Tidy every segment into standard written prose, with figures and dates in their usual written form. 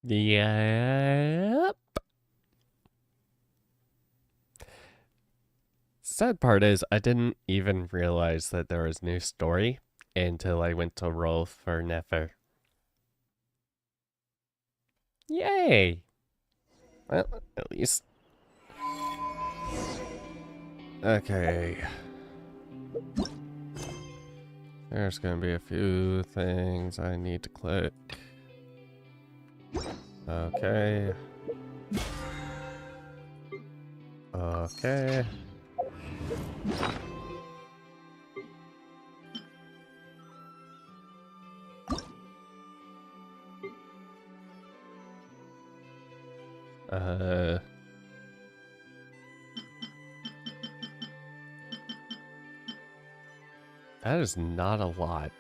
Yep. Sad part is I didn't even realize that there was new story until I went to roll for Nefer. Yay! Well, at least. Okay. There's gonna be a few things I need to click. Okay. Okay. That is not a lot.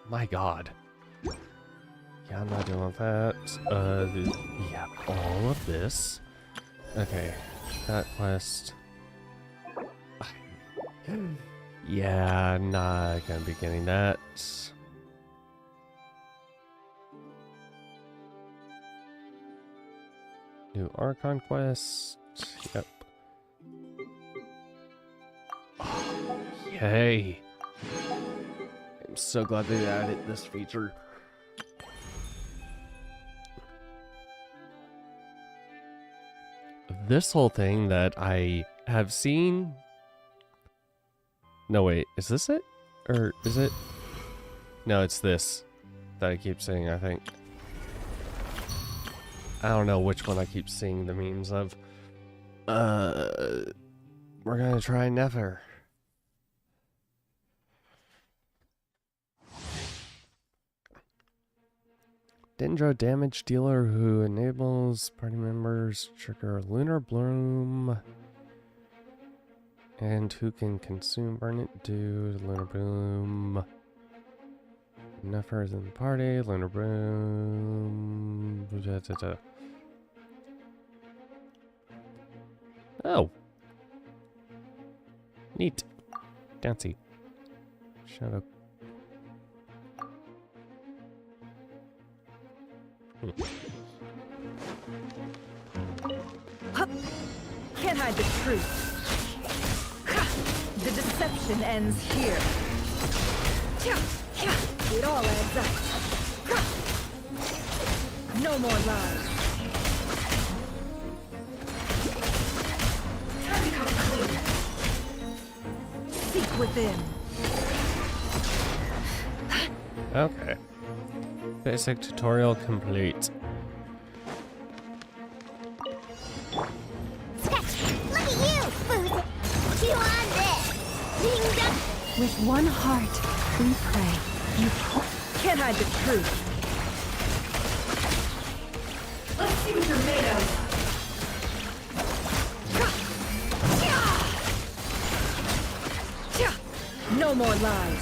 My god. Yeah, I'm not doing that. Yeah, all of this. Okay, that quest. Yeah, not gonna be getting that. New Archon quest. Yep. Oh, yay. I'm so glad they added this feature. This whole thing that I have seen. No, wait, is this it? Or is it? No, it's this that I keep saying, I think. I don't know which one I keep seeing the memes of. We're gonna try Nefer. Dendro damage dealer who enables party members trigger Lunar Bloom. And who can consume burn it due to Lunar Bloom. Nefer is in the party, Lunar Bloom. Oh. Neat. Dancy. Shadow. Can't hide the truth. The deception ends here. It all adds up. No more lies. Time to come clean. Seek within. Okay. Basic tutorial complete. Look at you, Boozy! Chew on this! Ding dong! With one heart, we pray. You can't hide the truth. Let's see what you're made of. No more lies.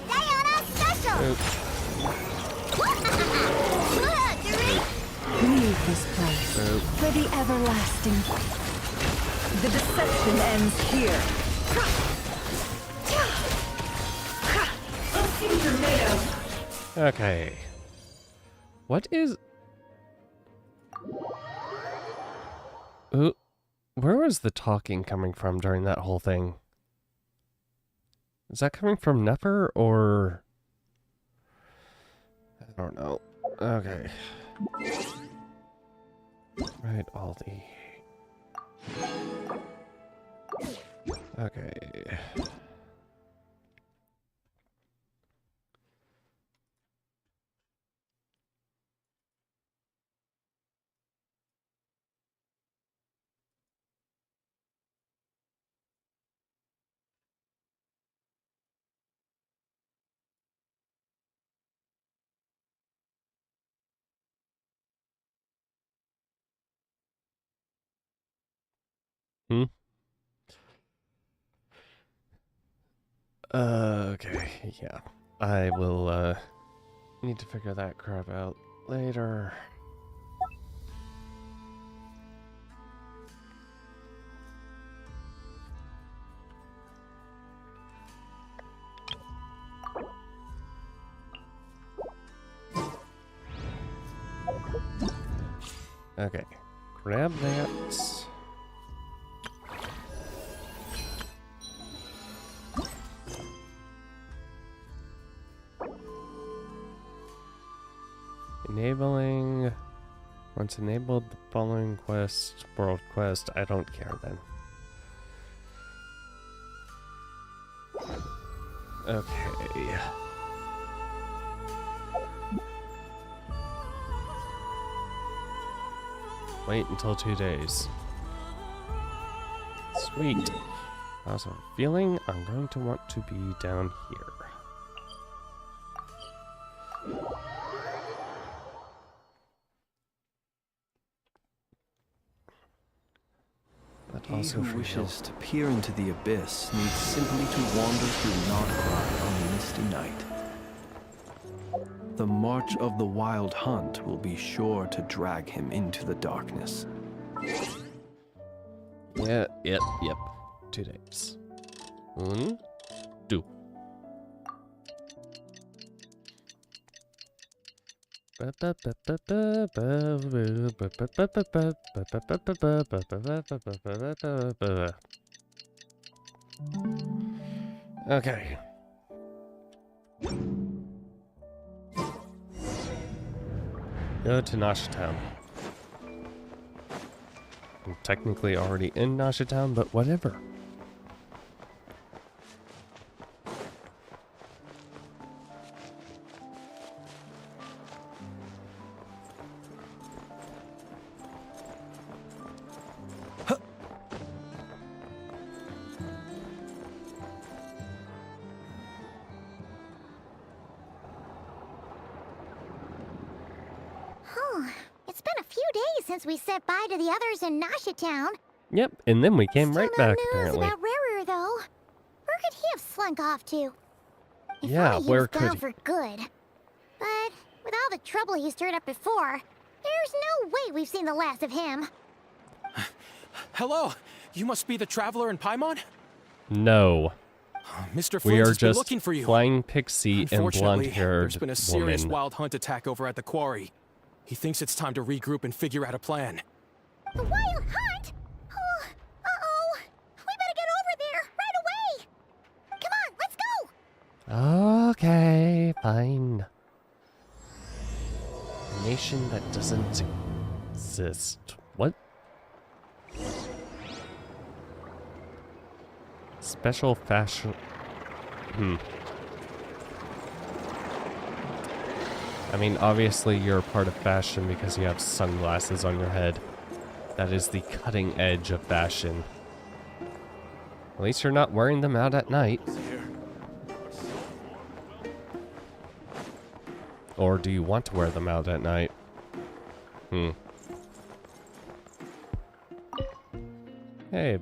Diana special! Leave this place for the everlasting. The deception ends here. Let's see what you're made of. Okay. What is... Where was the talking coming from during that whole thing? Is that coming from Nefer or... I don't know. Okay. Right, Aldi. Okay. Hmm? Okay, yeah. I will, need to figure that crap out later. Okay. Grab that. Enabling. Once enabled, the following quest, world quest, I don't care then. Okay. Wait until 2 days. Sweet. I also have a feeling I'm going to want to be down here. He who wishes to peer into the abyss needs simply to wander through Krai on a misty night. The march of the wild hunt will be sure to drag him into the darkness. Yeah, yep. 2 days. 1, 2. Okay. Go to Nasha Town. I'm technically already in Nasha Town, but whatever. It's been a few days since we said bye to the others in Nasha Town. Yep, and then we came right Still no back, news apparently. about Rarer, though. Where could he have slunk off to? If Yeah, only he where was could gone he? for good. But with all the trouble he stirred up before, there's no way we've seen the last of him. Hello, you must be the traveler in Paimon? No. Mr. We Flint are has been just looking for you. flying pixie and Unfortunately, blonde-haired there's been a serious woman. wild hunt attack over at the quarry. He thinks it's time to regroup and figure out a plan. The wild hunt? Oh, uh-oh. We better get over there right away. Come on, let's go. Okay, fine. A nation that doesn't exist. What? Special fashion. I mean, obviously you're a part of fashion because you have sunglasses on your head. That is the cutting edge of fashion. At least you're not wearing them out at night. Or do you want to wear them out at night? Hey.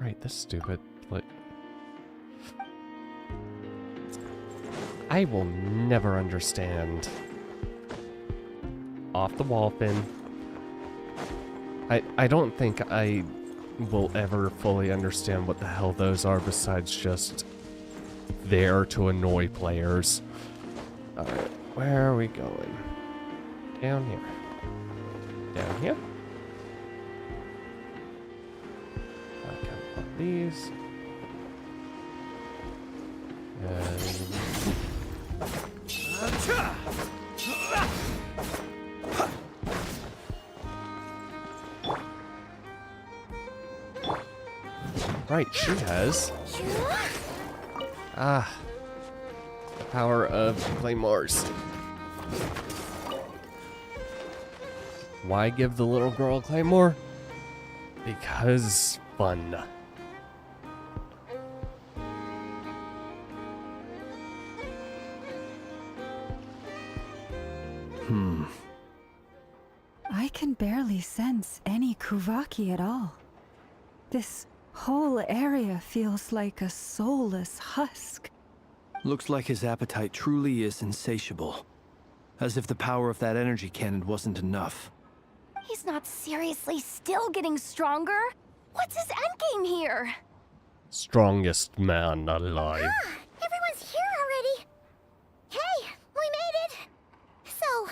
Right, this stupid. Like, I will never understand. Off the wall, Finn. I don't think I will ever fully understand what the hell those are besides just there to annoy players. Alright, where are we going? Down here. Down here? Okay, on these. Right, she has. Ah. The power of claymores. Why give the little girl a claymore? Because fun. I can barely sense any Kuvaki at all. This whole area feels like a soulless husk. Looks like his appetite truly is insatiable. As if the power of that energy cannon wasn't enough. He's not seriously still getting stronger? What's his endgame here? Strongest man alive. Everyone's here already. Hey, we made it. So,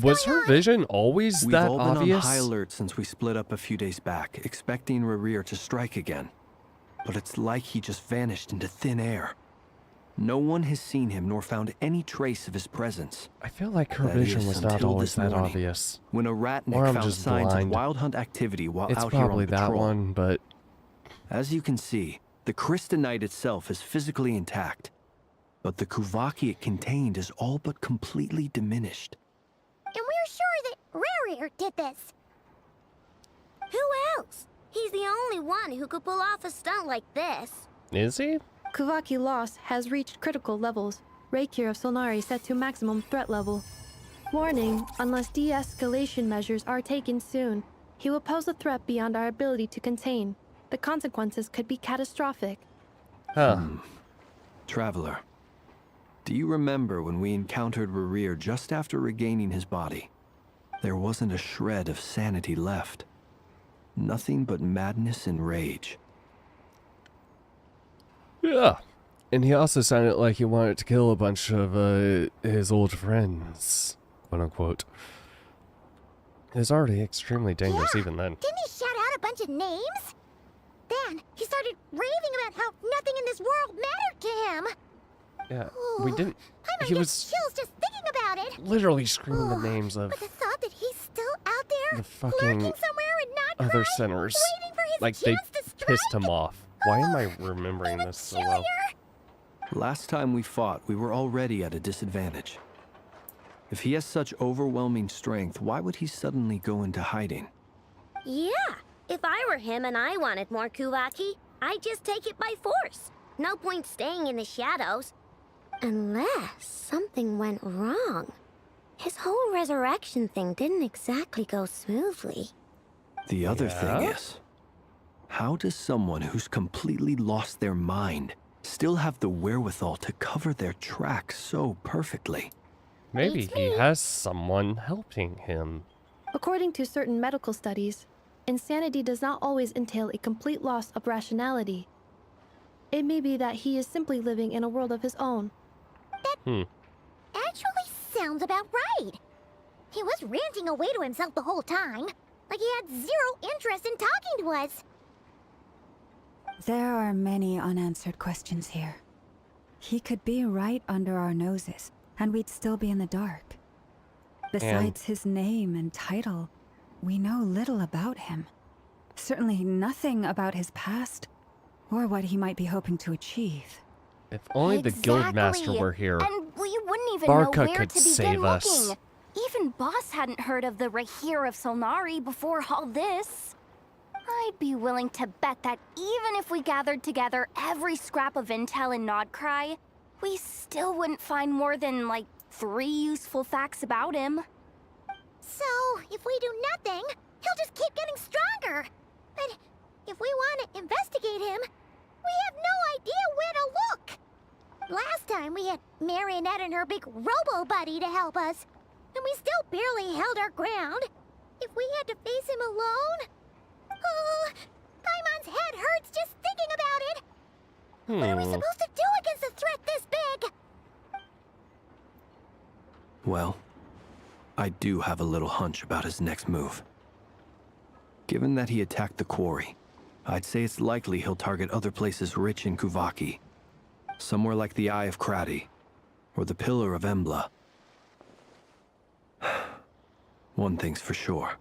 Was her vision always We've that all been obvious? on high alert since we split up a few days back, expecting Rerir to strike again. But it's like he just vanished into thin air. No one has seen him nor found any trace of his presence. I feel like her That vision is, was not until always this that morning, obvious. When a Or ratnik I'm found just signs blind. of wild hunt activity while It's out here on probably that patrol. one, but As you can see, the Crystonite itself is physically intact, but the Kuvaki it contained is all but completely diminished. And we're sure that Rerir did this. Who else? He's the only one who could pull off a stunt like this. is he? Kuvaki loss has reached critical levels. Reikir of Solnari set to maximum threat level. Warning, unless de-escalation measures are taken soon, he will pose a threat beyond our ability to contain. The consequences could be catastrophic. Huh. Traveler, do you remember when we encountered Rerir just after regaining his body? There wasn't a shred of sanity left. Nothing but madness and rage. Yeah. And he also sounded like he wanted to kill a bunch of his old friends, quote unquote. It was already extremely dangerous even then. Didn't he shout out a bunch of names? Then he started raving about how nothing in this world mattered to him. Yeah, Ooh, we didn't. I might He get was chills just thinking about it. literally screaming the Ooh, names of But the thought that he's still out there, the fucking lurking somewhere and not other Krai, sinners. waiting for his Like they chance to strike. pissed him off. Why am I remembering this so well? Last time we fought, we were already at a disadvantage. If he has such overwhelming strength, why would he suddenly go into hiding? Yeah, if I were him and I wanted more Kuvaki, I'd just take it by force. No point staying in the shadows. Unless something went wrong. His whole resurrection thing didn't exactly go smoothly. The other thing Yeah? is, how does someone who's completely lost their mind still have the wherewithal to cover their tracks so perfectly? Maybe Beats he me. has someone helping him. According to certain medical studies, insanity does not always entail a complete loss of rationality. It may be that he is simply living in a world of his own. Actually sounds about right. He was ranting away to himself the whole time, like he had zero interest in talking to us. There are many unanswered questions here. He could be right under our noses, and we'd still be in the dark. Besides his name and title, we know little about him. Certainly nothing about his past, or what he might be hoping to achieve. If only the guildmaster were here. And we wouldn't even Barca know where could to begin save us. looking. Even Boss hadn't heard of the Rahir of Solnari before all this. I'd be willing to bet that even if we gathered together every scrap of intel in Krai, we still wouldn't find more than, like, 3 useful facts about him. So, if we do nothing, he'll just keep getting stronger. But if we want to investigate him, we have no idea where to look. Last time we had Marionette and her big robo-buddy to help us, and we still barely held our ground. If we had to face him alone... Oh, Paimon's head hurts just thinking about it. What are we supposed to do against a threat this big? Well, I do have a little hunch about his next move. Given that he attacked the quarry, I'd say it's likely he'll target other places rich in Kuvaki. Somewhere like the Eye of Krai, or the Pillar of Embla. One thing's for sure.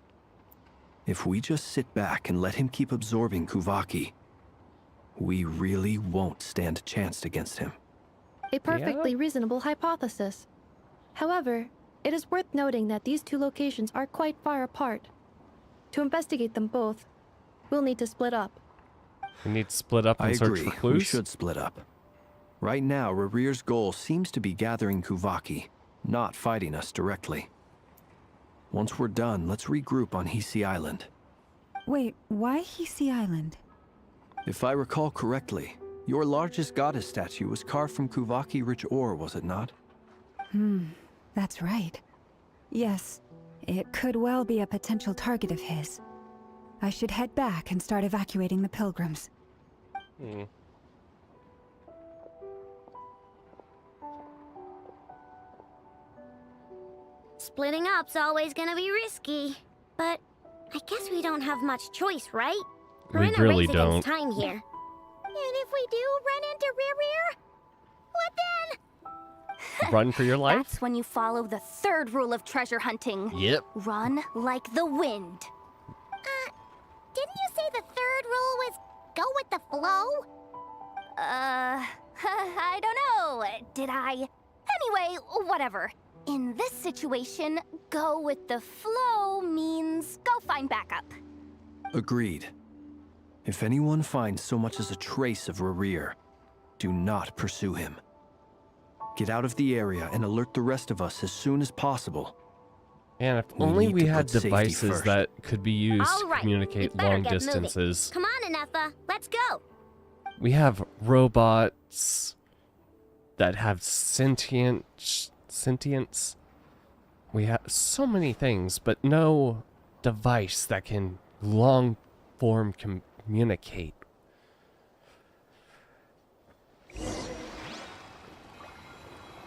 If we just sit back and let him keep absorbing Kuvaki, we really won't stand a chance against him. A perfectly reasonable hypothesis. However, it is worth noting that these two locations are quite far apart. To investigate them both, we'll need to split up. We need to split up and I search agree, for clues. we should split up. Right now, Rerir's goal seems to be gathering Kuvaki, not fighting us directly. Once we're done, let's regroup on Hisi Island. Wait, why Hisi Island? If I recall correctly, your largest goddess statue was carved from Kuvaki-rich ore, was it not? That's right. Yes, it could well be a potential target of his. I should head back and start evacuating the pilgrims. Splitting up's always gonna be risky. But I guess we don't have much choice, right? We're We in a really race don't. against time here. And if we do run into Rear, what then? Run for your life? That's when you follow the third rule of treasure hunting. Yep. Run like the wind. Didn't you say the third rule was go with the flow? I don't know. Did I? Anyway, whatever. In this situation, go with the flow means go find backup. Agreed. If anyone finds so much as a trace of Rear, do not pursue him. Get out of the area and alert the rest of us as soon as possible. And if We only need we to had put safety devices first. that could be used All to right, communicate we better long get moving. distances. Come on, Ineffa, let's go. We have robots that have sentience. We have so many things, but no device that can long form communicate.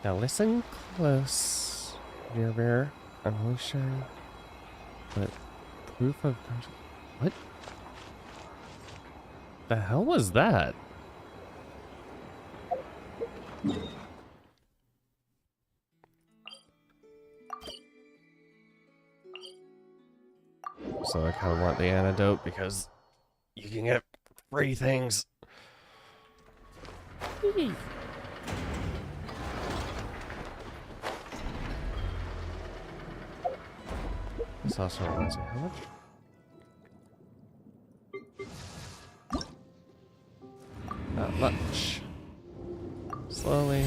Now listen close, Rear. I'm only sharing, but proof of what? The hell was that? So I kind of want the antidote because you can get free things. This also reminds me, how much? Not much. Slowly.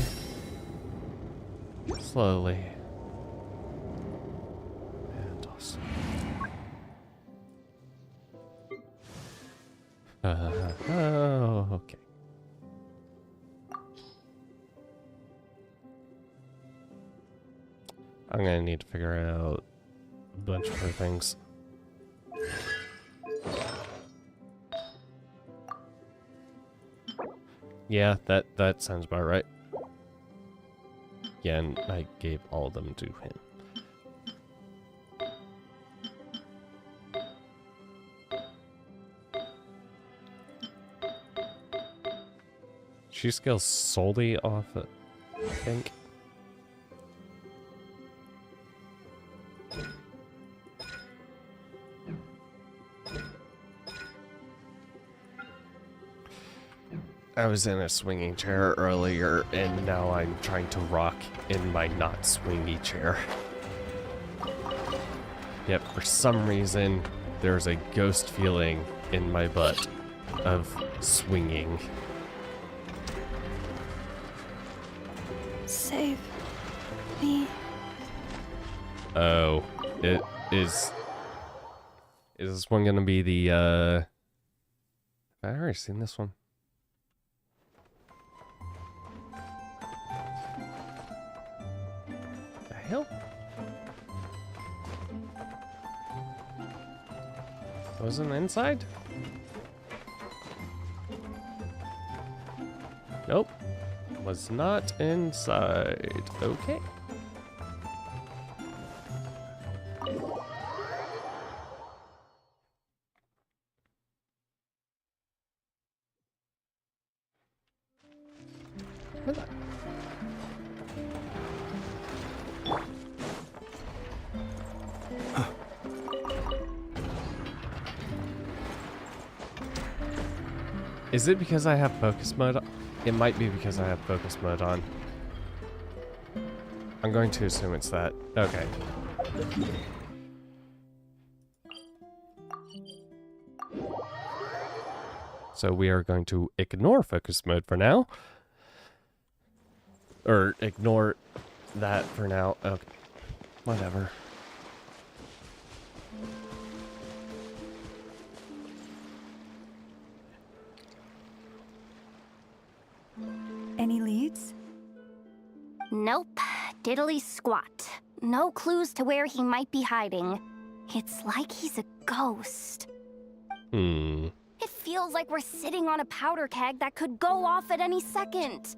Slowly. And also. Oh, okay. I'm gonna need to figure out a bunch of other things. Yeah, that sounds about right. Yeah, and I gave all of them to him. She scales solely off it, I think. I was in a swinging chair earlier, and now I'm trying to rock in my not swingy chair. Yep, for some reason, there's a ghost feeling in my butt of swinging. Save me. Oh, it is. Is this one gonna be the, have I already seen this one? The hell? Wasn't inside? Nope. Was not inside. Okay. What the- Is it because I have focus mode on? It might be because I have focus mode on. I'm going to assume it's that. Okay. So we are going to ignore focus mode for now. Or ignore that for now. Okay. Whatever. Any leads? Nope. Diddly squat. No clues to where he might be hiding. It's like he's a ghost. Hmm. It feels like we're sitting on a powder keg that could go off at any second.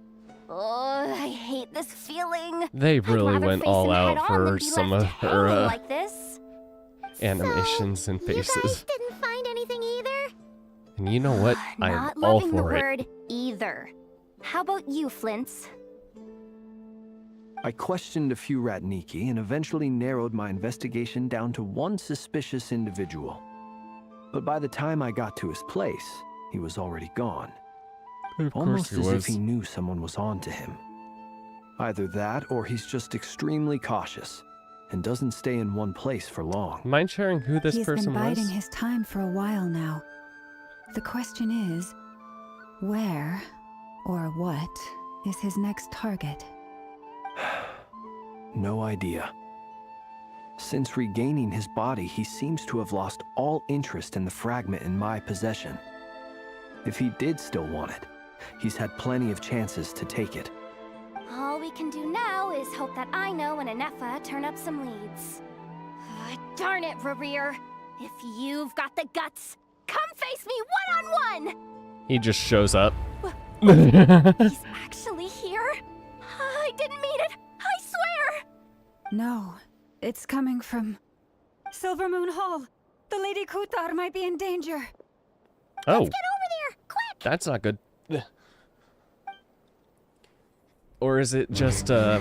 Oh, I hate this feeling. They I'd really rather went face all him out head-on than for be some left of her hanging like this. animations and You guys faces. didn't find anything either? And you know what? I am Not all loving the for it. word either. How about you, Flints? I questioned a few Ratniki and eventually narrowed my investigation down to one suspicious individual. But by the time I got to his place, he was already gone. Of Almost course as he if he was. knew someone was on to him. Either that or he's just extremely cautious and doesn't stay in one place for long. Mind sharing who this He's person been biding was? his time for a while now. The question is, where or what is his next target? No idea. Since regaining his body, he seems to have lost all interest in the fragment in my possession. If he did still want it, he's had plenty of chances to take it. All we can do now is hope that Ino and Anefa turn up some leads. Darn it, Rerir. If you've got the guts, come face me one-on-one! He just shows up. He's actually here? I didn't mean it, I swear! No, it's coming from Silver Moon Hall. The Lady Kutar might be in danger. Oh, Get over there, quick! that's not good. Or is it just, Ooh.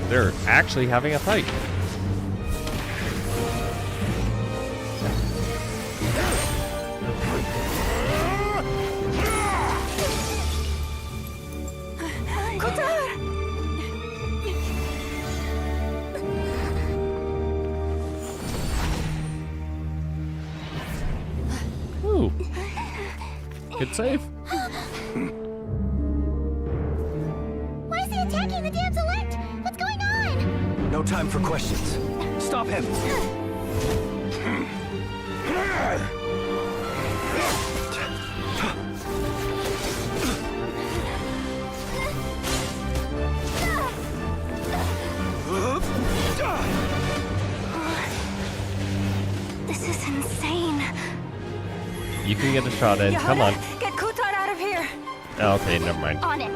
They're actually having a fight. Ooh. Good save. Why is he attacking the damselette? What's going on? No time for questions. Stop him! This is insane. You can get a shot in. Come on. Get Kutar out of here! Oh, okay, never mind. On it.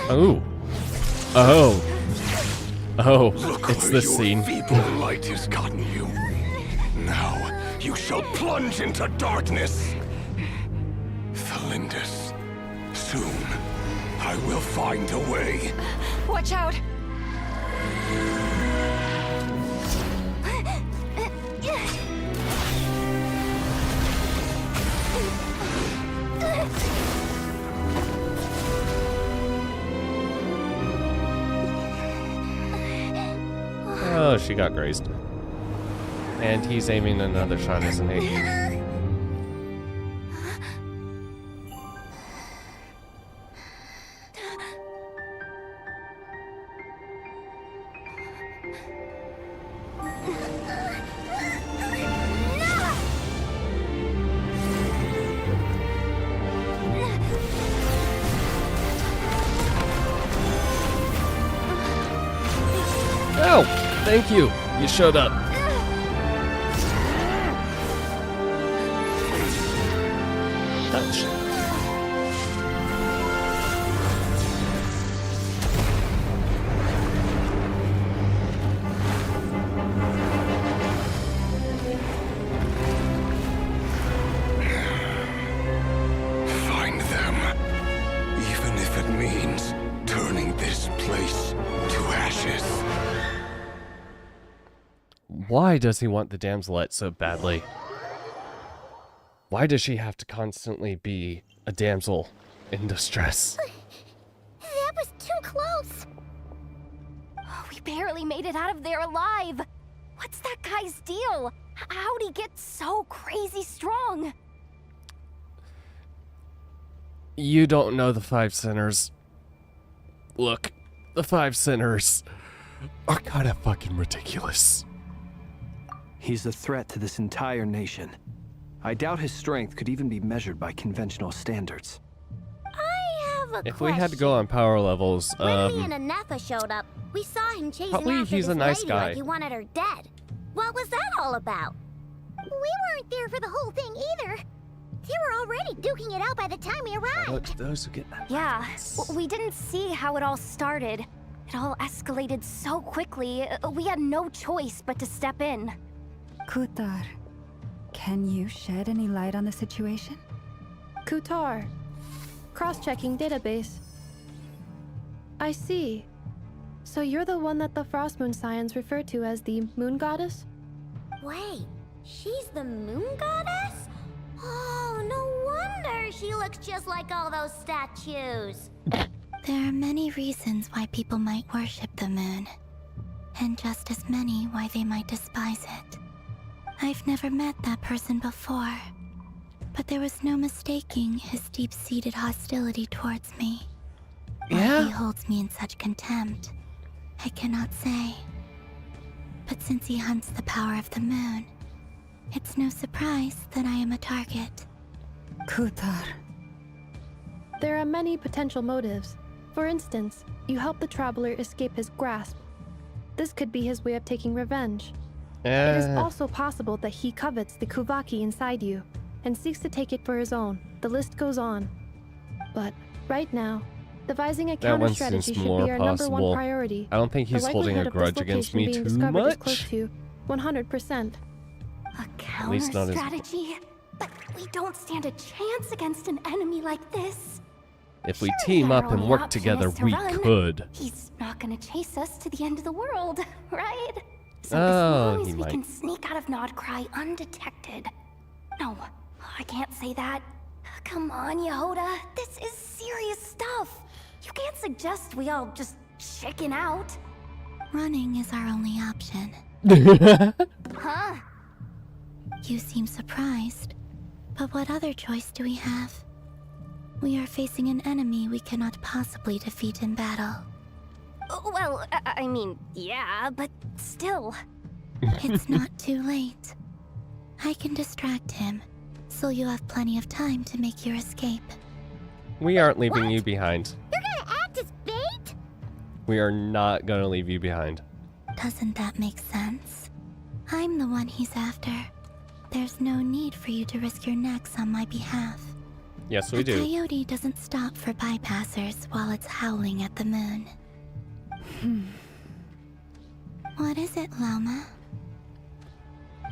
Oh. Oh. Oh, Look it's where this your scene. feeble light has gotten you. Now you shall plunge into darkness. Thalindus, soon I will find a way. Watch out! Oh, she got grazed. And he's aiming another shot, isn't he? Oh, thank you. You showed up. Touch. Find them, even if it means turning this place to ashes. Why does he want the damselette so badly? Why does she have to constantly be a damsel in distress? That was too close. Oh, we barely made it out of there alive. What's that guy's deal? How'd he get so crazy strong? You don't know the Five Sinners. Look, the Five Sinners are kind of fucking ridiculous. He's a threat to this entire nation. I doubt his strength could even be measured by conventional standards. I have have a If question. we had to go on power levels, When me and Anefa showed up, we saw him chasing probably after he's this a nice lady guy. like he wanted her dead. What was that all about? We weren't there for the whole thing either. They were already duking it out by the time we Shout out arrived. to those who get Yeah, we didn't see how it all started. It all escalated so quickly, we had no choice but to step in. Kutar, can you shed any light on the situation? Kutar. Cross-checking database. I see. So you're the one that the Frost Moon Scions refer to as the Moon Goddess? Wait, she's the moon goddess? Oh, no wonder she looks just like all those statues. There are many reasons why people might worship the moon, and just as many why they might despise it. I've never met that person before, but there was no mistaking his deep-seated hostility towards me. Why he holds me in such contempt, I cannot say. But since he hunts the power of the moon, it's no surprise that I am a target. Kutar. There are many potential motives. For instance, you help the traveler escape his grasp. This could be his way of taking revenge. It is also possible that he covets the Kuvaki inside you, and seeks to take it for his own. The list goes on. But, right now, devising a That one counter-strategy seems should more be our number possible. one priority. I don't think The he's holding a likelihood of grudge this against location me being too discovered is close much. to 100%. A least not counter as- strategy? But we don't stand a chance against an enemy like this. If we Surely team our up and only work option together, is to we run. could. He's not gonna chase us to the end of the world, right? So Oh, as long he as we might. can sneak out of Nodcry undetected. No, I can't say that. Come on, Yehoda. This is serious stuff. You can't suggest we all just chicken out. Running is our only option. Huh? You seem surprised. But what other choice do we have? We are facing an enemy we cannot possibly defeat in battle. Well, I mean, yeah, but still. It's not too late. I can distract him, so you have plenty of time to make your escape. We aren't leaving you behind. You're gonna act as bait? We are not gonna leave you behind. Doesn't that make sense? I'm the one he's after. There's no need for you to risk your necks on my behalf. Yes, we A do. coyote doesn't stop for bypassers while it's howling at the moon. What is it, Loma?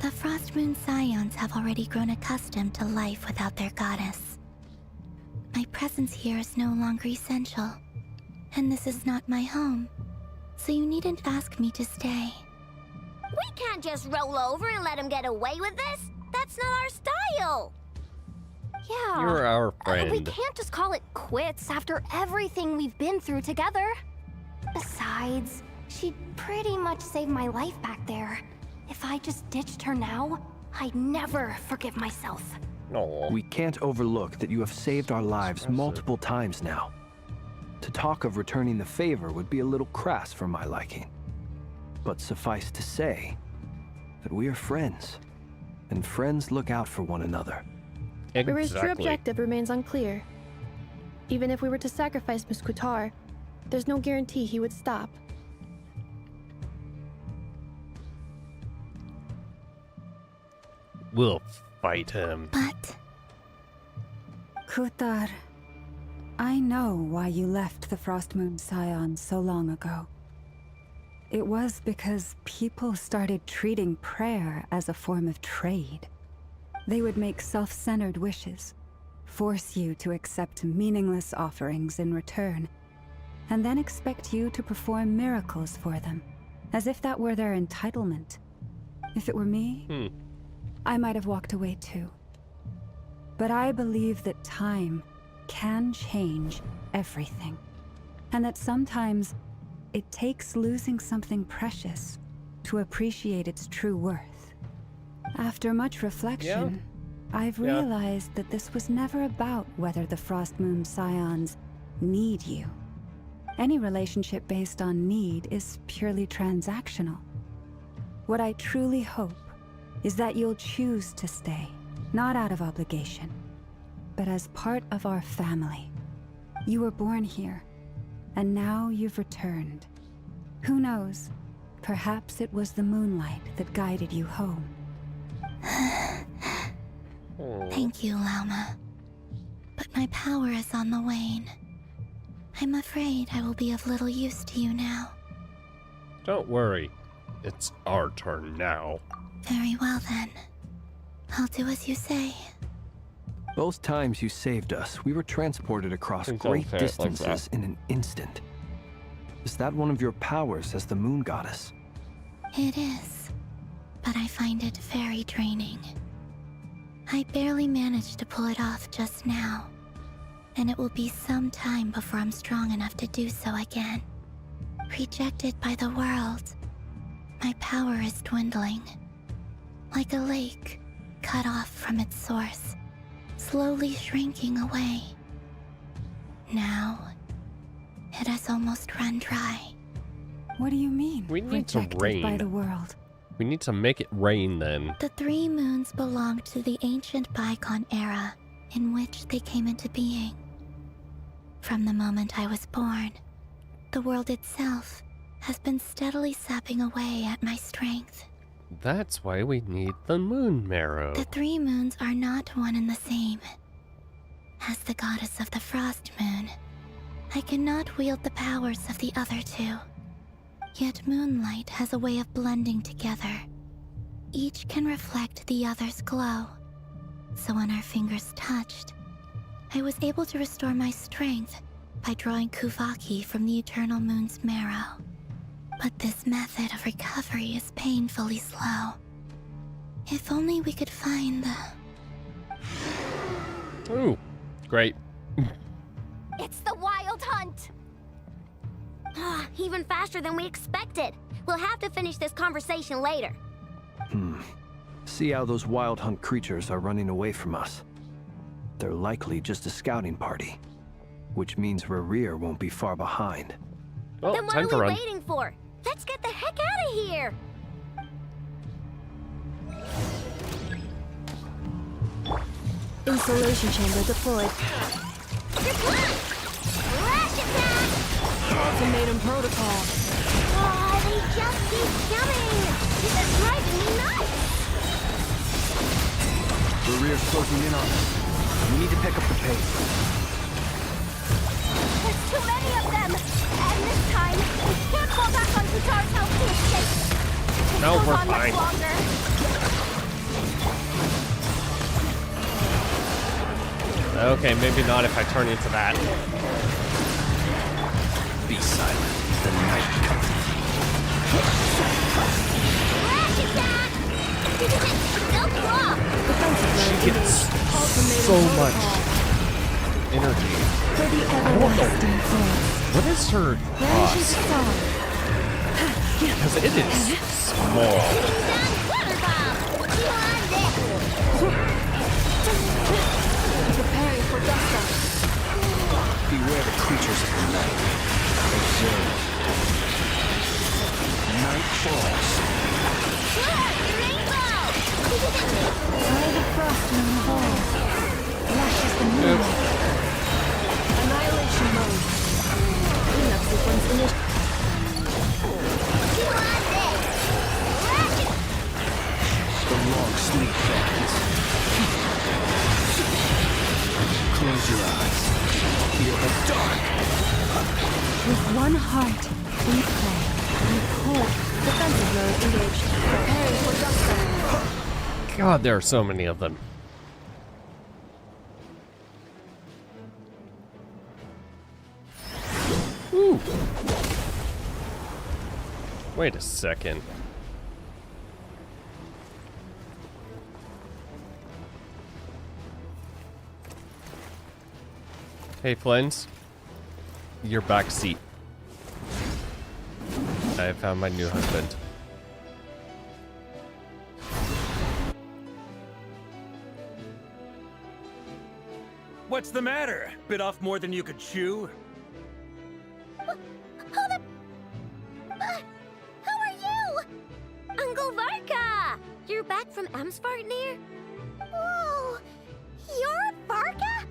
The Frost Moon Scions have already grown accustomed to life without their goddess. My presence here is no longer essential, and this is not my home, so you needn't ask me to stay. We can't just roll over and let him get away with this. That's not our style. Yeah. You're our We friend. can't just call it quits after everything we've been through together. Besides, she pretty much saved my life back there. If I just ditched her now, I'd never forgive myself. No. We can't overlook that you have saved our lives multiple times now. To talk of returning the favor would be a little crass for my liking. But suffice to say that we are friends, and friends look out for one another. Riri's true Exactly. objective remains unclear. Even if we were to sacrifice Miss Kutar, there's no guarantee he would stop. We'll fight him. But Kutar, I know why you left the Frost Moon Scions so long ago. It was because people started treating prayer as a form of trade. They would make self-centered wishes, force you to accept meaningless offerings in return, and then expect you to perform miracles for them, as if that were their entitlement. If it were me, I might have walked away too. But I believe that time can change everything, and that sometimes it takes losing something precious to appreciate its true worth. After much reflection, I've realized that this was never about whether the Frost Moon Scions need you. Any relationship based on need is purely transactional. What I truly hope is that you'll choose to stay, not out of obligation, but as part of our family. You were born here, and now you've returned. Who knows? Perhaps it was the moonlight that guided you home. Thank you, Lauma. But my power is on the wane. I'm afraid I will be of little use to you now. Don't worry. It's our turn now. Very well then. I'll do as you say. Both times you saved us, we were transported across Please don't great say it like distances in an instant. Is that one of your powers as the moon goddess? It is, but I find it very draining. I barely managed to pull it off just now, and it will be some time before I'm strong enough to do so again. Rejected by the world, my power is dwindling. Like a lake, cut off from its source, slowly shrinking away. Now, it has almost run dry. What do you mean? We need to rejected rain. by the world. We need to make it rain then. The 3 moons belonged to the ancient bygone era in which they came into being. From the moment I was born, the world itself has been steadily sapping away at my strength. That's why we need the moon marrow. The 3 moons are not one and the same. As the goddess of the frost moon, I cannot wield the powers of the other 2. Yet moonlight has a way of blending together. Each can reflect the other's glow. So when our fingers touched, I was able to restore my strength by drawing Kuvaki from the eternal moon's marrow. But this method of recovery is painfully slow. If only we could find the... Ooh, great. It's the Wild Hunt! Even faster than we expected. We'll have to finish this conversation later. See how those wild hunt creatures are running away from us. They're likely just a scouting party, which means Rerir won't be far behind. Well, Then what time to are we run. waiting for? Let's get the heck out of here! Insulation chamber deployed. Flash attack! Ultimatum protocol. Oh, they just keep coming! This is driving me nuts! Rerir's closing in on us. We need to pick up the pace. There's too many of them! And this time, we can't fall back on Kutar's help to escape. It No, goes we're on much fine. longer. Okay, maybe not if I turn into that. Be silent. The night comes. Flash attack! Don't block! She gets so much energy. For the everlasting force. What is her Branches cost? fall. Because it is small. Water bomb! You on this! Preparing for dust up. Beware the creatures of the night. Observe. Night falls. Look! Rainbow! By the frost moon of old. Lashes the moon. Oops. Annihilation mode. Cleanup sequence initiated. You on this! Ratchet! The long sleep fans. Close your eyes. Feel the dark. With one heart, we play. And cold. Defensive mode engaged. Preparing for dust up. God, there are so many of them. Ooh. Wait a second. Hey, Flens. Your back seat. I found my new husband. What's the matter? Bit off more than you could chew? Hold up! Who are you? Uncle Varka! You're back from Amsvartnir? Whoa! You're Varka?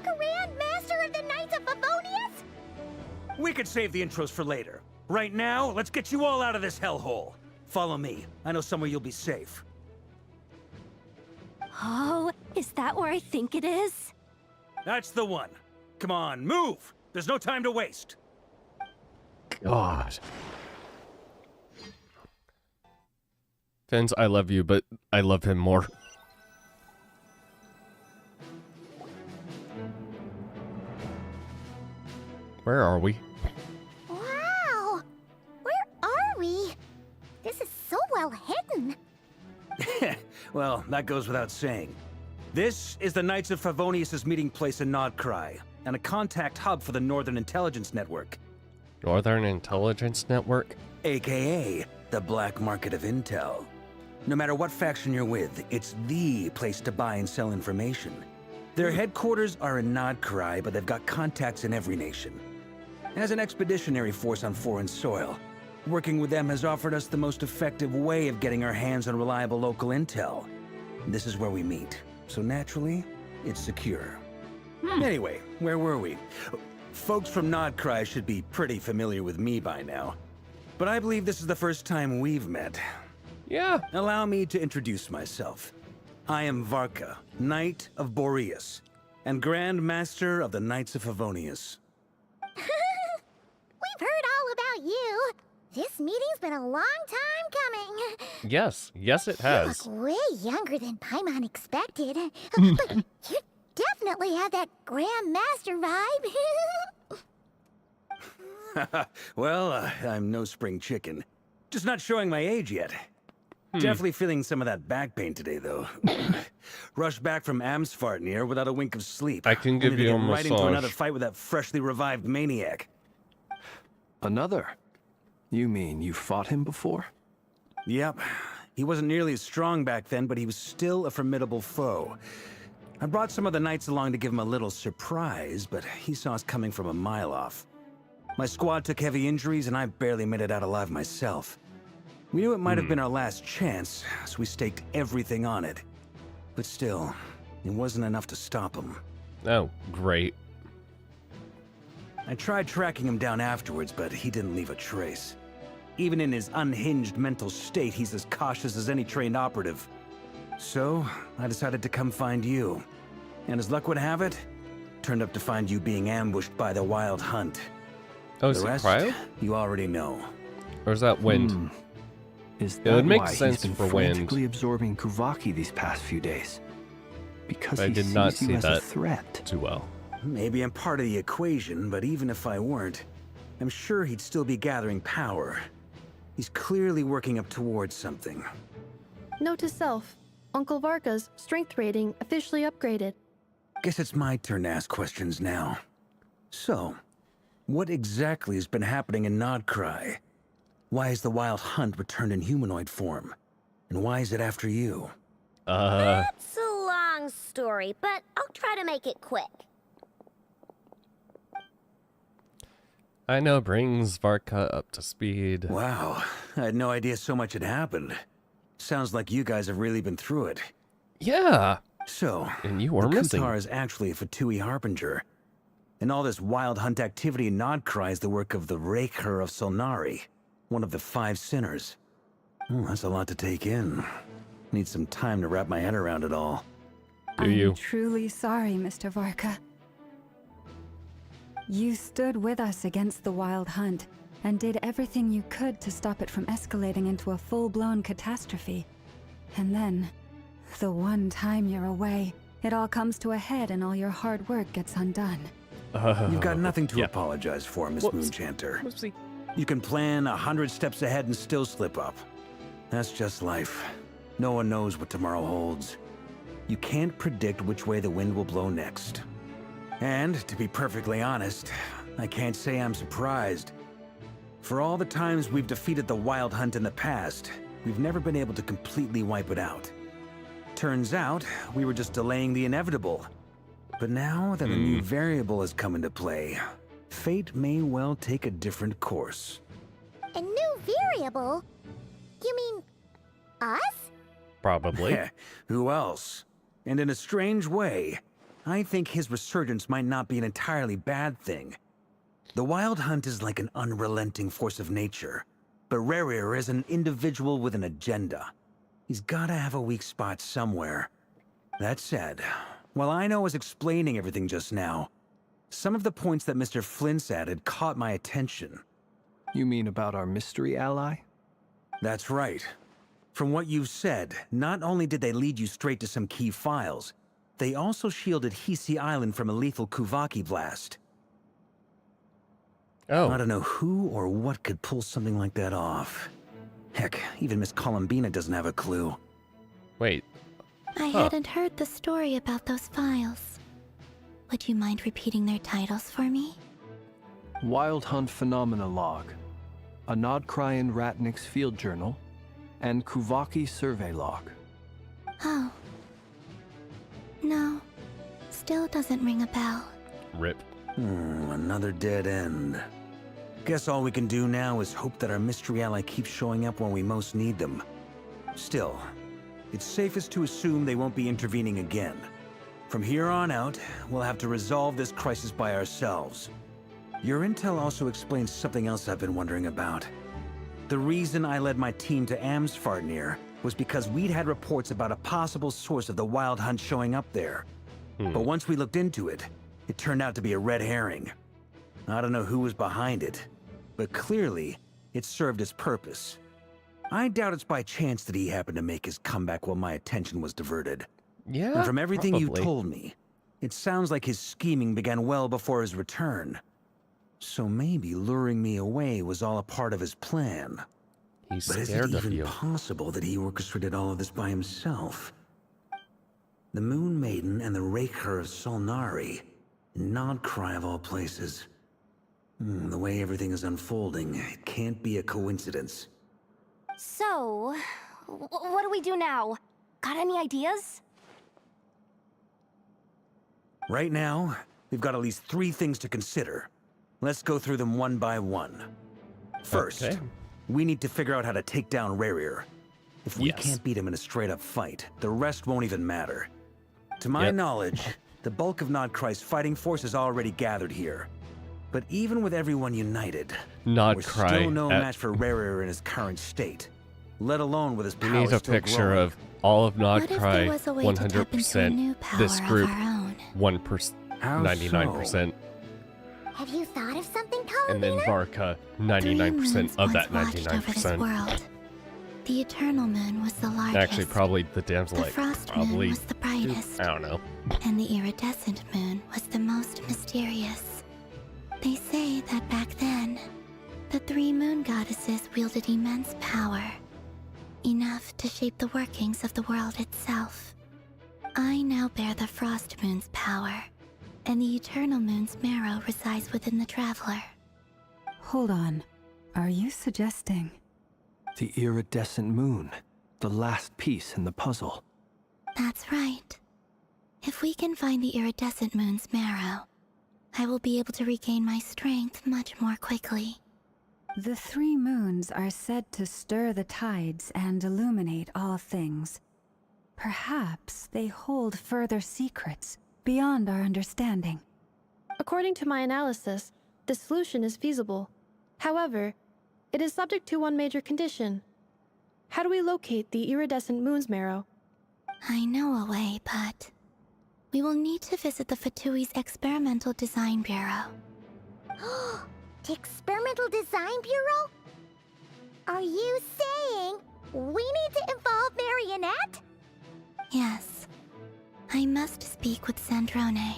Grand Master of the Knights of Favonius? We could save the intros for later. Right now, let's get you all out of this hellhole. Follow me. I know somewhere you'll be safe. Oh, is that where I think it is? That's the one. Come on, move! There's no time to waste. God. Fins, I love you, but I love him more. Where are we? Wow! Where are we? This is so well hidden. Well, that goes without saying. This is the Knights of Favonius' meeting place in Krai, and a contact hub for the Northern Intelligence Network. Northern Intelligence Network? AKA, the black market of intel. No matter what faction you're with, it's the place to buy and sell information. Their headquarters are in Krai, but they've got contacts in every nation. As an expeditionary force on foreign soil, working with them has offered us the most effective way of getting our hands on reliable local intel. This is where we meet, so naturally, it's secure. Anyway, where were we? Folks from Krai should be pretty familiar with me by now. But I believe this is the first time we've met. Yeah. Allow me to introduce myself. I am Varka, Knight of Boreas, and Grand Master of the Knights of Favonius. We've heard all about you. This meeting's been a long time coming. Yes, yes it has. You look way younger than Paimon expected. But you definitely have that Grand Master vibe. Well, I'm no spring chicken. Just not showing my age yet. Definitely feeling some of that back pain today, though. Rushed back from Amsfartnir without a wink of sleep. I can give Only to you a get right into massage. another fight with that freshly revived maniac. Another? You mean you fought him before? Yep. He wasn't nearly as strong back then, but he was still a formidable foe. I brought some of the knights along to give him a little surprise, but he saw us coming from a mile off. My squad took heavy injuries, and I barely made it out alive myself. We knew it might have been our last chance, so we staked everything on it. But still, it wasn't enough to stop him. Oh, great. I tried tracking him down afterwards, but he didn't leave a trace. Even in his unhinged mental state, he's as cautious as any trained operative. So, I decided to come find you. And as luck would have it, turned up to find you being ambushed by the Wild Hunt. Oh, is The it rest, Cryo? you already know. Or is that Wind? Is It that would make why sense he's been for Wind. frantically absorbing Kuvaki these past few days? Because I he did not sees see you as a that threat. too well. Maybe I'm part of the equation, but even if I weren't, I'm sure he'd still be gathering power. He's clearly working up towards something. Note to self, Uncle Varka's strength rating officially upgraded. Guess it's my turn to ask questions now. So, what exactly has been happening in Krai? Why is the Wild Hunt returned in humanoid form? And why is it after you? It's a long story, but I'll try to make it quick. I know, brings Varka up to speed. Wow, I had no idea so much had happened. Sounds like you guys have really been through it. Yeah. So, And you were the missing. Kutar is actually a Fatui Harbinger. And all this Wild Hunt activity in Krai is the work of the Raker of Solnari, one of the 5 sinners. That's a lot to take in. Need some time to wrap my head around it all. Do you? I'm truly sorry, Mr. Varka. You stood with us against the Wild Hunt and did everything you could to stop it from escalating into a full-blown catastrophe. And then, the one time you're away, it all comes to a head and all your hard work gets undone. You've got nothing to yeah. apologize for, Miss Whoops. Moonchanter. Whoopsie. You can plan 100 steps ahead and still slip up. That's just life. No one knows what tomorrow holds. You can't predict which way the wind will blow next. And, to be perfectly honest, I can't say I'm surprised. For all the times we've defeated the Wild Hunt in the past, we've never been able to completely wipe it out. Turns out, we were just delaying the inevitable. But now that a new variable has come into play, fate may well take a different course. A new variable? You mean us? Probably. Who else? And in a strange way, I think his resurgence might not be an entirely bad thing. The Wild Hunt is like an unrelenting force of nature, but Rarir is an individual with an agenda. He's gotta have a weak spot somewhere. That said, while I was explaining everything just now, some of the points that Mr. Flint's added caught my attention. You mean about our mystery ally? That's right. From what you've said, not only did they lead you straight to some key files, they also shielded Hisi Island from a lethal Kuvaki blast. Oh. I don't know who or what could pull something like that off. Heck, even Miss Columbina doesn't have a clue. Wait. I hadn't heard the story about those files. Would you mind repeating their titles for me? Wild Hunt Phenomena Log, a Nodkryan Ratnik's Field Journal, and Kuvaki Survey Log. Oh. No. Still doesn't ring a bell. Rip. Another dead end. Guess all we can do now is hope that our mystery ally keeps showing up when we most need them. Still, it's safest to assume they won't be intervening again. From here on out, we'll have to resolve this crisis by ourselves. Your intel also explains something else I've been wondering about. The reason I led my team to Amsfarnir was because we'd had reports about a possible source of the Wild Hunt showing up there. But once we looked into it, it turned out to be a red herring. I don't know who was behind it, but clearly, it served its purpose. I doubt it's by chance that he happened to make his comeback while my attention was diverted. Yeah, And from everything you probably. told me, it sounds like his scheming began well before his return. So maybe luring me away was all a part of his plan. He's But is it scared of even you. possible that he orchestrated all of this by himself? The Moon Maiden and the Raker of Solnari, Nodkrai of all places. The way everything is unfolding, it can't be a coincidence. So, what do we do now? Got any ideas? Right now, we've got at least 3 things to consider. Let's go through them one by one. First, Okay. we need to figure out how to take down Rarir. If we Yes. can't beat him in a straight-up fight, the rest won't even matter. To my Yep. knowledge, the bulk of Nodkrai's fighting force is already gathered here. But even with everyone united, we're Nodkrai still no at- match for Rarir in his current state, let alone with his We power need a still picture growing. of all of What if there Nodkrai, was a way to tap into a 100%. new power This of group, our own? 1%, How 99%. Have you thought of something, And then Columbina? Varka, 3 99% moons of that once watched over this 99%. world. The Eternal Moon was the largest. Actually, probably the damsel, The like, Frost probably, Moon was the brightest. I don't know. And the Iridescent Moon was the most mysterious. They say that back then, the 3 moon goddesses wielded immense power, enough to shape the workings of the world itself. I now bear the Frost Moon's power, and the Eternal Moon's marrow resides within the Traveler. Hold on. Are you suggesting? The iridescent moon, the last piece in the puzzle. That's right. If we can find the Iridescent Moon's marrow, I will be able to regain my strength much more quickly. The 3 moons are said to stir the tides and illuminate all things. Perhaps they hold further secrets beyond our understanding. According to my analysis, the solution is feasible. However, it is subject to one major condition. How do we locate the iridescent moon's marrow? I know a way, but we will need to visit the Fatui's Experimental Design Bureau. The Experimental Design Bureau? Are you saying we need to involve Marionette? Yes. I must speak with Sandrone.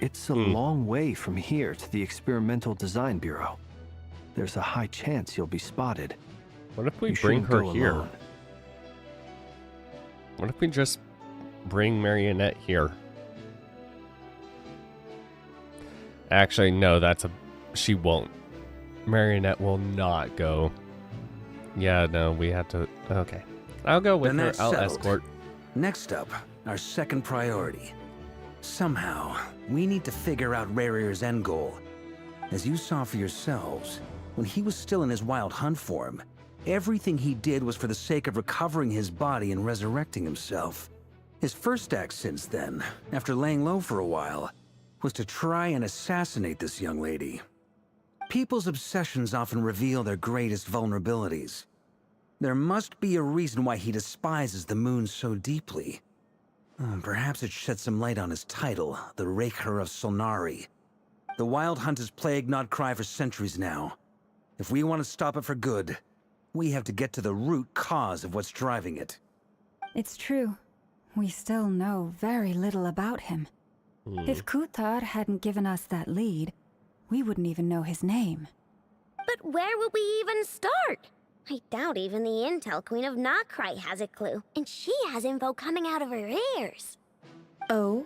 It's a long way from here to the Experimental Design Bureau. There's a high chance you'll be spotted. What if we You bring shouldn't her go here? alone. What if we just bring Marionette here? Actually, no, she won't. Marionette will not go. Yeah, no, we have to, okay. I'll go with Then her, that's I'll settled. escort. Next up, our second priority. Somehow, we need to figure out Rarir's end goal. As you saw for yourselves, when he was still in his Wild Hunt form, everything he did was for the sake of recovering his body and resurrecting himself. His first act since then, after laying low for a while, was to try and assassinate this young lady. People's obsessions often reveal their greatest vulnerabilities. There must be a reason why he despises the moon so deeply. Perhaps it sheds some light on his title, the Raker of Solnari. The Wild Hunt has plagued Krai for centuries now. If we want to stop it for good, we have to get to the root cause of what's driving it. It's true. We still know very little about him. If Kuthar hadn't given us that lead, we wouldn't even know his name. But where would we even start? I doubt even the Intel Queen of Krai has a clue, and she has info coming out of her ears. Oh?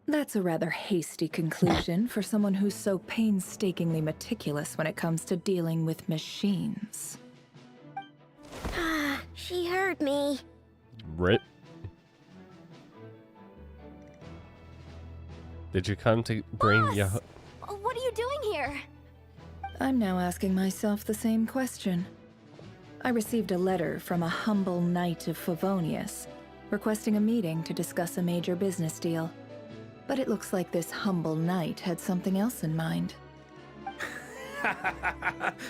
That's a rather hasty conclusion for someone who's so painstakingly meticulous when it comes to dealing with machines. She heard me. Rit. Did you come to bring your... What are you doing here? I'm now asking myself the same question. I received a letter from a humble knight of Favonius, requesting a meeting to discuss a major business deal. But it looks like this humble knight had something else in mind.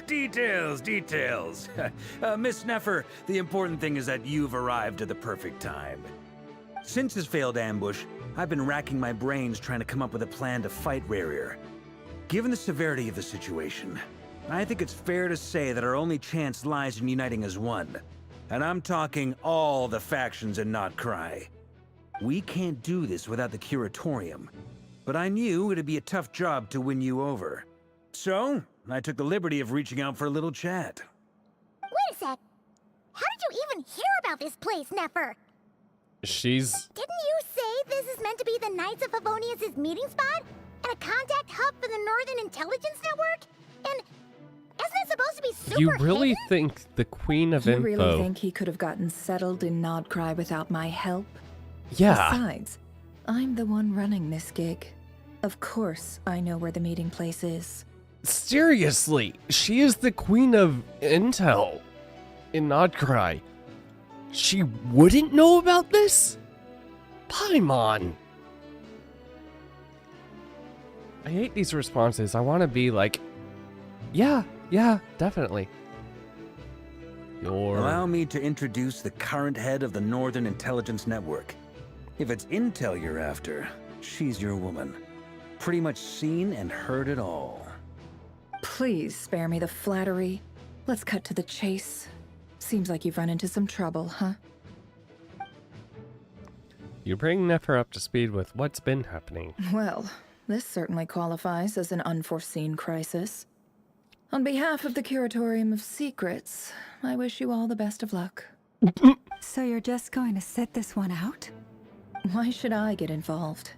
Details. Miss Nefer, the important thing is that you've arrived at the perfect time. Since his failed ambush, I've been racking my brains trying to come up with a plan to fight Rerir. Given the severity of the situation, I think it's fair to say that our only chance lies in uniting as one. And I'm talking all the factions in Krai. We can't do this without the Curatorium, but I knew it'd be a tough job to win you over. So, I took the liberty of reaching out for a little chat. Wait a sec. How did you even hear about this place, Nefer? She's... Didn't you say this is meant to be the Knights of Favonius' meeting spot? And a contact hub for the Northern Intelligence Network? And isn't it supposed to be super You really hidden? think the Queen of You Info... really think he could have gotten settled in Krai without my help? Yeah. Besides, I'm the one running this gig. Of course I know where the meeting place is. Seriously, she is the Queen of Intel in Krai. She wouldn't know about this? Paimon. I hate these responses. I want to be like, yeah, definitely. Allow me to introduce the current head of the Northern Intelligence Network. If it's intel you're after, she's your woman. Pretty much seen and heard it all. Please spare me the flattery. Let's cut to the chase. Seems like you've run into some trouble, huh? You bring Nefer up to speed with what's been happening. Well, this certainly qualifies as an unforeseen crisis. On behalf of the Curatorium of Secrets, I wish you all the best of luck. So you're just going to sit this one out? Why should I get involved?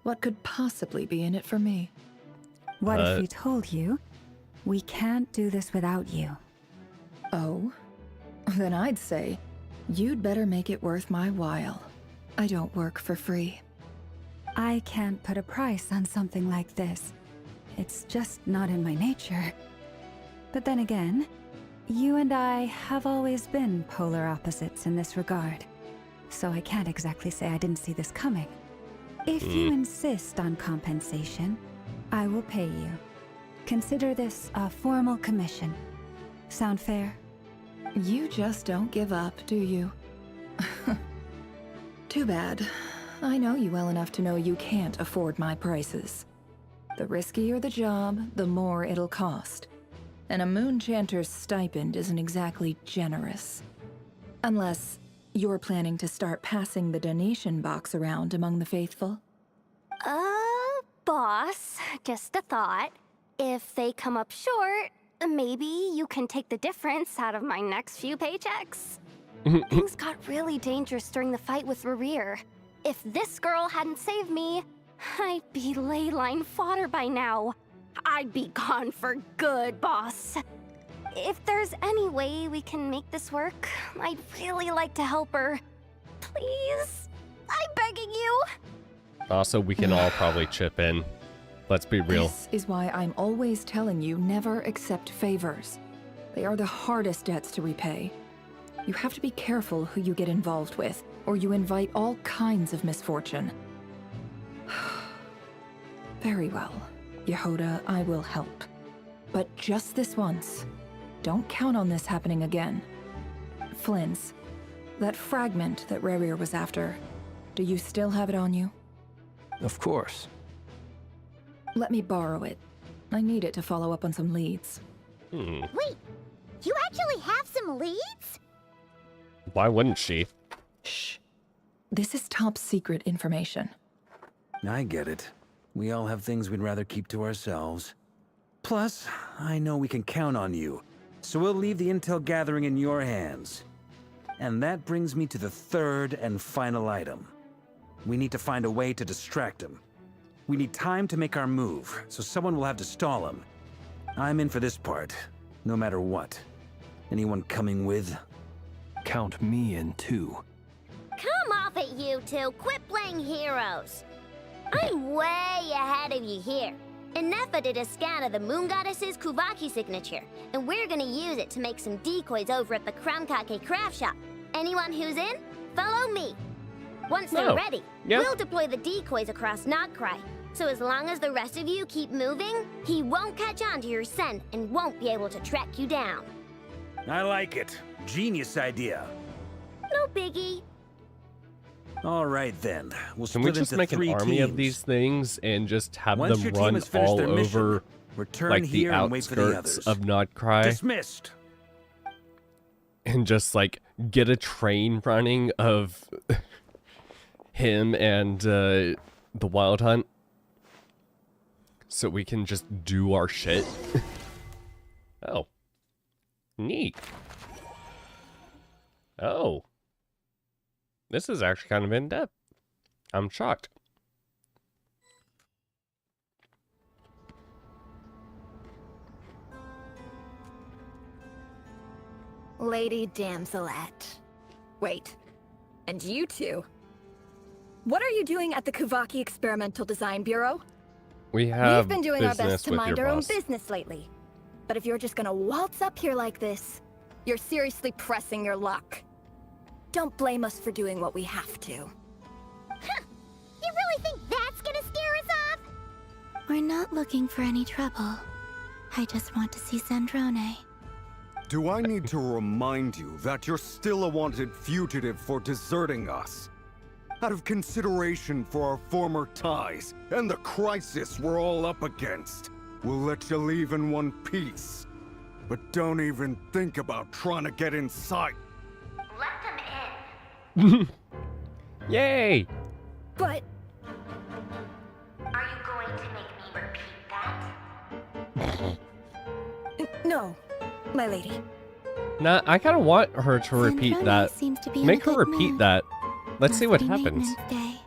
What could possibly be in it for me? What if we told you we can't do this without you? Oh? Then I'd say, you'd better make it worth my while. I don't work for free. I can't put a price on something like this. It's just not in my nature. But then again, you and I have always been polar opposites in this regard. So I can't exactly say I didn't see this coming. If you insist on compensation, I will pay you. Consider this a formal commission. Sound fair? You just don't give up, do you? Too bad. I know you well enough to know you can't afford my prices. The riskier the job, the more it'll cost. And a moon chanter's stipend isn't exactly generous. Unless you're planning to start passing the donation box around among the faithful. Boss, just a thought. If they come up short, maybe you can take the difference out of my next few paychecks. Things got really dangerous during the fight with Rerir. If this girl hadn't saved me, I'd be ley line fodder by now. I'd be gone for good, boss. If there's any way we can make this work, I'd really like to help her. Please? I'm begging you. Also, we can all probably chip in. Let's be real. This is why I'm always telling you never accept favors. They are the hardest debts to repay. You have to be careful who you get involved with, or you invite all kinds of misfortune. Very well. Yehoda, I will help. But just this once. Don't count on this happening again. Flynn's, that fragment that Rerir was after, do you still have it on you? Of course. Let me borrow it. I need it to follow up on some leads. Wait, you actually have some leads? Why wouldn't she? Shh. This is top secret information. I get it. We all have things we'd rather keep to ourselves. Plus, I know we can count on you, so we'll leave the intel gathering in your hands. And that brings me to the third and final item. We need to find a way to distract him. We need time to make our move, so someone will have to stall him. I'm in for this part, no matter what. Anyone coming with? Count me in too. Come off it, you two. Quit playing heroes. I'm way ahead of you here. Nefa did a scan of the Moon Goddess's Kuvaki signature, and we're gonna use it to make some decoys over at the Kramkake craft shop. Anyone who's in, follow me. Once they're ready, we'll deploy the decoys across Krai. So as long as the rest of you keep moving, he won't catch on to your scent and won't be able to track you down. I like it. Genius idea. No biggie. All right then. We'll Can split we just into make an 3 army teams. of these things and just have Once them your team run has finished all their mission, over return like the here and wait for the outskirts others. of Krai? Dismissed. And just like get a train running of him and the Wild Hunt so we can just do our shit. Oh. Neat. Oh. This is actually kind of in-depth. I'm shocked. Lady Damselette. Wait, and you two? What are you doing at the Kuvaki Experimental Design Bureau? We have We've been doing our business best to with mind your our own boss. business lately. But if you're just gonna waltz up here like this, you're seriously pressing your luck. Don't blame us for doing what we have to. You really think that's gonna scare us off? We're not looking for any trouble. I just want to see Zandrone. Do I need to remind you that you're still a wanted fugitive for deserting us? Out of consideration for our former ties and the crisis we're all up against, we'll let you leave in one piece. But don't even think about trying to get inside. Let them in. Yay! But Are you going to make me repeat that? no, my lady. Nah, I kind of want her to repeat Zandrone that. seems to be in a Make her good repeat mood. that. Let's see Must what be happens. maintenance day.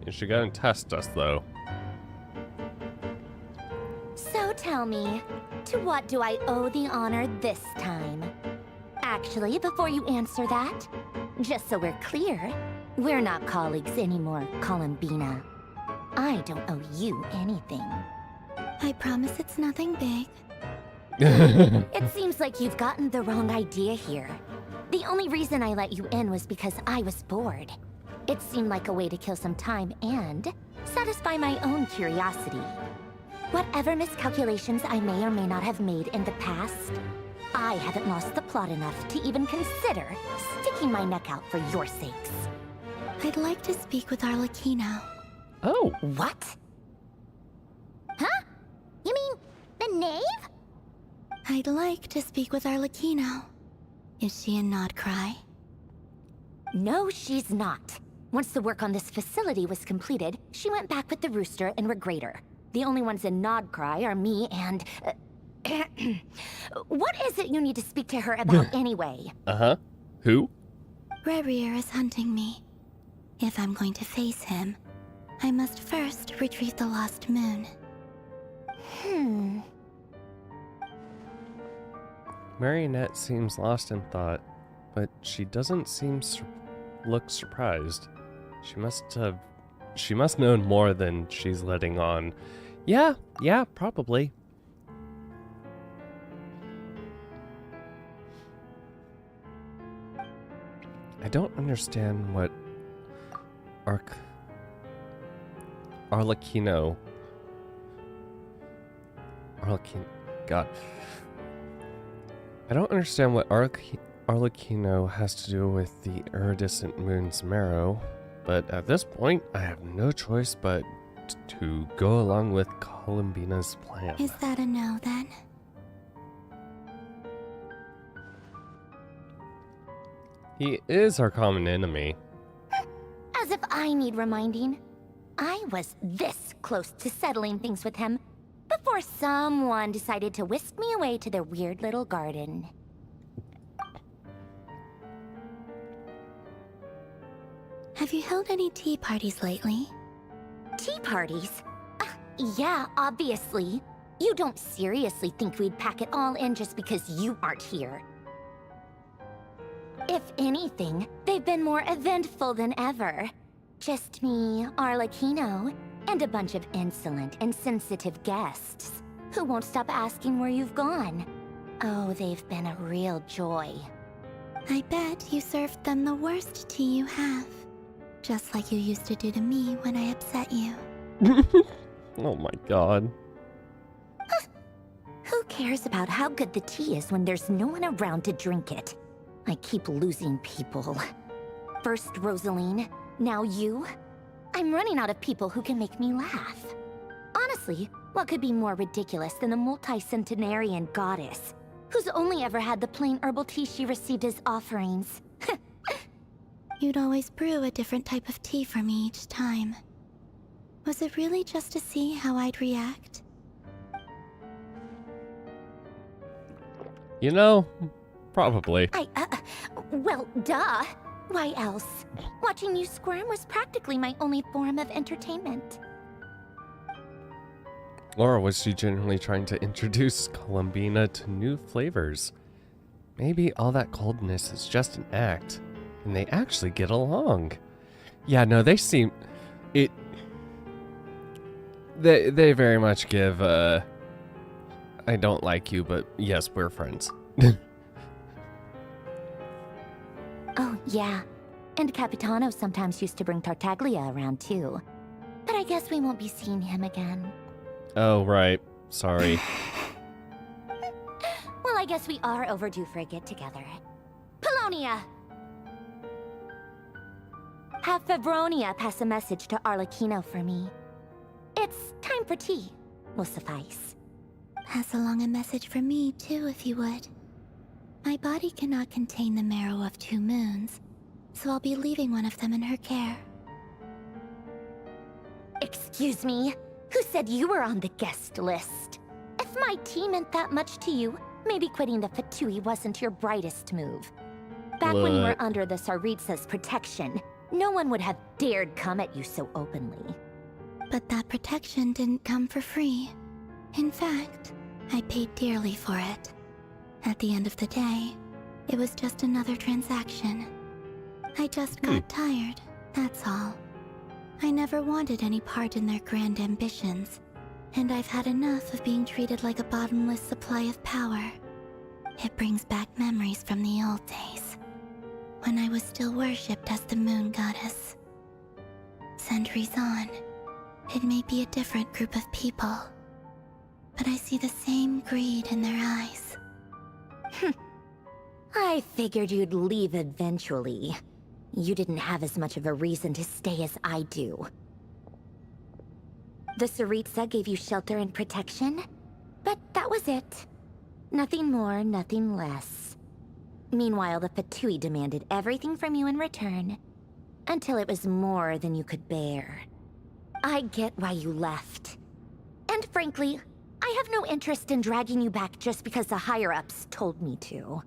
Is she gonna test us though? So tell me, to what do I owe the honor this time? Actually, before you answer that, just so we're clear, we're not colleagues anymore, Columbina. I don't owe you anything. I promise it's nothing big. It seems like you've gotten the wrong idea here. The only reason I let you in was because I was bored. It seemed like a way to kill some time and satisfy my own curiosity. Whatever miscalculations I may or may not have made in the past, I haven't lost the plot enough to even consider sticking my neck out for your sakes. I'd like to speak with Arlecchino. Oh. What? Huh? You mean the knave? I'd like to speak with Arlecchino. Is she in Krai? No, she's not. Once the work on this facility was completed, she went back with the Rooster and Regrator. The only ones in Krai are me and... what is it you need to speak to her about anyway? Uh-huh. Who? Rerir is hunting me. If I'm going to face him, I must first retrieve the lost moon. Marionette seems lost in thought, but she doesn't look surprised. She must know more than she's letting on. Yeah, probably. I don't understand what Arlecchino. God. I don't understand what Arlecchino has to do with the iridescent moon's marrow, but at this point, I have no choice but to go along with Columbina's plan. Is that a no, then? He is our common enemy. As if I need reminding. I was this close to settling things with him before someone decided to whisk me away to their weird little garden. Have you held any tea parties lately? Tea parties? Yeah, obviously. You don't seriously think we'd pack it all in just because you aren't here. If anything, they've been more eventful than ever. Just me, Arlecchino, and a bunch of insolent and sensitive guests who won't stop asking where you've gone. Oh, they've been a real joy. I bet you served them the worst tea you have. Just like you used to do to me when I upset you. Oh my god. Who cares about how good the tea is when there's no one around to drink it? I keep losing people. First Rosaline, now you. I'm running out of people who can make me laugh. Honestly, what could be more ridiculous than the multi-centenarian goddess, who's only ever had the plain herbal tea she received as offerings? You'd always brew a different type of tea for me each time. Was it really just to see how I'd react? You know, probably. Well, duh. Why else? Watching you squirm was practically my only form of entertainment. Or was she genuinely trying to introduce Columbina to new flavors? Maybe all that coldness is just an act, and they actually get along. Yeah, no, they seem... They very much give, I don't like you, but yes, we're friends. Oh, yeah. And Capitano sometimes used to bring Tartaglia around, too. But I guess we won't be seeing him again. Oh, right. Sorry. Well, I guess we are overdue for a get-together. Polonia! Have Febronia pass a message to Arlecchino for me. It's time for tea. Will suffice. Pass along a message for me, too, if you would. My body cannot contain the marrow of 2 moons, so I'll be leaving one of them in her care. Excuse me? Who said you were on the guest list? If my tea meant that much to you, maybe quitting the Fatui wasn't your brightest move. Back when you were under the Tsaritsa's protection, no one would have dared come at you so openly. But that protection didn't come for free. In fact, I paid dearly for it. At the end of the day, it was just another transaction. I just got tired, that's all. I never wanted any part in their grand ambitions, and I've had enough of being treated like a bottomless supply of power. It brings back memories from the old days, when I was still worshipped as the moon goddess. Centuries on, it may be a different group of people, but I see the same greed in their eyes. I figured you'd leave eventually. You didn't have as much of a reason to stay as I do. The Tsaritsa gave you shelter and protection, but that was it. Nothing more, nothing less. Meanwhile, the Fatui demanded everything from you in return, until it was more than you could bear. I get why you left. And frankly, I have no interest in dragging you back just because the higher-ups told me to.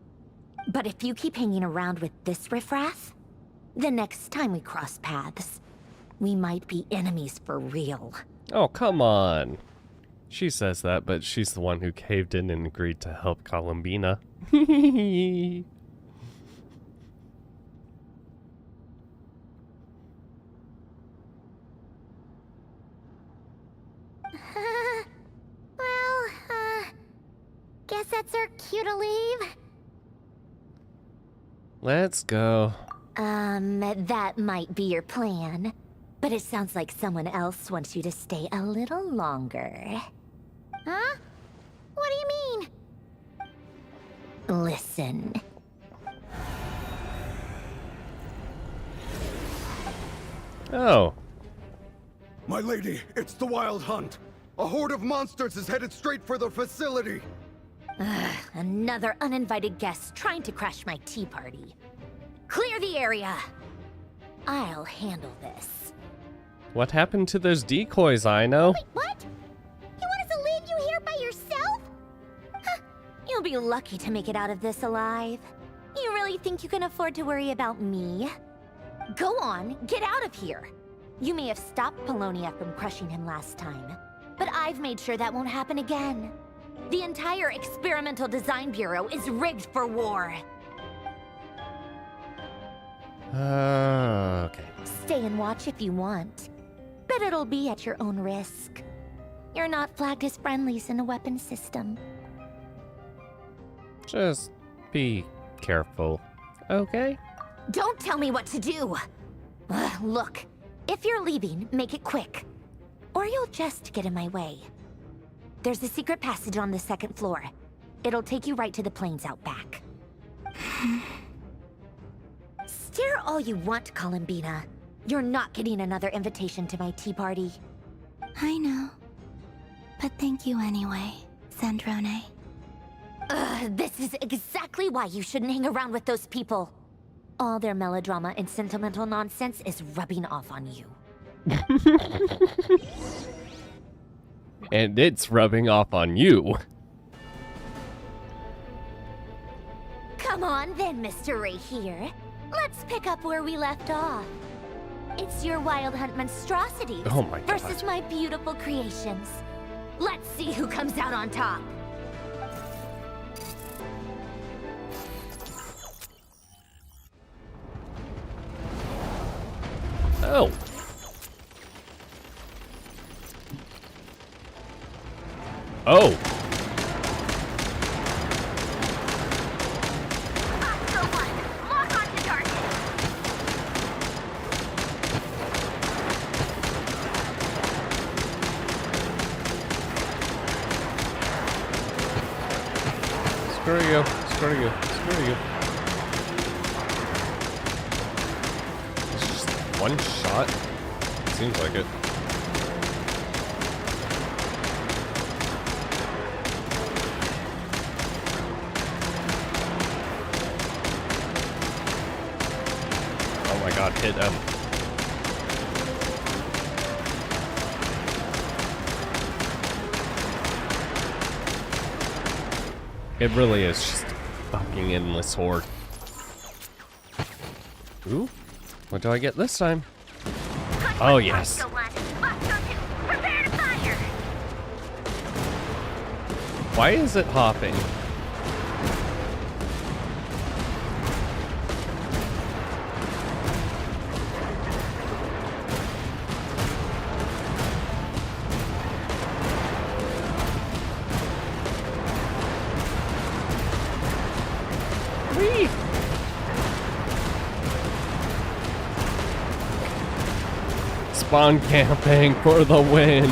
But if you keep hanging around with this riffraff, the next time we cross paths, we might be enemies for real. Oh, come on. She says that, but she's the one who caved in and agreed to help Columbina. Guess that's our cue to leave. Let's go. That might be your plan. But it sounds like someone else wants you to stay a little longer. Huh? What do you mean? Listen. Oh. My lady, it's the Wild Hunt. A horde of monsters is headed straight for the facility. Another uninvited guest trying to crash my tea party. Clear the area. I'll handle this. What happened to those decoys, I know? Wait, what? You want us to leave you here by yourself? Huh, you'll be lucky to make it out of this alive. You really think you can afford to worry about me? Go on, get out of here. You may have stopped Polonia from crushing him last time, but I've made sure that won't happen again. The entire Experimental Design Bureau is rigged for war. Okay. Stay and watch if you want, but it'll be at your own risk. You're not flagged as friendlies in the weapon system. Just be careful, okay? Don't tell me what to do! Look, if you're leaving, make it quick. Or you'll just get in my way. There's a secret passage on the second floor. It'll take you right to the plains out back. Stare all you want, Columbina. You're not getting another invitation to my tea party. I know. But thank you anyway, Sandrone. This is exactly why you shouldn't hang around with those people. All their melodrama and sentimental nonsense is rubbing off on you. And it's rubbing off on you. Come on then, Mr. Ray here. Let's pick up where we left off. It's your Wild Hunt monstrosities Oh my God. versus my beautiful creations. Let's see who comes out on top. Oh. Oh. Screw you. Screw you. Screw you. It's just one shot. Seems like it. Oh my God, hit him. It really is just a fucking endless horde. Ooh, what do I get this time? Oh, yes. Why is it hopping? Whee! Spawn camping for the win.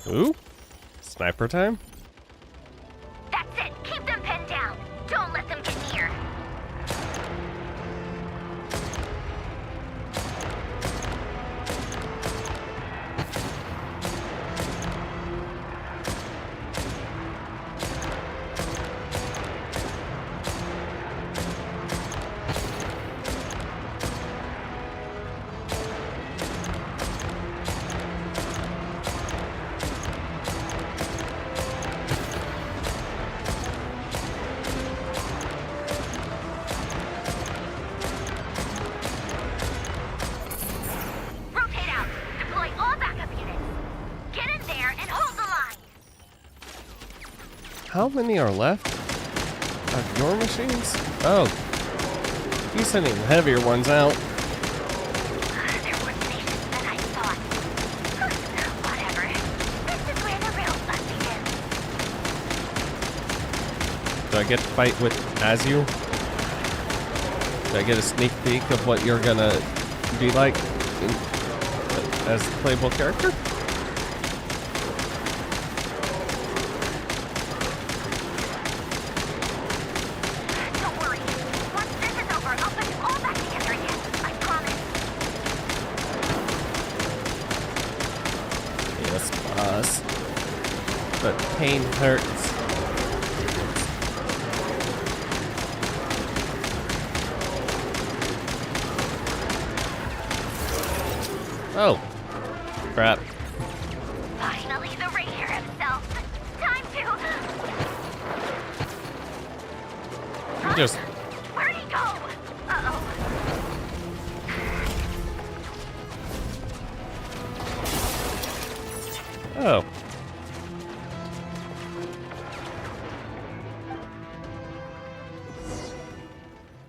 Ooh, sniper time. That's it. Keep them pinned down. Don't let them get near. how many are left of your machines? Oh, he's sending heavier ones out. They're more tenacious than I thought. Whatever. This is where the real fun begins. Do I get to fight with as you? Do I get a sneak peek of what you're gonna be like as the playable character? Don't worry. Once this is over, I'll put you all back together again. I promise. Yes, boss. But pain hurts. Oh, crap. Finally, the Ranger himself. Time to... Just Where'd he go? Uh-oh. oh.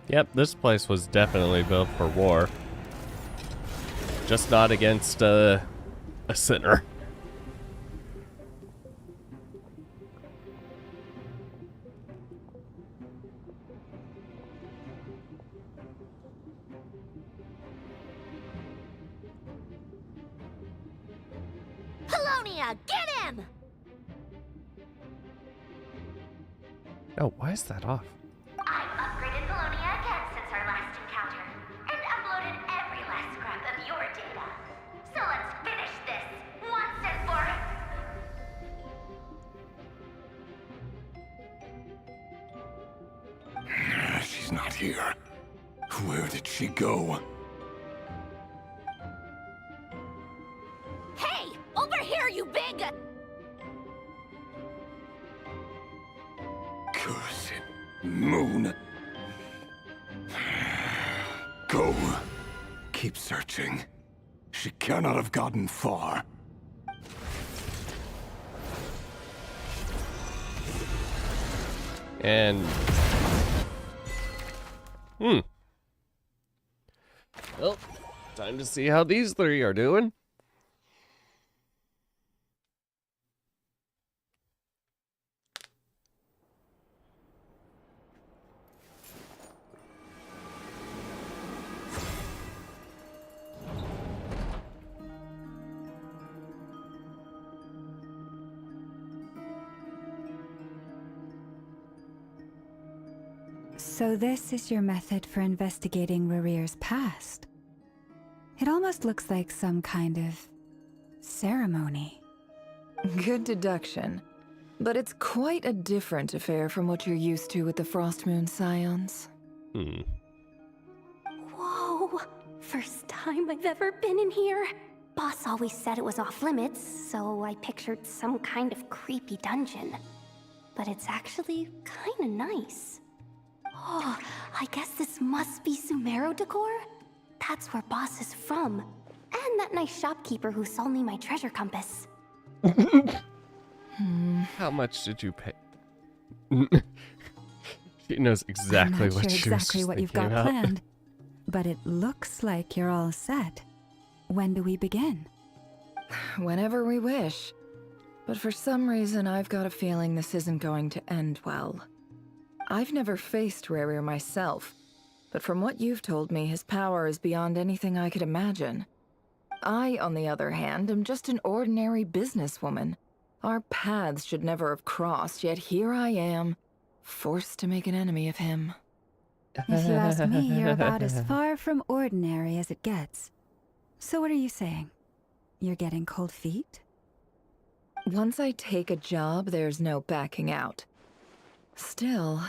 Yep, this place was definitely built for war. Just not against a sinner. Polonia, get him! Oh, why is that off? I've upgraded Polonia again since our last encounter, and uploaded every last scrap of your data. So let's finish this, once and for... She's not here. Where did she go? Hey! Over here, you big... Cursed moon. Go. Keep searching. She cannot have gotten far. And... Well, time to see how these three are doing. So this is your method for investigating Rarir's past. It almost looks like some kind of ceremony. Good deduction. But it's quite a different affair from what you're used to with the Frostmoon Scions. Whoa! First time I've ever been in here. Boss always said it was off limits, so I pictured some kind of creepy dungeon. But it's actually kinda nice. Oh, I guess this must be Sumero decor? That's where Boss is from. And that nice shopkeeper who sold me my treasure compass. How much did you pay? She knows exactly I'm not what sure she was exactly what you've thinking got about. planned, but it looks like you're all set. When do we begin? Whenever we wish. But for some reason, I've got a feeling this isn't going to end well. I've never faced Rarir myself, but from what you've told me, his power is beyond anything I could imagine. I, on the other hand, am just an ordinary businesswoman. Our paths should never have crossed, yet here I am, forced to make an enemy of him. If you ask me, you're about as far from ordinary as it gets. So what are you saying? You're getting cold feet? Once I take a job, there's no backing out. Still,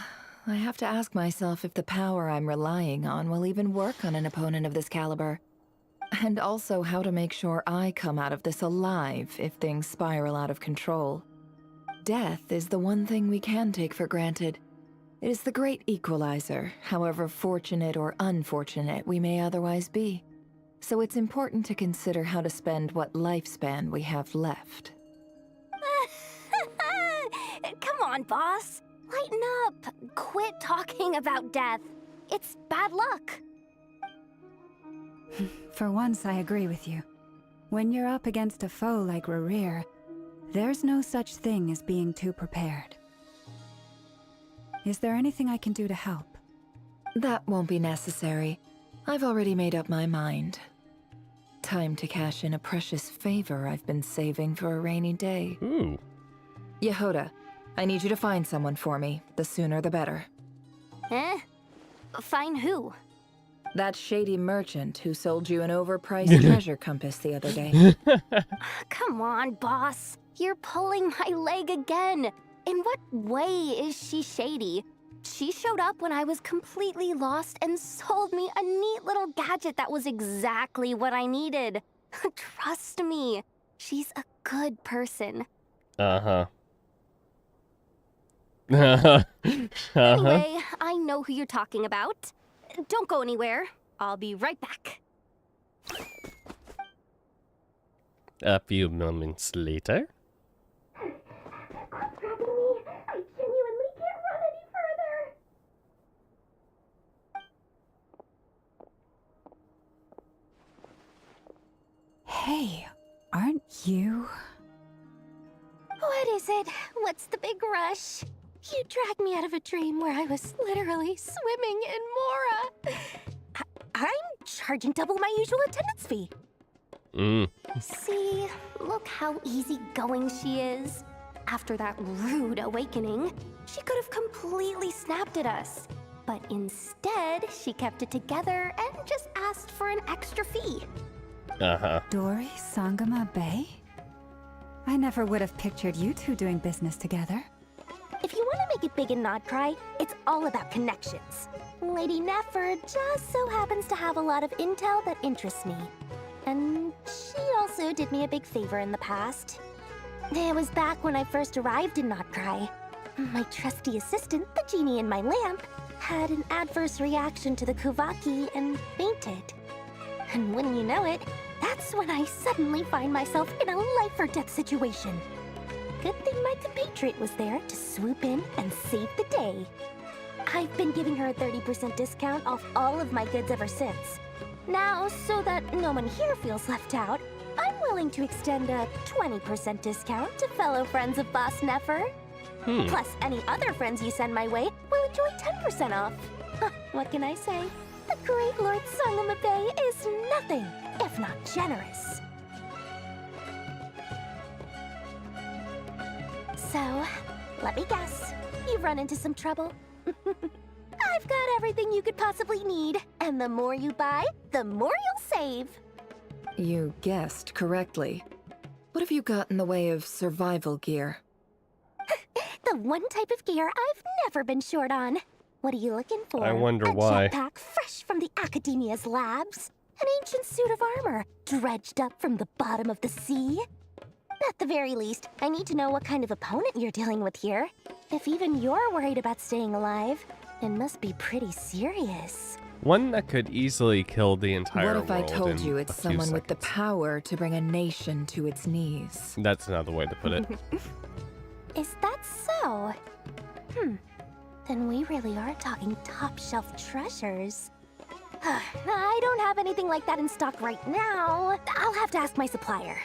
I have to ask myself if the power I'm relying on will even work on an opponent of this caliber. And also how to make sure I come out of this alive if things spiral out of control. Death is the one thing we can take for granted. It is the great equalizer, however fortunate or unfortunate we may otherwise be. So it's important to consider how to spend what lifespan we have left. Come on, on, boss. Lighten up. Quit talking about death. It's bad luck. For once, I agree with you. When you're up against a foe like Rerir, there's no such thing as being too prepared. Is there anything I can do to help? That won't be necessary. I've already made up my mind. Time to cash in a precious favor I've been saving for a rainy day. Ooh. Yehoda, I need you to find someone for me. The sooner the better. Eh? Find who? That shady merchant who sold you an overpriced treasure compass the other day. Come on, boss. You're pulling my leg again. In what way is she shady? She showed up when I was completely lost and sold me a neat little gadget that was exactly what I needed. Trust me, she's a good person. Uh-huh. Anyway, I know who you're talking about. Don't go anywhere. I'll be right back. A few moments later. Quit grabbing me. I genuinely can't run any further. Hey, aren't you? What is it? What's the big rush? You dragged me out of a dream where I was literally swimming in Mora. I'm charging double my usual attendance fee. See, look how easygoing she is. After that rude awakening, she could have completely snapped at us. But instead, she kept it together and just asked for an extra fee. Uh-huh. Dory Sangama Bay? I never would have pictured you two doing business together. If you want to make it big in Nodcry, it's all about connections. Lady Nefer just so happens to have a lot of intel that interests me. And she also did me a big favor in the past. It was back when I first arrived in Nodcry. My trusty assistant, the genie in my lamp, had an adverse reaction to the Kuvaki and fainted. And wouldn't you know it, that's when I suddenly find myself in a life-or-death situation. Good thing my compatriot was there to swoop in and save the day. I've been giving her a 30% discount off all of my goods ever since. Now, so that no one here feels left out, I'm willing to extend a 20% discount to fellow friends of Boss Nefer. Plus, any other friends you send my way will enjoy 10% off. What can I say? The great Lord Sangama Bay is nothing if not generous. So, let me guess. You've run into some trouble? I've got everything you could possibly need. And the more you buy, the more you'll save. You guessed correctly. What have you got in the way of survival gear? The one type of gear I've never been short on. What are you looking for? I wonder why. A jetpack fresh from the Academia's labs? An ancient suit of armor dredged up from the bottom of the sea? At the very least, I need to know what kind of opponent you're dealing with here. If even you're worried about staying alive, it must be pretty serious. One that could easily kill the entire world. What if I told in you it's a few someone with the seconds? power to bring a nation to its knees? That's another way to put it. Is that so? Then we really are talking top-shelf treasures. I don't have anything like that in stock right now. I'll have to ask my supplier.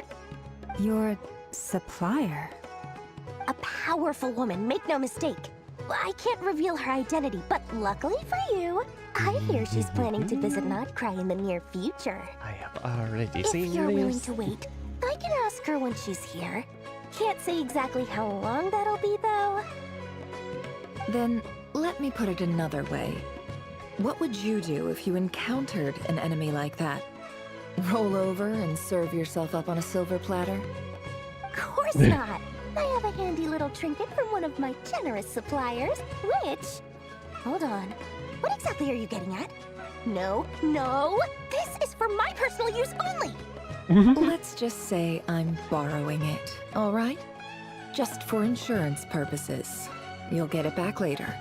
Your supplier? A powerful woman, make no mistake. I can't reveal her identity, but luckily for you, I hear she's planning to visit Nodcry in the near future. I have already If seen you're willing this. to wait, I can ask her when she's here. Can't say exactly how long that'll be, though. Then, let me put it another way. What would you do if you encountered an enemy like that? Roll over and serve yourself up on a silver platter? Of course not. I have a handy little trinket from one of my generous suppliers, which... Hold on. What exactly are you getting at? No, no! This is for my personal use only! Let's just say I'm borrowing it, all right? Just for insurance purposes. You'll get it back later.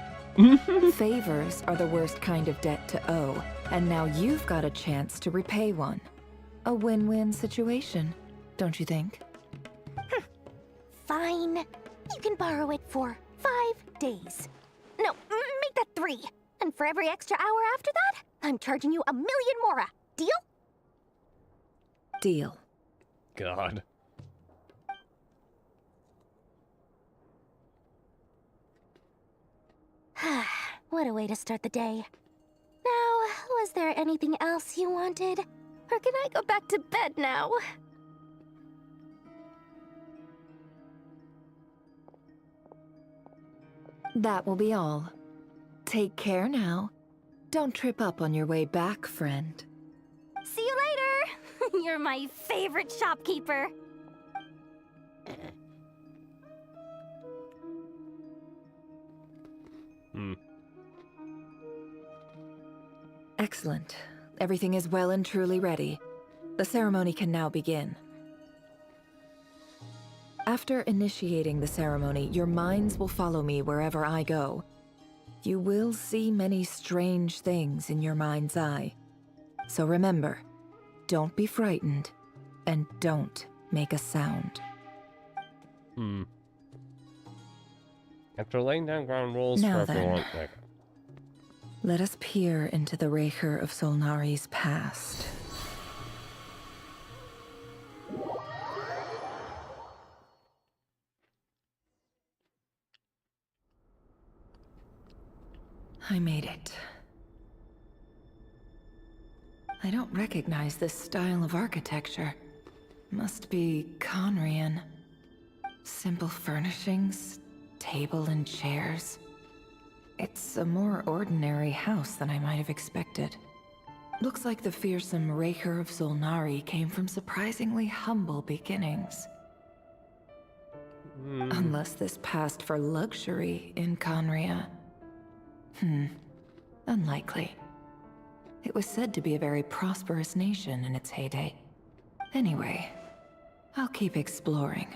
Favors are the worst kind of debt to owe, and now you've got a chance to repay one. A win-win situation, don't you think? Fine. You can borrow it for 5 days. No, make that 3. And for every extra hour after that, I'm charging you 1,000,000 mora. Deal? Deal. God. What a way to start the day. Now, was there anything else you wanted? Or can I go back to bed now? That will be all. Take care now. Don't trip up on your way back, friend. See you later! You're my favorite shopkeeper. Excellent. Everything is well and truly ready. The ceremony can now begin. After initiating the ceremony, your minds will follow me wherever I go. You will see many strange things in your mind's eye. So remember, don't be frightened, and don't make a sound. After laying down ground rules Now for then. everyone... Okay. Let us peer into the Raker of Solnari's past. I made it. I don't recognize this style of architecture. Must be Conrian. Simple furnishings, table and chairs. It's a more ordinary house than I might have expected. Looks like the fearsome Raker of Solnari came from surprisingly humble beginnings. Unless this passed for luxury in Conria. Unlikely. It was said to be a very prosperous nation in its heyday. Anyway, I'll keep exploring.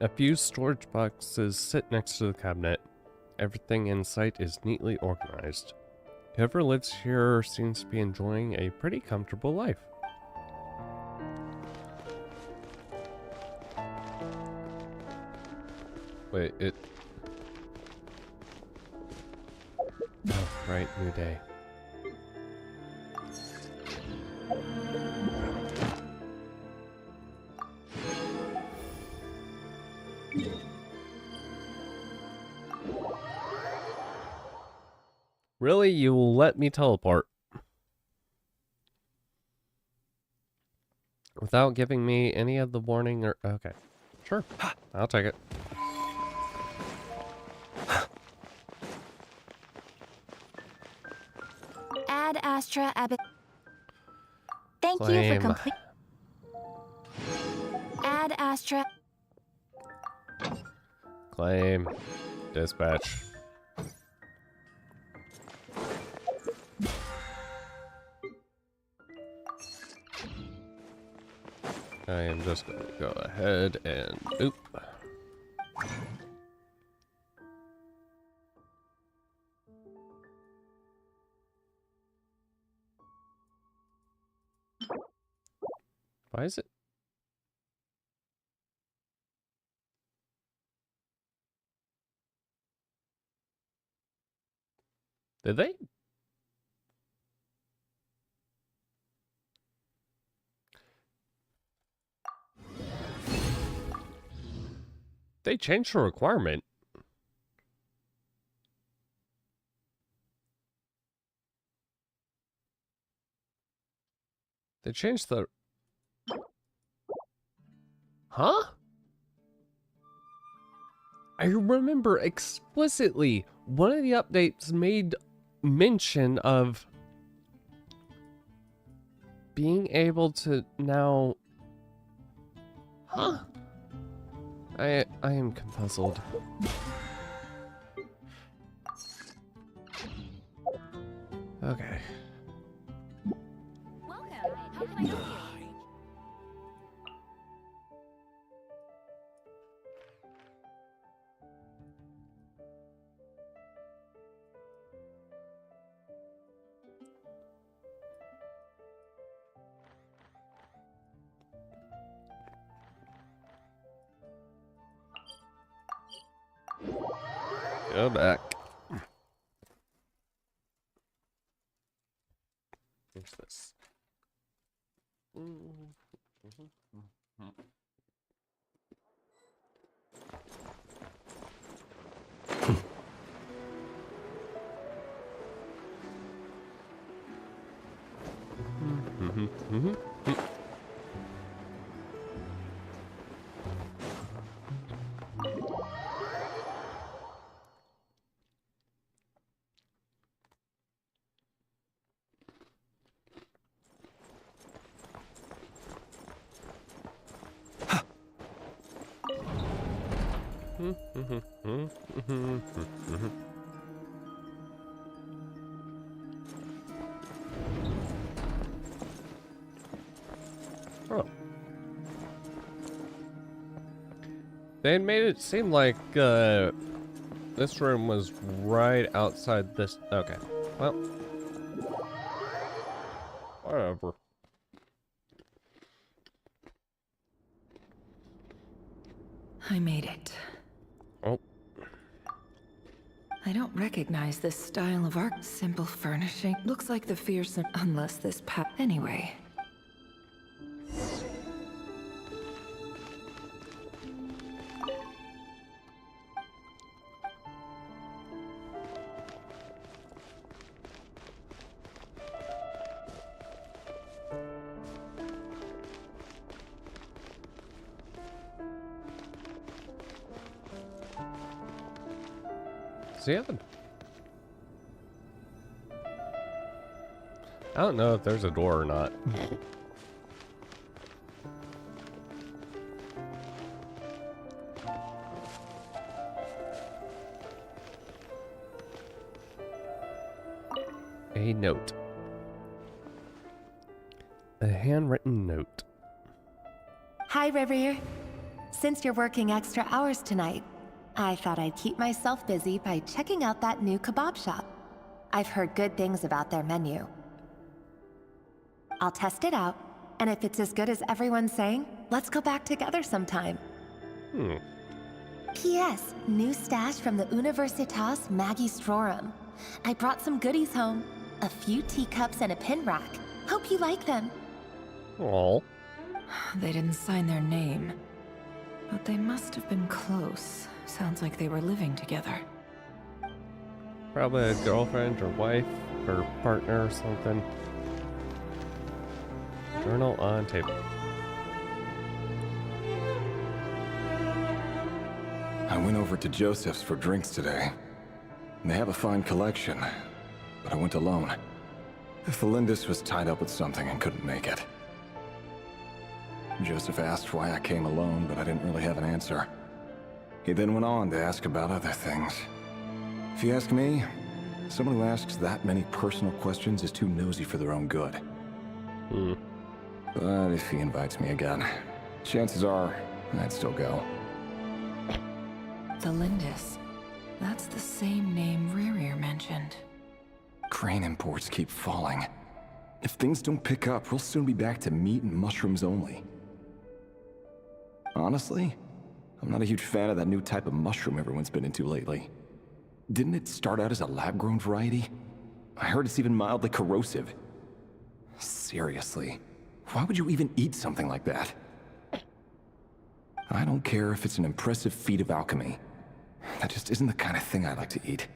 A few storage boxes sit next to the cabinet. Everything in sight is neatly organized. Whoever lives here seems to be enjoying a pretty comfortable life. Wait, it... Oh, right, new day. Really? You will let me teleport? Without giving me any of the warning or... Okay. Sure. I'll take it. Ad Astra Abbot. Thank you Claim. for complete. Ad Astra. Claim. Dispatch. I am just going to go ahead and oop. Why is it? Did they? They changed the requirement. They changed the... Huh? I remember explicitly one of the updates made mention of being able to now... Huh? I am confuzzled. Okay. Welcome. How can I help you? Go back. What's this? Oh. They made it seem like this room was right outside this. Okay. Well. Whatever. I made it. Oh. I don't recognize this style of art. Simple furnishing. Looks like the fearsome. Unless this anyway. Does he have a... I don't know if there's a door or not. A note. A handwritten note. Hi, River. Since you're working extra hours tonight, I thought I'd keep myself busy by checking out that new kebab shop. I've heard good things about their menu. I'll test it out, and if it's as good as everyone's saying, let's go back together sometime. P.S. New stash from the Universitas Magistrorum. I brought some goodies home. A few teacups and a pin rack. Hope you like them. Oh. They didn't sign their name. But they must have been close. Sounds like they were living together. Probably a girlfriend or wife or partner or something. Journal on table. I went over to Joseph's for drinks today. They have a fine collection, but I went alone. Felindis was tied up with something and couldn't make it. Joseph asked why I came alone, but I didn't really have an answer. He then went on to ask about other things. If you ask me, someone who asks that many personal questions is too nosy for their own good. But if he invites me again, chances are I'd still go. Felindis. That's the same name Rerir mentioned. Crane imports keep falling. If things don't pick up, we'll soon be back to meat and mushrooms only. Honestly, I'm not a huge fan of that new type of mushroom everyone's been into lately. Didn't it start out as a lab-grown variety? I heard it's even mildly corrosive. Seriously, why would you even eat something like that? I don't care if it's an impressive feat of alchemy. That just isn't the kind of thing I like to eat.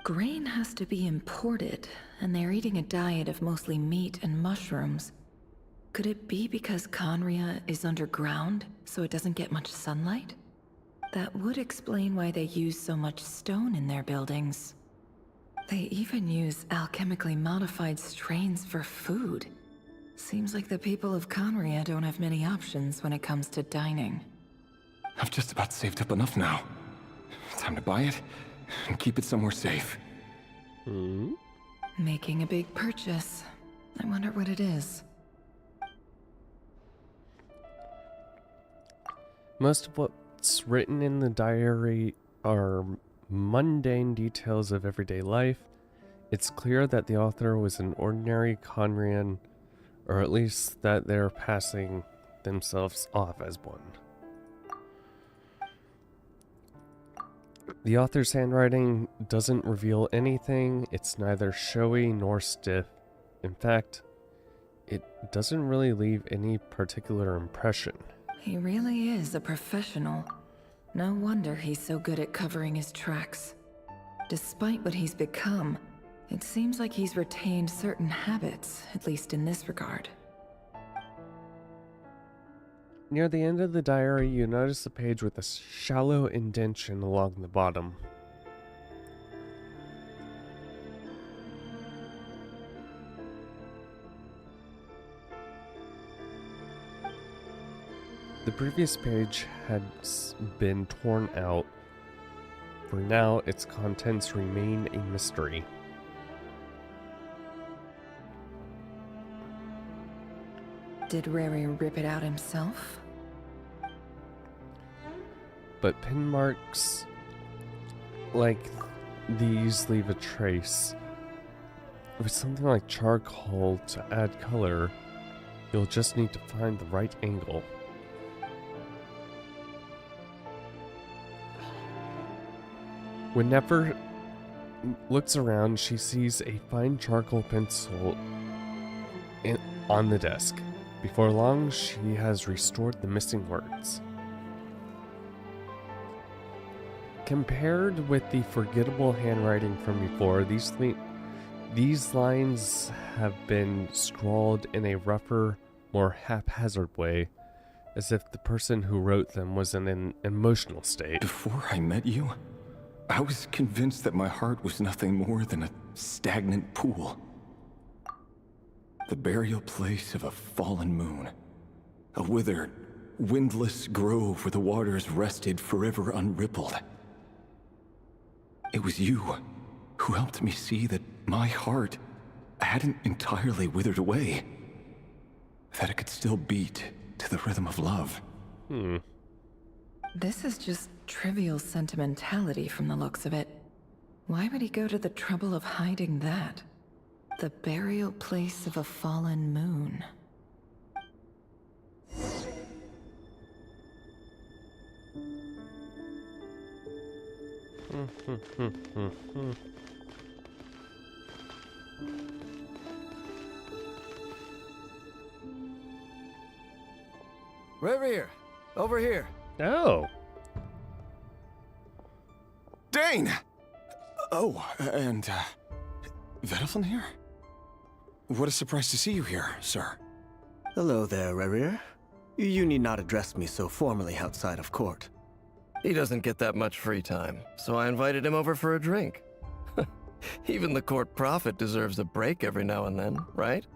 Grain has to be imported, and they're eating a diet of mostly meat and mushrooms. Could it be because Conria is underground, so it doesn't get much sunlight? That would explain why they use so much stone in their buildings. They even use alchemically modified strains for food. Seems like the people of Conria don't have many options when it comes to dining. I've just about saved up enough now. Time to buy it and keep it somewhere safe. Making a big purchase. I wonder what it is. Most of what's written in the diary are mundane details of everyday life. It's clear that the author was an ordinary Conrian, or at least that they're passing themselves off as one. The author's handwriting doesn't reveal anything. It's neither showy nor stiff. In fact, it doesn't really leave any particular impression. He really is a professional. No wonder he's so good at covering his tracks. Despite what he's become, it seems like he's retained certain habits, at least in this regard. Near the end of the diary, you notice a page with a shallow indentation along the bottom. The previous page had been torn out. For now, its contents remain a mystery. Did Rary rip it out himself? But pin marks like these leave a trace. With something like charcoal to add color, you'll just need to find the right angle. When Nefer looks around, she sees a fine charcoal pencil on the desk. Before long, she has restored the missing words. Compared with the forgettable handwriting from before, these lines have been scrawled in a rougher, more haphazard way, as if the person who wrote them was in an emotional state. Before I met you, I was convinced that my heart was nothing more than a stagnant pool. The burial place of a fallen moon. A withered, windless grove where the waters rested forever unrippled. It was you who helped me see that my heart hadn't entirely withered away. That it could still beat to the rhythm of love. This is just trivial sentimentality from the looks of it. Why would he go to the trouble of hiding that? The burial place of a fallen moon. Right here. Over here. Oh. Dane! Oh, and, Vedelfin here? What a surprise to see you here, sir. Hello there, Rerir. You need not address me so formally outside of court. He doesn't get that much free time, so I invited him over for a drink. Even the court prophet deserves a break every now and then, right?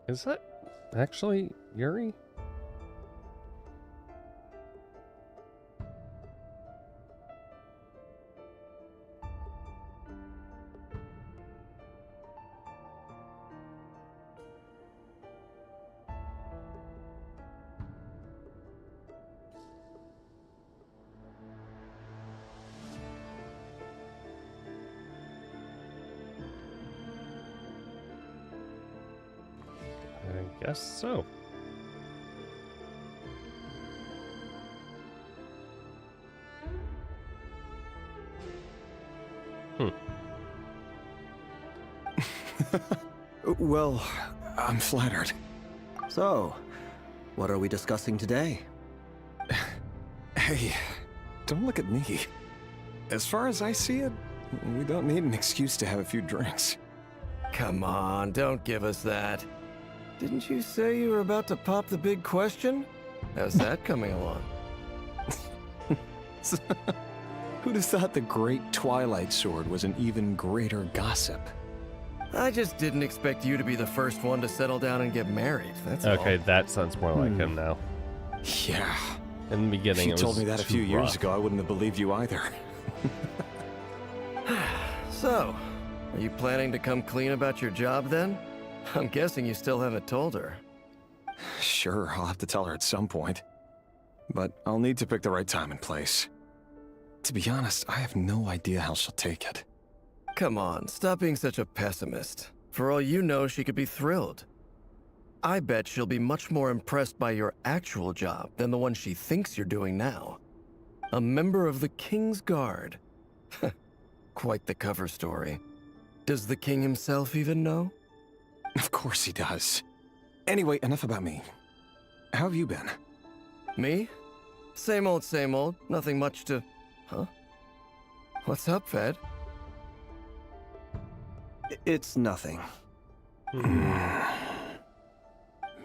Is that actually Yuri? I guess so. Well, I'm flattered. So, what are we discussing today? Hey, don't look at me. As far as I see it, we don't need an excuse to have a few drinks. Come on, don't give us that. Didn't you say you were about to pop the big question? How's that coming along? Who'd have thought the great Twilight Sword was an even greater gossip? I just didn't expect you to be the first one to settle down and get married, that's all. Okay, that sounds more like him now. Yeah. In the beginning, If you it was told me that a few too years rough. ago, I wouldn't have believed you either. So, are you planning to come clean about your job then? I'm guessing you still haven't told her. Sure, I'll have to tell her at some point. But I'll need to pick the right time and place. To be honest, I have no idea how she'll take it. Come on, stop being such a pessimist. For all you know, she could be thrilled. I bet she'll be much more impressed by your actual job than the one she thinks you're doing now. A member of the King's Guard. Quite the cover story. Does the king himself even know? Of course he does. Anyway, enough about me. How have you been? Me? Same old, same old. Nothing much to... Huh? What's up, Fed? It's nothing.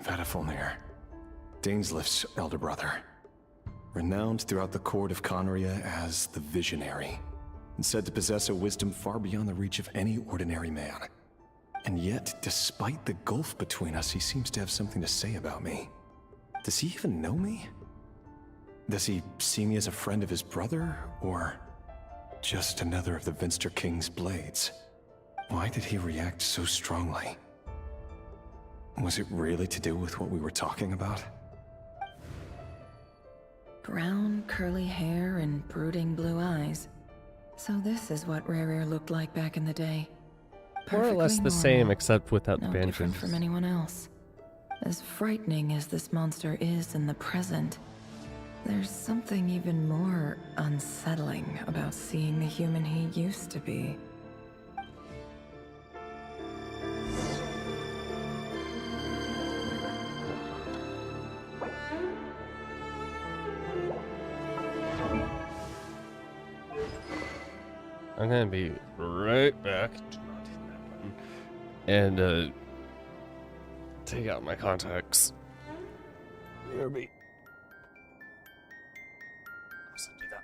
Vtuber, Dainslift's elder brother. Renowned throughout the court of Conria as the Visionary, and said to possess a wisdom far beyond the reach of any ordinary man. And yet, despite the gulf between us, he seems to have something to say about me. Does he even know me? Does he see me as a friend of his brother, or just another of the Vinster King's blades? Why did he react so strongly? Was it really to do with what we were talking about? Brown, curly hair and brooding blue eyes. So this is what Rare looked like back in the day. More or less the same, except without the No bandages. different from anyone else. As frightening as this monster is in the present, there's something even more unsettling about seeing the human he used to be. I'm gonna be right back. Do not hit that button. And take out my contacts. BRB. Also do that.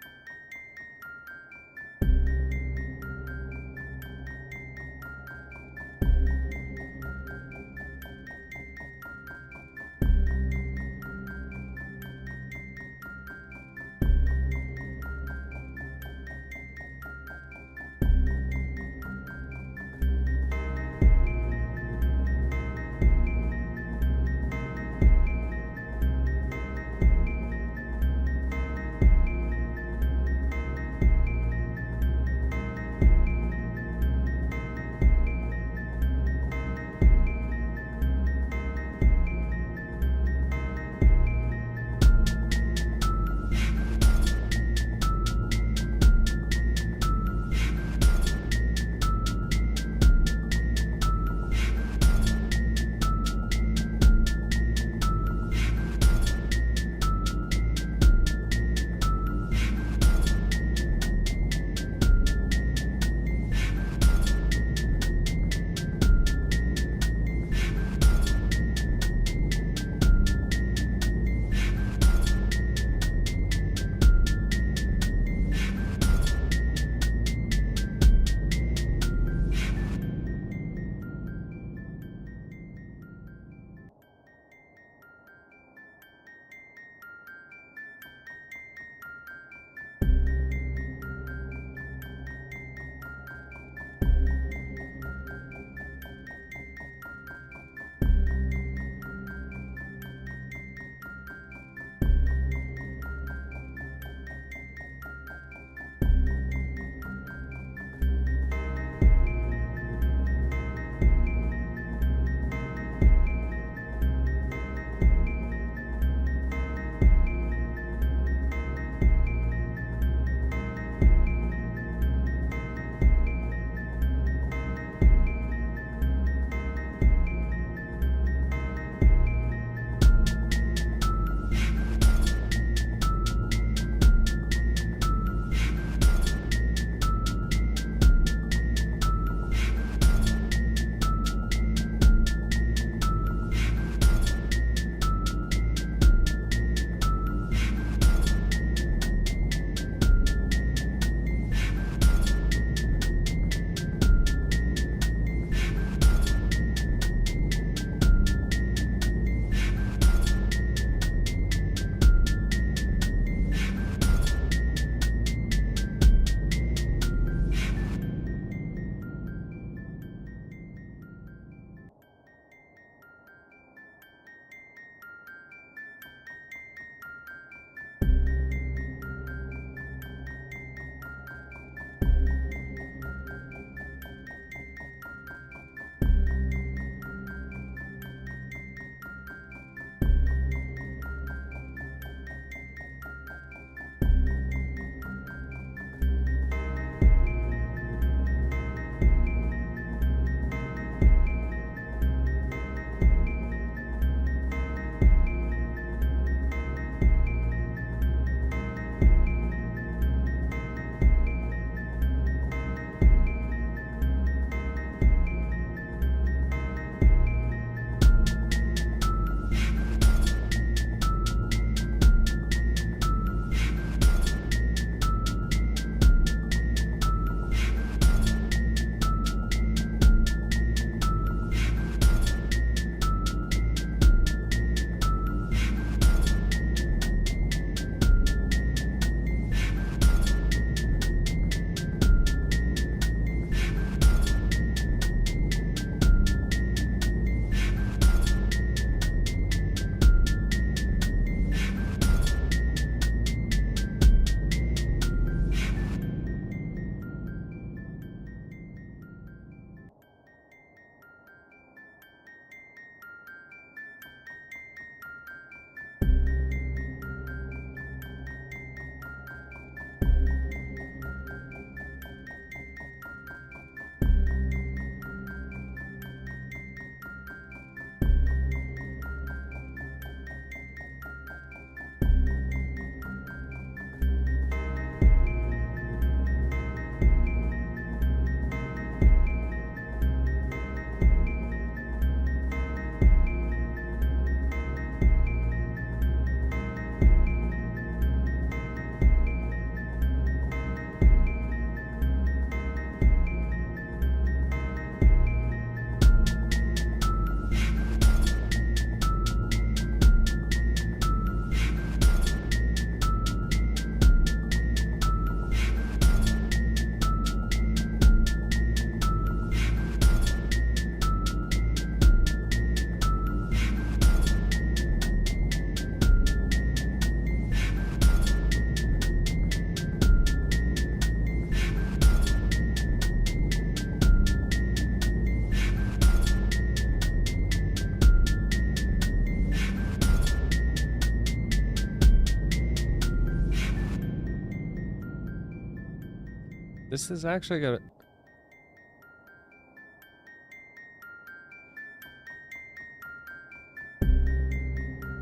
This is actually gonna...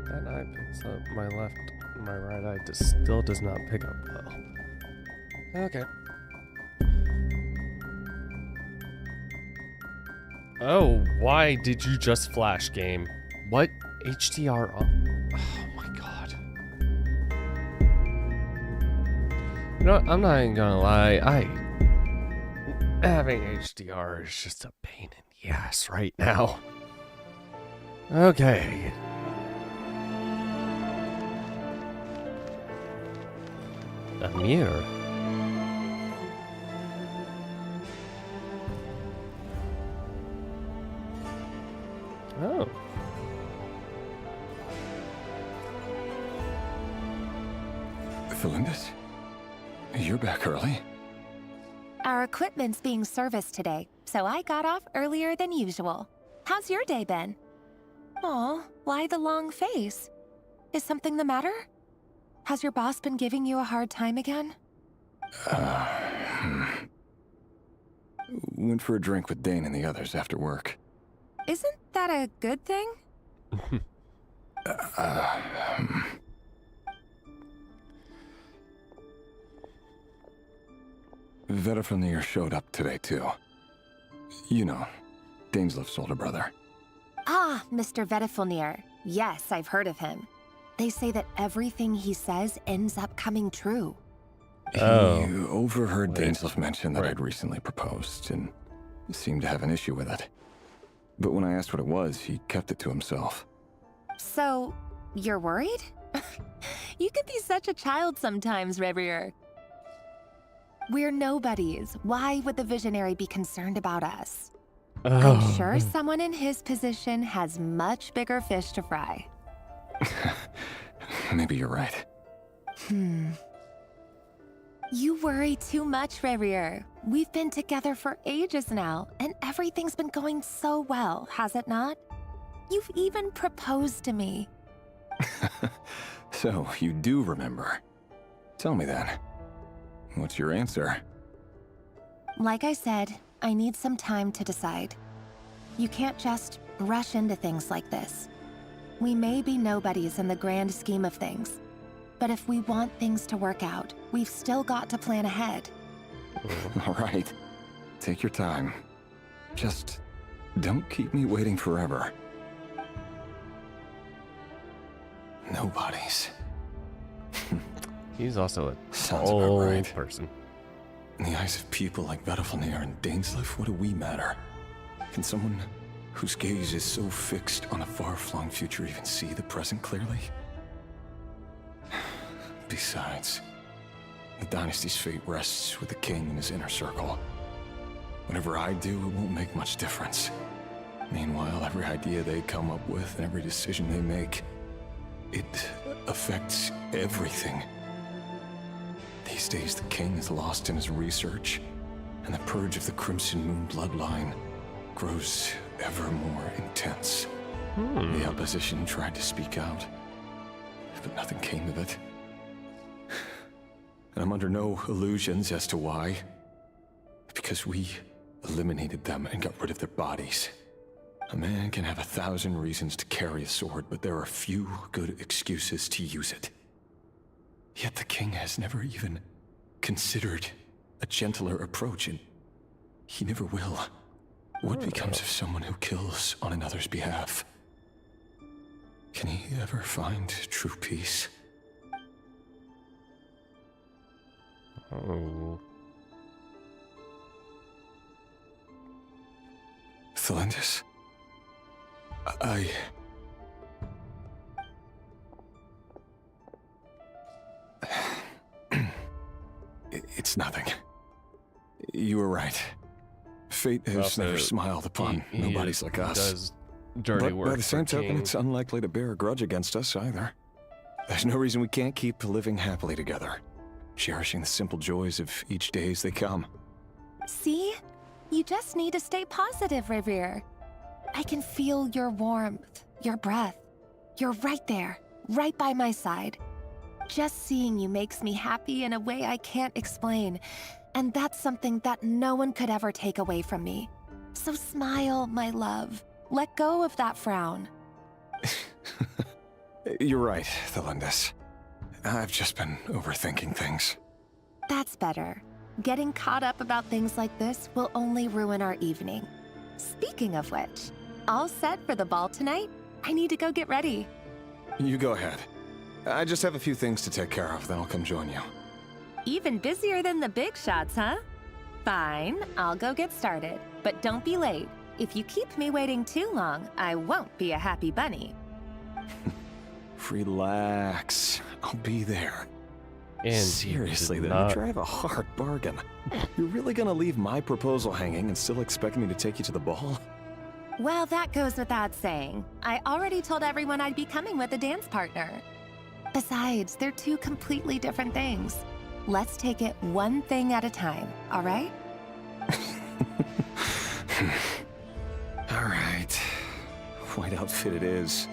That eye picks up. My left, my right eye still does not pick up well. Okay. Oh, why did you just flash game? What? HDR on? Oh my god. You know what? I'm not even gonna lie. Having HDR is just a pain in the ass right now. Okay. A mirror. Oh. Felindis? You're back early? Our equipment's being serviced today, so I got off earlier than usual. How's your day been? Aw, why the long face? Is something the matter? Has your boss been giving you a hard time again? Went for a drink with Dane and the others after work. Isn't that a good thing? Vtuber showed up today, too. You know, Daneslif's older brother. Ah, Mr. Vtuber. Yes, I've heard of him. They say that everything he says ends up coming true. He overheard Daneslif mention that I'd recently proposed, and seemed to have an issue with it. But when I asked what it was, he kept it to himself. So, you're worried? You can be such a child sometimes, Revier. We're nobodies. Why would the Visionary be concerned about us? I'm sure someone in his position has much bigger fish to fry. Maybe you're right. You worry too much, Revier. We've been together for ages now, and everything's been going so well, has it not? You've even proposed to me. So, you do remember. Tell me then. What's your answer? Like I said, I need some time to decide. You can't just rush into things like this. We may be nobodies in the grand scheme of things, but if we want things to work out, we've still got to plan ahead. All right. Take your time. Just don't keep me waiting forever. Nobodies. He's also a Sounds old about right. person. In the eyes of people like Vtuber and Daneslif, what do we matter? Can someone whose gaze is so fixed on a far-flung future even see the present clearly? Besides, the dynasty's fate rests with the king and his inner circle. Whatever I do, it won't make much difference. Meanwhile, every idea they come up with and every decision they make, it affects everything. These days, the king is lost in his research, and the purge of the Crimson Moon bloodline grows ever more intense. The opposition tried to speak out, but nothing came of it. And I'm under no illusions as to why. Because we eliminated them and got rid of their bodies. A man can have 1,000 reasons to carry a sword, but there are few good excuses to use it. Yet the king has never even considered a gentler approach, and he never will. What becomes of someone who kills on another's behalf? Can he ever find true peace? Oh. Felindis? It's nothing. You were right. Fate has Also, never smiled upon nobodies like us. Does dirty But work by the same for token, King. it's unlikely to bear a grudge against us either. There's no reason we can't keep living happily together, cherishing the simple joys of each day as they come. See? You just need to stay positive, Revier. I can feel your warmth, your breath. You're right there, right by my side. Just seeing you makes me happy in a way I can't explain. And that's something that no one could ever take away from me. So smile, my love. Let go of that frown. You're right, Thelindis. I've just been overthinking things. That's better. Getting caught up about things like this will only ruin our evening. Speaking of which, all set for the ball tonight? I need to go get ready. You go ahead. I just have a few things to take care of, then I'll come join you. Even busier than the big shots, huh? Fine, I'll go get started. But don't be late. If you keep me waiting too long, I won't be a happy bunny. Relax. I'll be there. And seriously, though, you drive a hard bargain. You're really gonna leave my proposal hanging and still expect me to take you to the ball? Well, that goes without saying. I already told everyone I'd be coming with a dance partner. Besides, they're two completely different things. Let's take it one thing at a time, all right? All right. White outfit it is.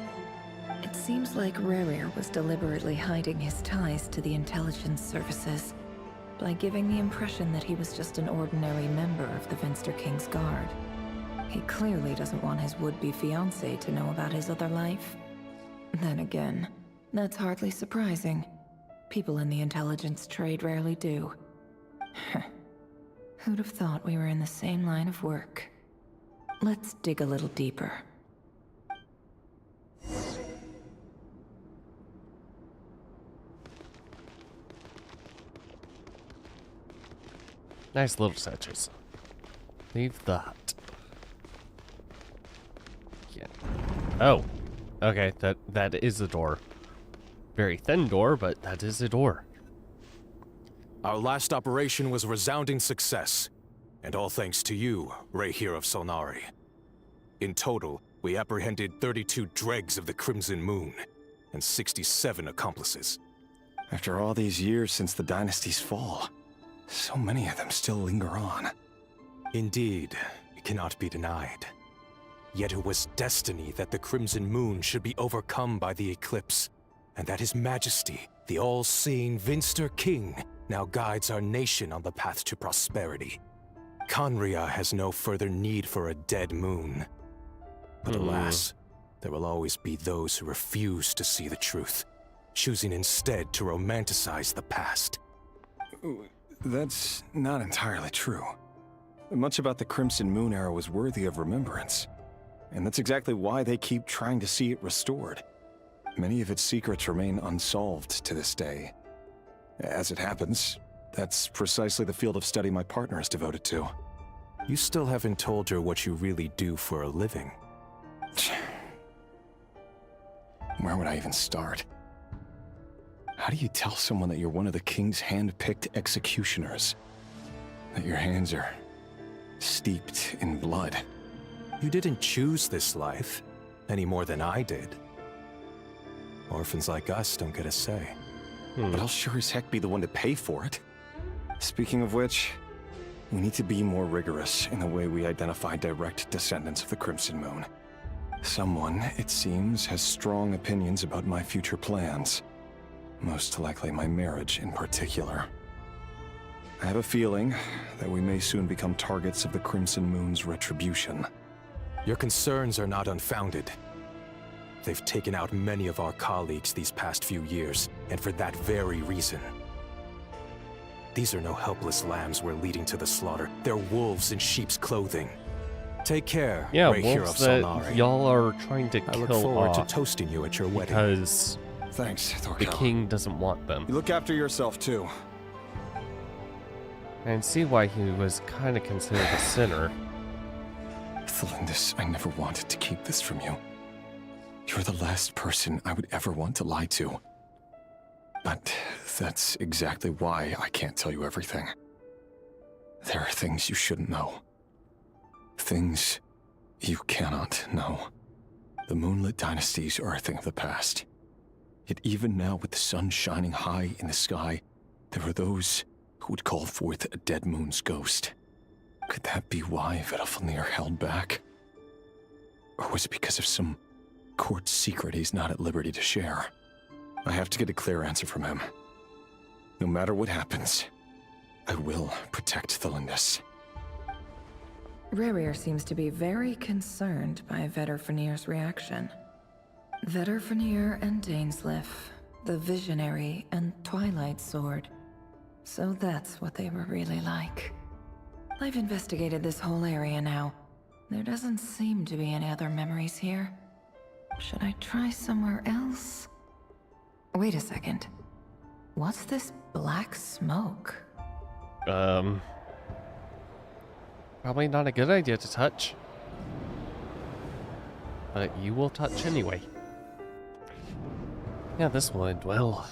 It seems like Rerir was deliberately hiding his ties to the intelligence services by giving the impression that he was just an ordinary member of the Vinster King's Guard. He clearly doesn't want his would-be fiancée to know about his other life. Then again, that's hardly surprising. People in the intelligence trade rarely do. Who'd have thought we were in the same line of work? Let's dig a little deeper. Nice little touches. Leave that. Yeah. Oh. Okay, that is a door. Very thin door, but that is a door. Our last operation was a resounding success, and all thanks to you, Rahier of Solnari. In total, we apprehended 32 dregs of the Crimson Moon, and 67 accomplices. After all these years since the dynasty's fall, so many of them still linger on. Indeed, it cannot be denied. Yet it was destiny that the Crimson Moon should be overcome by the eclipse, and that His Majesty, the all-seeing Vinster King, now guides our nation on the path to prosperity. Conria has no further need for a dead moon. But alas, there will always be those who refuse to see the truth, choosing instead to romanticize the past. That's not entirely true. Much about the Crimson Moon era was worthy of remembrance, and that's exactly why they keep trying to see it restored. Many of its secrets remain unsolved to this day. As it happens, that's precisely the field of study my partner is devoted to. You still haven't told her what you really do for a living. Where would I even start? How do you tell someone that you're one of the king's hand-picked executioners? That your hands are steeped in blood? You didn't choose this life, any more than I did. Orphans like us don't get a say. But I'll sure as heck be the one to pay for it. Speaking of which, we need to be more rigorous in the way we identify direct descendants of the Crimson Moon. Someone, it seems, has strong opinions about my future plans. Most likely my marriage in particular. I have a feeling that we may soon become targets of the Crimson Moon's retribution. Your concerns are not unfounded. They've taken out many of our colleagues these past few years, and for that very reason. These are no helpless lambs we're leading to the slaughter. They're wolves in sheep's clothing. Take care, Yeah, Rahier wolves of that Solnari. y'all are trying to I kill look forward off to toasting you at your wedding. because Thanks, the Thorkel. king doesn't want them. You look after yourself, too. And see why he was kind of considered a sinner. Thelindis, I never wanted to keep this from you. You're the last person I would ever want to lie to. But that's exactly why I can't tell you everything. There are things you shouldn't know. Things you cannot know. The moonlit dynasties are a thing of the past. Yet even now, with the sun shining high in the sky, there are those who would call forth a dead moon's ghost. Could that be why Vedalfnir held back? Or was it because of some court secret he's not at liberty to share? I have to get a clear answer from him. No matter what happens, I will protect the Lindis. Rarier seems to be very concerned by Vetterfenir's reaction. Vetterfenir and Dainsleif, the Visionary and Twilight Sword. So that's what they were really like. I've investigated this whole area now. There doesn't seem to be any other memories here. Should I try somewhere else? Wait a second. What's this black smoke? Probably not a good idea to touch. But you will touch anyway. Yeah, this will end well.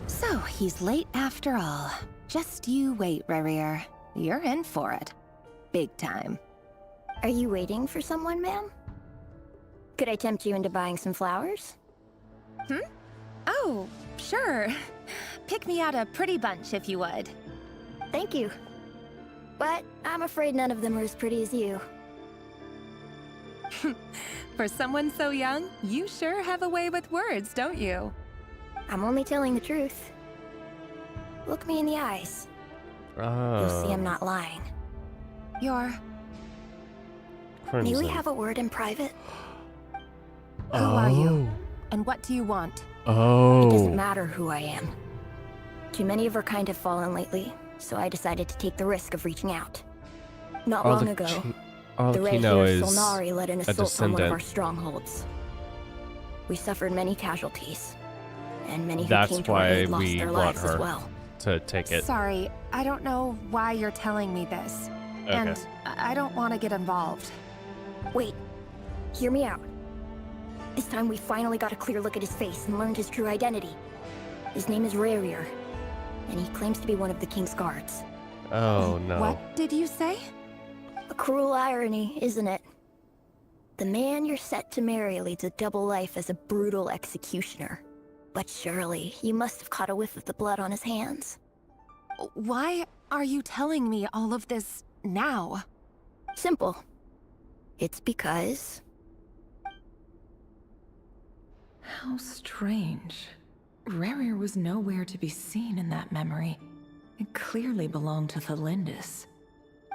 So, he's late after all. Just you wait, Rarier. You're in for it. Big time. Are you waiting for someone, ma'am? Could I tempt you into buying some flowers? Oh, sure. Pick me out a pretty bunch if you would. Thank you. But I'm afraid none of them are as pretty as you. For someone so young, you sure have a way with words, don't you? I'm only telling the truth. Look me in the eyes. You'll see I'm not lying. You're... Crimson. May we have a word in private? Who are you? And what do you want? It doesn't matter who I am. Too many of our kind have fallen lately, so I decided to take the risk of reaching out. Not long ago, the Red Kino Hair is Solnari led an a assault on one of our descendant. strongholds. We suffered many casualties, and many who That's came to our why aid lost we their want lives as her well. to take it. Sorry, I don't know why you're telling me this. Okay. And I don't want to get involved. Wait, hear me out. This time we finally got a clear look at his face and learned his true identity. His name is Rarier, and he claims to be one of the King's guards. Oh no. What did you say? A cruel irony, isn't it? The man you're set to marry leads a double life as a brutal executioner. But surely, you must have caught a whiff of the blood on his hands. Why are you telling me all of this now? Simple. It's because... How strange. Rarier was nowhere to be seen in that memory. It clearly belonged to the Lindis.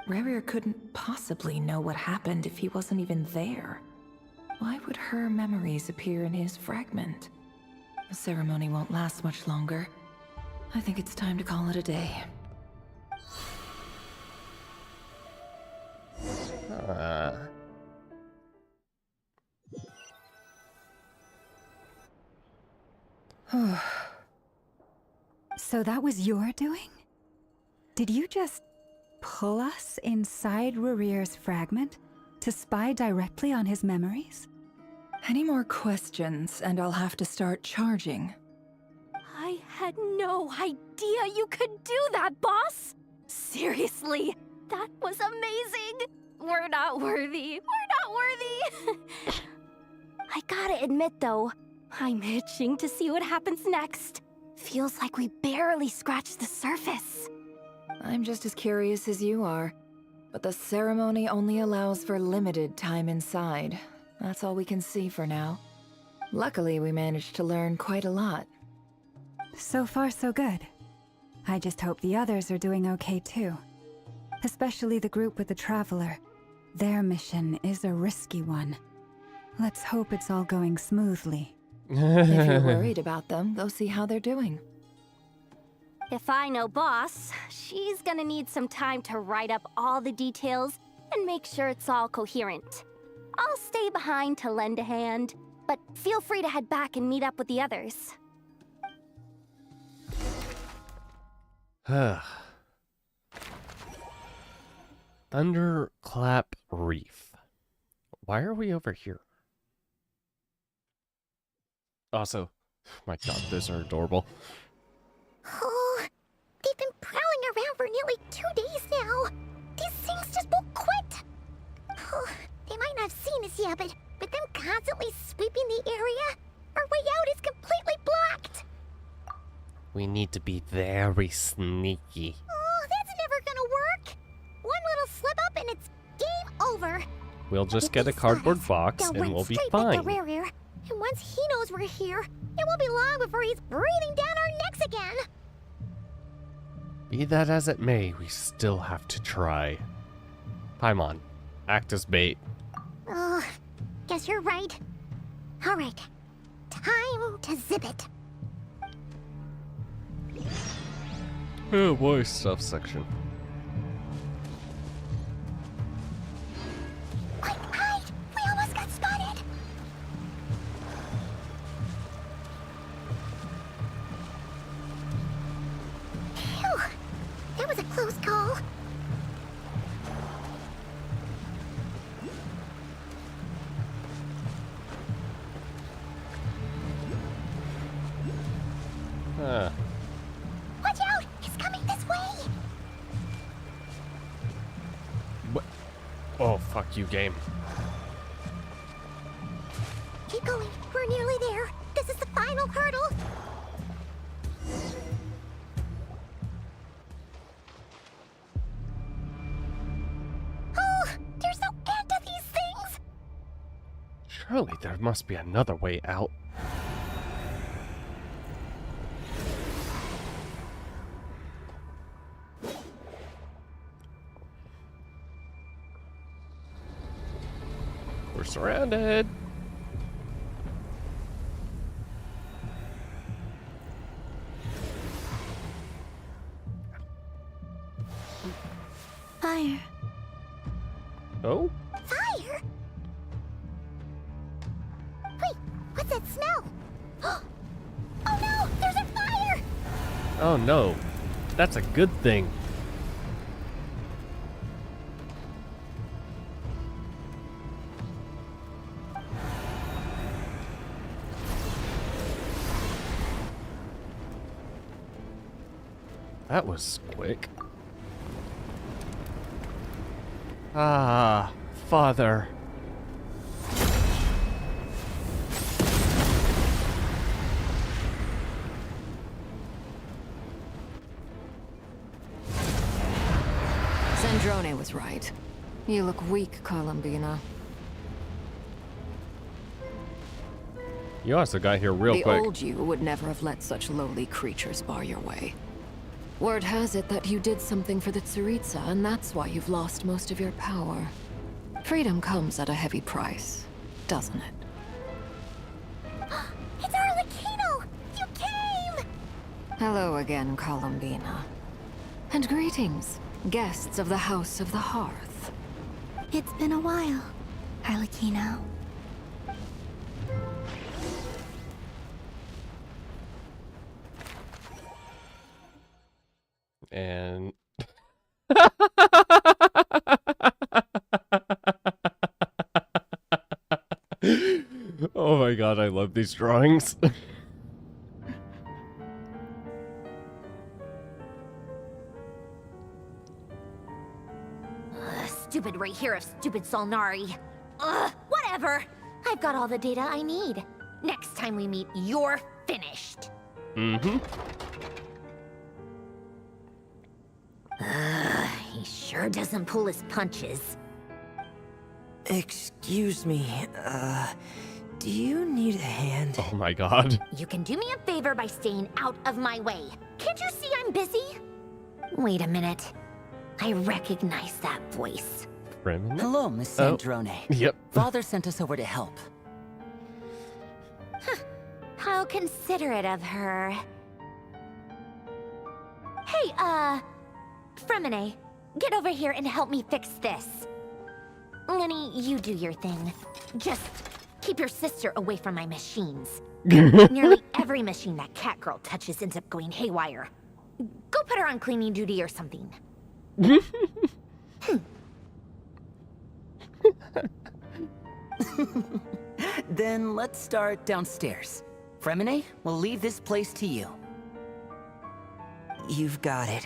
Rarier couldn't possibly know what happened if he wasn't even there. Why would her memories appear in his fragment? The ceremony won't last much longer. I think it's time to call it a day. So that was your doing? Did you just pull us inside Rarier's fragment to spy directly on his memories? Any more questions, and I'll have to start charging. I had no idea you could do that, boss! Seriously, that was amazing! We're not worthy. We're not worthy! I gotta admit, though, I'm itching to see what happens next. Feels like we barely scratched the surface. I'm just as curious as you are, but the ceremony only allows for limited time inside. That's all we can see for now. Luckily, we managed to learn quite a lot. So far, so good. I just hope the others are doing okay too. Especially the group with the Traveler. Their mission is a risky one. Let's hope it's all going smoothly. If you're worried about them, go see how they're doing. If I know boss, she's gonna need some time to write up all the details and make sure it's all coherent. I'll stay behind to lend a hand, but feel free to head back and meet up with the others. Thunderclap Reef. Why are we over here? Also, my god, those are adorable. Oh, they've been prowling around for nearly 2 days now. These things just won't quit. Oh, they might not have seen us yet, but them constantly sweeping the area, our way out is completely blocked. We need to be very sneaky. Oh, that's never gonna work. One little slip up and it's game over. We'll just get a cardboard box They'll and run we'll be straight back fine. to Rarier, and once he knows we're here, it won't be long before he's breathing down our necks again. Be that as it may, we still have to try. Paimon, act as bait. Oh, guess you're right. Alright, time to zip it. Oh boy, stuff section. Quick, hide! We almost got spotted! Phew, that was a close call. Huh. Watch out! He's coming this way! What? Oh, fuck you, game. Keep going. We're nearly there. This is the final hurdle. Oh, there's no end to these things. Surely there must be another way out. We're surrounded. Fire. Oh? Fire? Wait, what's that smell? Oh no, there's a fire! Oh no. That's a good thing. That was quick. Ah, Father. Sandrone was right. You look weak, Columbina. You also got here real The quick. old you would never have let such lowly creatures bar your way. Word has it that you did something for the Tsaritsa, and that's why you've lost most of your power. Freedom comes at a heavy price, doesn't it? It's Arlecchino! You came! Hello again, Columbina. And greetings, guests of the House of the Hearth. It's been a while, Arlecchino. And oh my god, I love these drawings. Stupid right here of stupid Solnari. Ugh, whatever. I've got all the data I need. Next time we meet, you're finished. Mm-hmm. He sure doesn't pull his punches. Excuse me, do you need a hand? Oh my god. You can do me a favor by staying out of my way. Can't you see I'm busy? Wait a minute. I recognize that voice. Remnant? Hello, Miss Oh, Sandrone. yep. Father sent us over to help. How considerate of her. Hey, Fremine, get over here and help me fix this. Lenny, you do your thing. Just keep your sister away from my machines. Nearly every machine that cat girl touches ends up going haywire. Go put her on cleaning duty or something. Then let's start downstairs. Fremine, we'll leave this place to you. You've got it.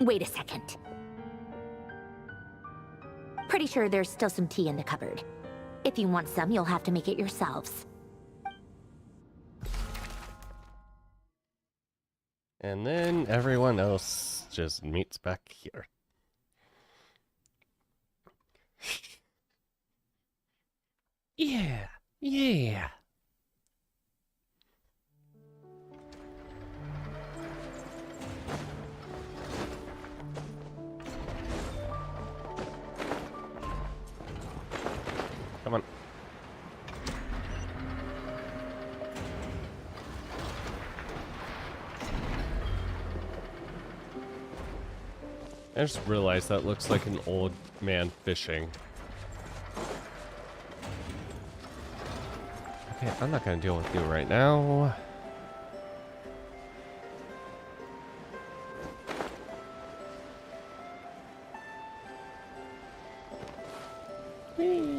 Wait a second. Pretty sure there's still some tea in the cupboard. If you want some, you'll have to make it yourselves. And then everyone else just meets back here. Yeah, yeah. Come on. I just realized that looks like an old man fishing. Okay, I'm not gonna deal with you right now. Whee!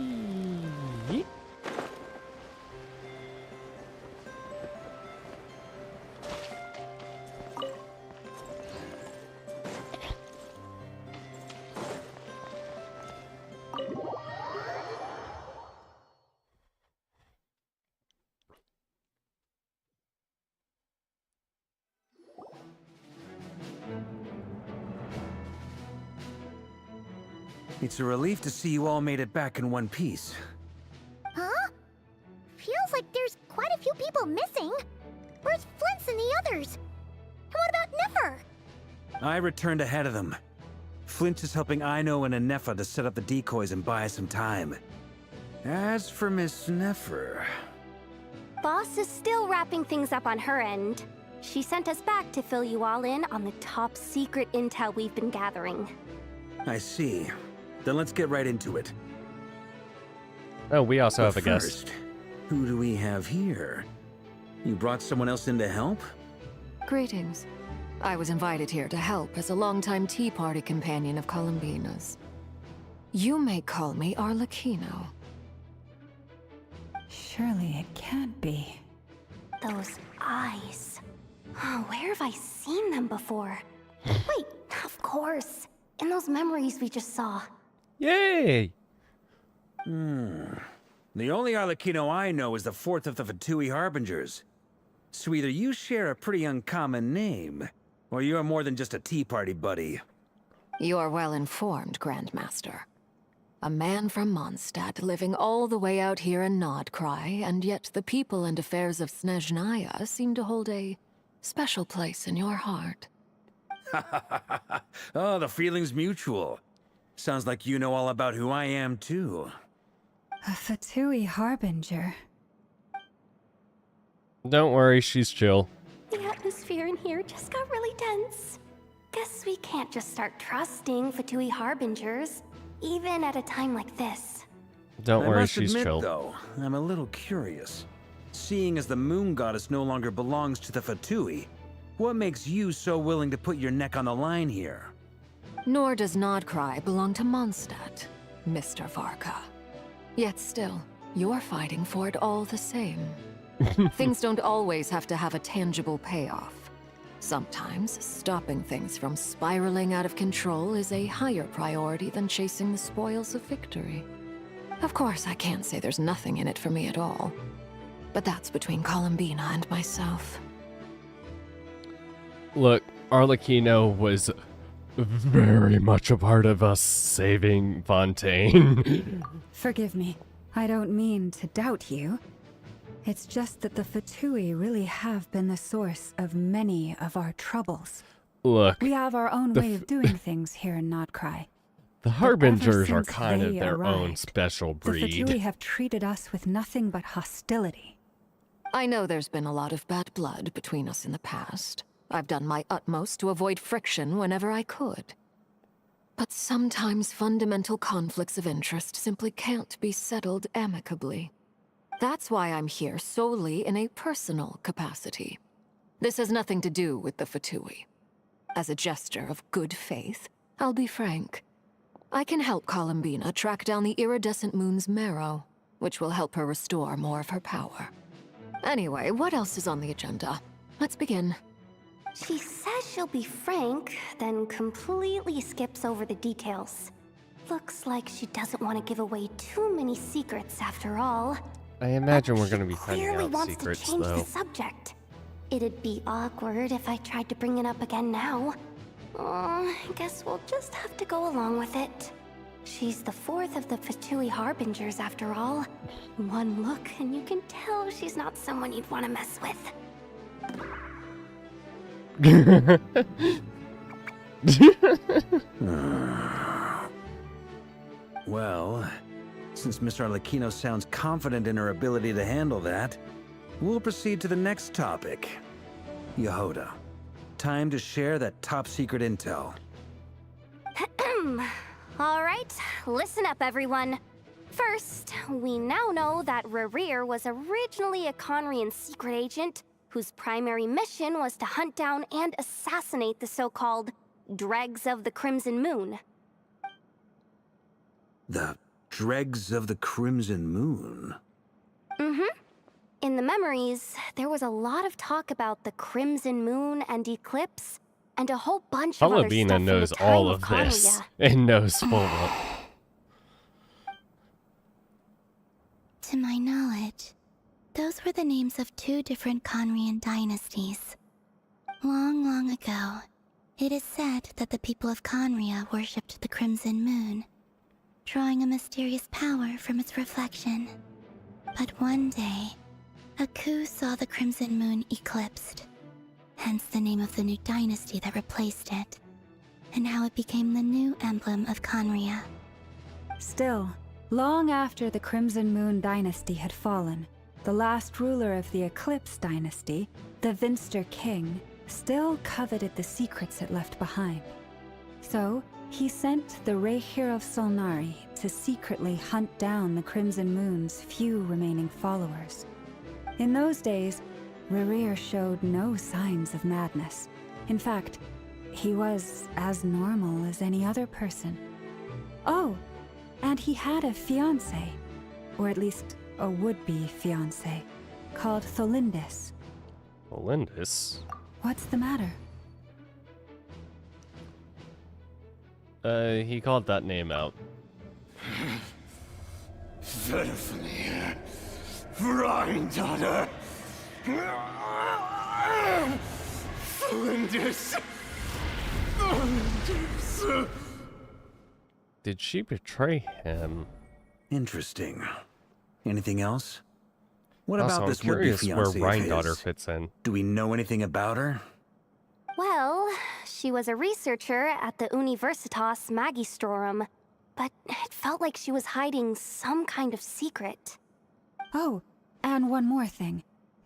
It's a relief to see you all made it back in one piece. Huh? Feels like there's quite a few people missing. Where's Flint's and the others? And what about Nefer? I returned ahead of them. Flint is helping Ino and Anefa to set up the decoys and buy some time. As for Miss Nefer... Boss is still wrapping things up on her end. She sent us back to fill you all in on the top secret intel we've been gathering. I see. Then let's get right into it. Oh, we also have a But guest. first, who do we have here? You brought someone else in to help? Greetings. I was invited here to help as a longtime Tea Party companion of Columbina's. You may call me Arlecchino. Surely it can't be. Those eyes. Oh, where have I seen them before? Wait, of course. In those memories we just saw. Yay! The only Arlecchino I know is the fourth of the Fatui Harbingers. So either you share a pretty uncommon name, or you're more than just a Tea Party buddy. You're well informed, Grandmaster. A man from Mondstadt living all the way out here in Krai, and yet the people and affairs of Snezhnaya seem to hold a special place in your heart. Oh, the feeling's mutual. Sounds like you know all about who I am, too. A Fatui Harbinger. Don't worry, she's chill. The atmosphere in here just got really tense. Guess we can't just start trusting Fatui Harbingers, even at a time like this. Don't worry, I must she's admit, chill. though, I'm a little curious. Seeing as the moon goddess no longer belongs to the Fatui, what makes you so willing to put your neck on the line here? Nor does Krai belong to Mondstadt, Mr. Varka. Yet still, you're fighting for it all the same. Things don't always have to have a tangible payoff. Sometimes, stopping things from spiraling out of control is a higher priority than chasing the spoils of victory. Of course, I can't say there's nothing in it for me at all. But that's between Columbina and myself. Look, Arlecchino was very much a part of us saving Fontaine. Forgive me. I don't mean to doubt you. It's just that the Fatui really have been the source of many of our troubles. Look, We have our own way of doing things here in Krai. the Harbingers are kind of their own special The Fatui breed. have treated us with nothing but hostility. I know there's been a lot of bad blood between us in the past. I've done my utmost to avoid friction whenever I could. But sometimes fundamental conflicts of interest simply can't be settled amicably. That's why I'm here solely in a personal capacity. This has nothing to do with the Fatui. As a gesture of good faith, I'll be frank. I can help Columbina track down the iridescent moon's marrow, which will help her restore more of her power. Anyway, what else is on the agenda? Let's begin. She says she'll be frank, then completely skips over the details. Looks like she doesn't want to give away too many secrets after all. I imagine we're going to be finding Clearly out wants secrets, to change though. the subject. It'd be awkward if I tried to bring it up again now. I guess we'll just have to go along with it. She's the fourth of the Fatui Harbingers after all. One look and you can tell she's not someone you'd want to mess with. Well, since Miss Arlecchino sounds confident in her ability to handle that, we'll proceed to the next topic. Yehoda, time to share that top-secret intel. All right, listen up, everyone. First, we now know that Rerir was originally a Conrian secret agent whose primary mission was to hunt down and assassinate the so-called Dregs of the Crimson Moon. The Dregs of the Crimson Moon? Mm-hmm. In the memories, there was a lot of talk about the Crimson Moon and eclipse, and a whole bunch of other stuff Palabina from knows the time all of of this Conria. and knows full well. To my knowledge, those were the names of 2 different Conrian dynasties. Long, long ago, it is said that the people of Conria worshipped the Crimson Moon, drawing a mysterious power from its reflection. But one day, a coup saw the Crimson Moon eclipsed, hence the name of the new dynasty that replaced it, and how it became the new emblem of Conria. Still, long after the Crimson Moon dynasty had fallen, the last ruler of the Eclipse dynasty, the Vinster King, still coveted the secrets it left behind. So, he sent the Rehir of Solnari to secretly hunt down the Crimson Moon's few remaining followers. In those days, Rerir showed no signs of madness. In fact, he was as normal as any other person. Oh, and he had a fiancé, or at least a would-be fiancé, called Tholindis. Tholindis? What's the matter? He called that name out. Verfnir, Rheindotter, Flinders. Did she betray him? Interesting. Anything else? What Also, about I'm this would-be curious where fiancé of Rheindotter his? fits in. Do we know anything about her? Well, she was a researcher at the Universitas Magistrorum, but it felt like she was hiding some kind of secret. Oh, and one more thing.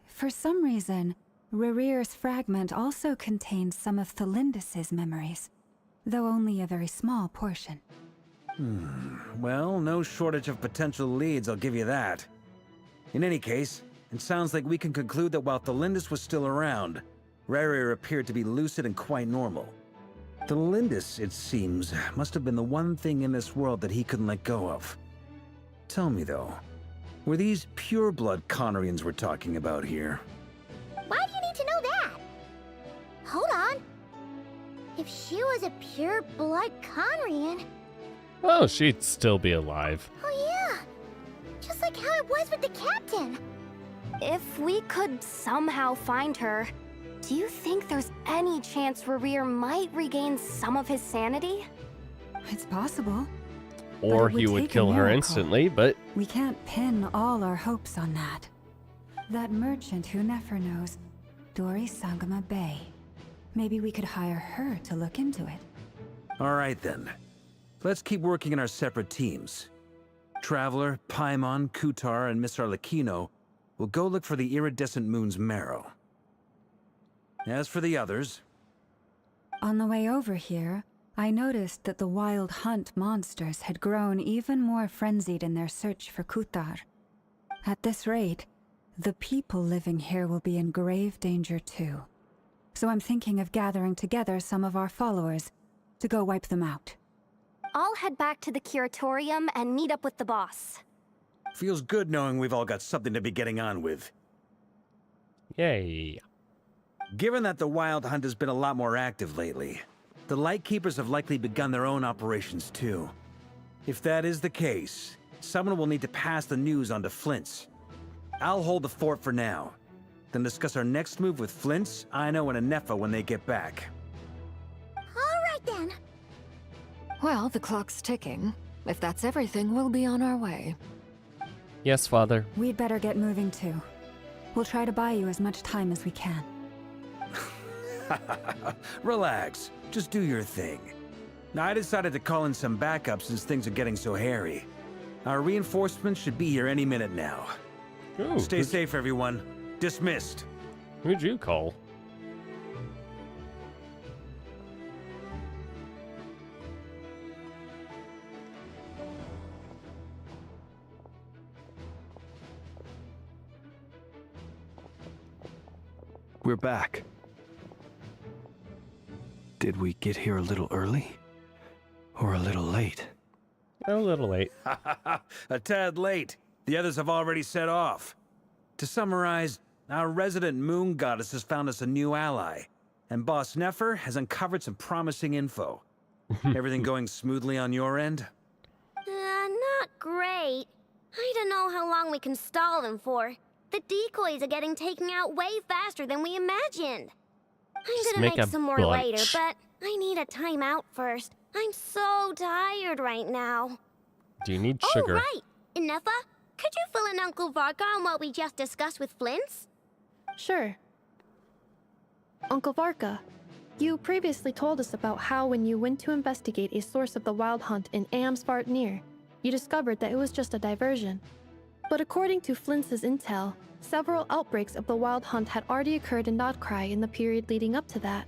For some reason, Rerir's fragment also contained some of Tholindis' memories, though only a very small portion. Well, no shortage of potential leads, I'll give you that. In any case, it sounds like we can conclude that while Tholindis was still around, Rerir appeared to be lucid and quite normal. Tholindis, it seems, must have been the one thing in this world that he couldn't let go of. Tell me though, were these pure-blood Conrians we're talking about here? Why do you need to know that? Hold on. If she was a pure-blood Conrian... Oh, she'd still be alive. Oh yeah! Just like how it was with the captain. If we could somehow find her, do you think there's any chance Rerir might regain some of his sanity? It's possible. Or But it he would would take a kill her miracle. instantly, but We can't pin all our hopes on that. That merchant who Nefer knows, Dori Sangama Bay. Maybe we could hire her to look into it. All right then. Let's keep working in our separate teams. Traveler, Paimon, Kutar, and Miss Arlecchino will go look for the iridescent moon's marrow. As for the others... On the way over here, I noticed that the wild hunt monsters had grown even more frenzied in their search for Kutar. At this rate, the people living here will be in grave danger too. So I'm thinking of gathering together some of our followers to go wipe them out. I'll head back to the curatorium and meet up with the boss. Feels good knowing we've all got something to be getting on with. yay. Given that the Wild Hunt has been a lot more active lately, the Lightkeepers have likely begun their own operations too. If that is the case, someone will need to pass the news on to Flint's. I'll hold the fort for now, then discuss our next move with Flint's, Ino, and Anefa when they get back. Alright then. Well, the clock's ticking. If that's everything, we'll be on our way. Yes, Father. We'd better get moving too. We'll try to buy you as much time as we can. Relax. Just do your thing. Now, I decided to call in some backup since things are getting so hairy. Our reinforcements should be here any minute now. Ooh, Stay safe, everyone. Dismissed. Who'd you call? We're back. Did we get here a little early? Or a little late? A little late. A tad late. The others have already set off. To summarize, our resident moon goddess has found us a new ally, and Boss Nefer has uncovered some promising info. Everything going smoothly on your end? Not great. I don't know how long we can stall them for. The decoys are getting taken out way faster than we imagined. I'm gonna make some more later, but I need a timeout first. I'm so tired right now. Do you need sugar? Oh, right. Inefa, could you fill in Uncle Varka on what we just discussed with Flints? Sure. Uncle Varka, you previously told us about how when you went to investigate a source of the Wild Hunt in Amsvartnir, you discovered that it was just a diversion. But according to Flints' intel, several outbreaks of the Wild Hunt had already occurred in Krai in the period leading up to that.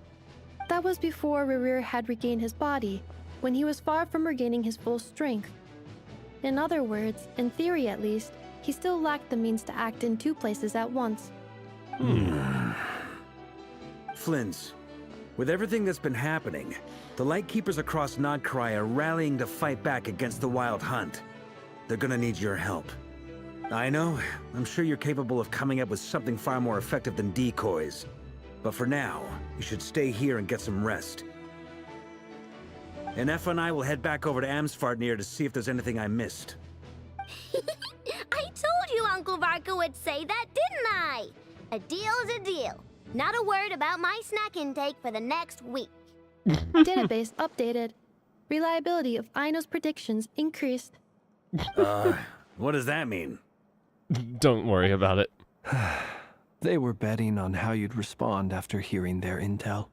That was before Rerir had regained his body, when he was far from regaining his full strength. In other words, in theory at least, he still lacked the means to act in two places at once. Flints, with everything that's been happening, the Lightkeepers across Krai are rallying to fight back against the Wild Hunt. They're gonna need your help. I know, I'm sure you're capable of coming up with something far more effective than decoys. But for now, you should stay here and get some rest. Inefa and I will head back over to Amsvartnir to see if there's anything I missed. I told you Uncle Varka would say that, didn't I? A deal's a deal. Not a word about my snack intake for the next week. Database updated. Reliability of Aino's predictions increased. What does that mean? Don't worry about it. They were betting on how you'd respond after hearing their intel.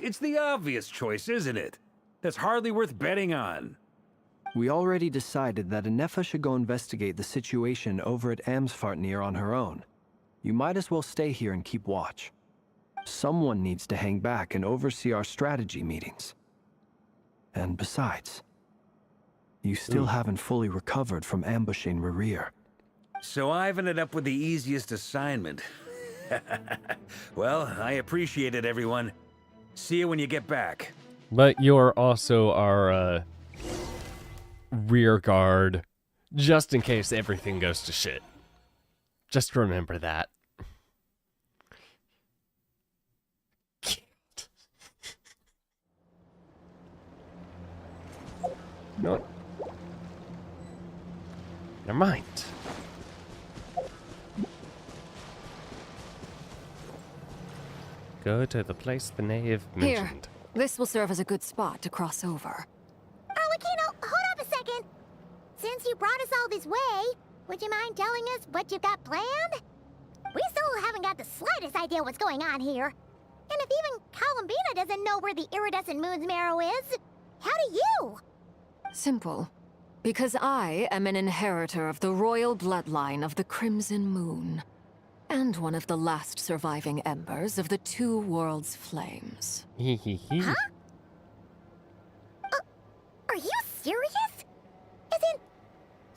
It's the obvious choice, isn't it? That's hardly worth betting on. We already decided that Inefa should go investigate the situation over at Amsvartnir on her own. You might as well stay here and keep watch. Someone needs to hang back and oversee our strategy meetings. And besides, you still haven't fully recovered from ambushing Rerir. So I've ended up with the easiest assignment. Well, I appreciate it, everyone. See you when you get back. But you're also our rear guard, just in case everything goes to shit. Just remember that. No. Never mind. Go to the place the knave mentioned. Here, this will serve as a good spot to cross over. Arlecchino, hold up a second. Since you brought us all this way, would you mind telling us what you've got planned? We still haven't got the slightest idea what's going on here. And if even Columbina doesn't know where the iridescent moon's marrow is, how do you? Simple. Because I am an inheritor of the royal bloodline of the Crimson Moon. And one of the last surviving embers of the two worlds' flames. Huh? Are you serious? Isn't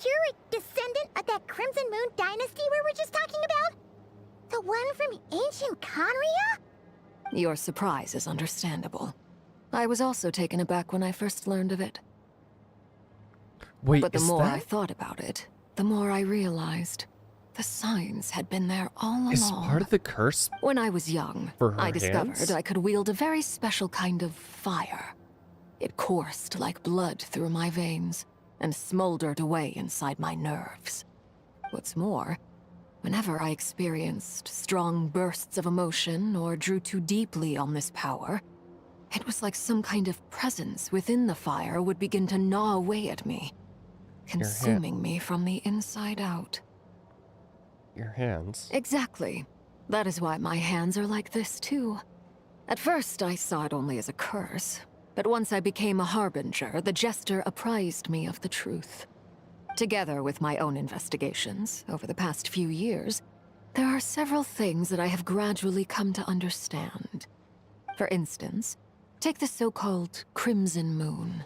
you're a descendant of that Crimson Moon dynasty we were just talking about? The one from ancient Conria? Your surprise is understandable. I was also taken aback when I first learned of it. Wait, but the is more that... I thought about it, the more I realized the signs had been there all along. Is part of the curse when I was young, for her I discovered hands? I could wield a very special kind of fire. It coursed like blood through my veins and smoldered away inside my nerves. What's more, whenever I experienced strong bursts of emotion or drew too deeply on this power, it was like some kind of presence within the fire would begin to gnaw away at me, consuming me from the inside out. Your hands? Exactly. That is why my hands are like this, too. At first, I saw it only as a curse, but once I became a harbinger, the jester apprised me of the truth. Together with my own investigations over the past few years, there are several things that I have gradually come to understand. For instance, take the so-called Crimson Moon.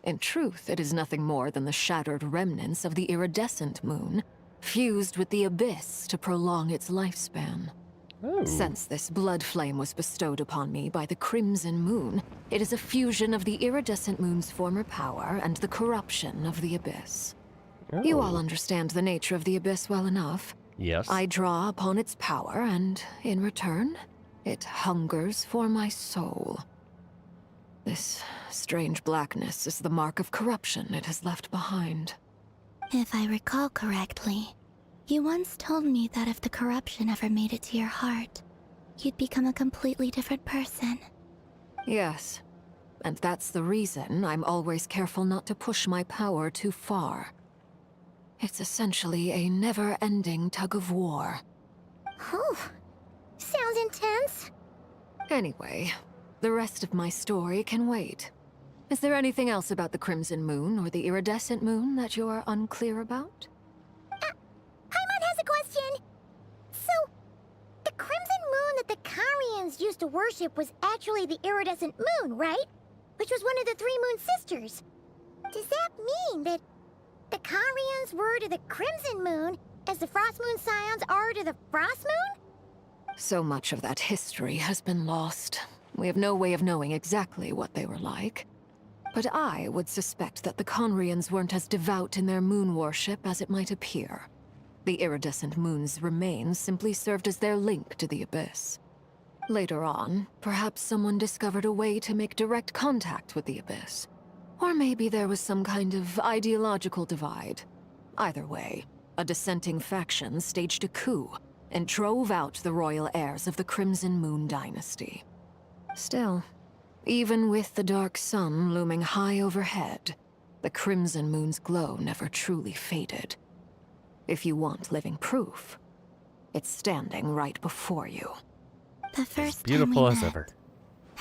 In truth, it is nothing more than the shattered remnants of the iridescent moon, fused with the abyss to prolong its lifespan. Oh. Since this blood flame was bestowed upon me by the Crimson Moon, it is a fusion of the iridescent moon's former power and the corruption of the abyss. Oh. You all understand the nature of the abyss well enough. Yes. I draw upon its power, and in return, it hungers for my soul. This strange blackness is the mark of corruption it has left behind. If I recall correctly, you once told me that if the corruption ever made it to your heart, you'd become a completely different person. Yes, and that's the reason I'm always careful not to push my power too far. It's essentially a never-ending tug-of-war. Whew. Sounds intense. Anyway, the rest of my story can wait. Is there anything else about the Crimson Moon or the Iridescent Moon that you're unclear about? Paimon has a question. So, the crimson moon that the Karians used to worship was actually the iridescent moon, right? Which was one of the three moon sisters. Does that mean that the Karians were to the crimson moon as the frost moon scions are to the frost moon? So much of that history has been lost. We have no way of knowing exactly what they were like. But I would suspect that the Conrians weren't as devout in their moon worship as it might appear. The iridescent moon's remains simply served as their link to the abyss. Later on, perhaps someone discovered a way to make direct contact with the abyss. Or maybe there was some kind of ideological divide. Either way, a dissenting faction staged a coup and drove out the royal heirs of the Crimson Moon dynasty. Still, even with the dark sun looming high overhead, the Crimson Moon's glow never truly faded. If you want living proof, it's standing right before you. The first Beautiful time we as met, ever.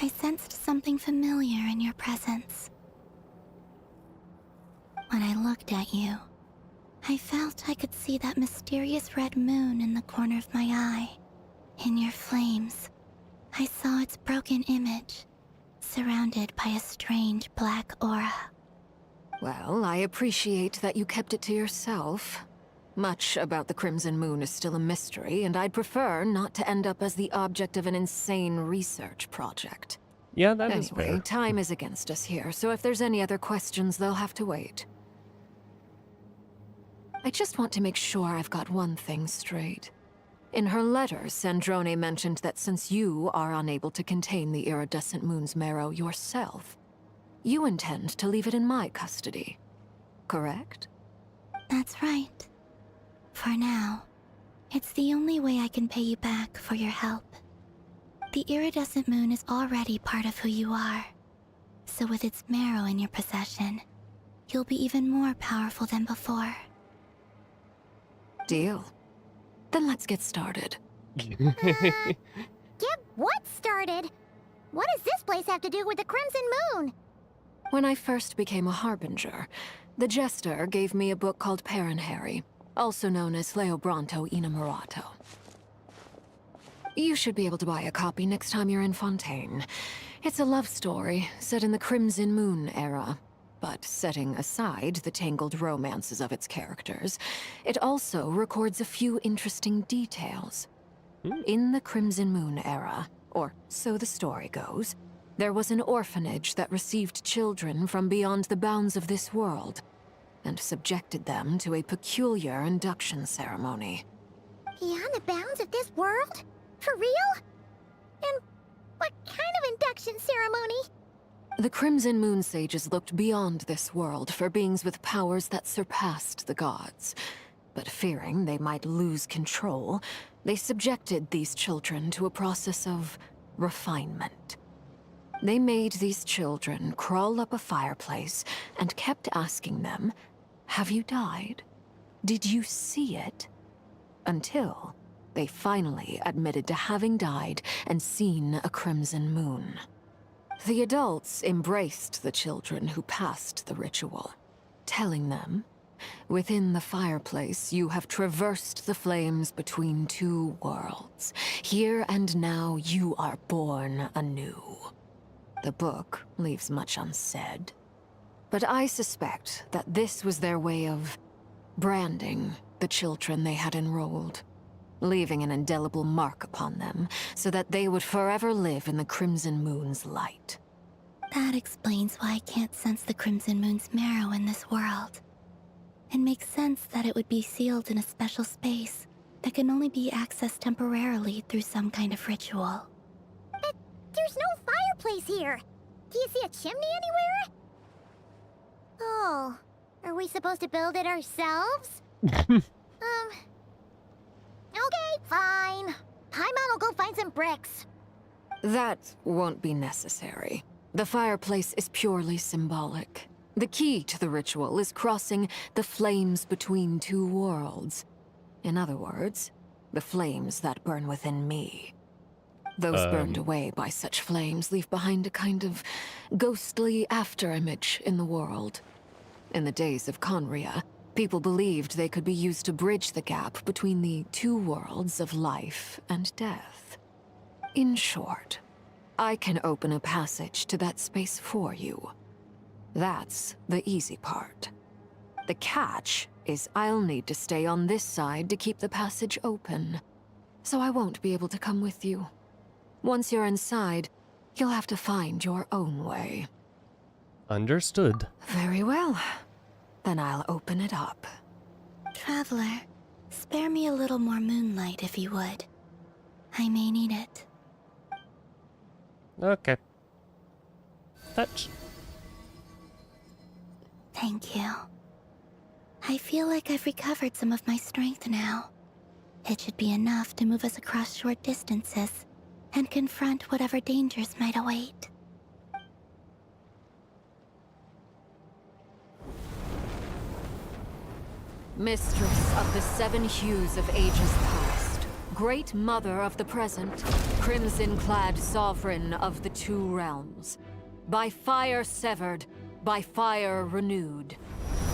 I sensed something familiar in your presence. When I looked at you, I felt I could see that mysterious red moon in the corner of my eye. In your flames, I saw its broken image, surrounded by a strange black aura. Well, I appreciate that you kept it to yourself. Much about the Crimson Moon is still a mystery, and I'd prefer not to end up as the object of an insane research project. Yeah, that is Anyway, fair. time is against us here, so if there's any other questions, they'll have to wait. I just want to make sure I've got one thing straight. In her letter, Sandrone mentioned that since you are unable to contain the iridescent moon's marrow yourself, you intend to leave it in my custody. Correct? That's right. For now, it's the only way I can pay you back for your help. The iridescent moon is already part of who you are, so with its marrow in your possession, you'll be even more powerful than before. Deal. Then let's get started. Get what started? What does this place have to do with the Crimson Moon? When I first became a Harbinger, the Jester gave me a book called Paranhari, also known as Leobranto Inamorato. You should be able to buy a copy next time you're in Fontaine. It's a love story set in the Crimson Moon era. But setting aside the tangled romances of its characters, it also records a few interesting details. In the Crimson Moon era, or so the story goes, there was an orphanage that received children from beyond the bounds of this world, and subjected them to a peculiar induction ceremony. Beyond the bounds of this world? For real? And what kind of induction ceremony? The Crimson Moon sages looked beyond this world for beings with powers that surpassed the gods. But fearing they might lose control, they subjected these children to a process of refinement. They made these children crawl up a fireplace and kept asking them, "Have you died? Did you see it?" Until they finally admitted to having died and seen a crimson moon. The adults embraced the children who passed the ritual, telling them, Within the fireplace, you have traversed the flames between two worlds. Here and now, you are born anew. The book leaves much unsaid, but I suspect that this was their way of branding the children they had enrolled, leaving an indelible mark upon them so that they would forever live in the Crimson Moon's light. That explains why I can't sense the Crimson Moon's marrow in this world. It makes sense that it would be sealed in a special space that can only be accessed temporarily through some kind of ritual. But there's no fireplace here. Do you see a chimney anywhere? Oh, are we supposed to build it ourselves? Okay, fine. Paimon will go find some bricks. That won't be necessary. The fireplace is purely symbolic. The key to the ritual is crossing the flames between two worlds. In other words, the flames that burn within me. Those burned away by such flames leave behind a kind of ghostly afterimage in the world. In the days of Conria, people believed they could be used to bridge the gap between the two worlds of life and death. In short, I can open a passage to that space for you. That's the easy part. The catch is I'll need to stay on this side to keep the passage open, so I won't be able to come with you. Once you're inside, you'll have to find your own way. Understood. Very well. Then I'll open it up. Traveler, spare me a little more moonlight if you would. I may need it. Okay. Fetch. Thank you. I feel like I've recovered some of my strength now. It should be enough to move us across short distances and confront whatever dangers might await. Mistress of the seven hues of ages past, great mother of the present, crimson-clad sovereign of the two realms, by fire severed, by fire renewed,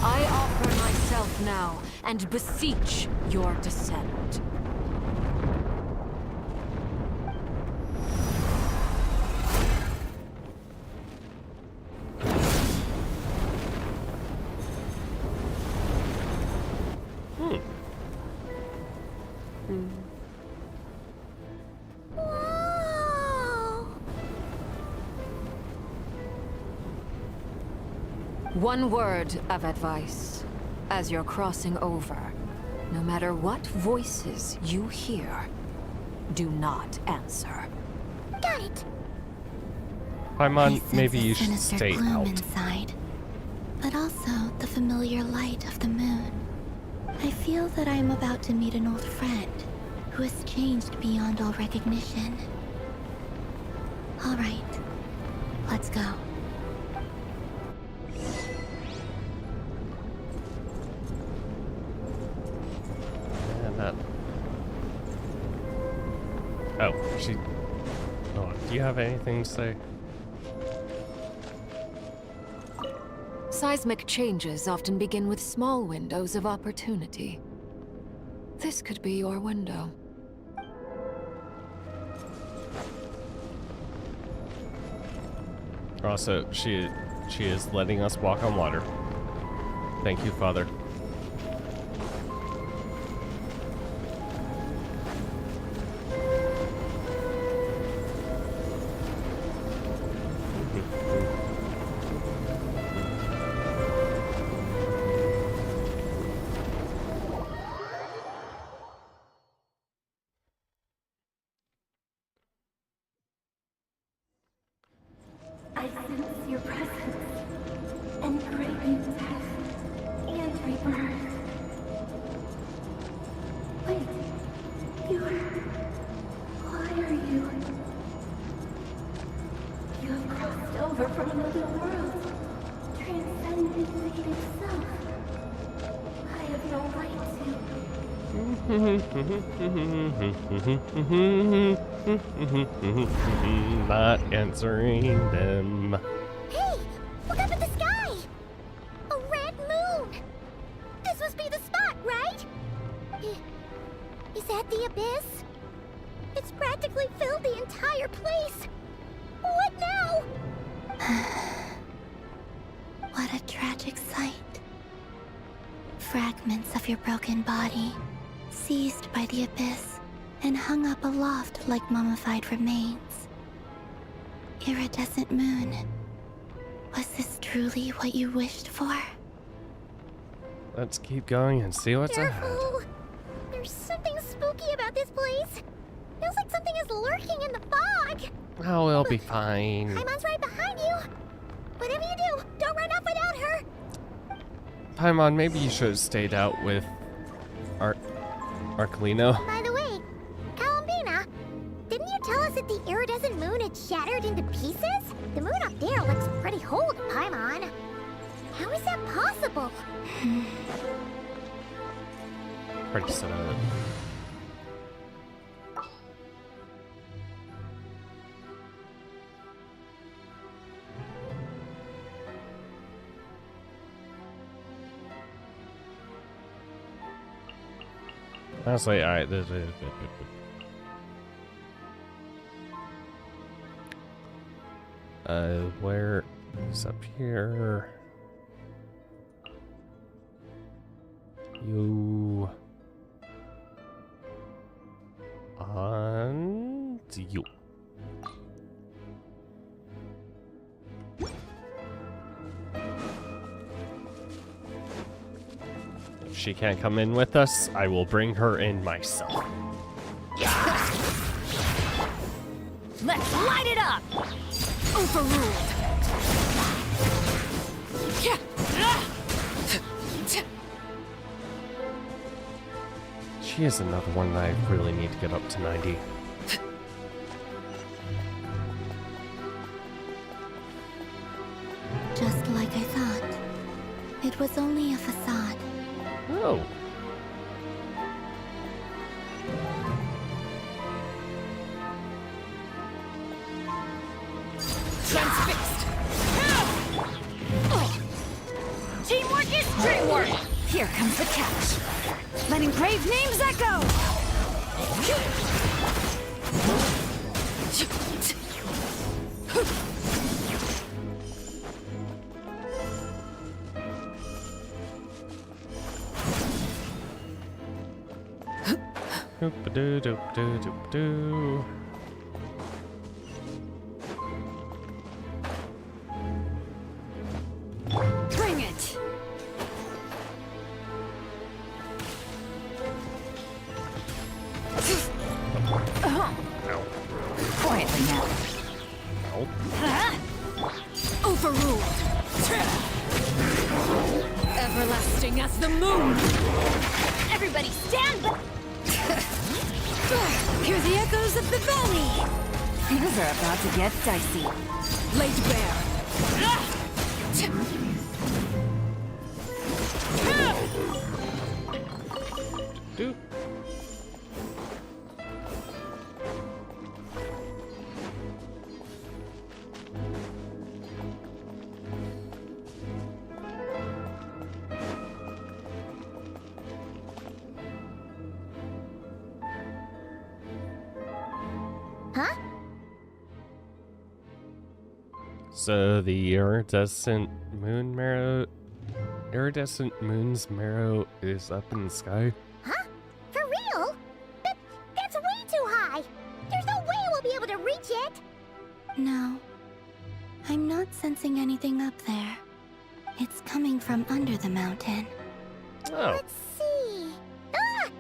I offer myself now and beseech your descent. One word of advice. As you're crossing over, no matter what voices you hear, do not answer. Got it. Paimon, maybe you should Sinister stay gloom out. inside, but also the familiar light of the moon. I feel that I am about to meet an old friend who has changed beyond all recognition. All right, let's go. Oh, she... Oh, do you have anything to say? Seismic changes often begin with small windows of opportunity. This could be your window. Also, she is letting us walk on water. Thank you, Father. I sense your presence and craving death and rebirth. Wait, why are you? You have crossed over from another world, transcended fate itself. I have no right Not answering them. Hey, look up at the sky! A red moon! What a tragic sight. Fragments of your broken body, seized by the abyss, and hung up aloft like mummified remains. Iridescent moon. Was this truly what you wished for? Let's keep going and see what's ahead. Careful! There's something spooky about this place. Feels like something is lurking in the fog. Oh, we'll be fine. Paimon's right behind you. Whatever you do, don't run off without her. Paimon, maybe you should have stayed out with Arcolino. By the way, Columbina, didn't you tell us that the iridescent moon had shattered into pieces? The moon up there looks pretty whole to Paimon. How is that possible? Pretty sad. Honestly, alright, where is up here? You and you. If she can't come in with us, I will bring her in myself. Let's light it up! Overruled! She is another one that I really need to get up to 90. Just like I thought. It was only a facade. Oh. Transfixed! Teamwork is dreamwork! Here comes the catch. Let engraved names echo! Doop-a-doo-doop-doo-doop-doo. Bring it! Quietly now. Overruled! Everlasting as the moon! Everybody stand back! Hear the echoes of the valley! Things are about to get dicey. Laid bare. Doop. Huh? So the iridescent moon's marrow is up in the sky. Huh? For real? That's way too high. There's no way we'll be able to reach it. No. I'm not sensing anything up there. It's coming from under the mountain. Oh. Let's see. Ah!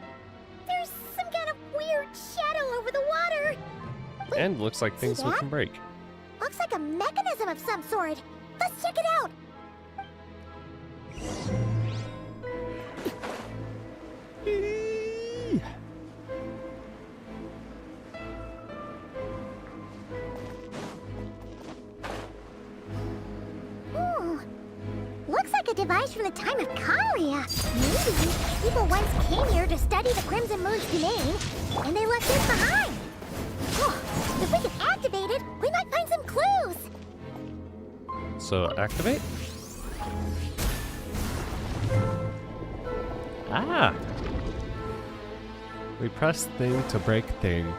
There's some kind of weird shadow over the water. And looks like things we that? can break. Looks like a mechanism of some sort. Let's check it out. Looks like a device from the time of Kalia. Maybe people once came here to study the Crimson Moon's domain, and they left this behind. Oh, if we can activate it, we might find some clues. So activate. Ah! We press thing to break thing.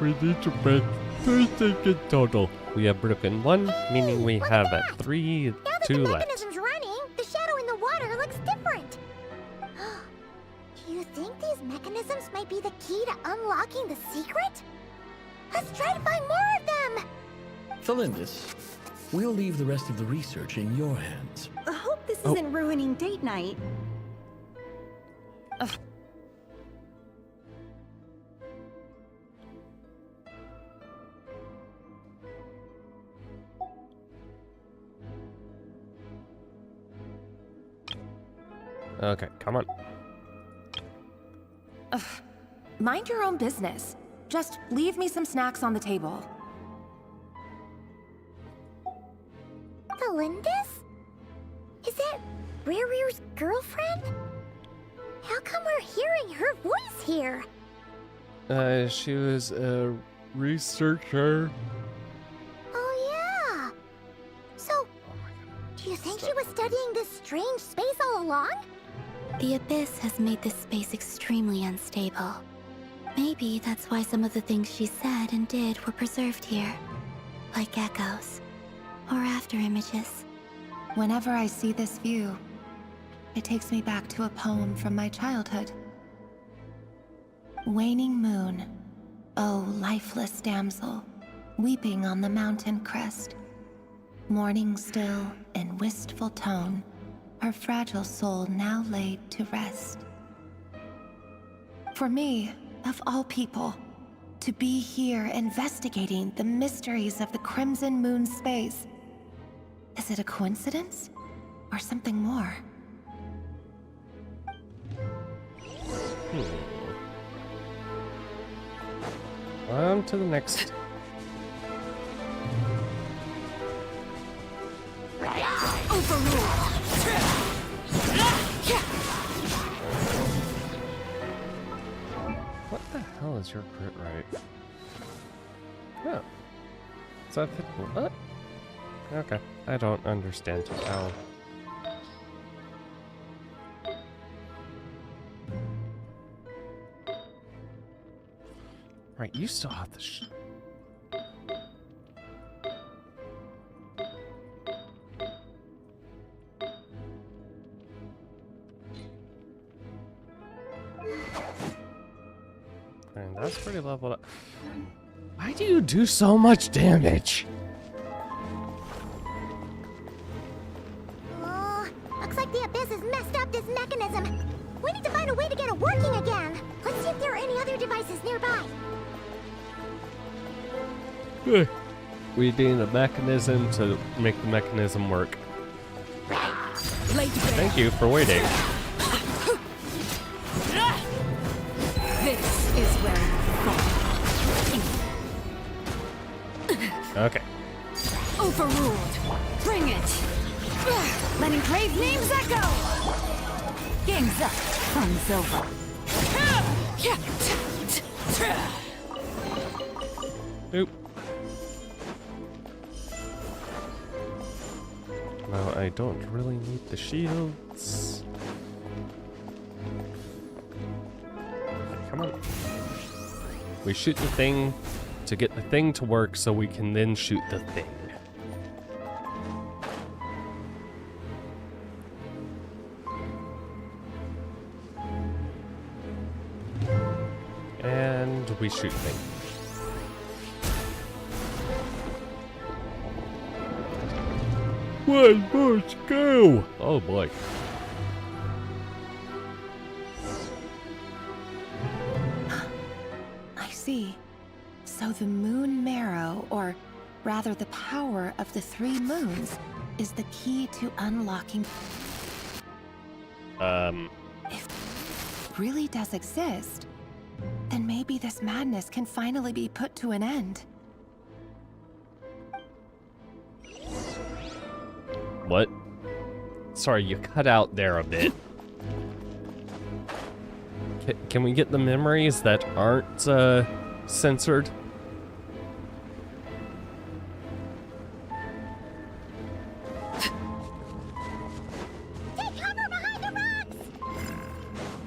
We need to break in total. We have broken 1, meaning we have at 3, Now that 2 the left. mechanism's running, the shadow in the water looks different. Do you think these mechanisms might be the key to unlocking the secret? Let's try to find more of them! Thalindis, we'll leave the rest of the research in your hands. I hope this isn't ruining date night. Okay, come on. Mind your own business. Just leave me some snacks on the table. Thalindis? Is that Rear's girlfriend? How come we're hearing her voice here? She was a researcher. Oh yeah. So, do you think she was studying this strange space all along? The Abyss has made this space extremely unstable. Maybe that's why some of the things she said and did were preserved here. Like echoes. Or after images. Whenever I see this view, it takes me back to a poem from my childhood. Waning moon, oh lifeless damsel, weeping on the mountain crest. Mourning still in wistful tone, her fragile soul now laid to rest. For me, of all people, to be here investigating the mysteries of the Crimson Moon space. Is it a coincidence? Or something more? On to the next. What the hell is your crit rate? Oh. Is that what? Okay. I don't understand how. Right, you still have the and that's pretty leveled up. Why do you do so much damage? Oh, looks like the Abyss has messed up this mechanism. We need to find a way to get it working again. Let's see if there are any other devices nearby. We need a mechanism to make the mechanism work. Thank you for waiting. This is where Okay. Overruled. Bring it. Letting Crave names echo. Game's up. Fun's over. Oop. No, I don't really need the shields. Come on. We shoot the thing to get the thing to work so we can then shoot the thing. And we shoot thing. One more to go! Oh boy. I see. So the moon marrow, or rather the power of the 3 moons, is the key to unlocking... If it really does exist, then maybe this madness can finally be put to an end. What? Sorry, you cut out there a bit. Can we get the memories that aren't censored? Take cover behind the rocks!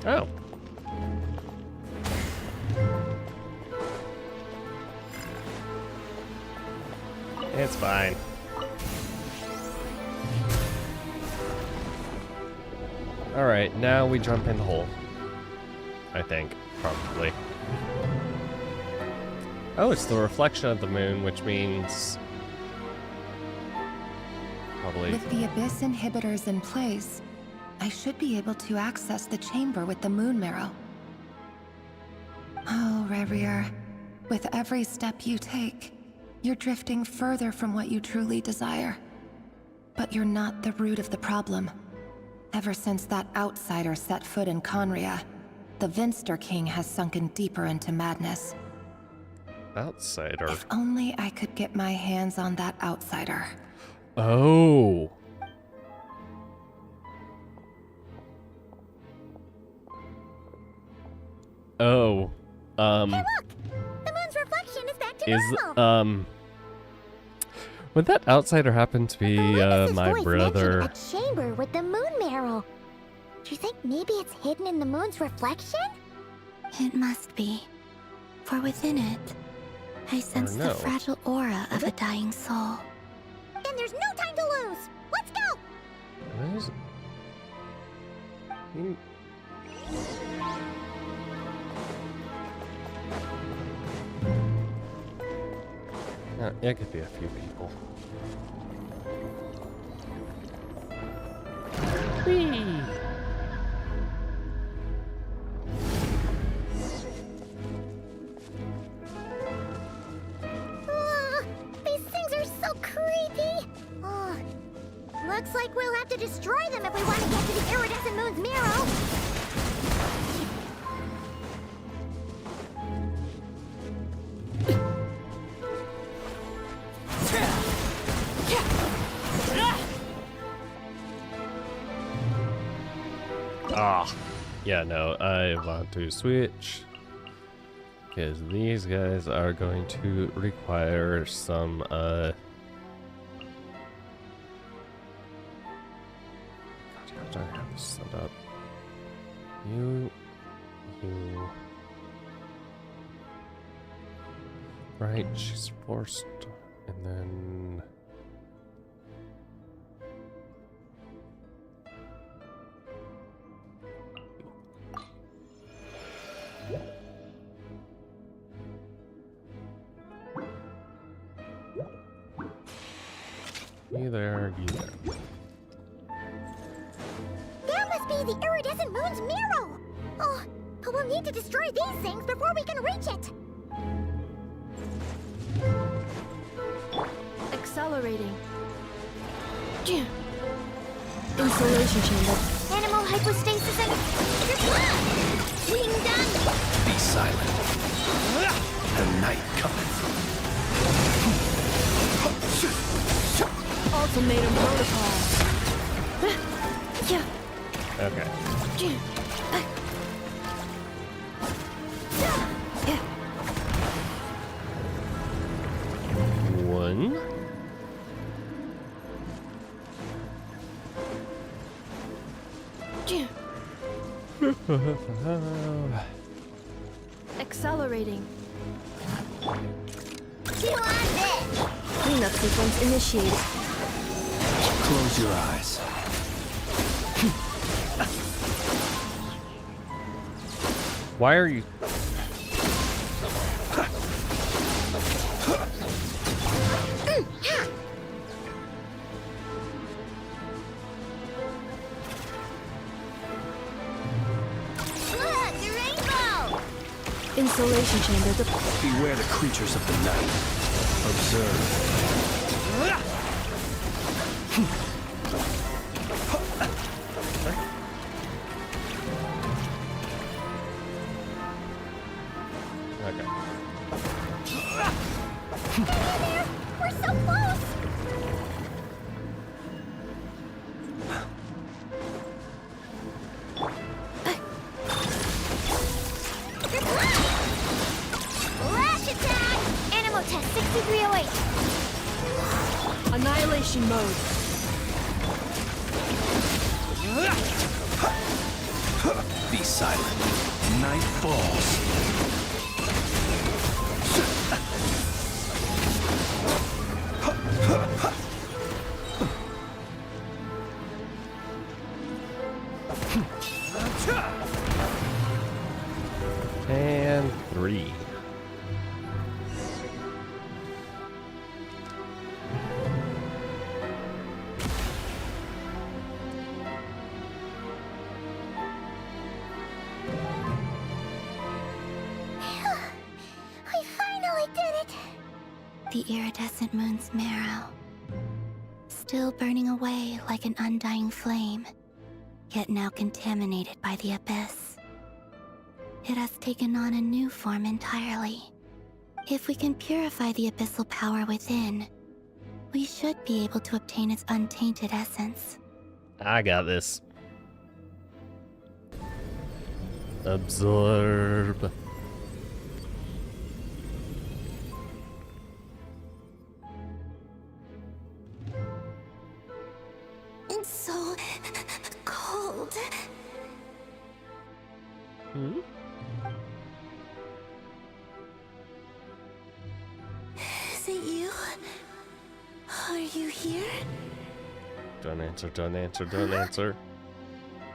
Oh. It's fine. Alright, now we jump in the hole. I think, probably. Oh, it's the reflection of the moon, which means... probably... With the Abyss inhibitors in place, I should be able to access the chamber with the moon marrow. Oh, Revier, with every step you take, you're drifting further from what you truly desire. But you're not the root of the problem. Ever since that outsider set foot in Conria, the Vinster King has sunken deeper into madness. Outsider? If only I could get my hands on that outsider. Oh. Oh. Hey, look! The moon's reflection is back to normal! Would that outsider happen to be, my Voice brother? mentioned a chamber with the moon marrow. Do you think maybe it's hidden in the moon's reflection? It must be. For within it, I sense the fragile aura of a dying soul. Then there's no time to lose! Let's go! What is... it could be a few people. Whee! These things are so creepy! Oh, looks like we'll have to destroy them if we want to get to the iridescent moon's marrow! Ah, yeah, no, I want to switch because these guys are going to require some, God, how do I have this set up? You, right, she's forced, and then... You there, you there. That must be the iridescent moon's marrow! Oh, but we'll need to destroy these things before we can reach it! Accelerating. Insulation chamber. Animal hypostasis and... Being done! Be silent. The night cometh. Ultimatum protocol. Okay. One. Accelerating. Cleanup sequence initiated. Close your eyes. Why are you... Insulation chamber deployed. Beware the creatures of the night. Observe. Okay. We're so close! Lash attack! Animal test 6308. Annihilation mode. Be silent. Night falls. 3. We finally did it! The iridescent moon's marrow, still burning away like an undying flame, yet now contaminated by the abyss. It has taken on a new form entirely. If we can purify the abyssal power within, we should be able to obtain its untainted essence. I got this. Absorb. It's so cold. Hmm? Is it you? Are you here? Don't answer, don't answer, don't answer.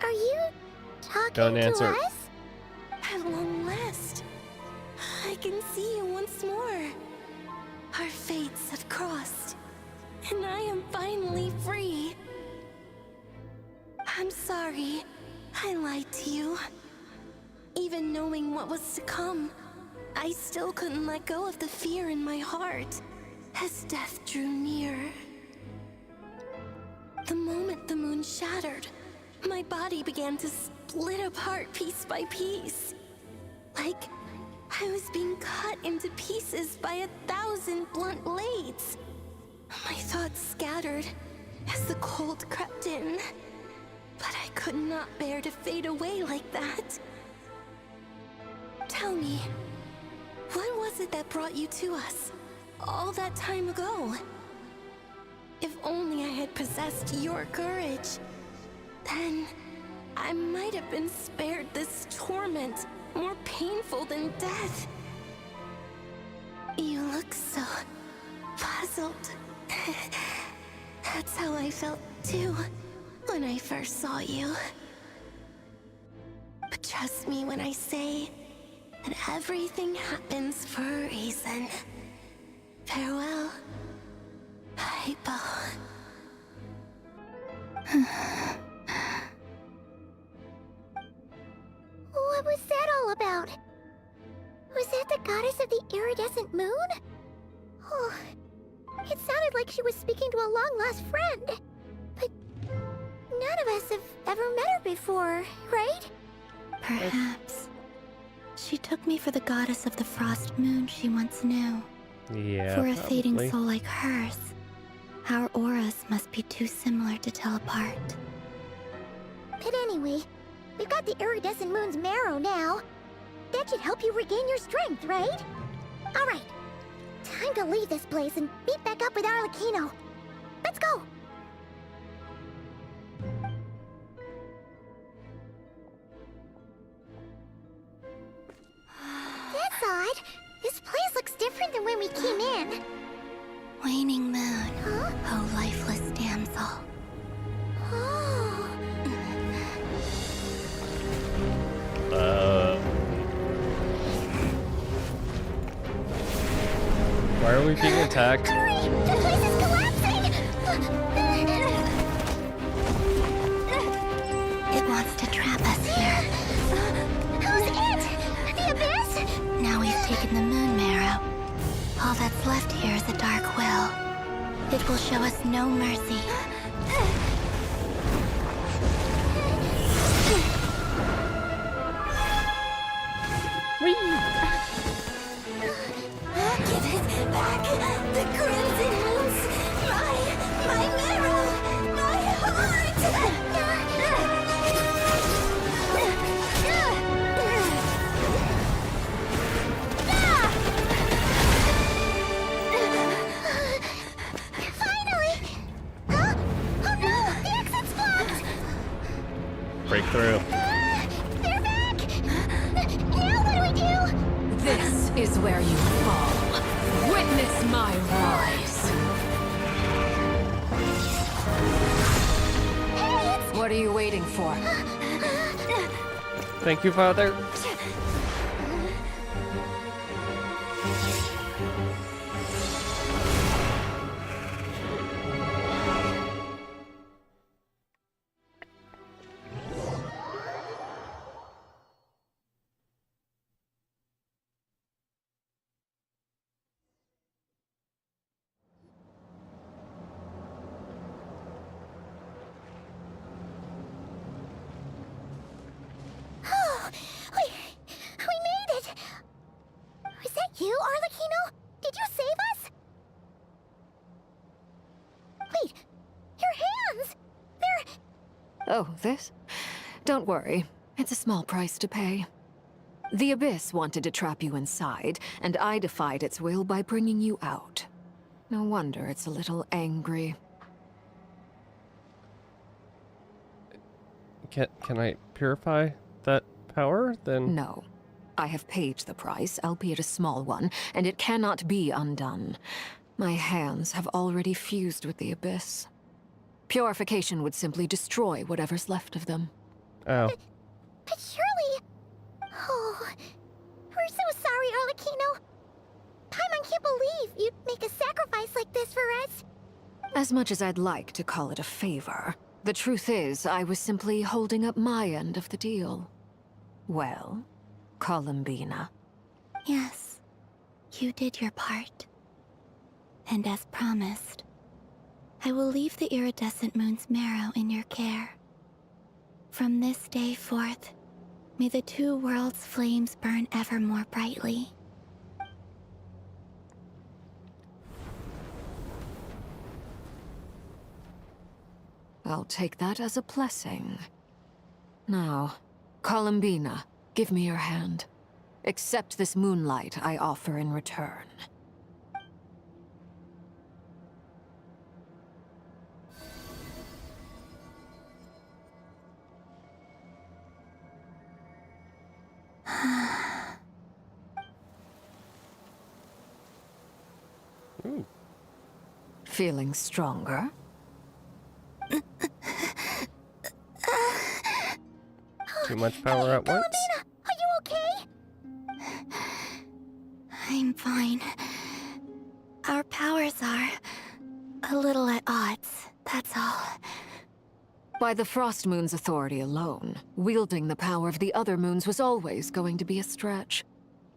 Are you talking Don't to answer. us? At long last, I can see you once more. Our fates have crossed, and I am finally free. I'm sorry, I lied to you. Even knowing what was to come, I still couldn't let go of the fear in my heart as death drew near. The moment the moon shattered, my body began to split apart piece by piece. Like I was being cut into pieces by 1,000 blunt blades. My thoughts scattered as the cold crept in. But I could not bear to fade away like that. Tell me, what was it that brought you to us all that time ago? If only I had possessed your courage, then I might have been spared this torment more painful than death. You look so puzzled. That's how I felt too when I first saw you. But trust me when I say that everything happens for a reason. Farewell, Hypo. What was that all about? Was that the goddess of the iridescent moon? Oh, it sounded like she was speaking to a long-lost friend. But none of us have ever met her before, right? Perhaps. She took me for the goddess of the frost moon she once knew. Yeah, For a probably. fading soul like hers, our auras must be too similar to tell apart. But anyway, we've got the iridescent moon's marrow now. That should help you regain your strength, right? Alright, time to leave this place and meet back up with Arlecchino. Let's go! That's odd. This place looks different than when we came in. Waning moon, Huh? oh lifeless damsel. Oh. Why are we being attacked? Hurry! The place is collapsing! It wants to trap us here. Who's it? The abyss? Now we've taken the moon marrow. All that's left here is a dark will. It will show us no mercy. Give it back! The crimson moons! My marrow! My heart! Finally! Huh? Oh no! The exit's blocked! Breakthrough. They're back! Now what do we do? This is where you fall. Witness my rise. What are you waiting for? Thank you, Father. Oh, this? Don't worry. It's a small price to pay. The Abyss wanted to trap you inside, and I defied its will by bringing you out. No wonder it's a little angry. Can I purify that power, then? No. I have paid the price, albeit a small one, and it cannot be undone. My hands have already fused with the Abyss. Purification would simply destroy whatever's left of them. Oh. But surely... Oh... We're so sorry, Arlecchino. Paimon can't believe you'd make a sacrifice like this for us. As much as I'd like to call it a favor, the truth is I was simply holding up my end of the deal. Well, Columbina. Yes, you did your part. And as promised, I will leave the iridescent moon's marrow in your care. From this day forth, may the two worlds' flames burn ever more brightly. I'll take that as a blessing. Now, Columbina, give me your hand. Accept this moonlight I offer in return. Ooh. Feeling stronger? Too much power at once? Are you okay? I'm fine. Our powers are a little at odds, that's all. By the Frost Moon's authority alone, wielding the power of the other moons was always going to be a stretch.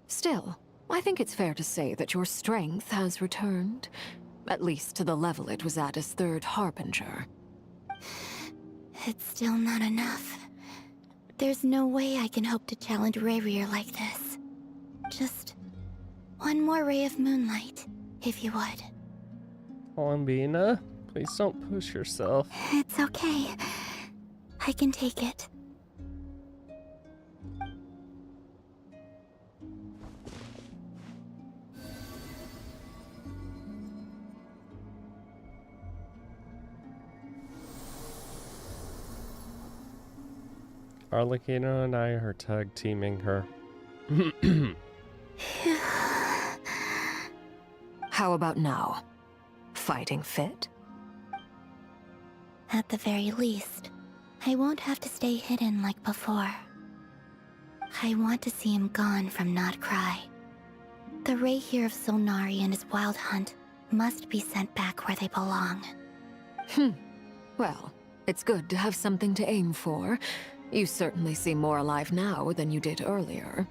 Still, I think it's fair to say that your strength has returned. At least to the level it was at as Third Harbinger. It's still not enough. There's no way I can hope to challenge Rayrier like this. Just one more ray of moonlight, if you would. Columbina, please don't push yourself. It's okay. I can take it. Arlecchino and I are tag teaming her. How about now? Fighting fit? At the very least, I won't have to stay hidden like before. I want to see him gone from Not Krai. The Rahier of Solnari and his wild hunt must be sent back where they belong. Well, it's good to have something to aim for. You certainly seem more alive now than you did earlier.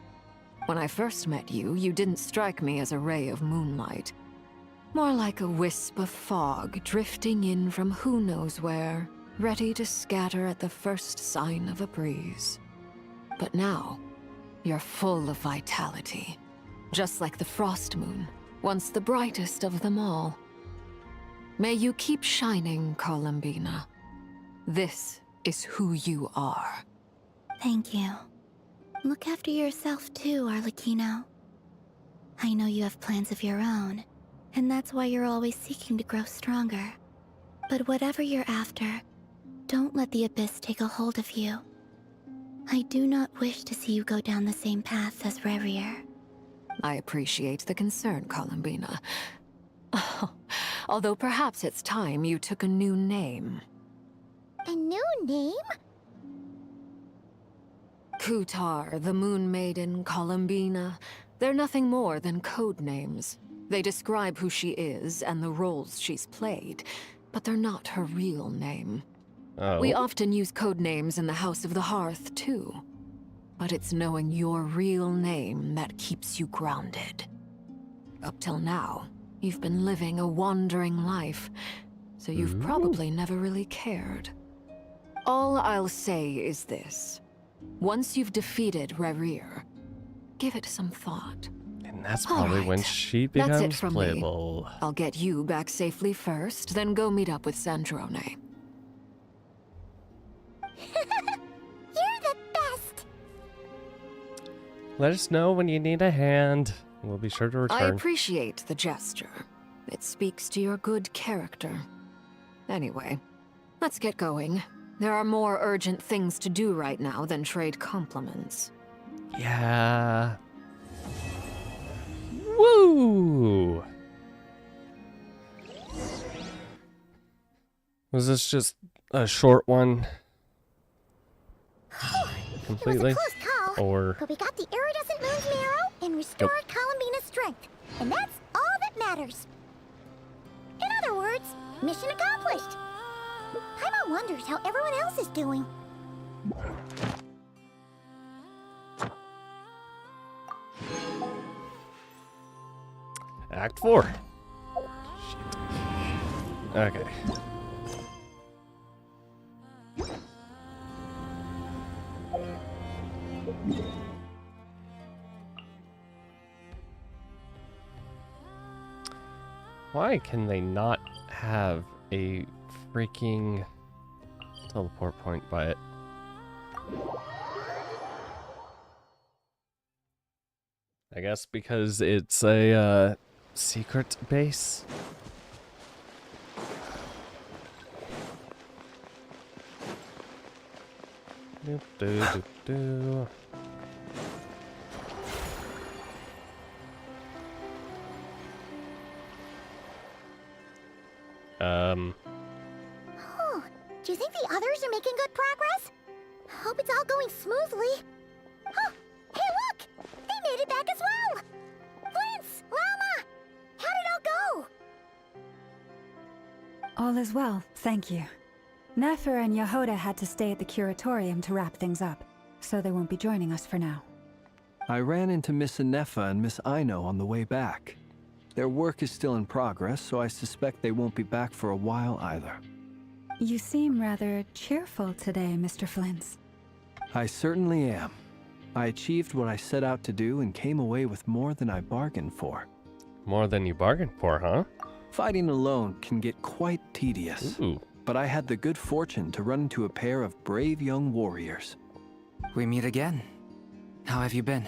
When I first met you, you didn't strike me as a ray of moonlight. More like a wisp of fog drifting in from who knows where, ready to scatter at the first sign of a breeze. But now, you're full of vitality. Just like the Frost Moon, once the brightest of them all. May you keep shining, Columbina. This is who you are. Thank you. Look after yourself too, Arlecchino. I know you have plans of your own, and that's why you're always seeking to grow stronger. But whatever you're after, don't let the Abyss take a hold of you. I do not wish to see you go down the same path as Rayrier. I appreciate the concern, Columbina. Although perhaps it's time you took a new name. A new name? Kutar, the Moon Maiden, Columbina. They're nothing more than code names. They describe who she is and the roles she's played, but they're not her real name. Oh. We often use code names in the House of the Hearth, too. But it's knowing your real name that keeps you grounded. Up till now, you've been living a wandering life, so you've probably never really cared. All I'll say is this. Once you've defeated Rayrier, give it some thought. And that's probably when she That's it becomes from playable. me. I'll get you back safely first, then go meet up with Sandrone. You're the best! Let us know when you need a hand. We'll be sure to return. I appreciate the gesture. It speaks to your good character. Anyway, let's get going. There are more urgent things to do right now than trade compliments. Yeah. Woo! Was this just a short one? Completely? It was a close call, or but we got the iridescent moon's marrow and restored Columbina's strength, and that's all that matters. In other words, mission accomplished. Paimon wonders how everyone else is doing. Act 4. Shit. Okay. Why can they not have a freaking teleport point by it? I guess because it's a secret base. Doop, doop, doop, doop. Oh, do you think the others are making good progress? Hope it's all going smoothly. Oh, hey look! They made it back as well! Flint's, Lama! How did it all go? All is well, thank you. Nefer and Yehoda had to stay at the curatorium to wrap things up, so they won't be joining us for now. I ran into Miss Anefa and Miss Aino on the way back. Their work is still in progress, so I suspect they won't be back for a while either. You seem rather cheerful today, Mr. Flint's. I certainly am. I achieved what I set out to do and came away with more than I bargained for. More than you bargained for, huh? Fighting alone can get quite tedious. Ooh. But I had the good fortune to run into a pair of brave young warriors. We meet again. How have you been?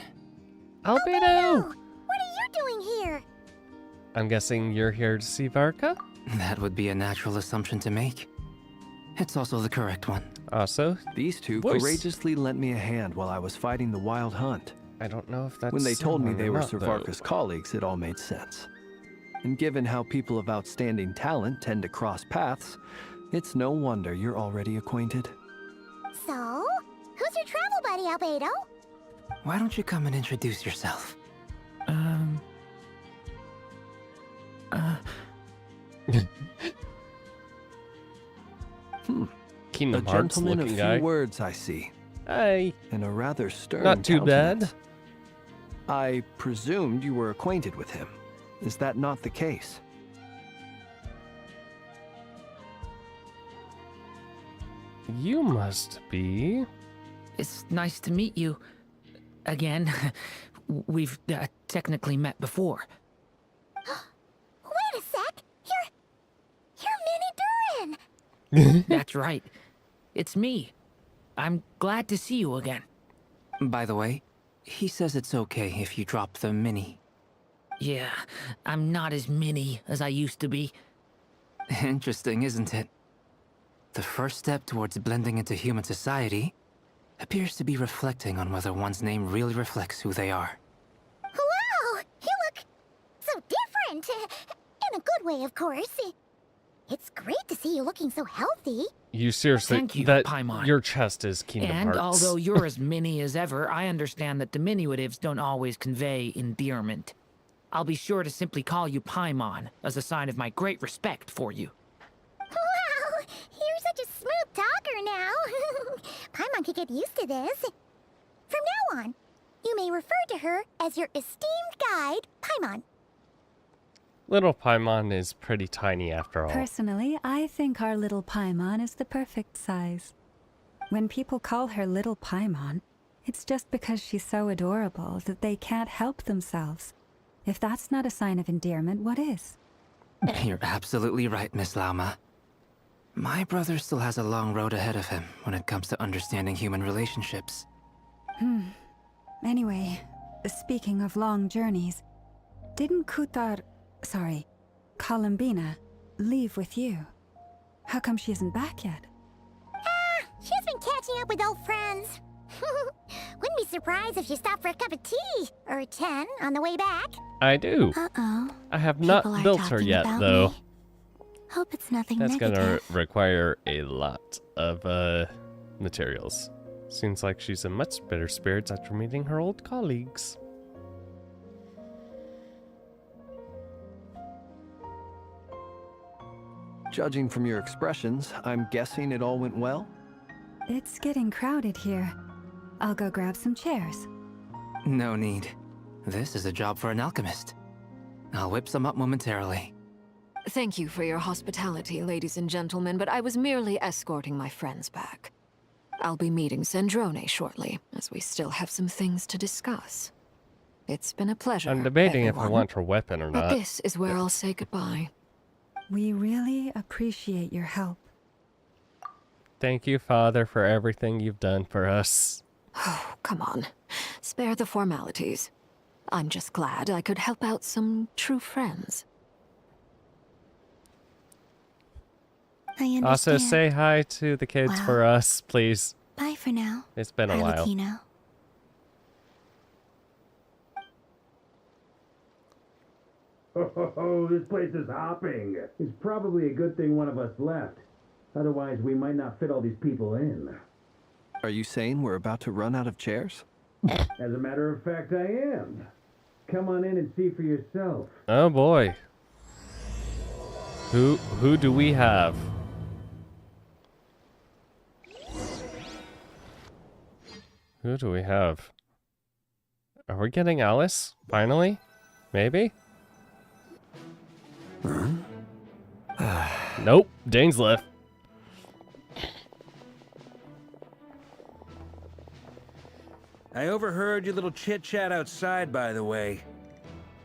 Albedo! What are you doing here? I'm guessing you're here to see Varka? That would be a natural assumption to make. It's also the correct one. Also, these two courageously lent me a hand while I was fighting the wild hunt. I don't know if that's when they told me they were not, Sir Varka's colleagues, it all made sense. And given how people of outstanding talent tend to cross paths, it's no wonder you're already acquainted. So, who's your travel buddy, Albedo? Why don't you come and introduce yourself? Kingdom a Hearts gentleman of looking few guy. words, I see. Hey. And a rather stern Not too bad. countenance. I presumed you were acquainted with him. Is that not the case? You must be. It's nice to meet you. Again. We've technically met before. Wait a sec! You're Minnie Durin! That's right. It's me. I'm glad to see you again. By the way, he says it's okay if you drop the mini. Yeah, I'm not as mini as I used to be. Interesting, isn't it? The first step towards blending into human society appears to be reflecting on whether one's name really reflects who they are. Wow! You look so different! In a good way, of course. It's great to see you looking so healthy. You seriously, Thank you, that Paimon. your chest is Kingdom And Hearts. although you're as mini as ever, I understand that diminutives don't always convey endearment. I'll be sure to simply call you Paimon as a sign of my great respect for you. Wow! You're such a smooth talker now. Paimon could get used to this. From now on, you may refer to her as your esteemed guide, Paimon. Little Paimon is pretty tiny after all. Personally, I think our little Paimon is the perfect size. When people call her Little Paimon, it's just because she's so adorable that they can't help themselves. If that's not a sign of endearment, what is? You're absolutely right, Miss Lauma. My brother still has a long road ahead of him when it comes to understanding human relationships. Anyway, speaking of long journeys, didn't Columbina, leave with you? How come she isn't back yet? She's been catching up with old friends. Wouldn't be surprised if she stopped for a cup of tea or 10 on the way back. I do. Uh-oh. I have not People are built her talking yet, about though. me. Hope it's nothing That's negative. gonna require a lot of materials. Seems like she's in much better spirits after meeting her old colleagues. Judging from your expressions, I'm guessing it all went well? It's getting crowded here. I'll go grab some chairs. No need. This is a job for an alchemist. I'll whip some up momentarily. Thank you for your hospitality, ladies and gentlemen, but I was merely escorting my friends back. I'll be meeting Sandrone shortly, as we still have some things to discuss. It's been a pleasure, I'm debating if I everyone. want her weapon or But not. this is where I'll say goodbye. We really appreciate your help. Thank you, Father, for everything you've done for us. Oh, come on. Spare the formalities. I'm just glad I could help out some true friends. I understand. Also, say hi to the kids Wow. for us, please. Bye for now. It's been a while. Arlecchino. Oh, this place is hopping. It's probably a good thing one of us left. Otherwise, we might not fit all these people in. Are you saying we're about to run out of chairs? As a matter of fact, I am. Come on in and see for yourself. Oh boy. Who do we have? Who do we have? Are we getting Alice? Finally? Maybe? Nope. Dane's left. I overheard your little chit-chat outside, by the way.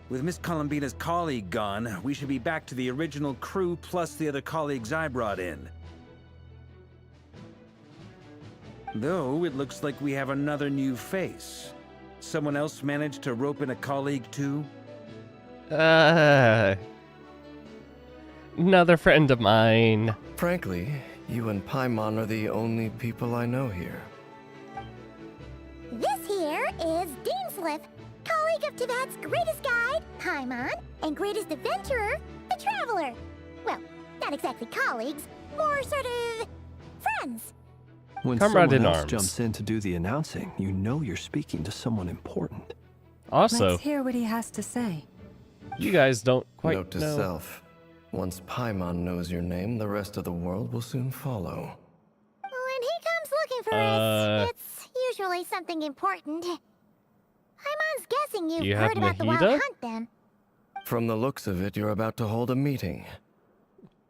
With Miss Columbina's colleague gone, we should be back to the original crew plus the other colleagues I brought in. Though, it looks like we have another new face. Someone else managed to rope in a colleague, too? Another friend of mine. Frankly, you and Paimon are the only people I know here. This here is Deansliff, colleague of Teyvat's greatest guide, Paimon, and greatest adventurer, the Traveler. Well, not exactly colleagues, more sort of friends. When Comrade in someone else arms. jumps in to do the announcing, you know you're speaking to someone important. Also, Let's hear what he has to say. you guys don't quite Note to know. self. Once Paimon knows your name, the rest of the world will soon follow. When he comes looking for us, it's usually something important. Paimon's guessing you you've have heard about the Wild Nahida? Hunt, then. From the looks of it, you're about to hold a meeting.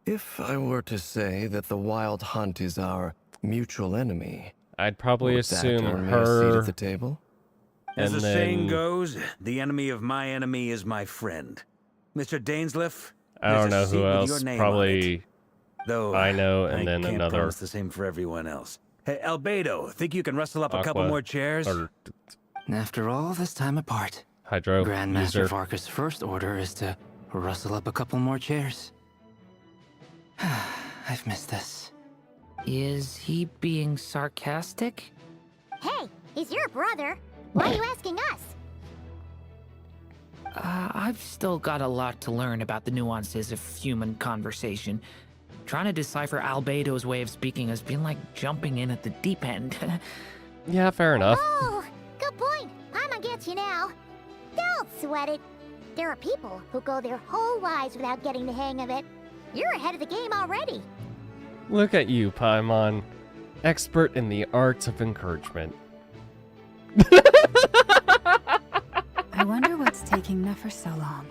If I were to say that the Wild Hunt is our mutual enemy, I'd probably would that assume earn me a seat her. at the table? As And the saying then- goes, the enemy of my enemy is my friend. Mr. Dainsliff, I don't know there's a seat who with else. your name on Probably it. Though I know, and then can't another promise the same for everyone else. Hey, Albedo, think you can rustle up a couple Aqua, more chairs? or After all this time apart, Hydro Grandmaster user. Varka's first order is to rustle up a couple more chairs. I've missed this. Is he being sarcastic? Hey, he's your brother. Why are you asking us? I've still got a lot to learn about the nuances of human conversation. Trying to decipher Albedo's way of speaking has been like jumping in at the deep end. Yeah, fair enough. Oh, good point. Paimon gets you now. Don't sweat it. There are people who go their whole lives without getting the hang of it. You're ahead of the game already. Look at you, Paimon. Expert in the arts of encouragement. I wonder what's taking Nefer so long.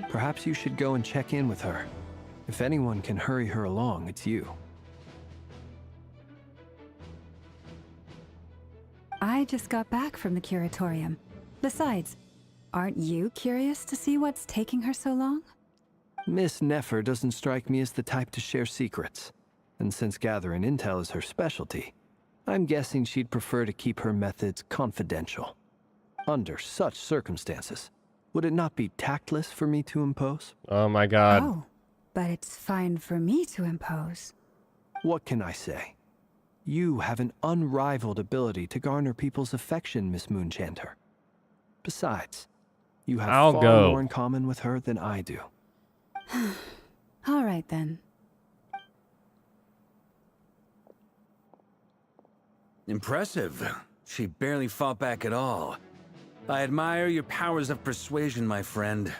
Perhaps you should go and check in with her. If anyone can hurry her along, it's you. I just got back from the curatorium. Besides, aren't you curious to see what's taking her so long? Miss Nefer doesn't strike me as the type to share secrets. And since gathering intel is her specialty, I'm guessing she'd prefer to keep her methods confidential. Under such circumstances, would it not be tactless for me to impose? Oh my god. Oh, but it's fine for me to impose. What can I say? You have an unrivaled ability to garner people's affection, Miss Moonchanter. Besides, you have I'll far go. more in common with her than I do. All right then. Impressive. She barely fought back at all. I admire your powers of persuasion, my friend.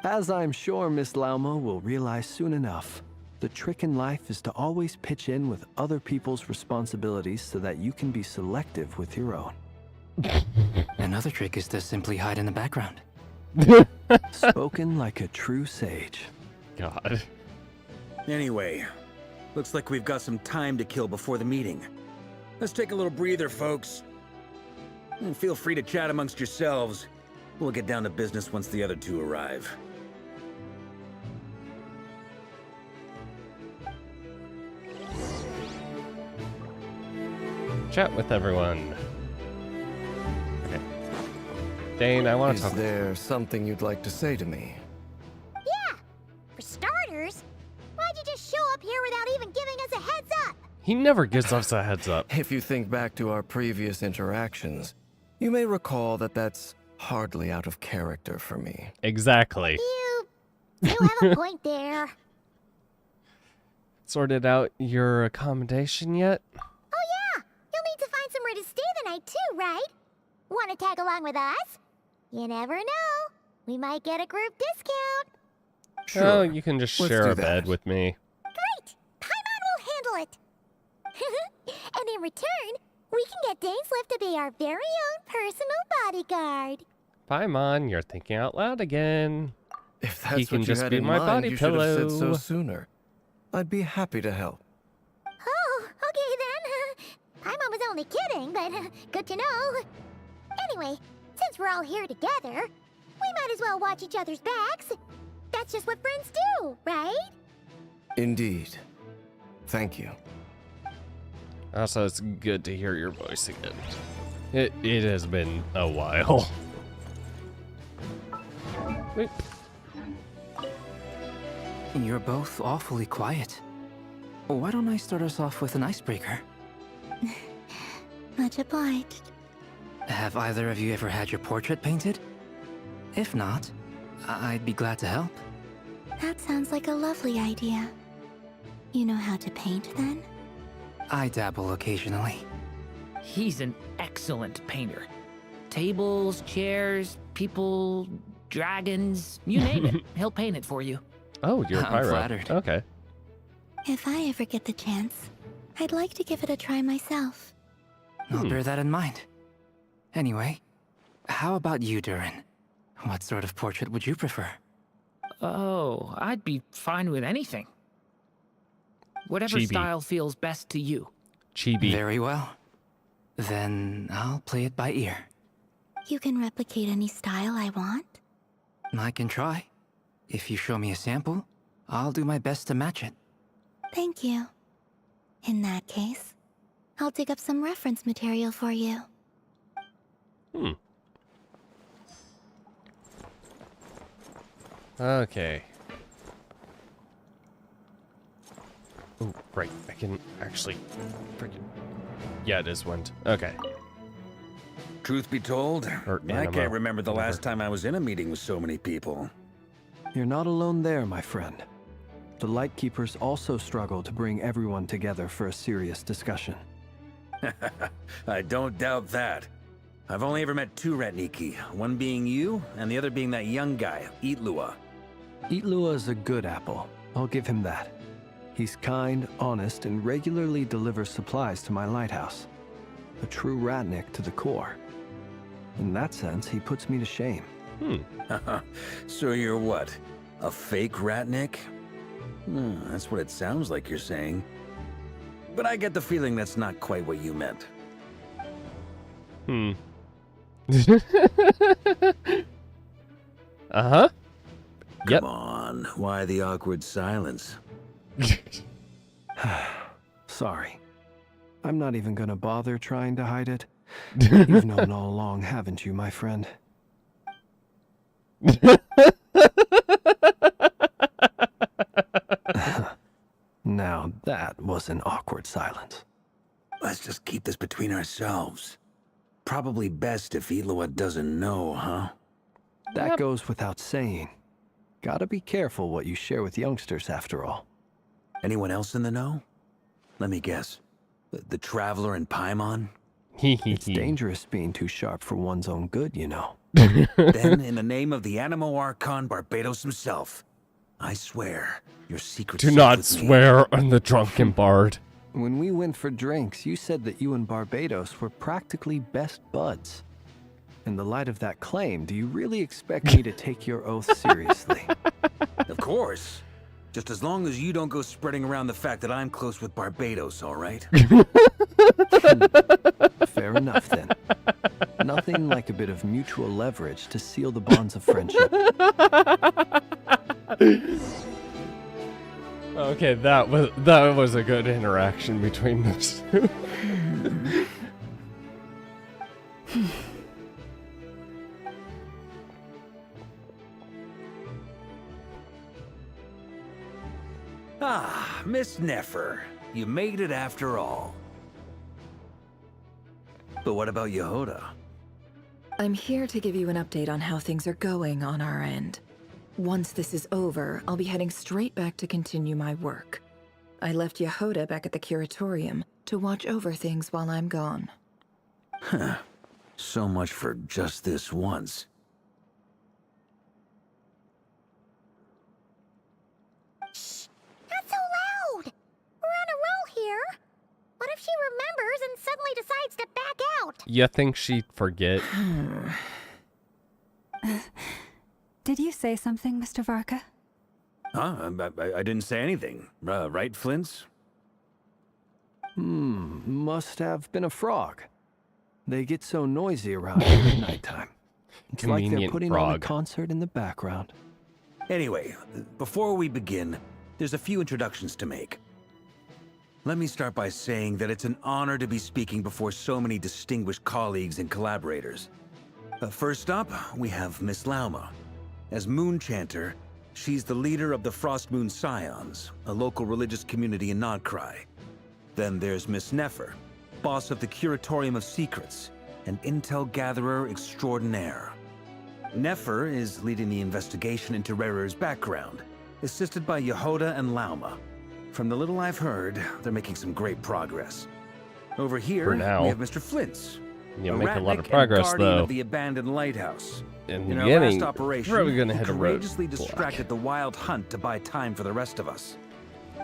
As I'm sure Miss Lauma will realize soon enough, the trick in life is to always pitch in with other people's responsibilities so that you can be selective with your own. Another trick is to simply hide in the background. Spoken like a true sage. God. Anyway, looks like we've got some time to kill before the meeting. Let's take a little breather, folks. And feel free to chat amongst yourselves. We'll get down to business once the other two arrive. Chat with everyone. Okay. Dane, I want to talk. Is there something you'd like to say to me? Yeah! For starters, why'd you just show up here without even giving us a heads up? He never gives us a heads up. If you think back to our previous interactions, you may recall that that's hardly out of character for me. Exactly. You have a point there. Sorted out your accommodation yet? Oh yeah! You'll need to find somewhere to stay the night too, right? Want to tag along with us? You never know. We might get a group discount. Oh, you can just Let's share do a bed that. with me. Great! Paimon will handle it. And in return, we can get Dainslift to be our very own personal bodyguard. Paimon, you're thinking out loud again. If He that's can what you just had be in my mind, body you should have said pillow. so sooner. I'd be happy to help. Oh, okay then. Paimon was only kidding, but good to know. Anyway, since we're all here together, we might as well watch each other's backs. That's just what friends do, right? Indeed. Thank you. Also, it's good to hear your voice again. It has been a while. Wait. You're both awfully quiet. Why don't I start us off with an icebreaker? Much obliged. Have either of you ever had your portrait painted? If not, I'd be glad to help. That sounds like a lovely idea. You know how to paint, then? I dabble occasionally. He's an excellent painter. Tables, chairs, people, dragons, you name it. He'll paint it for you. Oh, you're a I'm pyro. flattered. Okay. If I ever get the chance, I'd like to give it a try myself. I'll bear that in mind. Anyway, how about you, Durin? What sort of portrait would you prefer? Oh, I'd be fine with anything. Whatever Chibi. style feels best to you. Chibi. Very well. Then I'll play it by ear. You can replicate any style I want? I can try. If you show me a sample, I'll do my best to match it. Thank you. In that case, I'll dig up some reference material for you. Okay. Oh, right. I can actually freaking. Yeah, it is wind. Okay. Truth be told, Or I anima, can't remember the whatever. last time I was in a meeting with so many people. You're not alone there, my friend. The Lightkeepers also struggle to bring everyone together for a serious discussion. I don't doubt that. I've only ever met two Ratniki, one being you, and the other being that young guy, Itlua. Itlua is a good apple. I'll give him that. He's kind, honest, and regularly delivers supplies to my lighthouse. A true Ratnik to the core. In that sense, he puts me to shame. So you're what? A fake Ratnik? That's what it sounds like you're saying. But I get the feeling that's not quite what you meant. Uh-huh. Yep. Come on, why the awkward silence? Sorry. I'm not even gonna bother trying to hide it. You've known all along, haven't you, my friend? Now that was an awkward silence. Let's just keep this between ourselves. Probably best if Ellot doesn't know, huh? That goes without saying. Gotta be careful what you share with youngsters, after all. Anyone else in the know? Let me guess. The Traveler and Paimon? It's dangerous being too sharp for one's own good, you know. Then, in the name of the Animo Archon Barbados himself, I swear, your secret's Do safe not with me. swear on the drunken bard. When we went for drinks, you said that you and Barbados were practically best buds. In the light of that claim, do you really expect me to take your oath seriously? Of course. Just as long as you don't go spreading around the fact that I'm close with Barbados, all right? Fair enough, then. Nothing like a bit of mutual leverage to seal the bonds of friendship. Okay, that was a good interaction between those two. Ah, Miss Nefer. You made it after all. But what about Yehoda? I'm here to give you an update on how things are going on our end. Once this is over, I'll be heading straight back to continue my work. I left Yehoda back at the curatorium to watch over things while I'm gone. Huh. So much for just this once. Not so loud! We're on a roll here. What if she remembers and suddenly decides to back out? You think she'd forget? Did you say something, Mr. Varka? Huh? I didn't say anything. Right, Flint's? Must have been a frog. They get so noisy around here at nighttime. It's like they're Convenient putting on a frog. concert in the background. Anyway, before we begin, there's a few introductions to make. Let me start by saying that it's an honor to be speaking before so many distinguished colleagues and collaborators. First up, we have Miss Lauma. As Moon Chanter, she's the leader of the Frost Moon Scions, a local religious community in Krai. Then there's Miss Nefer, boss of the Curatorium of Secrets, and intel gatherer extraordinaire. Nefer is leading the investigation into Rerer's background, assisted by Yehoda and Lauma. From the little I've heard, they're making some great progress. Over here, For now. we have Mr. Flint's. You a make a lot of ratnik and progress, guardian though. of the abandoned lighthouse. In the In our beginning, last operation, probably gonna he hit a courageously roadblock. distracted the wild hunt to buy time for the rest of us.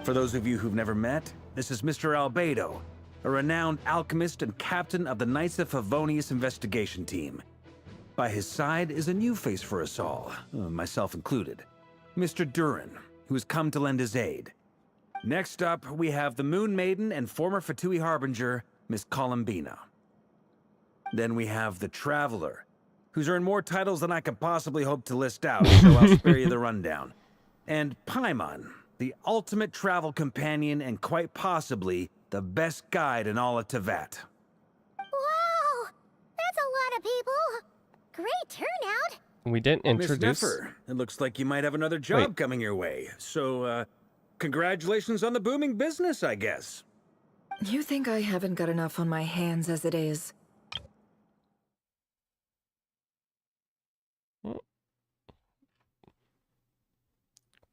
For those of you who've never met, this is Mr. Albedo, a renowned alchemist and captain of the Knights of Favonius investigation team. By his side is a new face for us all, myself included, Mr. Durin, who has come to lend his aid. Next up, we have the Moon Maiden and former Fatui Harbinger, Miss Columbina. Then we have the Traveler, who's earned more titles than I could possibly hope to list out, so I'll spare you the rundown. And Paimon, the ultimate travel companion and quite possibly the best guide in all of Tevat. Wow! That's a lot of people! Great turnout! We didn't introduce. Miss Nefer, it looks like you might have another job coming your way. So, congratulations on the booming business, I guess. You think I haven't got enough on my hands as it is?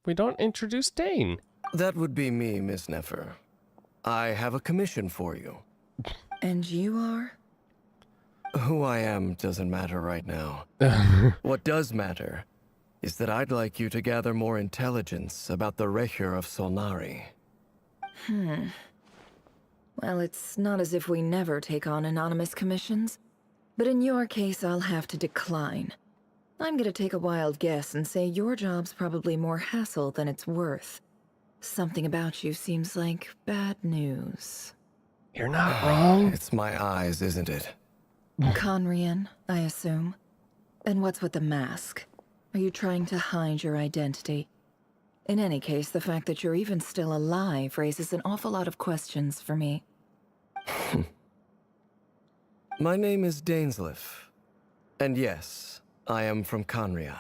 We don't introduce Dane. That would be me, Miss Nefer. I have a commission for you. And you are? Who I am doesn't matter right now. What does matter is that I'd like you to gather more intelligence about the Recher of Solnari. Well, it's not as if we never take on anonymous commissions. But in your case, I'll have to decline. I'm gonna take a wild guess and say your job's probably more hassle than it's worth. Something about you seems like bad news. You're not wrong. It's my eyes, isn't it? Conrian, I assume. And what's with the mask? Are you trying to hide your identity? In any case, the fact that you're even still alive raises an awful lot of questions for me. My name is Dainsleif, and yes, I am from Khanria.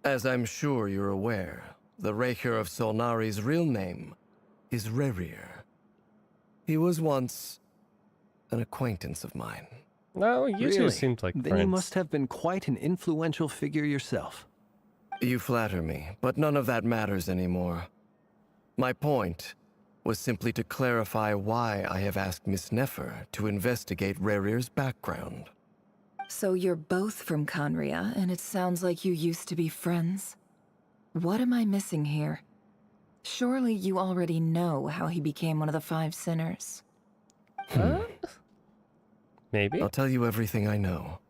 As I'm sure you're aware, the Raker of Solnari's real name is Rerir. He was once an acquaintance of mine. No, you two Really? seemed like Then friends. you must have been quite an influential figure yourself. You flatter me, but none of that matters anymore. My point was simply to clarify why I have asked Miss Nefer to investigate Rerir's background. So you're both from Khanria, and it sounds like you used to be friends? What am I missing here? Surely you already know how he became one of the 5 sinners. Maybe. I'll tell you everything I know.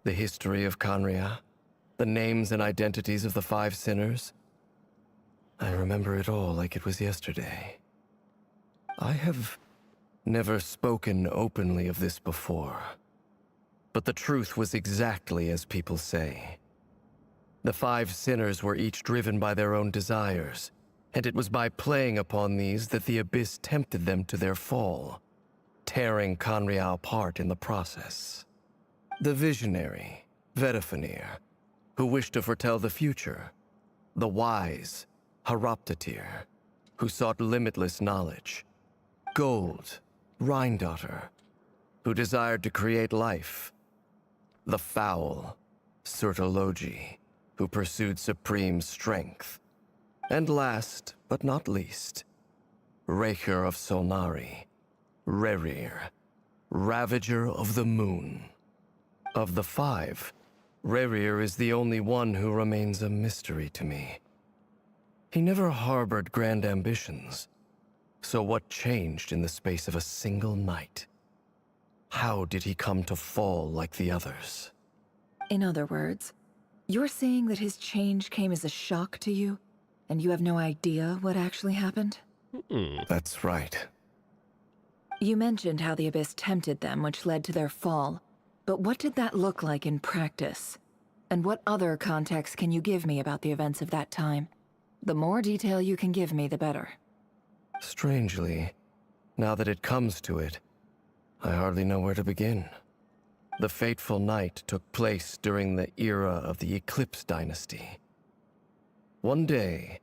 The history of Khanria, the names and identities of the 5 sinners. I remember it all like it was yesterday. I have never spoken openly of this before. But the truth was exactly as people say. The 5 sinners were each driven by their own desires, and it was by playing upon these that the Abyss tempted them to their fall, tearing Khanria apart in the process. The visionary, Vedifenir, who wished to foretell the future. The wise, Haroptatir, who sought limitless knowledge. Gold, Rheindotter, who desired to create life. The foul, Sertologi, who pursued supreme strength. And last, but not least, Raker of Solnari, Rerir, Ravager of the Moon. Of the 5, Rerir is the only one who remains a mystery to me. He never harbored grand ambitions. So what changed in the space of a single night? How did he come to fall like the others? In other words, you're saying that his change came as a shock to you, and you have no idea what actually happened? That's right. You mentioned how the Abyss tempted them, which led to their fall. But what did that look like in practice? And what other context can you give me about the events of that time? The more detail you can give me, the better. Strangely, now that it comes to it, I hardly know where to begin. The fateful night took place during the era of the Eclipse Dynasty. One day,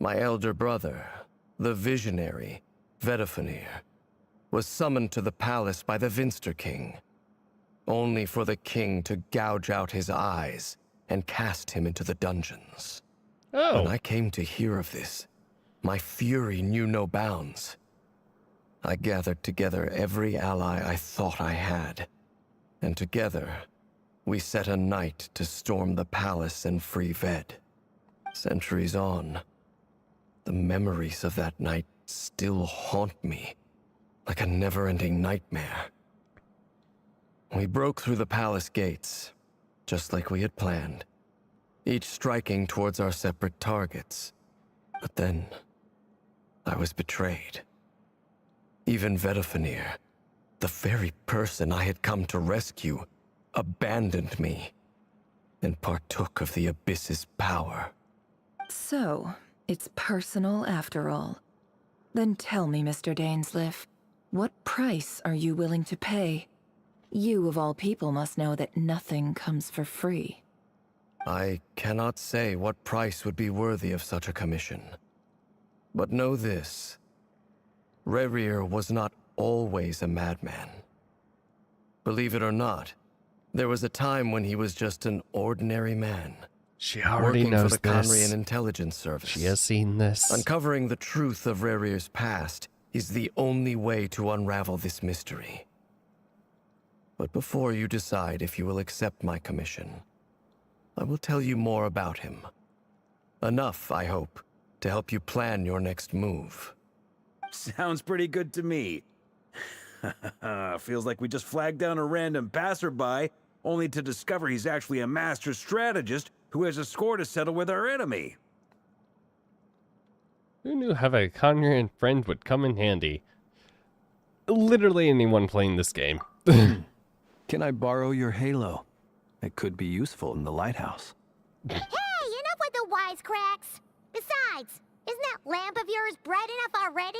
my elder brother, the visionary, Vedifenir, was summoned to the palace by the Vinster King, only for the king to gouge out his eyes and cast him into the dungeons. When I came to hear of this, my fury knew no bounds. I gathered together every ally I thought I had, and together, we set a night to storm the palace and free Ved. Centuries on, the memories of that night still haunt me, like a never-ending nightmare. We broke through the palace gates, just like we had planned, each striking towards our separate targets. But then, I was betrayed. Even Vedifenir, the very person I had come to rescue, abandoned me and partook of the Abyss's power. So, it's personal after all. Then tell me, Mr. Dainsleif, what price are you willing to pay? You, of all people, must know that nothing comes for free. I cannot say what price would be worthy of such a commission. But know this. Rerir was not always a madman. Believe it or not, there was a time when he was just an ordinary man. She already knows working for the this. Khanrian Intelligence Service. She has seen this. Uncovering the truth of Rerir's past is the only way to unravel this mystery. But before you decide if you will accept my commission, I will tell you more about him. Enough, I hope, to help you plan your next move. Sounds pretty good to me. Feels like we just flagged down a random passerby, only to discover he's actually a master strategist who has a score to settle with our enemy. Who knew having a Khanrian friend would come in handy? Literally anyone playing this game. Can I borrow your halo? It could be useful in the lighthouse. Hey, enough with the wisecracks! Besides, isn't that lamp of yours bright enough already?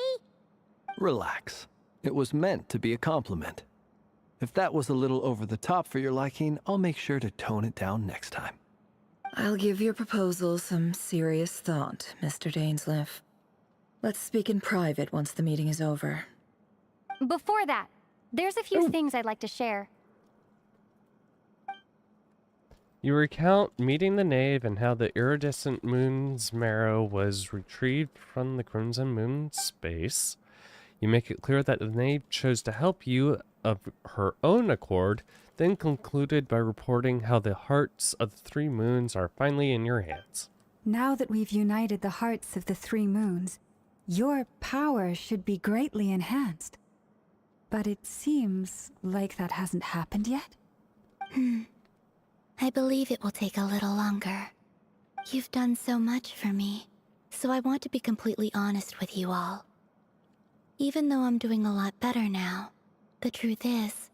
Relax. It was meant to be a compliment. If that was a little over the top for your liking, I'll make sure to tone it down next time. I'll give your proposal some serious thought, Mr. Dainsleif. Let's speak in private once the meeting is over. Before that, there's a few things I'd like to share. You recount meeting the knave and how the iridescent moon's marrow was retrieved from the crimson moon's space. You make it clear that the knave chose to help you of her own accord, then concluded by reporting how the hearts of the three moons are finally in your hands. Now that we've united the hearts of the three moons, your power should be greatly enhanced. But it seems like that hasn't happened yet. I believe it will take a little longer. You've done so much for me, so I want to be completely honest with you all. Even though I'm doing a lot better now, the truth is,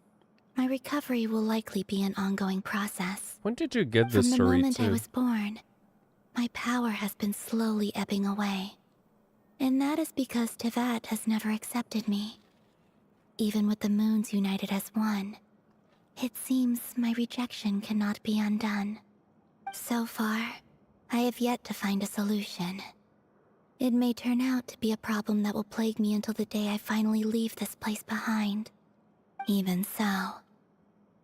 my recovery will likely be an ongoing process. When did you get this From the moment story I was born, my power has been slowly ebbing away. And that is because Tevat has never accepted me. Even with the moons united as one, it seems my rejection cannot be undone. So far, I have yet to find a solution. It may turn out to be a problem that will plague me until the day I finally leave this place behind. Even so,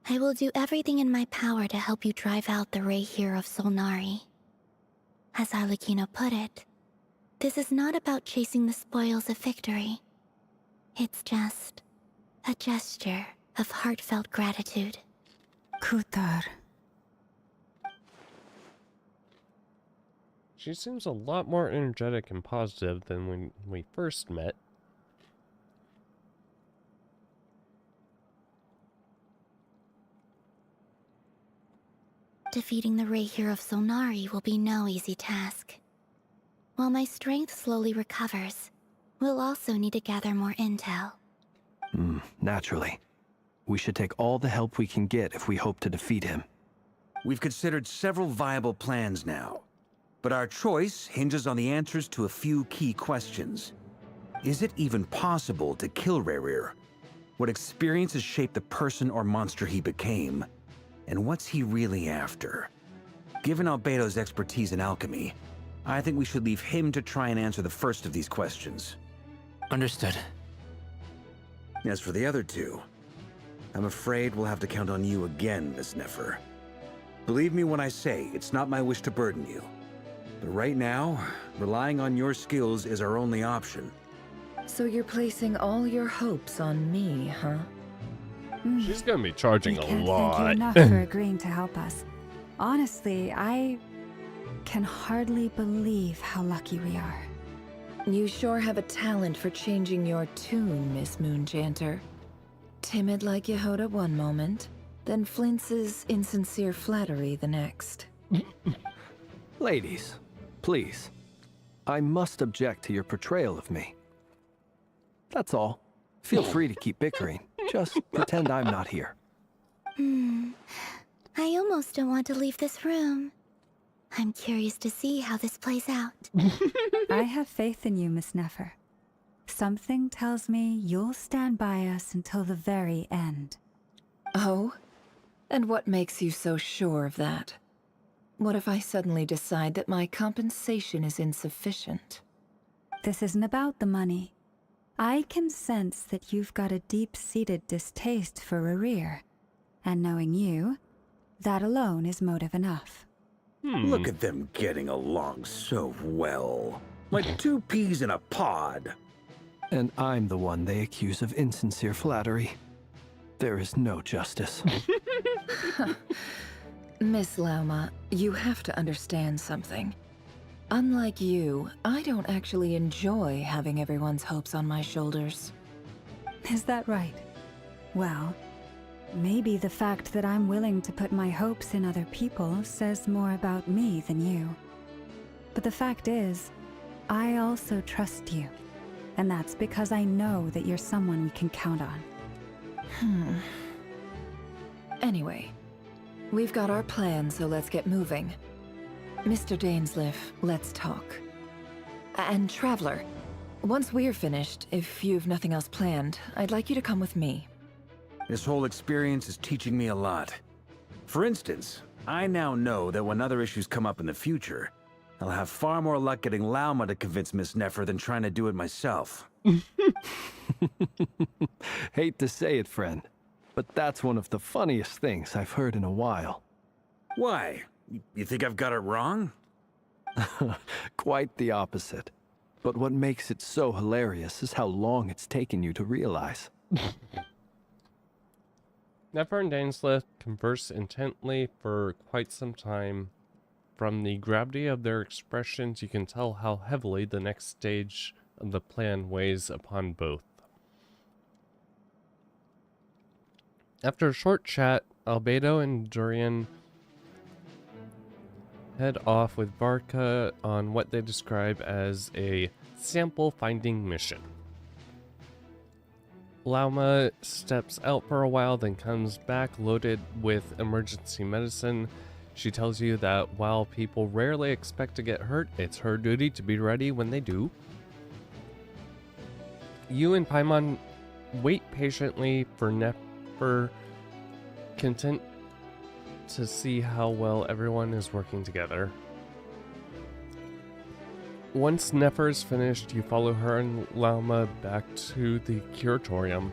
I will do everything in my power to help you drive out the Rayhir of Solnari. As Arlecchino put it, this is not about chasing the spoils of victory. It's just a gesture of heartfelt gratitude. Kutar. She seems a lot more energetic and positive than when we first met. Defeating the Rayhir of Solnari will be no easy task. While my strength slowly recovers, we'll also need to gather more intel. Naturally. We should take all the help we can get if we hope to defeat him. We've considered several viable plans now, but our choice hinges on the answers to a few key questions. Is it even possible to kill Rayhir? What experiences shaped the person or monster he became? And what's he really after? Given Albedo's expertise in alchemy, I think we should leave him to try and answer the first of these questions. Understood. As for the other two, I'm afraid we'll have to count on you again, Miss Nefer. Believe me when I say it's not my wish to burden you. But right now, relying on your skills is our only option. So you're placing all your hopes on me, huh? She's gonna be charging a Thank you lot. enough for agreeing to help us. Honestly, I can hardly believe how lucky we are. You sure have a talent for changing your tune, Miss Moonchanter. Timid like Yehoda one moment, then flinches insincere flattery the next. Ladies, please. I must object to your portrayal of me. That's all. Feel free to keep bickering. Just pretend I'm not here. I almost don't want to leave this room. I'm curious to see how this plays out. I have faith in you, Miss Nefer. Something tells me you'll stand by us until the very end. Oh? And what makes you so sure of that? What if I suddenly decide that my compensation is insufficient? This isn't about the money. I can sense that you've got a deep-seated distaste for Rayhir. And knowing you, that alone is motive enough. Look at them getting along so well. Like two peas in a pod. And I'm the one they accuse of insincere flattery. There is no justice. Miss Lauma, you have to understand something. Unlike you, I don't actually enjoy having everyone's hopes on my shoulders. Is that right? Well, maybe the fact that I'm willing to put my hopes in other people says more about me than you. But the fact is, I also trust you. And that's because I know that you're someone we can count on. Anyway, we've got our plan, so let's get moving. Mr. Dainsleif, let's talk. And Traveler, once we're finished, if you've nothing else planned, I'd like you to come with me. This whole experience is teaching me a lot. For instance, I now know that when other issues come up in the future, I'll have far more luck getting Lauma to convince Miss Nefer than trying to do it myself. Hate to say it, friend, but that's one of the funniest things I've heard in a while. Why? You think I've got it wrong? Quite the opposite. But what makes it so hilarious is how long it's taken you to realize. Nefer and Dainsleif converse intently for quite some time. From the gravity of their expressions, you can tell how heavily the next stage of the plan weighs upon both. After a short chat, Albedo and Durian head off with Varka on what they describe as a sample finding mission. Lauma steps out for a while, then comes back loaded with emergency medicine. She tells you that while people rarely expect to get hurt, it's her duty to be ready when they do. You and Paimon wait patiently for Nefer, content to see how well everyone is working together. Once Nefer is finished, you follow her and Lauma back to the curatorium.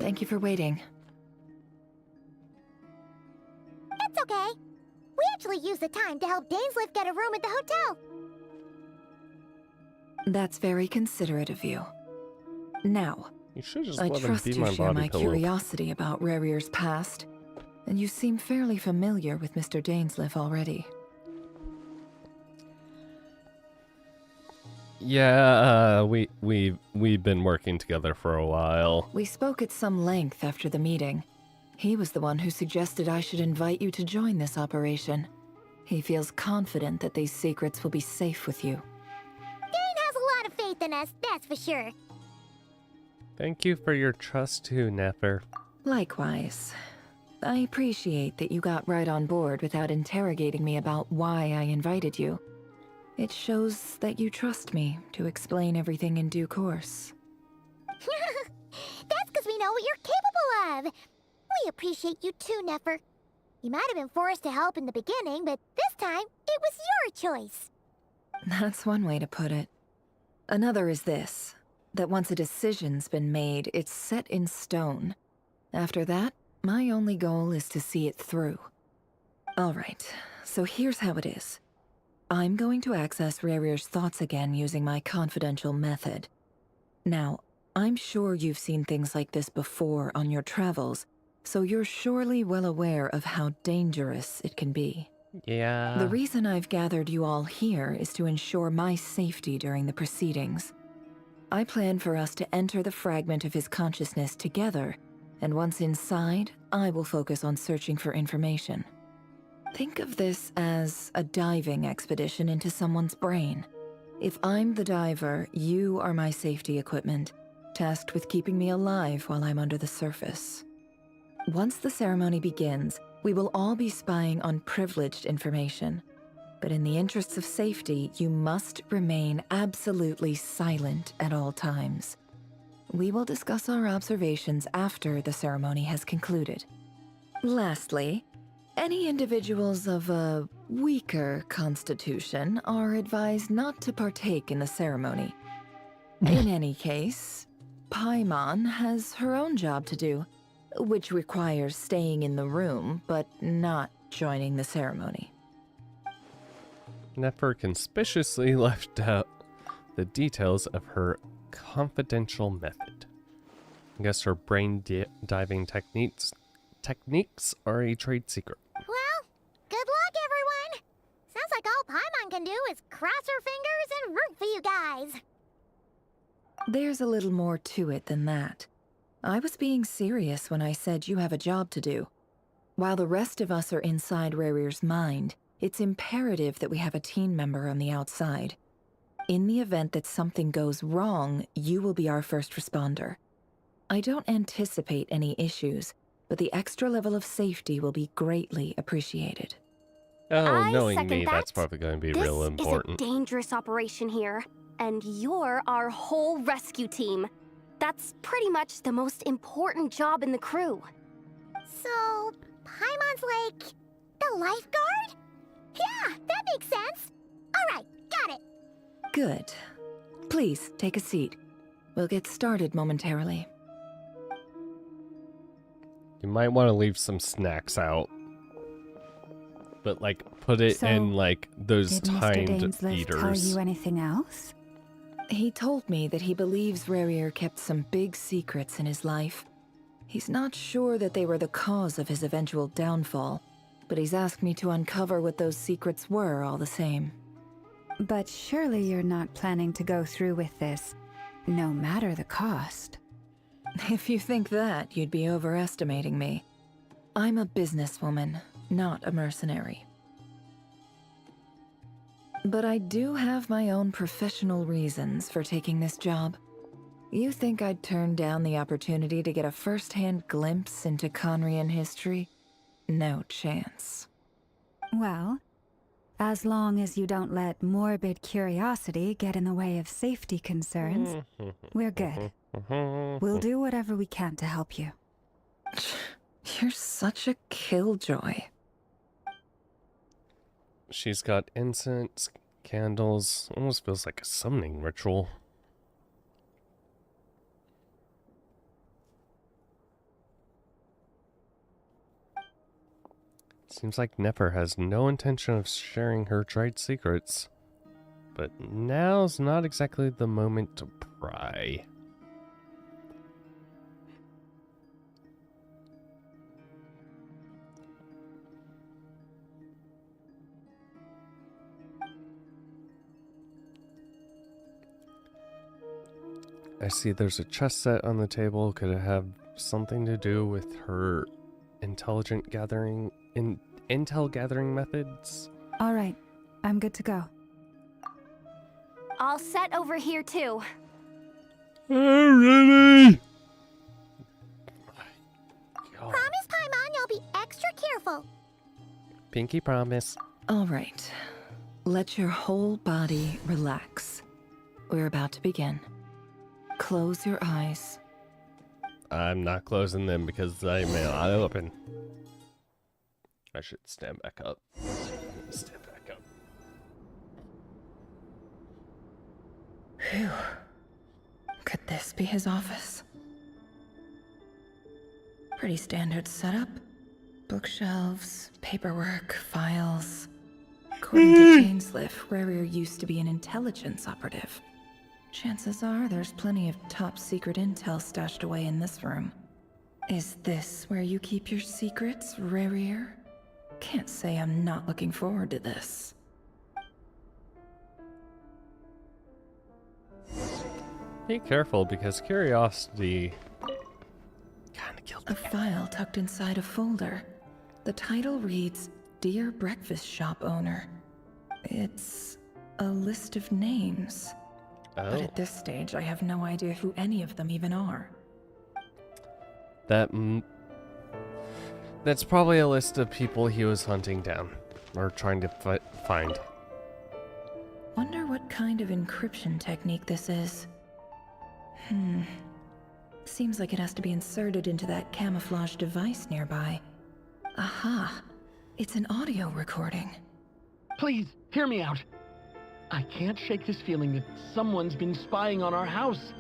Thank you for waiting. It's okay. We actually used the time to help Dainsleif get a room at the hotel. That's very considerate of you. Now, you should just I let him trust be you my share body my pillow. curiosity about Rarier's past, and you seem fairly familiar with Mr. Dainsleif already. Yeah, we've been working together for a while. We spoke at some length after the meeting. He was the one who suggested I should invite you to join this operation. He feels confident that these secrets will be safe with you. Dane has a lot of faith in us, that's for sure. Thank you for your trust too, Nefer. Likewise. I appreciate that you got right on board without interrogating me about why I invited you. It shows that you trust me to explain everything in due course. That's because we know what you're capable of. We appreciate you too, Nefer. You might have been forced to help in the beginning, but this time, it was your choice. That's one way to put it. Another is this, that once a decision's been made, it's set in stone. After that, my only goal is to see it through. Alright, so here's how it is. I'm going to access Rarier's thoughts again using my confidential method. Now, I'm sure you've seen things like this before on your travels, so you're surely well aware of how dangerous it can be. Yeah. The reason I've gathered you all here is to ensure my safety during the proceedings. I plan for us to enter the fragment of his consciousness together, and once inside, I will focus on searching for information. Think of this as a diving expedition into someone's brain. If I'm the diver, you are my safety equipment, tasked with keeping me alive while I'm under the surface. Once the ceremony begins, we will all be spying on privileged information. But in the interests of safety, you must remain absolutely silent at all times. We will discuss our observations after the ceremony has concluded. Lastly, any individuals of a weaker constitution are advised not to partake in the ceremony. In any case, Paimon has her own job to do, which requires staying in the room, but not joining the ceremony. Nefer conspicuously left out the details of her confidential method. I guess her brain diving techniques are a trade secret. Well, good luck, everyone. Sounds like all Paimon can do is cross her fingers and root for you guys. There's a little more to it than that. I was being serious when I said you have a job to do. While the rest of us are inside Rarir's mind, it's imperative that we have a team member on the outside. In the event that something goes wrong, you will be our first responder. I don't anticipate any issues, but the extra level of safety will be greatly appreciated. Oh, I knowing second me, that. that's probably going to be real important. This is a dangerous operation here, and you're our whole rescue team. That's pretty much the most important job in the crew. So, Paimon's like the lifeguard? Yeah, that makes sense. All right, got it. Good. Please, take a seat. We'll get started momentarily. You might want to leave some snacks out. But, like, put it in, like, those did Mr. timed Dainsleif eaters. tell you anything else? He told me that he believes Rarir kept some big secrets in his life. He's not sure that they were the cause of his eventual downfall, but he's asked me to uncover what those secrets were all the same. But surely you're not planning to go through with this, no matter the cost. If you think that, you'd be overestimating me. I'm a businesswoman, not a mercenary. But I do have my own professional reasons for taking this job. You think I'd turn down the opportunity to get a first-hand glimpse into Conrian history? No chance. Well, as long as you don't let morbid curiosity get in the way of safety concerns, we're good. We'll do whatever we can to help you. You're such a killjoy. She's got incense, candles. Almost feels like a summoning ritual. Seems like Nefer has no intention of sharing her trade secrets. But now's not exactly the moment to pry. I see there's a chess set on the table. Could it have something to do with her intel gathering methods? All right, I'm good to go. All set over here, too. Really? Promise, Paimon, you'll be extra careful. Pinky promise. All right. Let your whole body relax. We're about to begin. Close your eyes. I'm not closing them because I may not open. I should stand back up. Stand back up. Phew. Could this be his office? Pretty standard setup. Bookshelves, paperwork, files. According to Dainsleif, Rarir used to be an intelligence operative. Chances are there's plenty of top secret intel stashed away in this room. Is this where you keep your secrets, Rarir? Can't say I'm not looking forward to this. Be careful because curiosity kinda killed A file tucked inside a folder. The title reads, Dear Breakfast Shop Owner. It's a list of names. But at this stage, I have no idea who any of them even are. That's probably a list of people he was hunting down, or trying to find. Wonder what kind of encryption technique this is. Seems like it has to be inserted into that camouflage device nearby. Aha! It's an audio recording. Please, hear me out. I can't shake this feeling that someone's been spying on our house.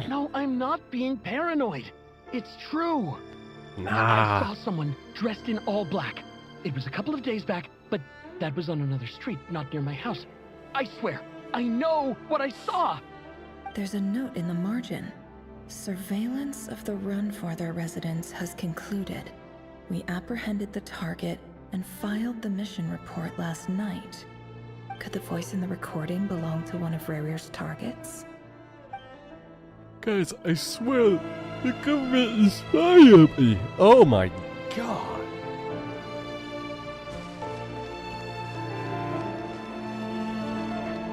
No, I'm not being paranoid. It's true. I saw someone dressed in all black. It was a couple of days back, but that was on another street, not near my house. I swear, I know what I saw. There's a note in the margin. Surveillance of the Runfarther residence has concluded. We apprehended the target and filed the mission report last night. Could the voice in the recording belong to one of Rarir's targets? Guys, I swear, the government is spying on me. Oh my god.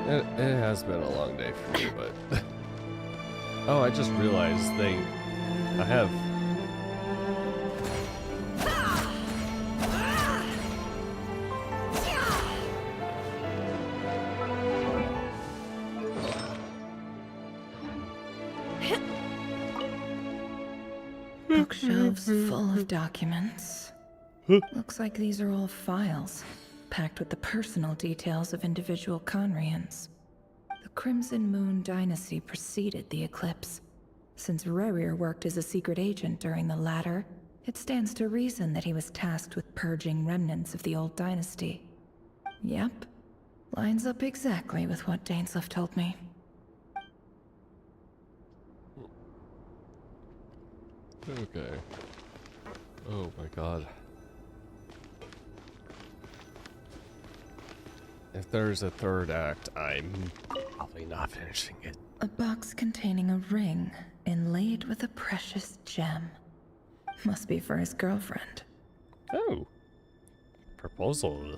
It has been a long day for me, but... Oh, I just realized I have... Bookshelves full of documents. Looks like these are all files, packed with the personal details of individual Conrians. The Crimson Moon dynasty preceded the eclipse. Since Rerir worked as a secret agent during the latter, it stands to reason that he was tasked with purging remnants of the old dynasty. Yep, lines up exactly with what Dainsleif told me. Okay. Oh my god. If there's a third act, I'm probably not finishing it. A box containing a ring inlaid with a precious gem. Must be for his girlfriend. Oh. Proposal.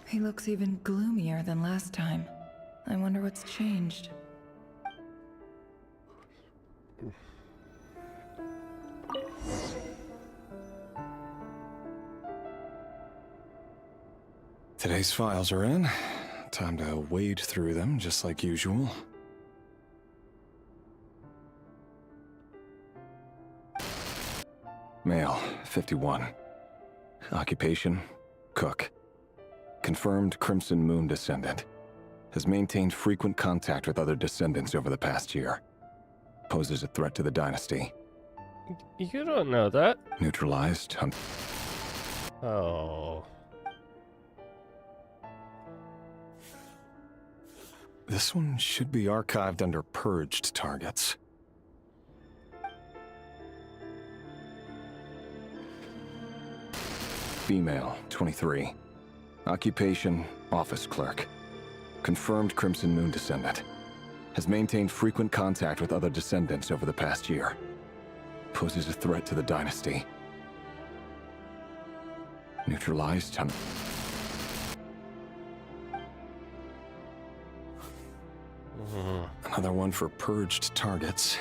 He looks even gloomier than last time. I wonder what's changed. Today's files are in. Time to wade through them, just like usual. Male, 51. Occupation, cook. Confirmed Crimson Moon descendant. Has maintained frequent contact with other descendants over the past year. Poses a threat to the dynasty. You don't know that. Neutralized. Oh. This one should be archived under purged targets. Female, 23. Occupation, office clerk. Confirmed Crimson Moon descendant. Has maintained frequent contact with other descendants over the past year. Poses a threat to the dynasty. Neutralized. Another one for purged targets.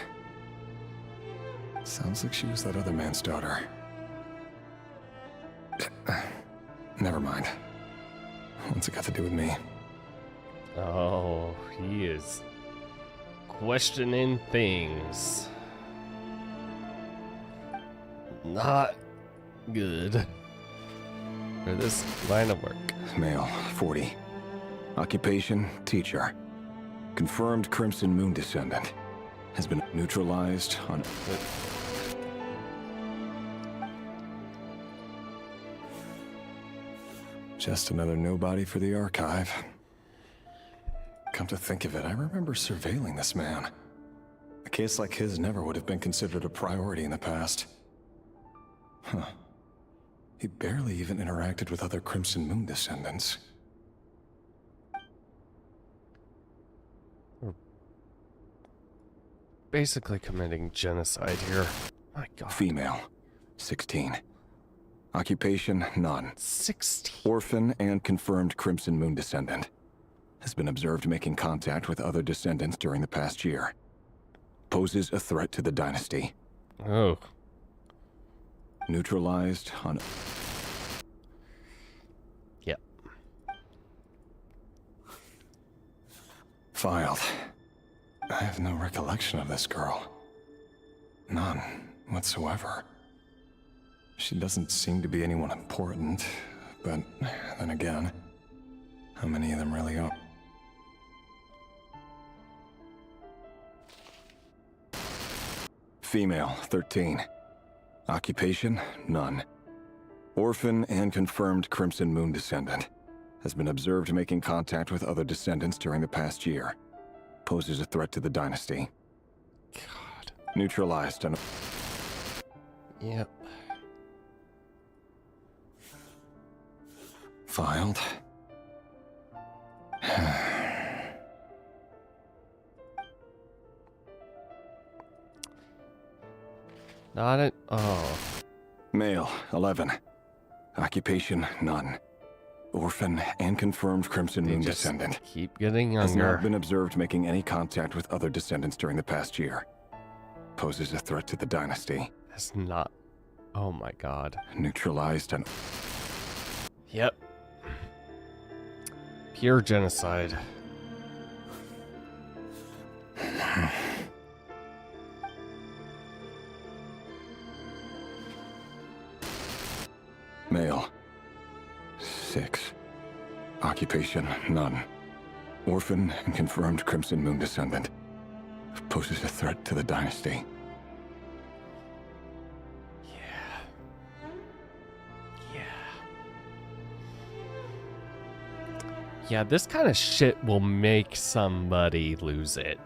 Sounds like she was that other man's daughter. Never mind. What's it got to do with me? Oh, he is questioning things. Not good for this line of work. Male, 40. Occupation, teacher. Confirmed Crimson Moon descendant. Has been neutralized on... Just another nobody for the archive. Come to think of it, I remember surveilling this man. A case like his never would have been considered a priority in the past. Huh. He barely even interacted with other Crimson Moon descendants. We're basically committing genocide here. My god. Female, 16. Occupation, none. 16. Orphan and confirmed Crimson Moon descendant. Has been observed making contact with other descendants during the past year. Poses a threat to the dynasty. Oh. Neutralized on... Yep. Filed. I have no recollection of this girl. None whatsoever. She doesn't seem to be anyone important, but then again, how many of them really are? Female, 13. Occupation, none. Orphan and confirmed Crimson Moon descendant. Has been observed making contact with other descendants during the past year. Poses a threat to the dynasty. God. Neutralized and... Yep. Filed. Not it. Oh. Male, 11. Occupation, none. Orphan and confirmed Crimson Moon descendant. Keep getting Has younger. not been observed making any contact with other descendants during the past year. Poses a threat to the dynasty. That's not. Oh my god. Neutralized and... Yep. Pure genocide. Male. 6. Occupation, none. Orphan and confirmed Crimson Moon descendant. Poses a threat to the dynasty. Yeah, this kind of shit will make somebody lose it.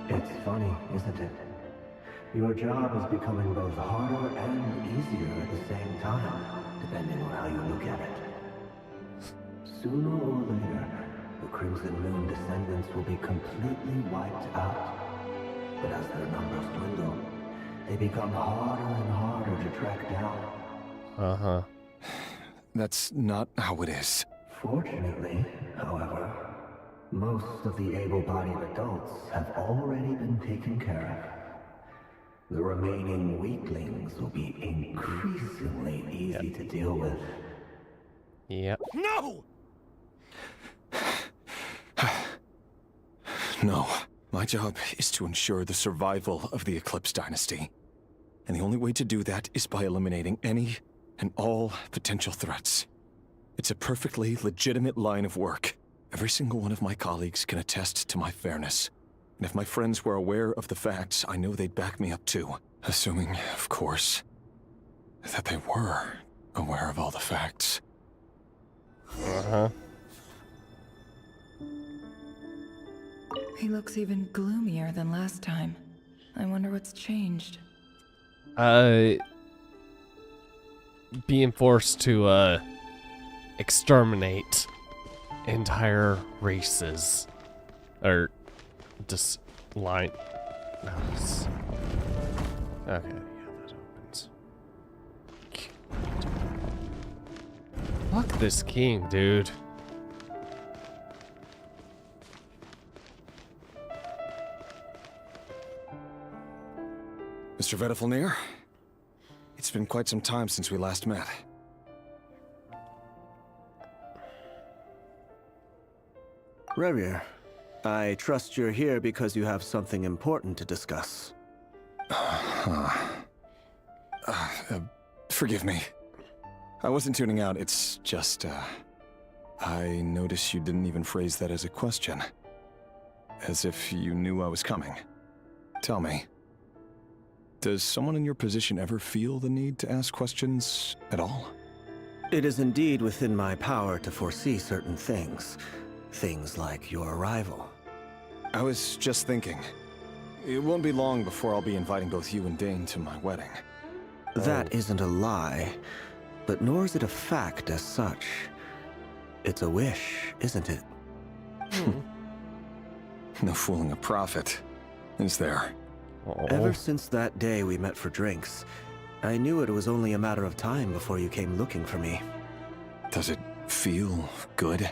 It's funny, isn't it? Your job is becoming both harder and easier at the same time, depending on how you look at it. Sooner or later, the Crimson Moon descendants will be completely wiped out. But as their numbers dwindle, they become harder and harder to track down. Uh-huh. That's not how it is. Fortunately, however, most of the able-bodied adults have already been taken care of. The remaining weaklings will be increasingly easy to deal with. Yep. No! No. My job is to ensure the survival of the Eclipse Dynasty. And the only way to do that is by eliminating any and all potential threats. It's a perfectly legitimate line of work. Every single one of my colleagues can attest to my fairness. And if my friends were aware of the facts, I know they'd back me up too. Assuming, of course, that they were aware of all the facts. Uh-huh. He looks even gloomier than last time. I wonder what's changed. Being forced to, exterminate entire races. Or, just line. No, okay, yeah, that opens. Fuck this king, dude. Mr. Vedifalnir, it's been quite some time since we last met. Rerir, I trust you're here because you have something important to discuss. Forgive me. I wasn't tuning out, it's just, I noticed you didn't even phrase that as a question. As if you knew I was coming. Tell me. Does someone in your position ever feel the need to ask questions at all? It is indeed within my power to foresee certain things. Things like your arrival. I was just thinking. It won't be long before I'll be inviting both you and Dane to my wedding. That isn't a lie, but nor is it a fact as such. It's a wish, isn't it? No fooling a prophet, is there? Ever since that day we met for drinks, I knew it was only a matter of time before you came looking for me. Does it feel good?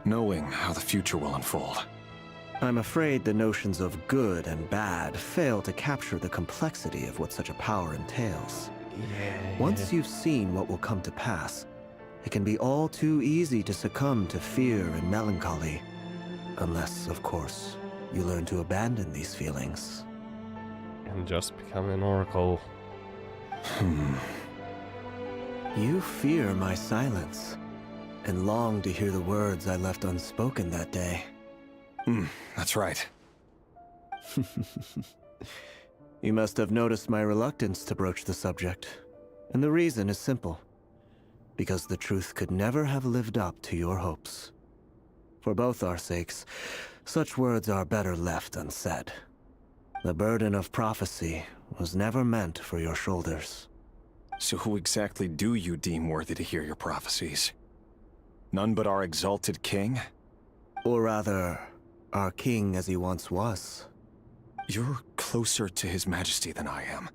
Knowing how the future will unfold. I'm afraid the notions of good and bad fail to capture the complexity of what such a power entails. Once you've seen what will come to pass, it can be all too easy to succumb to fear and melancholy. Unless, of course, you learn to abandon these feelings. And just become an oracle. You fear my silence, and long to hear the words I left unspoken that day. That's right. You must have noticed my reluctance to broach the subject. And the reason is simple. because the truth could never have lived up to your hopes. For both our sakes, such words are better left unsaid. The burden of prophecy was never meant for your shoulders. So who exactly do you deem worthy to hear your prophecies? None but our exalted king? Or rather, our king as he once was. You're closer to his majesty than I am.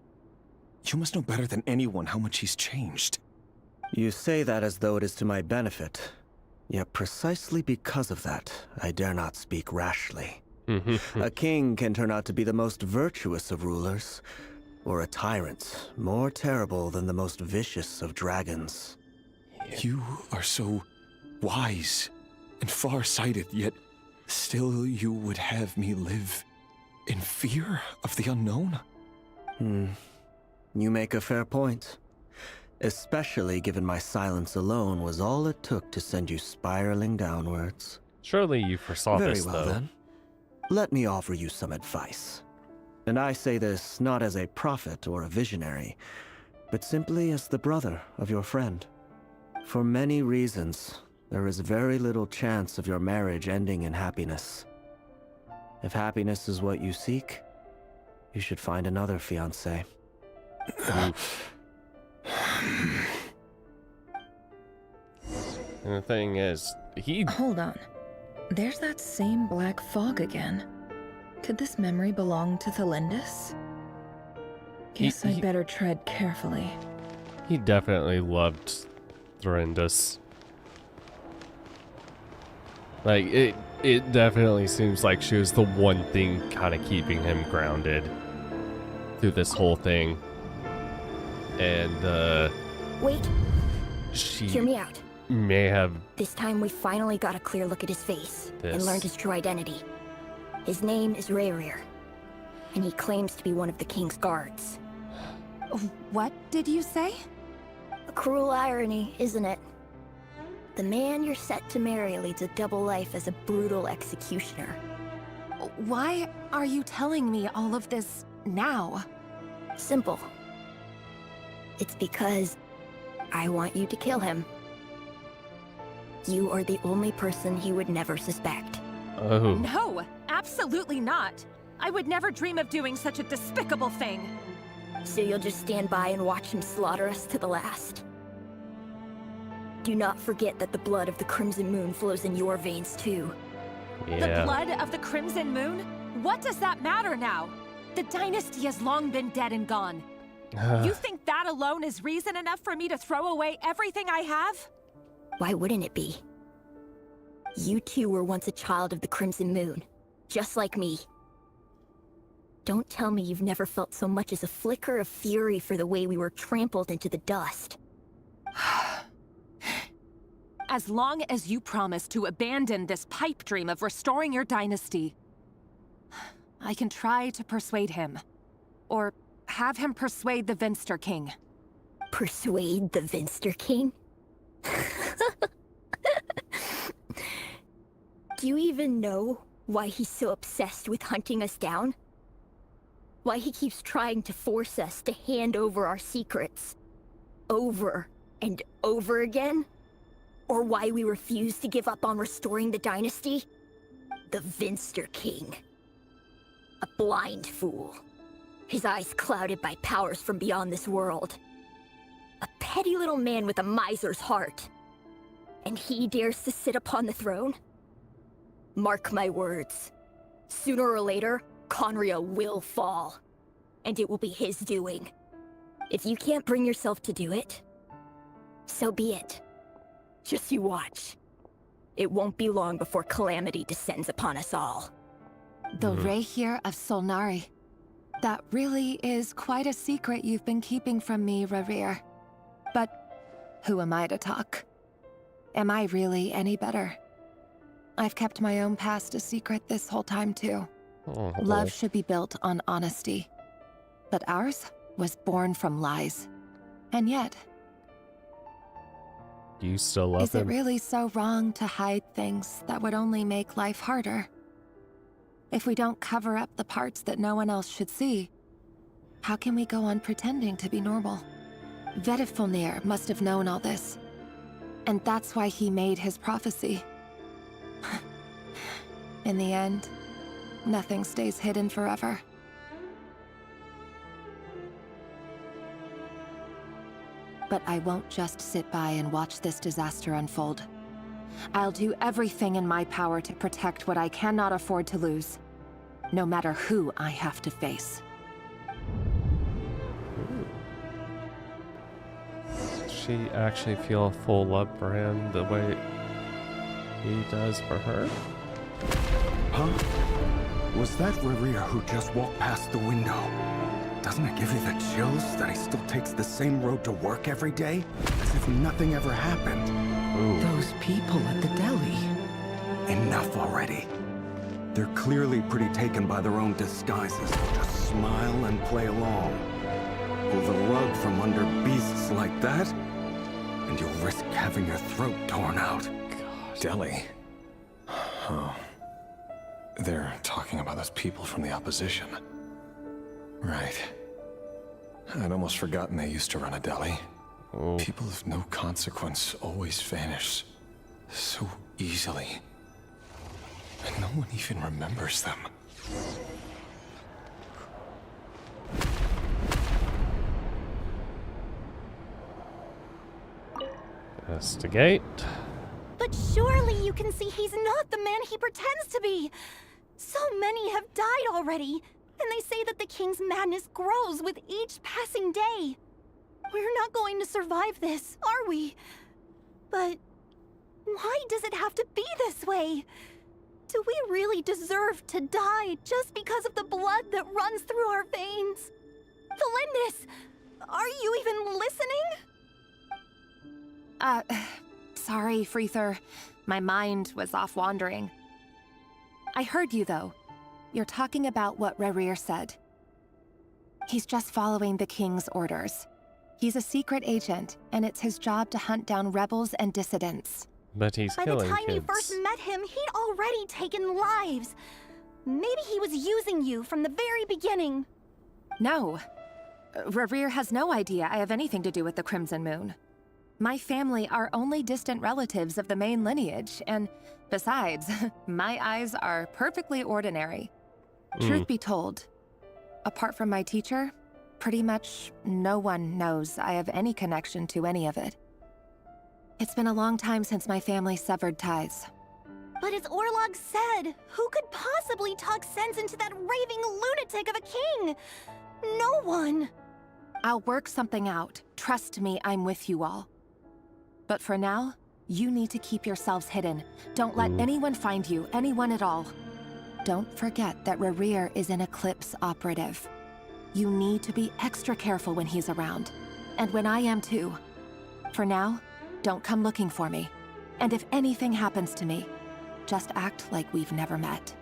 You must know better than anyone how much he's changed. You say that as though it is to my benefit. Yet precisely because of that, I dare not speak rashly. A king can turn out to be the most virtuous of rulers, or a tyrant more terrible than the most vicious of dragons. You are so wise and far-sighted, yet still you would have me live in fear of the unknown? You make a fair point. Especially given my silence alone was all it took to send you spiraling downwards. Surely you foresaw Very this, well, though. then. Let me offer you some advice. And I say this not as a prophet or a visionary, but simply as the brother of your friend. For many reasons, there is very little chance of your marriage ending in happiness. If happiness is what you seek, you should find another fiancé. And the thing is, Hold on. There's that same black fog again. Could this memory belong to Thelindus? Guess I'd better tread carefully. He definitely loved Thelindus. Like, it definitely seems like she was the one thing kind of keeping him grounded through this whole thing. And, Wait. she Hear me out. may have... This time we finally got a clear look at his face and learned his true identity. His name is Rayrir, and he claims to be one of the king's guards. What did you say? A cruel irony, isn't it? The man you're set to marry leads a double life as a brutal executioner. Why are you telling me all of this now? Simple. It's because I want you to kill him. You are the only person he would never suspect. Oh. No, absolutely not. I would never dream of doing such a despicable thing. So you'll just stand by and watch him slaughter us to the last? Do not forget that the blood of the Crimson Moon flows in your veins too. The blood of the Crimson Moon? What does that matter now? The dynasty has long been dead and gone. You think that alone is reason enough for me to throw away everything I have? Why wouldn't it be? You two were once a child of the Crimson Moon, just like me. Don't tell me you've never felt so much as a flicker of fury for the way we were trampled into the dust. As long as you promise to abandon this pipe dream of restoring your dynasty, I can try to persuade him. Or have him persuade the Vinster King. Persuade the Vinster King? Do you even know why he's so obsessed with hunting us down? Why he keeps trying to force us to hand over our secrets? Over and over again? Or why we refuse to give up on restoring the dynasty? The Vinster King. A blind fool. His eyes clouded by powers from beyond this world. A petty little man with a miser's heart. And he dares to sit upon the throne? Mark my words. Sooner or later, Conria will fall. And it will be his doing. If you can't bring yourself to do it, so be it. Just you watch. It won't be long before calamity descends upon us all. The Rayhir of Solnari. That really is quite a secret you've been keeping from me, Rayhir. But who am I to talk? Am I really any better? I've kept my own past a secret this whole time, too. Love should be built on honesty. But ours was born from lies. And yet... You still love him? Is it really so wrong to hide things that would only make life harder? If we don't cover up the parts that no one else should see, how can we go on pretending to be normal? Vedifulnir must have known all this. And that's why he made his prophecy. In the end, nothing stays hidden forever. But I won't just sit by and watch this disaster unfold. I'll do everything in my power to protect what I cannot afford to lose, no matter who I have to face. Does she actually feel full love for him the way he does for her? Huh? Was that Rerir who just walked past the window? Doesn't it give you the chills that he still takes the same road to work every day? As if nothing ever happened. Ooh. Those people at the deli. Enough already. They're clearly pretty taken by their own disguises. Just smile and play along. Pull the rug from under beasts like that, and you'll risk having your throat torn out. God. Deli? Oh. They're talking about those people from the opposition. Right. I'd almost forgotten they used to run a deli. Oh. People of no consequence always vanish so easily. And no one even remembers them. Investigate. But surely you can see he's not the man he pretends to be. So many have died already, and they say that the king's madness grows with each passing day. We're not going to survive this, are we? But why does it have to be this way? Do we really deserve to die just because of the blood that runs through our veins? Felindis, are you even listening? Sorry, Freether. My mind was off wandering. I heard you, though. You're talking about what Rerir said. He's just following the king's orders. He's a secret agent, and it's his job to hunt down rebels and dissidents. But he's killing kids. By the time you first met him, he'd already taken lives. Maybe he was using you from the very beginning. No. Rerir has no idea I have anything to do with the Crimson Moon. My family are only distant relatives of the main lineage, and besides, my eyes are perfectly ordinary. Truth be told, apart from my teacher, pretty much no one knows I have any connection to any of it. It's been a long time since my family severed ties. But as Orlog said, who could possibly talk sense into that raving lunatic of a king? No one. I'll work something out. Trust me, I'm with you all. But for now, you need to keep yourselves hidden. Don't let anyone find you, anyone at all. Don't forget that Rerir is an Eclipse operative. You need to be extra careful when he's around. And when I am too. For now, don't come looking for me. And if anything happens to me, just act like we've never met.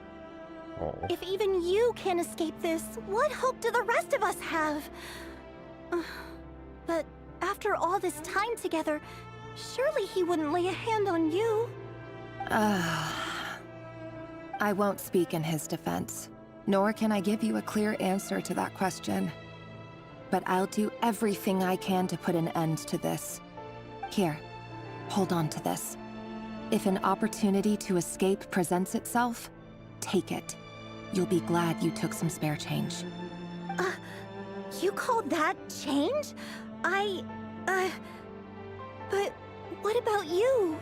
If even you can't escape this, what hope do the rest of us have? But after all this time together, surely he wouldn't lay a hand on you. I won't speak in his defense, nor can I give you a clear answer to that question. But I'll do everything I can to put an end to this. Here, hold on to this. If an opportunity to escape presents itself, take it. You'll be glad you took some spare change. You call that change? But what about you?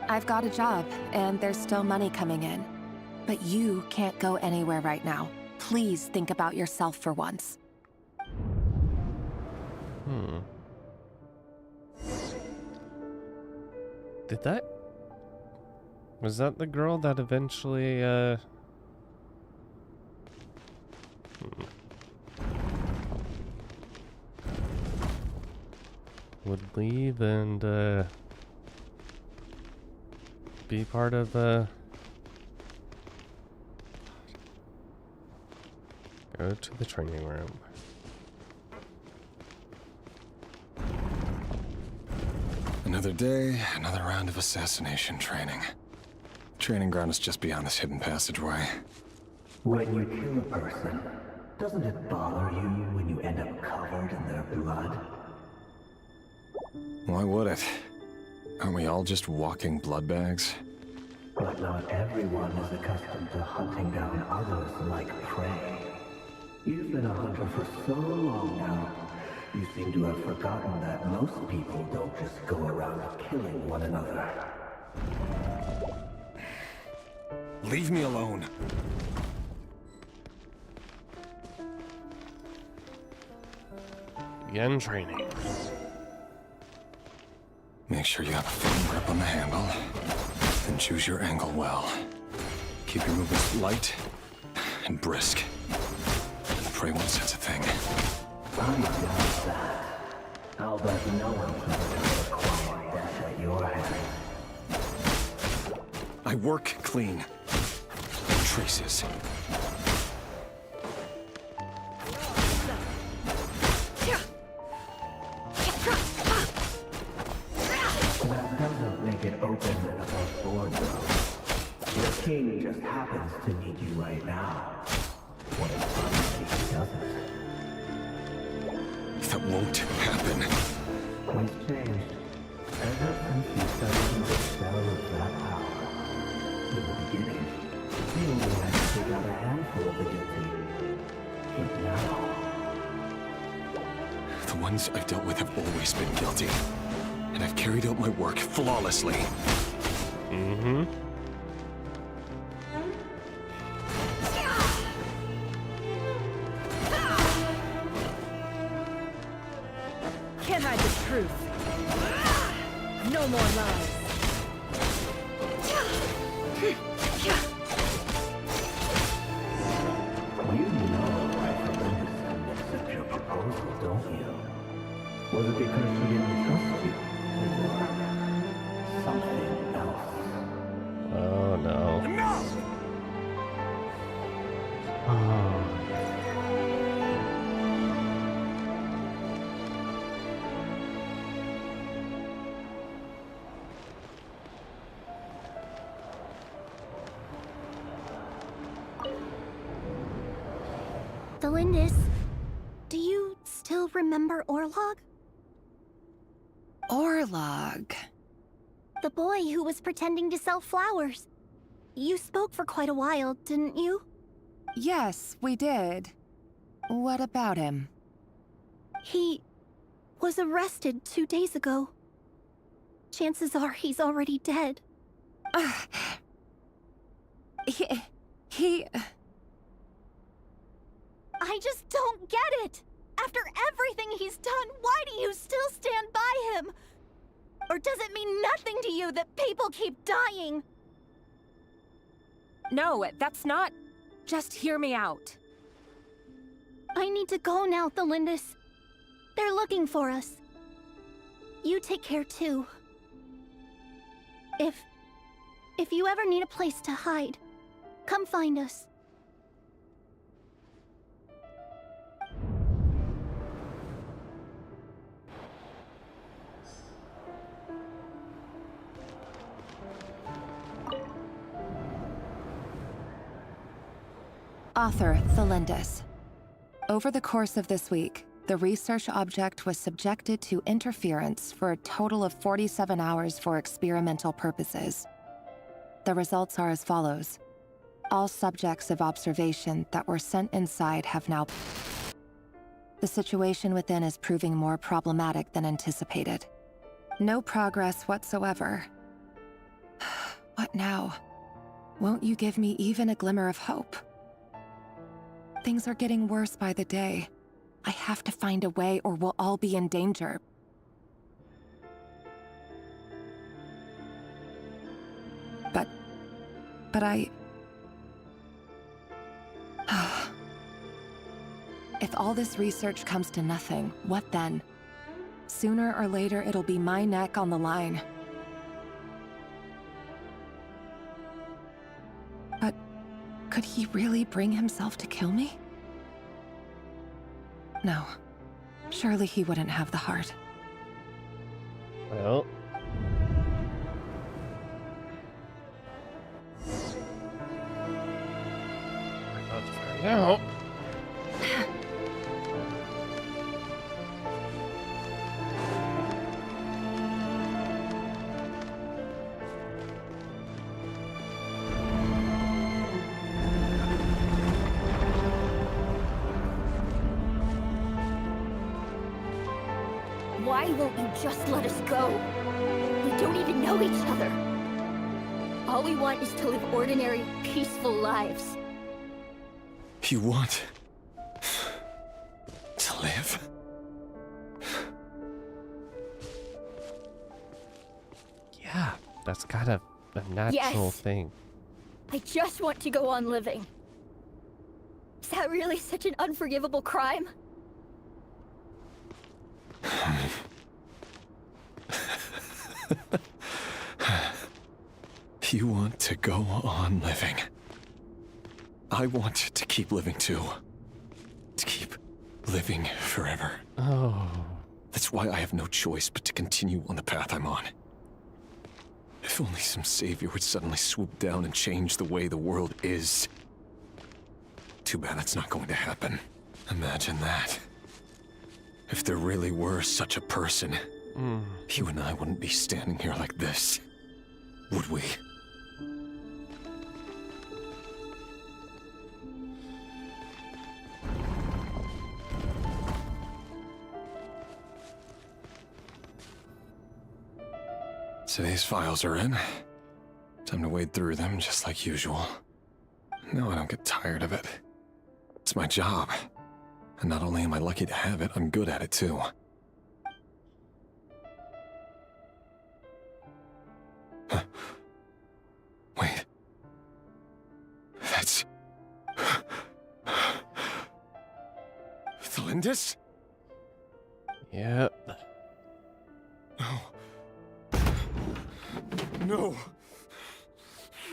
I've got a job, and there's still money coming in. But you can't go anywhere right now. Please think about yourself for once. Was that the girl that eventually, would leave and, be part of, go to the training room. Another day, another round of assassination training. Training ground is just beyond this hidden passageway. When you kill a person, doesn't it bother you when you end up covered in their blood? Why would it? Aren't we all just walking blood bags? But not everyone is accustomed to hunting down others like prey. You've been a hunter for so long now, you seem to have forgotten that most people don't just go around killing one another. Leave me alone. Begin training. Make sure you have a firm grip on the handle, and choose your angle well. Keep your movements light and brisk. The prey won't sense a thing. I got that. I'll bet no one's ever going to acquire death at your hands. I work clean. No traces. That doesn't make it open and above board, though. The king just happens to need you right now. What if he doesn't? That won't happen. What's changed? Ever since you studied the spell of that power. In the beginning, you only had to take out a handful of the guilty. But now... The ones I've dealt with have always been guilty. And I've carried out my work flawlessly. Mm-hmm. Can't hide the truth. No more lies. You know why Felinda accepted your proposal, don't you? Was it because she didn't trust you? Or something else? Oh no. Enough! Oh. Delindis, do you still remember Orlog? Orlog. The boy who was pretending to sell flowers. You spoke for quite a while, didn't you? Yes, we did. What about him? He was arrested 2 days ago. Chances are he's already dead. He... I just don't get it! After everything he's done, why do you still stand by him? Or does it mean nothing to you that people keep dying? No, that's not... Just hear me out. I need to go now, Thelindis. They're looking for us. You take care too. If you ever need a place to hide, come find us. Author, Thelindis. Over the course of this week, the research object was subjected to interference for a total of 47 hours for experimental purposes. The results are as follows. All subjects of observation that were sent inside have now... The situation within is proving more problematic than anticipated. No progress whatsoever. What now? Won't you give me even a glimmer of hope? Things are getting worse by the day. I have to find a way or we'll all be in danger. But I... If all this research comes to nothing, what then? Sooner or later, it'll be my neck on the line. But could he really bring himself to kill me? No. Surely he wouldn't have the heart. Well. About to find out. Why won't you just let us go? We don't even know each other. All we want is to live ordinary, peaceful lives. You want to live? Yeah, that's kind of a natural Yes. thing. I just want to go on living. Is that really such an unforgivable crime? You want to go on living. I want to keep living too. To keep living forever. Oh. That's why I have no choice but to continue on the path I'm on. If only some savior would suddenly swoop down and change the way the world is. Too bad that's not going to happen. Imagine that. If there really were such a person, you and I wouldn't be standing here like this, would we? Today's files are in. Time to wade through them just like usual. No, I don't get tired of it. It's my job. And not only am I lucky to have it, I'm good at it too. Huh. Wait. That's... Thalindis? Yep. No. No!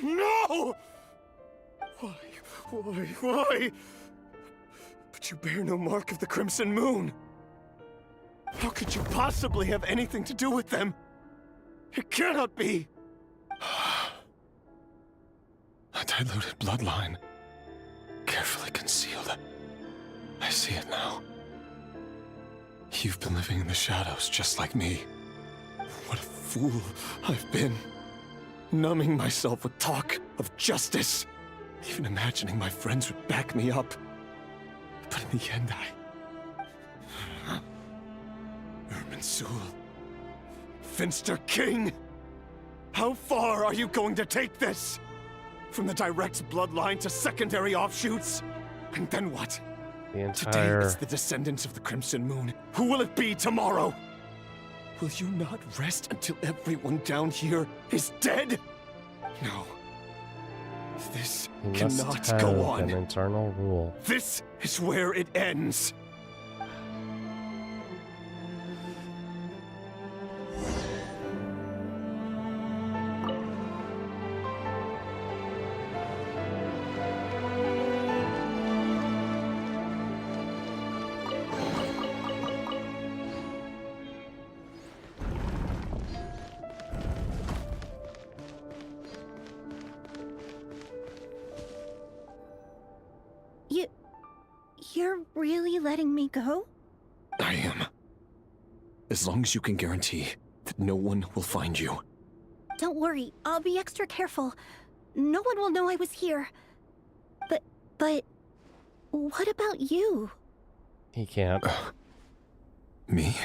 No! Why? But you bear no mark of the Crimson Moon. How could you possibly have anything to do with them? It cannot be! A diluted bloodline. Carefully concealed. I see it now. You've been living in the shadows just like me. What a fool I've been. Numbing myself with talk of justice. Even imagining my friends would back me up. But in the end, Irminsul. Finster King! How far are you going to take this? From the direct bloodline to secondary offshoots? And then what? Today it's the descendants of the Crimson Moon. Who will it be tomorrow? Will you not rest until everyone down here is dead? No. This cannot go on. An internal rule. This is where it ends. You're really letting me go? I am. As long as you can guarantee that no one will find you. Don't worry, I'll be extra careful. No one will know I was here. But... what about you? He can't. Me?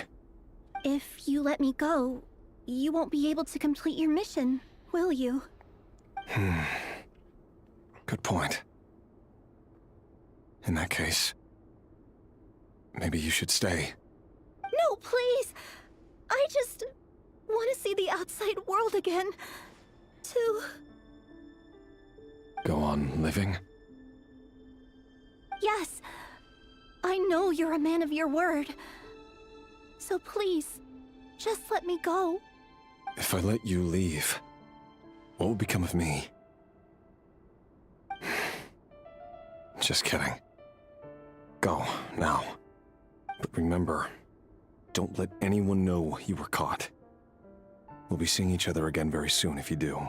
If you let me go, you won't be able to complete your mission, will you? Good point. In that case, maybe you should stay. No, please! I just want to see the outside world again. To... Go on living? Yes. I know you're a man of your word. So please, just let me go. If I let you leave, what will become of me? Just kidding. Go, now. But remember, don't let anyone know you were caught. We'll be seeing each other again very soon if you do.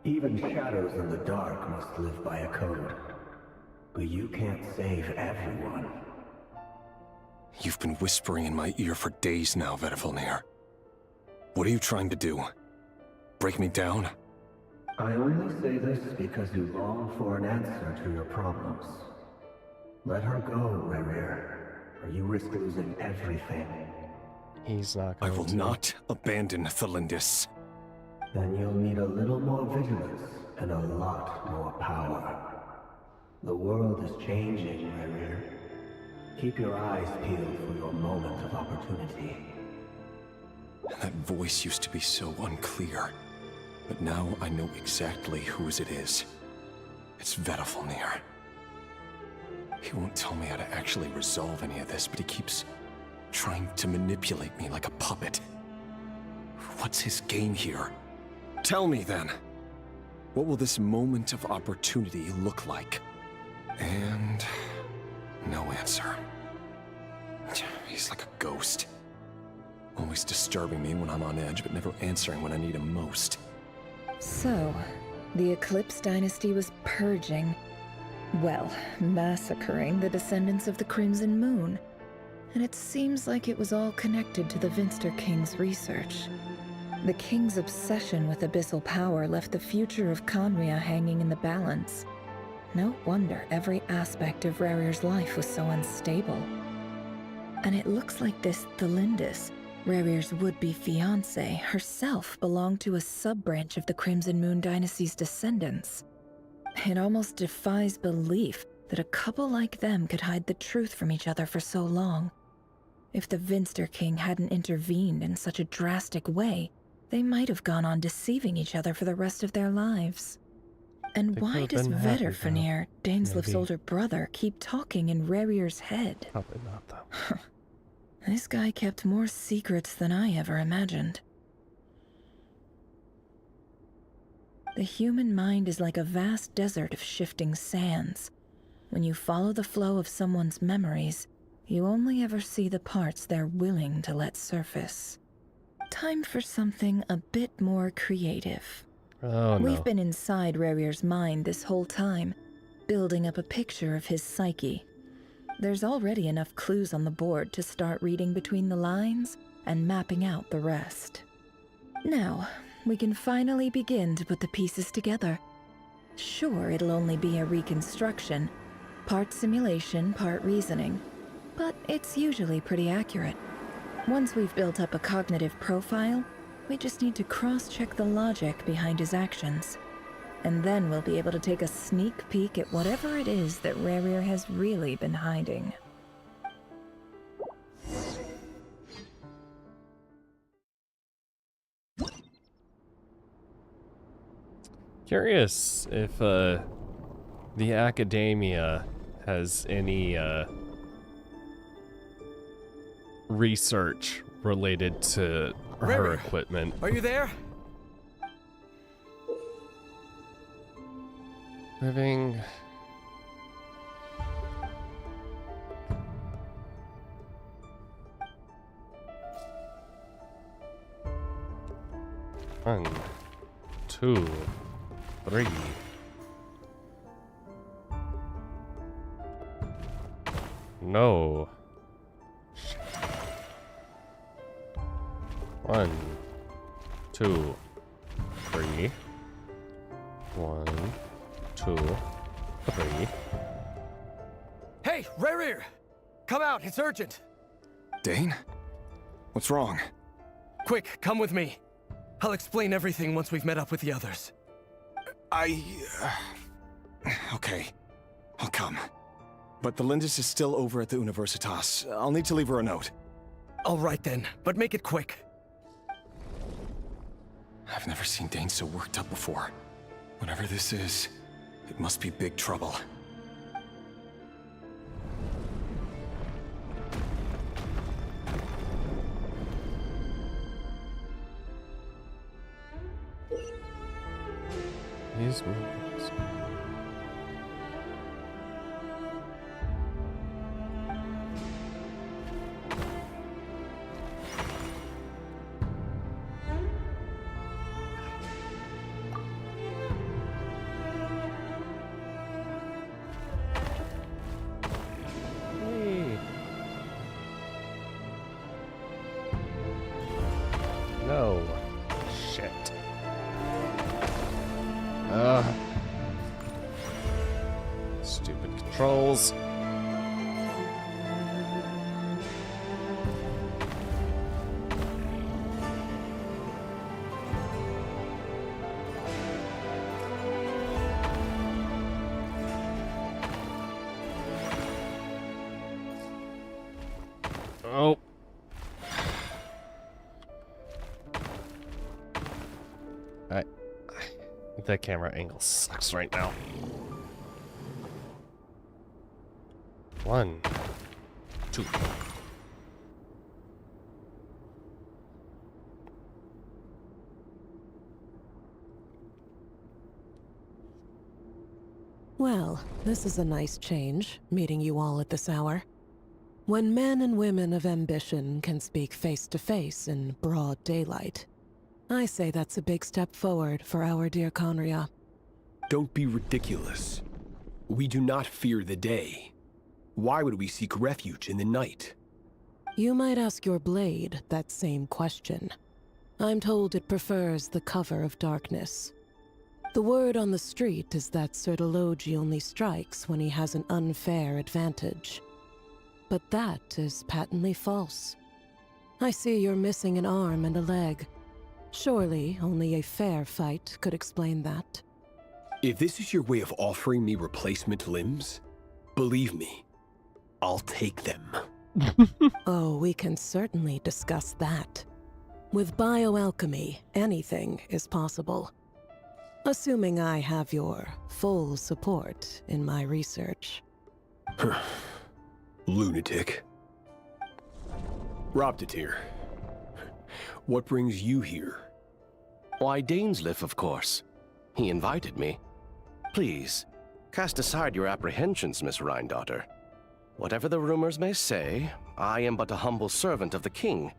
Even shadows in the dark must live by a code. But you can't save everyone. You've been whispering in my ear for days now, Vedifilnir. What are you trying to do? Break me down? I only say this because you long for an answer to your problems. Let her go, Rerir, or you risk losing everything. He's not I going will to. not abandon Thelindis. Then you'll need a little more vigilance and a lot more power. The world is changing, Rerir. Keep your eyes peeled for your moment of opportunity. That voice used to be so unclear, but now I know exactly whose it is. It's Vtuber. He won't tell me how to actually resolve any of this, but he keeps trying to manipulate me like a puppet. What's his game here? Tell me then. What will this moment of opportunity look like? And no answer. He's like a ghost. Always disturbing me when I'm on edge, but never answering when I need him most. So, the Eclipse Dynasty was purging, well, massacring the descendants of the Crimson Moon. And it seems like it was all connected to the Vinster King's research. The King's obsession with abyssal power left the future of Khaenri'ah hanging in the balance. No wonder every aspect of Rerir's life was so unstable. And it looks like this Thelindis, Rerir's would-be fiancée, herself belonged to a sub-branch of the Crimson Moon Dynasty's descendants. It almost defies belief that a couple like them could hide the truth from each other for so long. If the Vinster King hadn't intervened in such a drastic way, they might have gone on deceiving each other for the rest of their lives. And They why could have does been happy, Vtuber, Daneslip's maybe. older brother, keep talking in Rerir's head? Probably not, though. This guy kept more secrets than I ever imagined. The human mind is like a vast desert of shifting sands. When you follow the flow of someone's memories, you only ever see the parts they're willing to let surface. Time for something a bit more creative. Oh, no. We've been inside Rerir's mind this whole time, building up a picture of his psyche. There's already enough clues on the board to start reading between the lines and mapping out the rest. Now, we can finally begin to put the pieces together. Sure, it'll only be a reconstruction, part simulation, part reasoning, but it's usually pretty accurate. Once we've built up a cognitive profile, we just need to cross-check the logic behind his actions. And then we'll be able to take a sneak peek at whatever it is that Rerir has really been hiding. Curious if the academia has any research related to her Rerir, equipment. Are you there? Moving. One, 2, 3. No. Shit. 1, 2, 3. 1, 2, 3. Hey, Rerir! Come out, it's urgent! Dane? What's wrong? Quick, come with me. I'll explain everything once we've met up with the others. Okay, I'll come. But the Lindis is still over at the Universitas. I'll need to leave her a note. All right then, but make it quick. I've never seen Dane so worked up before. Whatever this is, it must be big trouble. These movies. Hey. No. Shit. Stupid controls. Oh. That camera angle sucks right now. 1, 2. Well, this is a nice change, meeting you all at this hour. When men and women of ambition can speak face to face in broad daylight, I say that's a big step forward for our dear Conria. Don't be ridiculous. We do not fear the day. Why would we seek refuge in the night? You might ask your blade that same question. I'm told it prefers the cover of darkness. The word on the street is that Sertologi only strikes when he has an unfair advantage. But that is patently false. I see you're missing an arm and a leg. Surely only a fair fight could explain that. If this is your way of offering me replacement limbs, believe me, I'll take them. Oh, we can certainly discuss that. With bioalchemy, anything is possible. Assuming I have your full support in my research. Lunatic. Robtatir, what brings you here? Why, Dainsleif, of course. He invited me. Please, cast aside your apprehensions, Miss Rhine-daughter. Whatever the rumors may say, I am but a humble servant of the king,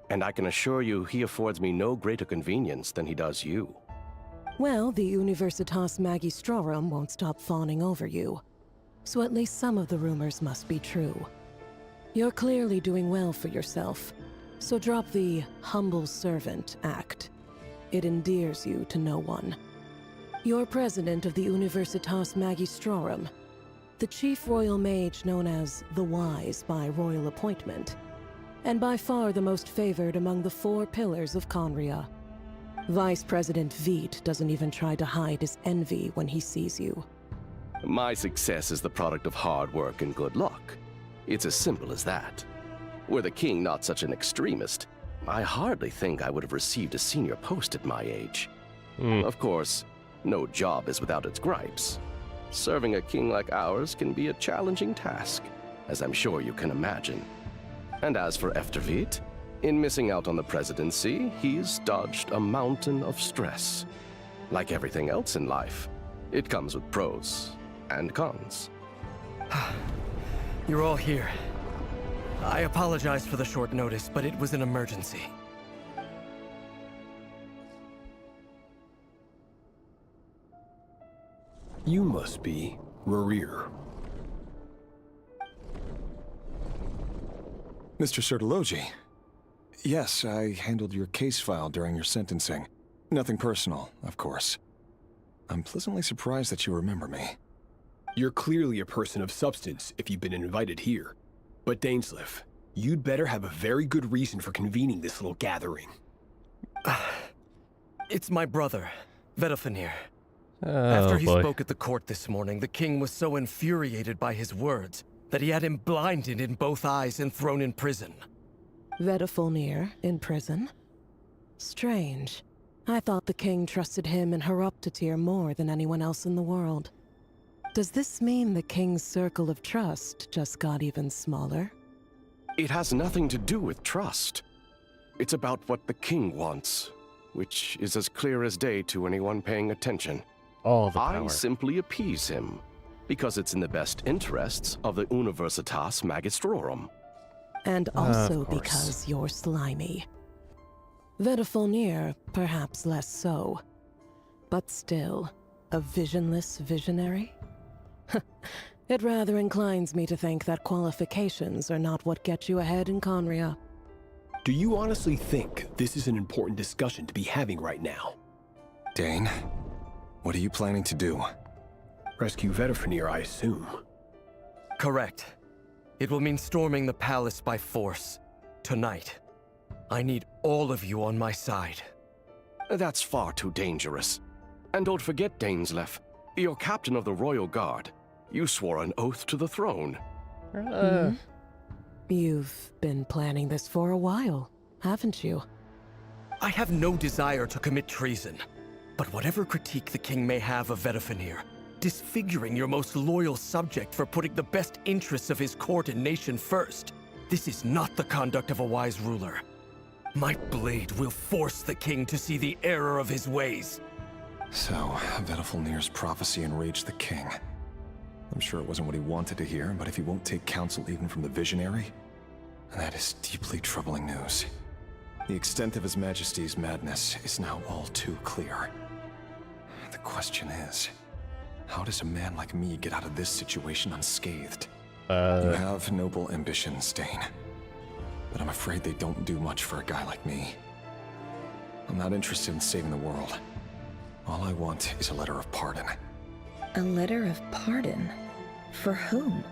and I can assure you he affords me no greater convenience than he does you. Well, the Universitas Magistrorum won't stop fawning over you. So at least some of the rumors must be true. You're clearly doing well for yourself, so drop the humble servant act. It endears you to no one. You're president of the Universitas Magistrorum, the chief royal mage known as the Wise by royal appointment, and by far the most favored among the 4 pillars of Conria. Vice President Veit doesn't even try to hide his envy when he sees you. My success is the product of hard work and good luck. It's as simple as that. Were the king not such an extremist, I hardly think I would have received a senior post at my age. Of course, no job is without its gripes. Serving a king like ours can be a challenging task, as I'm sure you can imagine. And as for Efterveit, in missing out on the presidency, he's dodged a mountain of stress. Like everything else in life, it comes with pros and cons. You're all here. I apologize for the short notice, but it was an emergency. You must be Rerir. Mr. Sertologi. Yes, I handled your case file during your sentencing. Nothing personal, of course. I'm pleasantly surprised that you remember me. You're clearly a person of substance if you've been invited here. But Dainsleif, you'd better have a very good reason for convening this little gathering. It's my brother, Vtuber. After he spoke at the court this morning, the king was so infuriated by his words that he had him blinded in both eyes and thrown in prison. Vtuber in prison? Strange. I thought the king trusted him and Horoptatir more than anyone else in the world. Does this mean the king's circle of trust just got even smaller? It has nothing to do with trust. It's about what the king wants, which is as clear as day to anyone paying attention. All the power. I simply appease him, because it's in the best interests of the Universitas Magistrorum. And also because you're slimy. Vtuber, perhaps less so. But still, a visionless visionary? It rather inclines me to think that qualifications are not what get you ahead in Conria. Do you honestly think this is an important discussion to be having right now? Dane, what are you planning to do? Rescue Vtuber, I assume. Correct. It will mean storming the palace by force. Tonight. I need all of you on my side. That's far too dangerous. And don't forget, Dainsleif, you're captain of the Royal Guard. You swore an oath to the throne. You've been planning this for a while, haven't you? I have no desire to commit treason. But whatever critique the king may have of Vtuber, disfiguring your most loyal subject for putting the best interests of his court and nation first, this is not the conduct of a wise ruler. My blade will force the king to see the error of his ways. So, Vtuber's prophecy enraged the king. I'm sure it wasn't what he wanted to hear, but if he won't take counsel even from the visionary, that is deeply troubling news. The extent of His Majesty's madness is now all too clear. The question is, how does a man like me get out of this situation unscathed? You have noble ambitions, Dane. But I'm afraid they don't do much for a guy like me. I'm not interested in saving the world. All I want is a letter of pardon. A letter of pardon? For whom?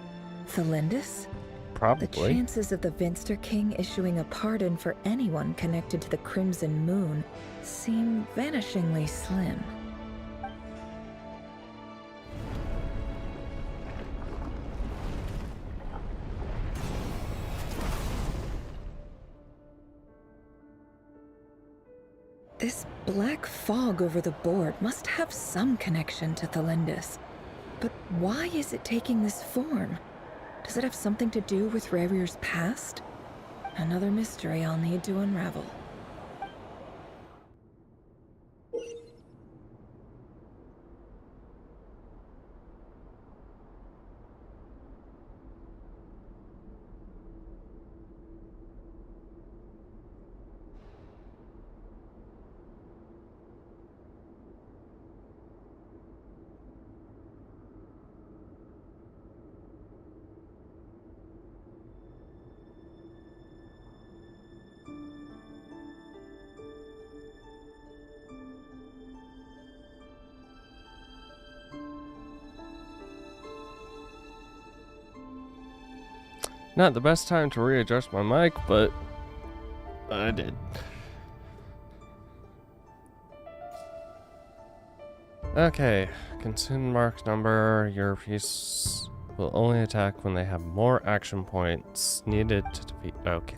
Thelindis? Probably. The chances of the Vinster King issuing a pardon for anyone connected to the Crimson Moon seem vanishingly slim. This black fog over the board must have some connection to Thelindis. But why is it taking this form? Does it have something to do with Revir's past? Another mystery I'll need to unravel. Not the best time to readjust my mic, but I did. Okay, consume mark number. Your piece will only attack when they have more action points needed to defeat. Okay.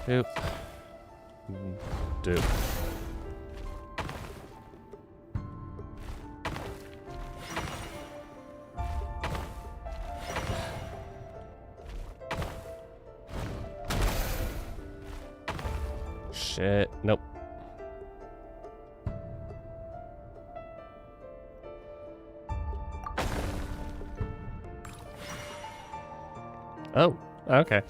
Doop. Doop. Shit. Nope. Oh, okay.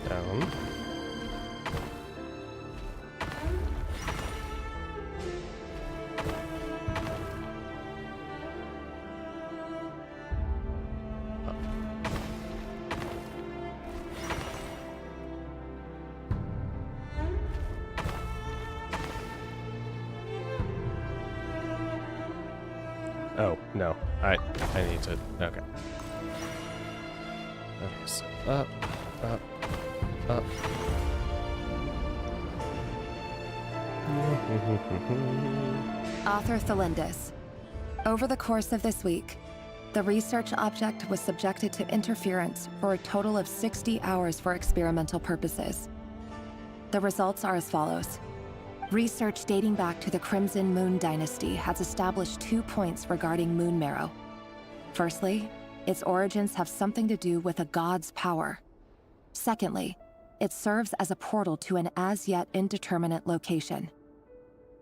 Down. Oh, no. I need to... Okay. Okay, so up, up, up. Author Thelindis. Over the course of this week, the research object was subjected to interference for a total of 60 hours for experimental purposes. The results are as follows. Research dating back to the Crimson Moon Dynasty has established 2 points regarding moon marrow. Firstly, its origins have something to do with a god's power. Secondly, it serves as a portal to an as-yet indeterminate location.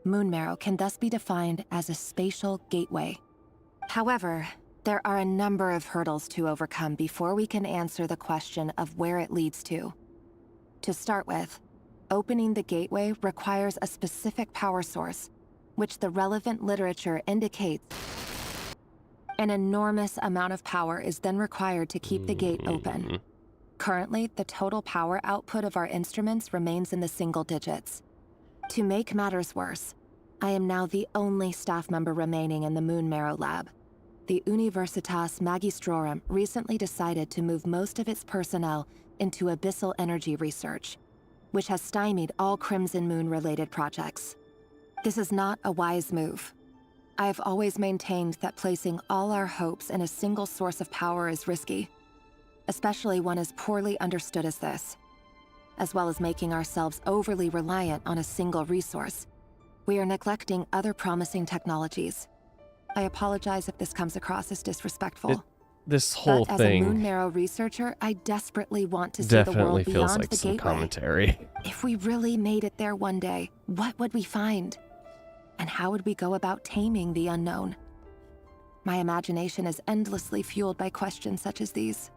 Moon marrow can thus be defined as a spatial gateway. However, there are a number of hurdles to overcome before we can answer the question of where it leads to. To start with, opening the gateway requires a specific power source, which the relevant literature indicates. An enormous amount of power is then required to keep the gate open. Currently, the total power output of our instruments remains in the single digits. To make matters worse, I am now the only staff member remaining in the Moon Marrow lab, the Universitas Magistrorum recently decided to move most of its personnel into abyssal energy research, which has stymied all Crimson Moon-related projects. This is not a wise move. I have always maintained that placing all our hopes in a single source of power is risky, especially one as poorly understood as this. As well as making ourselves overly reliant on a single resource, we are neglecting other promising technologies. I apologize if this comes across as disrespectful. This whole but thing as a Moon Marrow researcher, I desperately want to see the world feels beyond like the some gateway. commentary. If we really made it there one day, what would we find? And how would we go about taming the unknown? My imagination is endlessly fueled by questions such as these.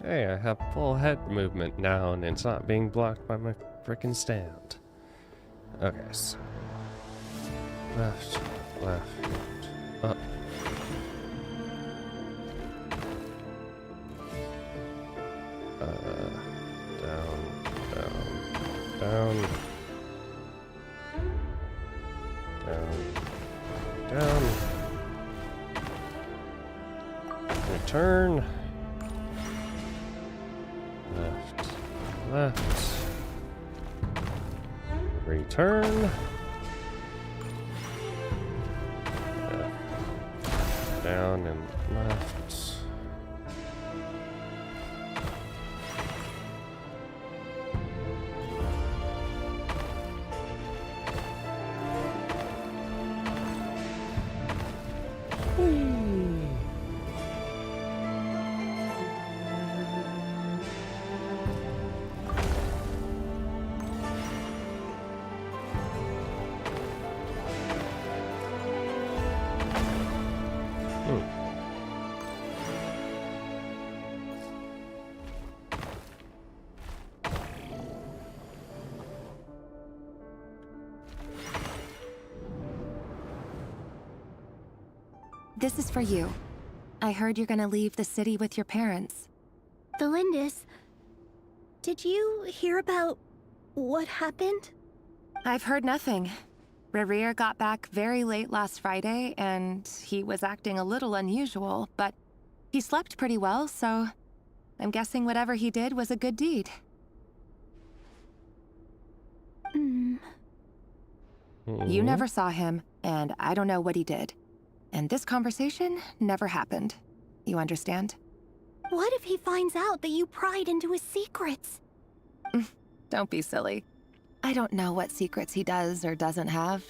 Hey, I have full head movement now, and it's not being blocked by my frickin' stand. Okay, so left, up. Down. Return. Left. Return. Left. Down and left. This is for you. I heard you're gonna leave the city with your parents. The Lindis, did you hear about what happened? I've heard nothing. Rerir got back very late last Friday, and he was acting a little unusual, but he slept pretty well, so I'm guessing whatever he did was a good deed. You never saw him, and I don't know what he did. And this conversation never happened. You understand? What if he finds out that you pried into his secrets? Don't be silly. I don't know what secrets he does or doesn't have.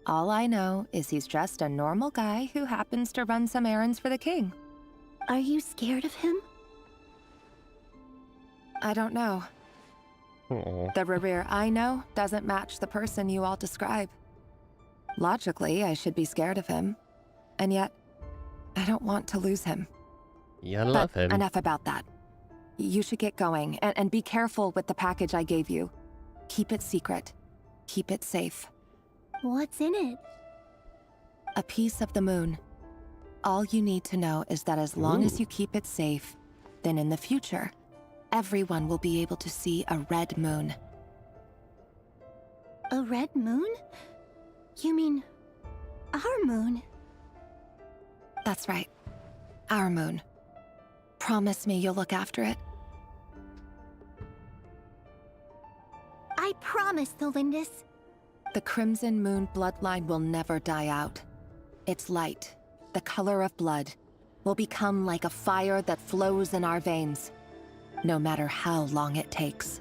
All I know is he's just a normal guy who happens to run some errands for the king. Are you scared of him? I don't know. The Rerir I know doesn't match the person you all describe. Logically, I should be scared of him. And yet, I don't want to lose him. You love him. Enough about that. You should get going, and be careful with the package I gave you. Keep it secret. Keep it safe. What's in it? A piece of the moon. All you need to know is that as long as you keep it safe, then in the future, everyone will be able to see a red moon. A red moon? You mean our moon? That's right. Our moon. Promise me you'll look after it. I promise, the Lindis. The Crimson Moon bloodline will never die out. Its light, the color of blood, will become like a fire that flows in our veins, no matter how long it takes.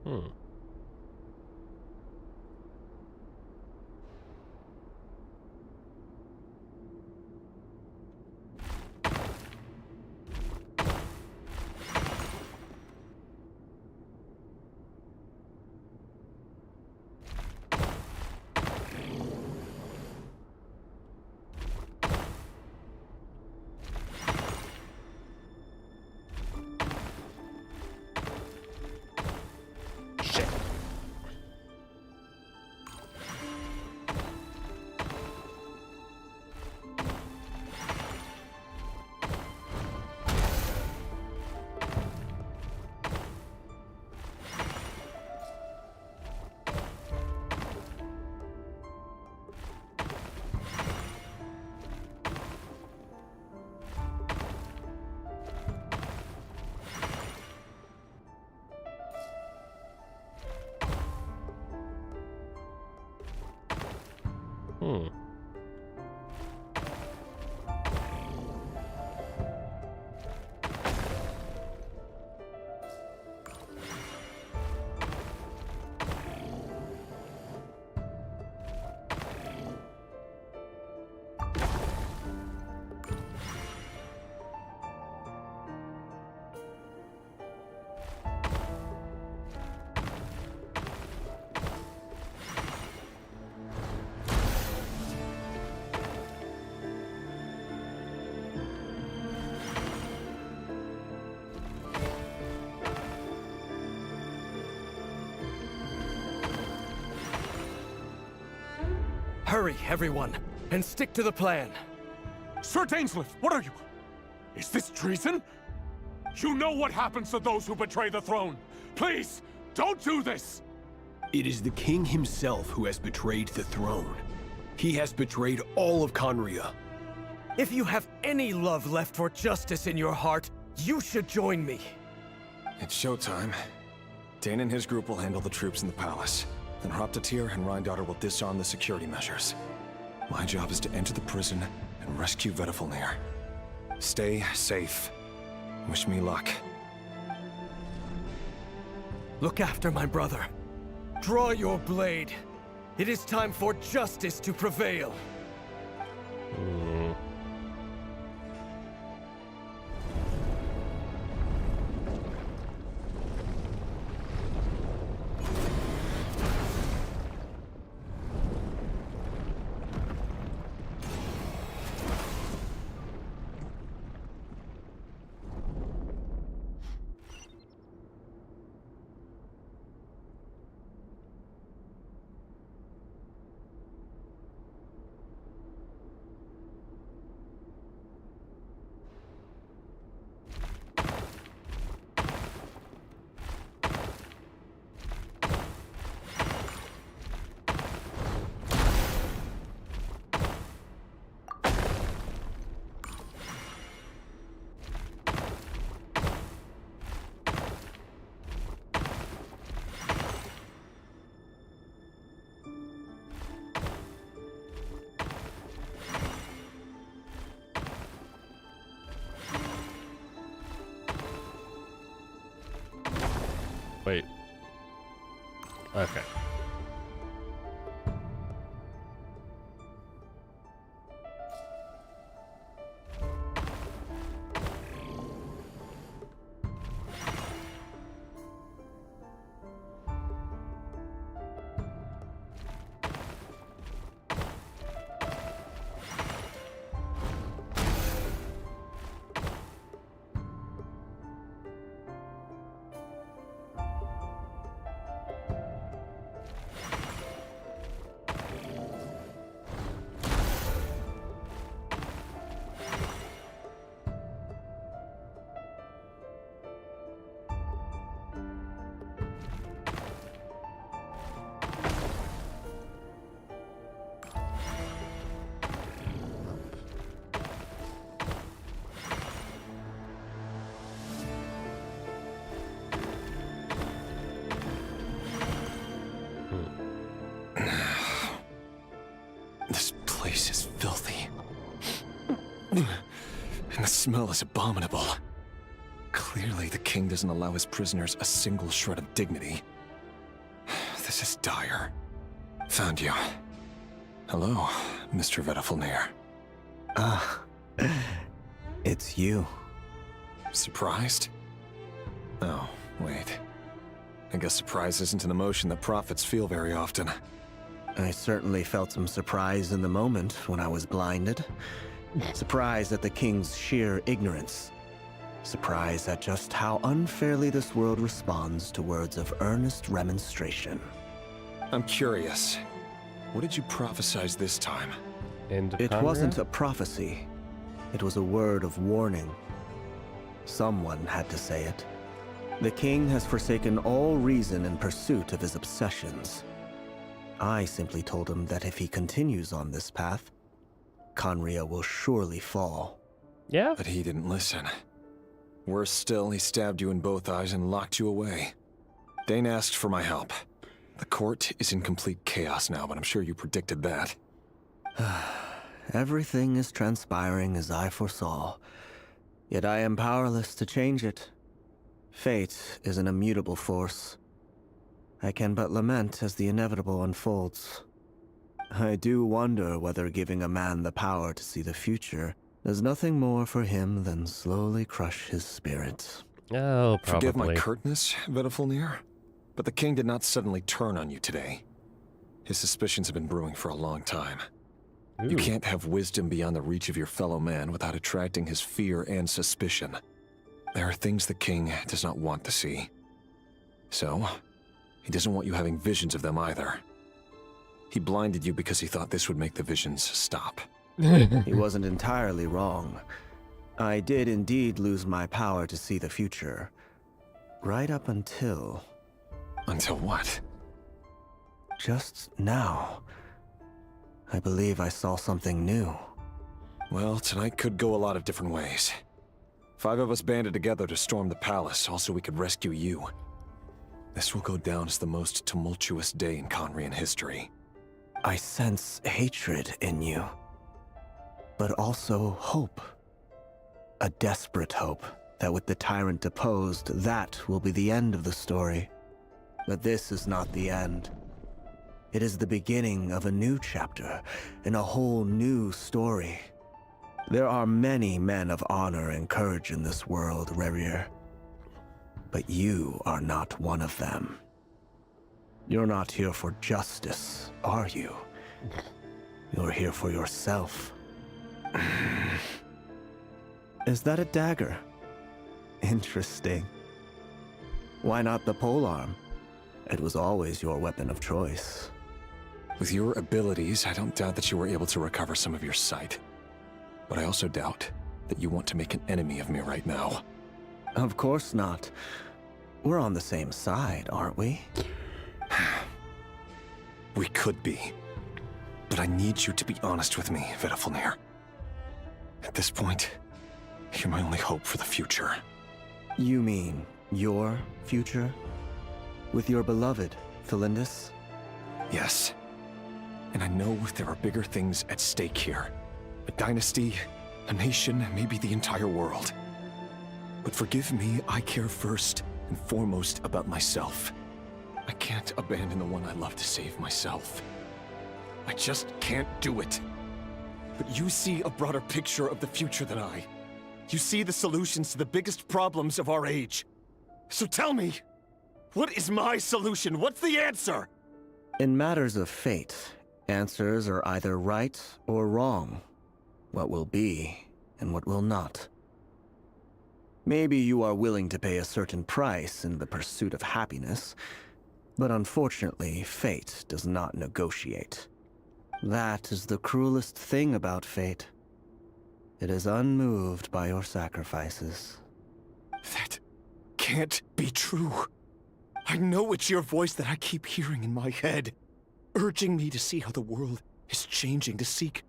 Hmm. Hmm. Hurry, everyone, and stick to the plan. Sir Dainsleif, what are you? Is this treason? You know what happens to those who betray the throne. Please, don't do this! It is the king himself who has betrayed the throne. He has betrayed all of Conria. If you have any love left for justice in your heart, you should join me. It's showtime. Dane and his group will handle the troops in the palace. Then Hraptatir and Rhindaughter will disarm the security measures. My job is to enter the prison and rescue Vedifalnir. Stay safe. Wish me luck. Look after my brother. Draw your blade. It is time for justice to prevail. Wait. Okay. This place is filthy. And the smell is abominable. Clearly, the king doesn't allow his prisoners a single shred of dignity. This is dire. Found you. Hello, Mr. Vtuber. Ah, it's you. Surprised? Oh, wait. I guess surprise isn't an emotion that prophets feel very often. I certainly felt some surprise in the moment when I was blinded. Surprise at the king's sheer ignorance. Surprise at just how unfairly this world responds to words of earnest remonstration. I'm curious. What did you prophesize this time? It wasn't a prophecy. It was a word of warning. Someone had to say it. The king has forsaken all reason in pursuit of his obsessions. I simply told him that if he continues on this path, Khaenri'ah will surely fall. Yeah? But he didn't listen. Worse still, he stabbed you in both eyes and locked you away. Dane asked for my help. The court is in complete chaos now, but I'm sure you predicted that. Everything is transpiring as I foresaw, yet I am powerless to change it. Fate is an immutable force. I can but lament as the inevitable unfolds. I do wonder whether giving a man the power to see the future does nothing more for him than slowly crush his spirit. Oh, probably. Forgive my curtness, Vtuber, but the king did not suddenly turn on you today. His suspicions have been brewing for a long time. Ooh. You can't have wisdom beyond the reach of your fellow man without attracting his fear and suspicion. There are things the king does not want to see. So, he doesn't want you having visions of them either. He blinded you because he thought this would make the visions stop. He wasn't entirely wrong. I did indeed lose my power to see the future. Right up until... Until what? Just now. I believe I saw something new. Well, tonight could go a lot of different ways. 5 of us banded together to storm the palace, also we could rescue you. This will go down as the most tumultuous day in Khaenri'ah history. I sense hatred in you, but also hope. A desperate hope that with the tyrant deposed, that will be the end of the story. But this is not the end. It is the beginning of a new chapter, in a whole new story. There are many men of honor and courage in this world, Rerir. But you are not one of them. You're not here for justice, are you? You're here for yourself. Is that a dagger? Interesting. Why not the polearm? It was always your weapon of choice. With your abilities, I don't doubt that you were able to recover some of your sight. But I also doubt that you want to make an enemy of me right now. Of course not. We're on the same side, aren't we? We could be. But I need you to be honest with me, Vtuber. At this point, you're my only hope for the future. You mean your future? With your beloved, Felindus? Yes. And I know there are bigger things at stake here. A dynasty, a nation, maybe the entire world. But forgive me, I care first and foremost about myself. I can't abandon the one I love to save myself. I just can't do it. But you see a broader picture of the future than I. You see the solutions to the biggest problems of our age. So tell me, what is my solution? What's the answer? In matters of fate, answers are either right or wrong. What will be, and what will not. Maybe you are willing to pay a certain price in the pursuit of happiness, but unfortunately, fate does not negotiate. That is the cruelest thing about fate. It is unmoved by your sacrifices. That can't be true. I know it's your voice that I keep hearing in my head, urging me to see how the world is changing, to seek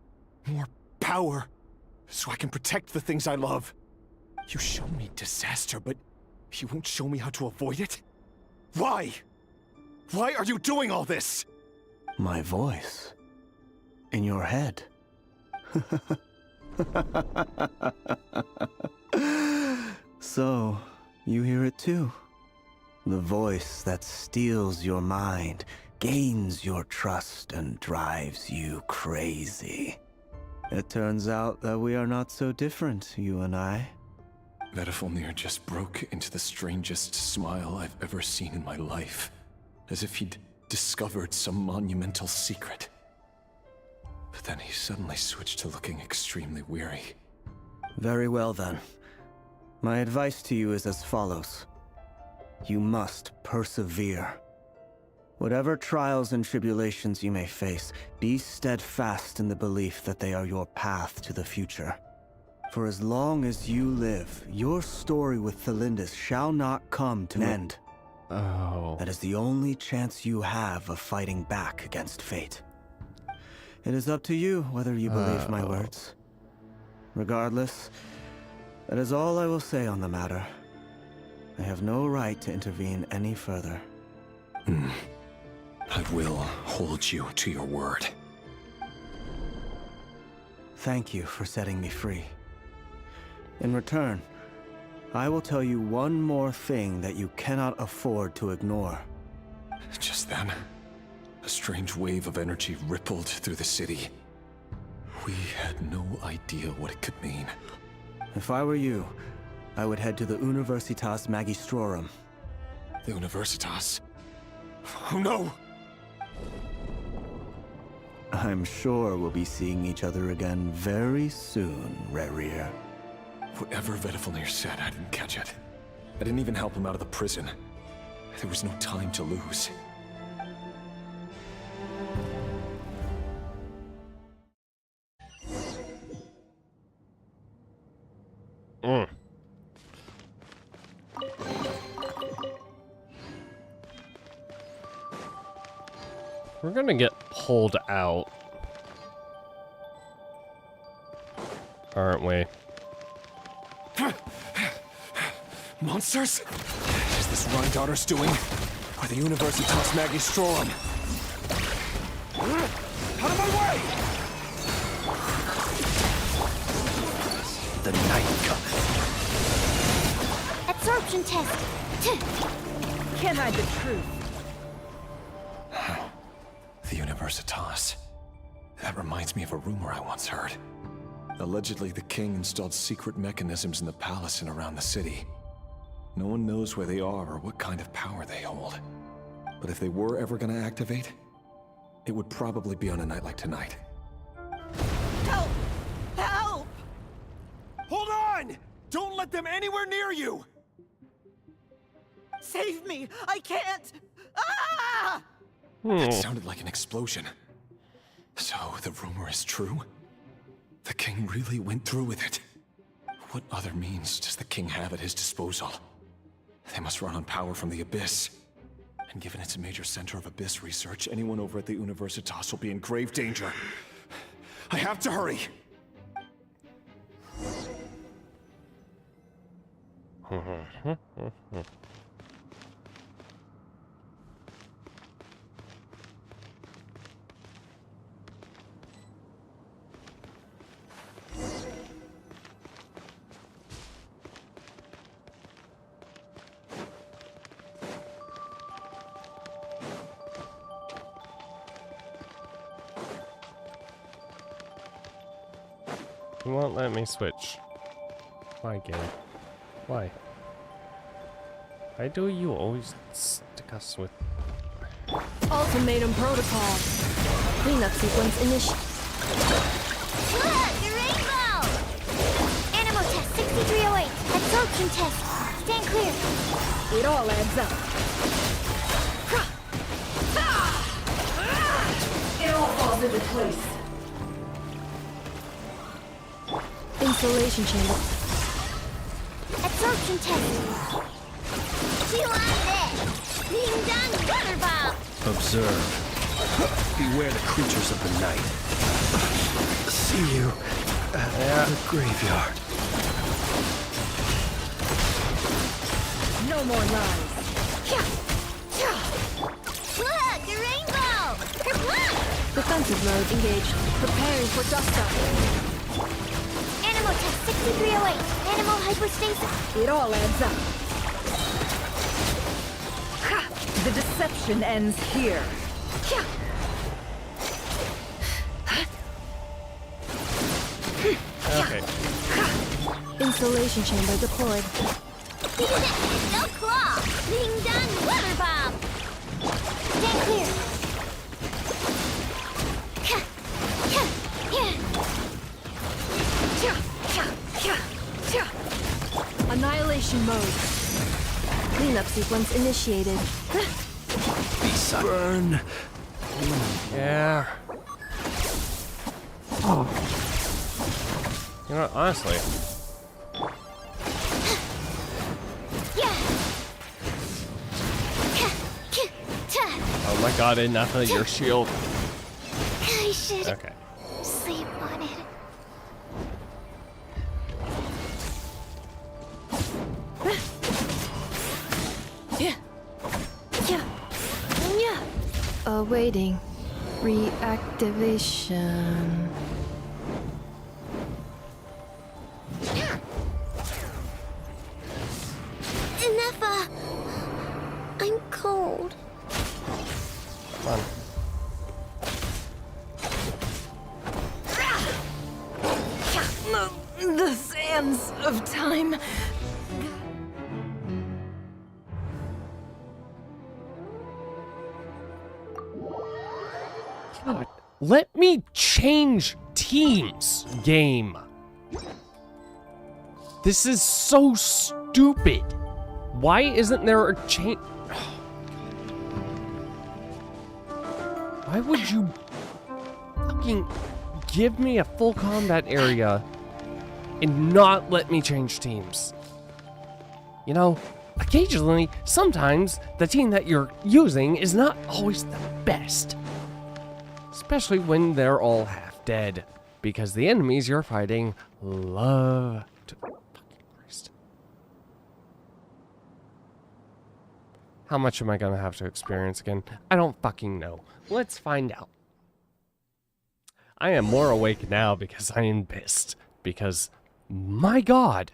more power, so I can protect the things I love. You show me disaster, but you won't show me how to avoid it? Why? Why are you doing all this? My voice. In your head. So, you hear it too. The voice that steals your mind gains your trust and drives you crazy. It turns out that we are not so different, you and I. Vtuber just broke into the strangest smile I've ever seen in my life, as if he'd discovered some monumental secret. But then he suddenly switched to looking extremely weary. Very well then. My advice to you is as follows. You must persevere. Whatever trials and tribulations you may face, be steadfast in the belief that they are your path to the future. For as long as you live, your story with Thelindis shall not come to an end. Oh. That is the only chance you have of fighting back against fate. It is up to you whether you believe my words. Regardless, that is all I will say on the matter. I have no right to intervene any further. I will hold you to your word. Thank you for setting me free. In return, I will tell you one more thing that you cannot afford to ignore. Just then, a strange wave of energy rippled through the city. We had no idea what it could mean. If I were you, I would head to the Universitas Magistrorum. The Universitas? Oh no! I'm sure we'll be seeing each other again very soon, Rerir. Whatever Vtuber said, I didn't catch it. I didn't even help him out of the prison. There was no time to lose. We're gonna get pulled out, aren't we? Monsters? Is this Rhindaughter's doing? Or the Universitas Magistrorum? Out of my way! The night cometh. Absorption test. Can't hide the truth. The Universitas. That reminds me of a rumor I once heard. Allegedly, the king installed secret mechanisms in the palace and around the city. No one knows where they are or what kind of power they hold. But if they were ever gonna activate, it would probably be on a night like tonight. Help! Help! Hold on! Don't let them anywhere near you! Save me! I can't! Ah! That sounded like an explosion. So, the rumor is true? The king really went through with it? What other means does the king have at his disposal? They must run on power from the Abyss. And given it's a major center of Abyss research, anyone over at the Universitas will be in grave danger. I have to hurry! You won't let me switch. Why, game? Why? Why do you always stick us with... Ultimatum protocol. Cleanup sequence initiated. Look, the rainbow! Animal test 6308. Absorption test. Stand clear. It all adds up. It all falls into place. Installation chamber. Absorption test. She liked it. Ding dong water bomb. Observe. Beware the creatures of the night. See you at the graveyard. No more lies. Look, the rainbow! Kerplunk! Defensive mode engaged. Preparing for dust up. Animal test 6308. Animal hyperstasis. It all adds up. The deception ends here. Okay. Insulation chamber deployed. No claw! Ding dong weather bomb! Stand clear! Annihilation mode. Cleanup sequence initiated. Burn. Yeah. Oh. You know what, honestly. Oh my god, enough of your shield. I should Okay. sleep on it. Awaiting reactivation. Enough. I'm cold. Come on. The sands of time. God, let me change teams, game. This is so stupid. Why isn't there a change? Why would you fucking give me a full combat area and not let me change teams? You know, occasionally, sometimes the team that you're using is not always the best. Especially when they're all half dead, because the enemies you're fighting love to fucking Christ. How much am I gonna have to experience again? I don't fucking know. Let's find out. I am more awake now because I am pissed. Because, my god.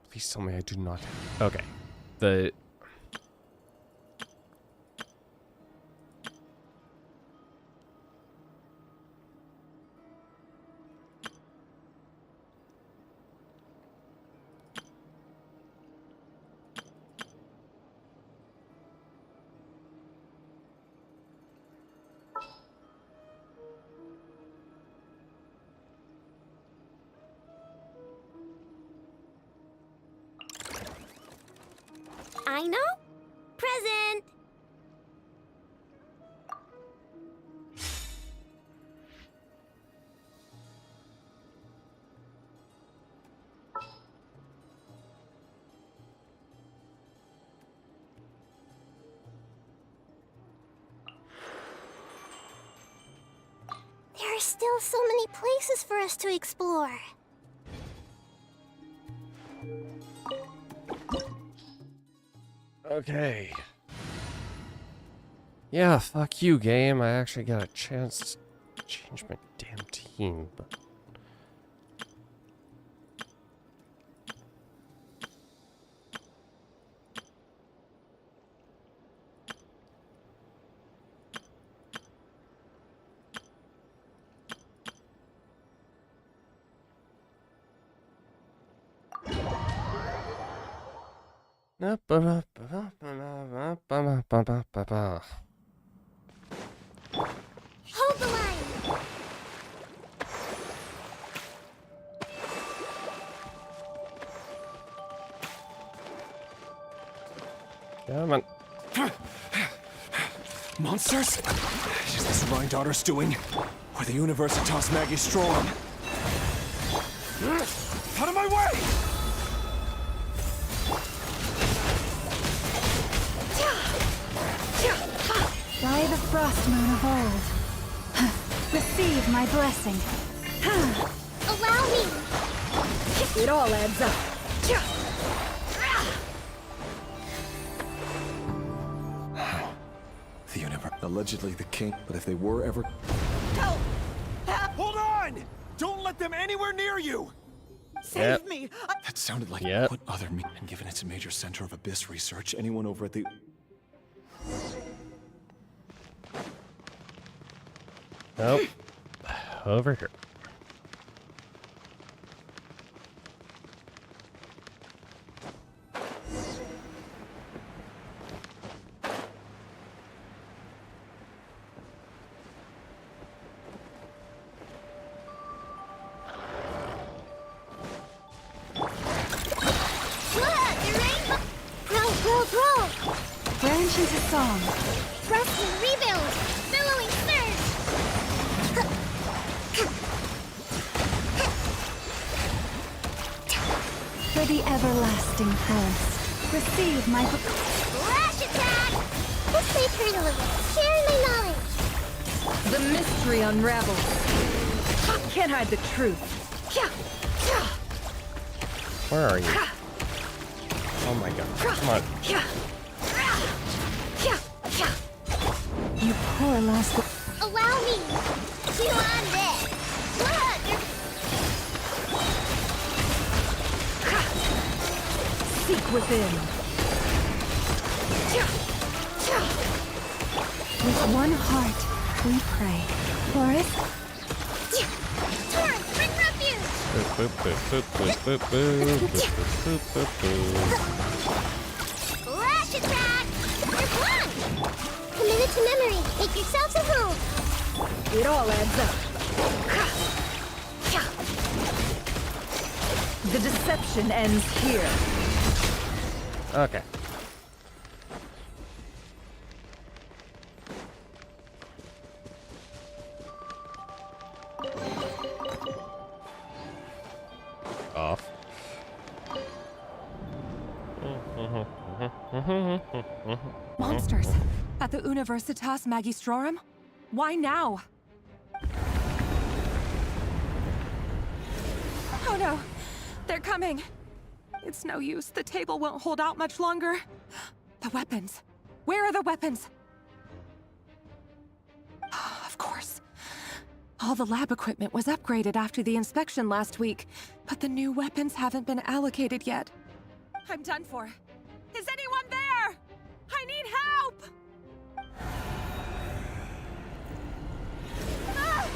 Please tell me I do not. Okay. The... I know. Present. There are still so many places for us to explore. Okay. Yeah, fuck you, game. I actually got a chance to change my damn team, but... Hold the line. Come on. Monsters? Is this Rhine-Daughter's doing? Or the Universitas Magistrorum? Out of my way! By the frost moon of old, receive my blessing. Allow me. It all adds up. The universe. Allegedly the king, but if they were ever... Help! Hold on! Don't let them anywhere near you! Save me! That sounded like what other me. And given it's a major center of abyss research, anyone over at the... Nope. Over here. Branch into song. Thrust and rebuild. Billowing surge. For the everlasting pulse, receive my Flash attack! Let's stay eternally. Sharing my knowledge. The mystery unravels. Can't hide the truth. Where are you? Oh my god. Come on. You poor lost. Allow me. You on this. Seek within. With one heart, we pray. Forest? Torrent, bring refuge! Flash attack! You're blind! Committed to memory. Make yourselves a home. It all adds up. The deception ends here. Okay. Off. Monsters! At the Universitas Magistrorum? Why now? Oh no! They're coming! It's no use. The table won't hold out much longer. The weapons. Where are the weapons? Of course. All the lab equipment was upgraded after the inspection last week, but the new weapons haven't been allocated yet. I'm done for. Is anyone there? I need help! Ah!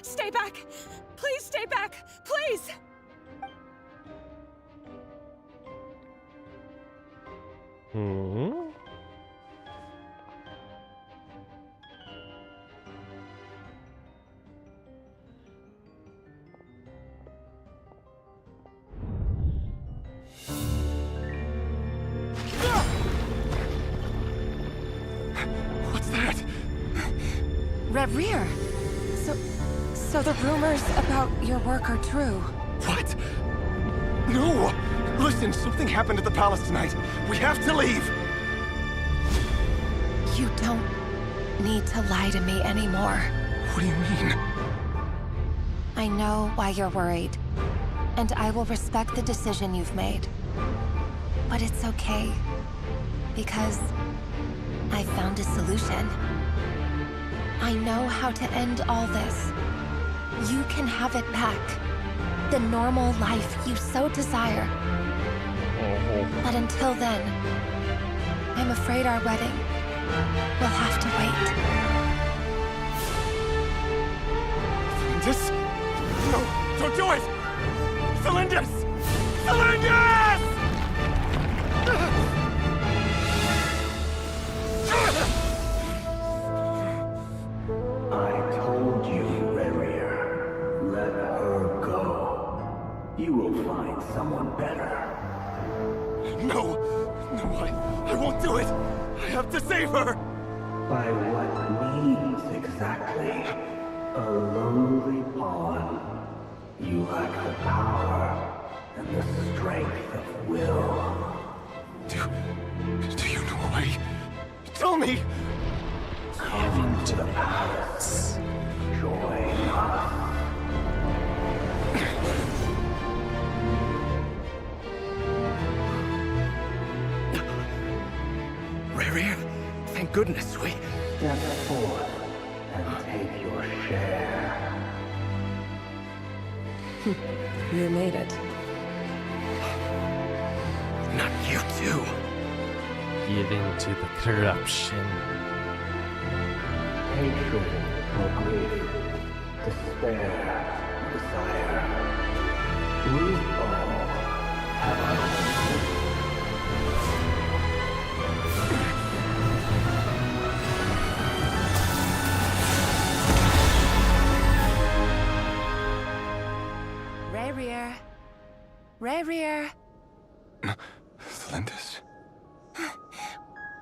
Stay back! Please stay back! Please! What's that? Reverie! So the rumors about your work are true. What? No! Listen, something happened at the palace tonight. We have to leave! You don't need to lie to me anymore. What do you mean? I know why you're worried, and I will respect the decision you've made. But it's okay, because I found a solution. I know how to end all this. You can have it back. The normal life you so desire. But until then, I'm afraid our wedding will have to wait. Cylinders? No, don't do it! Cylinders! Cylinders! I told you, Reverie. Let her go. You will find someone better. No! No, I won't do it! I have to save her! By what means exactly? A lowly pawn. You lack the power and the strength of will. Do you know a way? Tell me! Come to the palace. Join us. Reverie, thank goodness we... Step forth and take your share. You made it. Not you too. Get into the corruption. Hatred or grief, despair, desire. We all have our own. Rarier. Rarier. Flindus.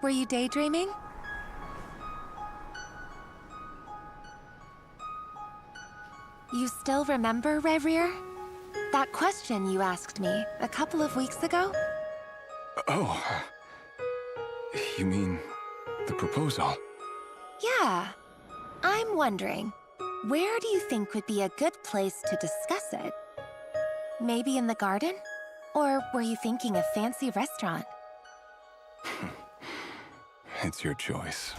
Were you daydreaming? You still remember, Rarier? That question you asked me a couple of weeks ago? Oh. You mean the proposal? Yeah. I'm wondering, where do you think would be a good place to discuss it? Maybe in the garden? Or were you thinking a fancy restaurant? It's your choice.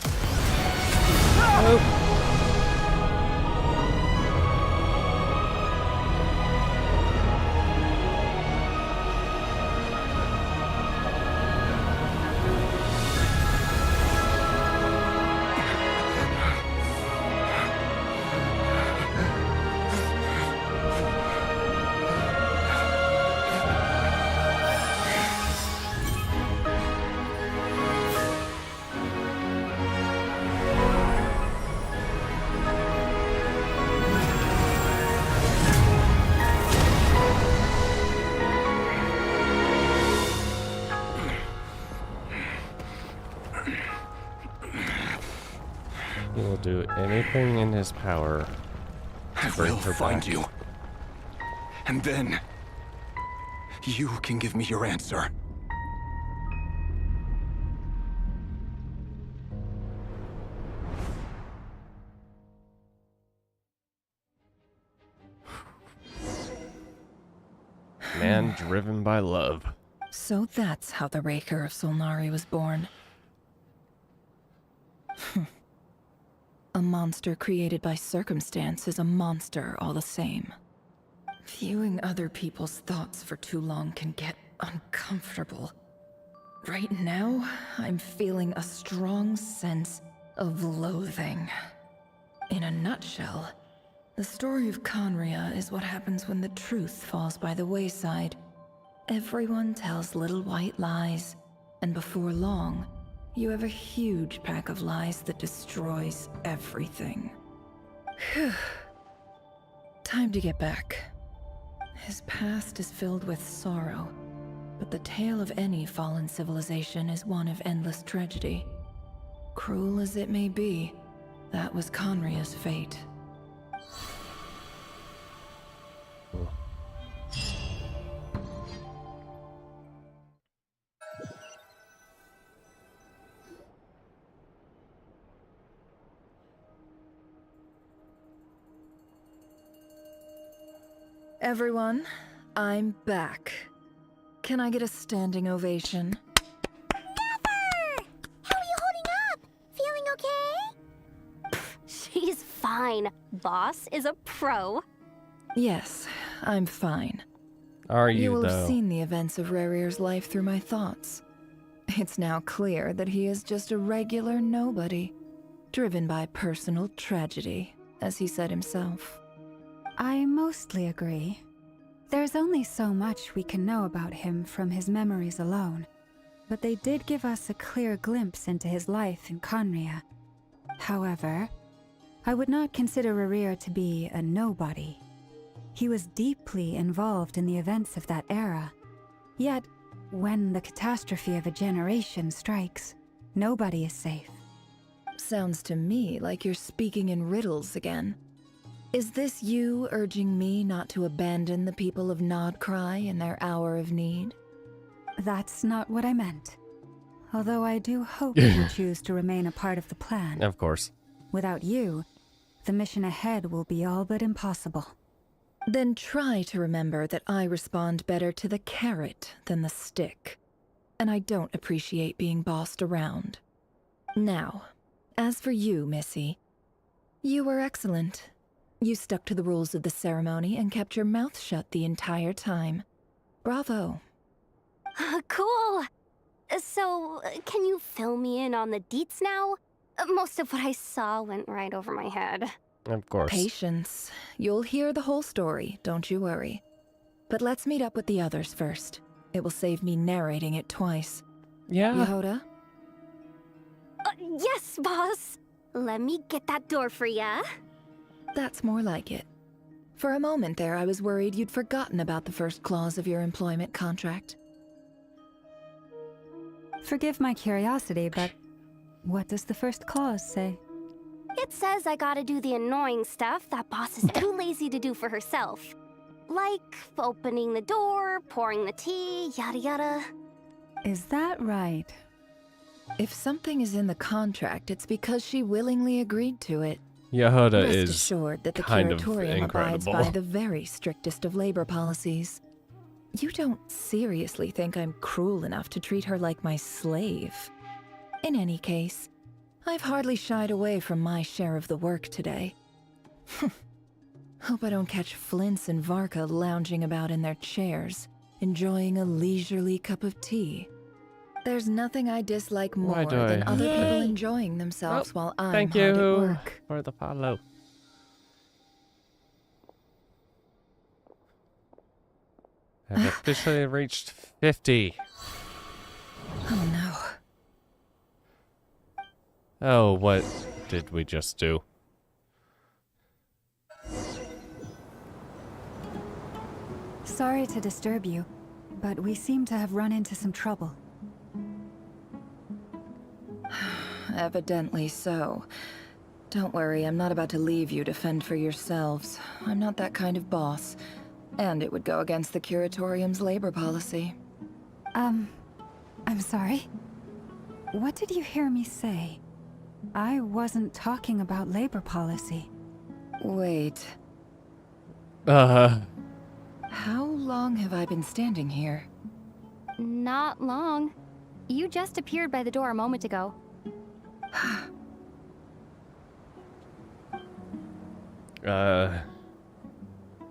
He will do anything in his power to bring her find back. you. And then you can give me your answer. Man driven by love. So that's how the Raker of Solnari was born. A monster created by circumstance is a monster all the same. Viewing other people's thoughts for too long can get uncomfortable. Right now, I'm feeling a strong sense of loathing. In a nutshell, the story of Conria is what happens when the truth falls by the wayside. Everyone tells little white lies, and before long, you have a huge pack of lies that destroys everything. Whew. Time to get back. His past is filled with sorrow, but the tale of any fallen civilization is one of endless tragedy. Cruel as it may be, that was Conria's fate. Everyone, I'm back. Can I get a standing ovation? Never! How are you holding up? Feeling okay? She's fine. Boss is a pro. Yes, I'm fine. Are you, You will though? have seen the events of Rarir's life through my thoughts. It's now clear that he is just a regular nobody, driven by personal tragedy, as he said himself. I mostly agree. There's only so much we can know about him from his memories alone, but they did give us a clear glimpse into his life in Conria. However, I would not consider Rarir to be a nobody. He was deeply involved in the events of that era. Yet, when the catastrophe of a generation strikes, nobody is safe. Sounds to me like you're speaking in riddles again. Is this you urging me not to abandon the people of Krai in their hour of need? That's not what I meant. Although I do hope you choose to remain a part of the plan. Of course. Without you, the mission ahead will be all but impossible. Then try to remember that I respond better to the carrot than the stick. And I don't appreciate being bossed around. Now, as for you, Missy, you were excellent. You stuck to the rules of the ceremony and kept your mouth shut the entire time. Bravo. Cool. So, So, can you fill me in on the deets now? Most of what I saw went right over my head. Of course. Patience. You'll hear the whole story, don't you worry. But let's meet up with the others first. It will save me narrating it twice. Yeah? Yehoda? Yes, boss! Let me get that door for ya. That's more like it. For a moment there, I was worried you'd forgotten about the first clause of your employment contract. Forgive my curiosity, but what does the first clause say? It says I gotta do the annoying stuff that boss is too lazy to do for herself. Like opening the door, pouring the tea, yada yada. Is that right? If something is in the contract, it's because she willingly agreed to it. Yehoda Rest is assured that the kind of curatorium abides incredible. by the very strictest of labor policies. You don't seriously think I'm cruel enough to treat her like my slave? In any case, I've hardly shied away from my share of the work today. Hope I don't catch Flintz and Varka lounging about in their chairs, enjoying a leisurely cup of tea. There's nothing I dislike more than other people enjoying themselves while I'm Thank hard at you work. for the follow. I've officially reached 50. Oh no. Oh, what did we just do? Sorry to disturb you, but we seem to have run into some trouble. Evidently so. Don't worry, I'm not about to leave you to fend for yourselves. I'm not that kind of boss. And it would go against the curatorium's labor policy. I'm sorry. What did you hear me say? I wasn't talking about labor policy. Wait. How long have I been standing here? Not long. You just appeared by the door a moment ago.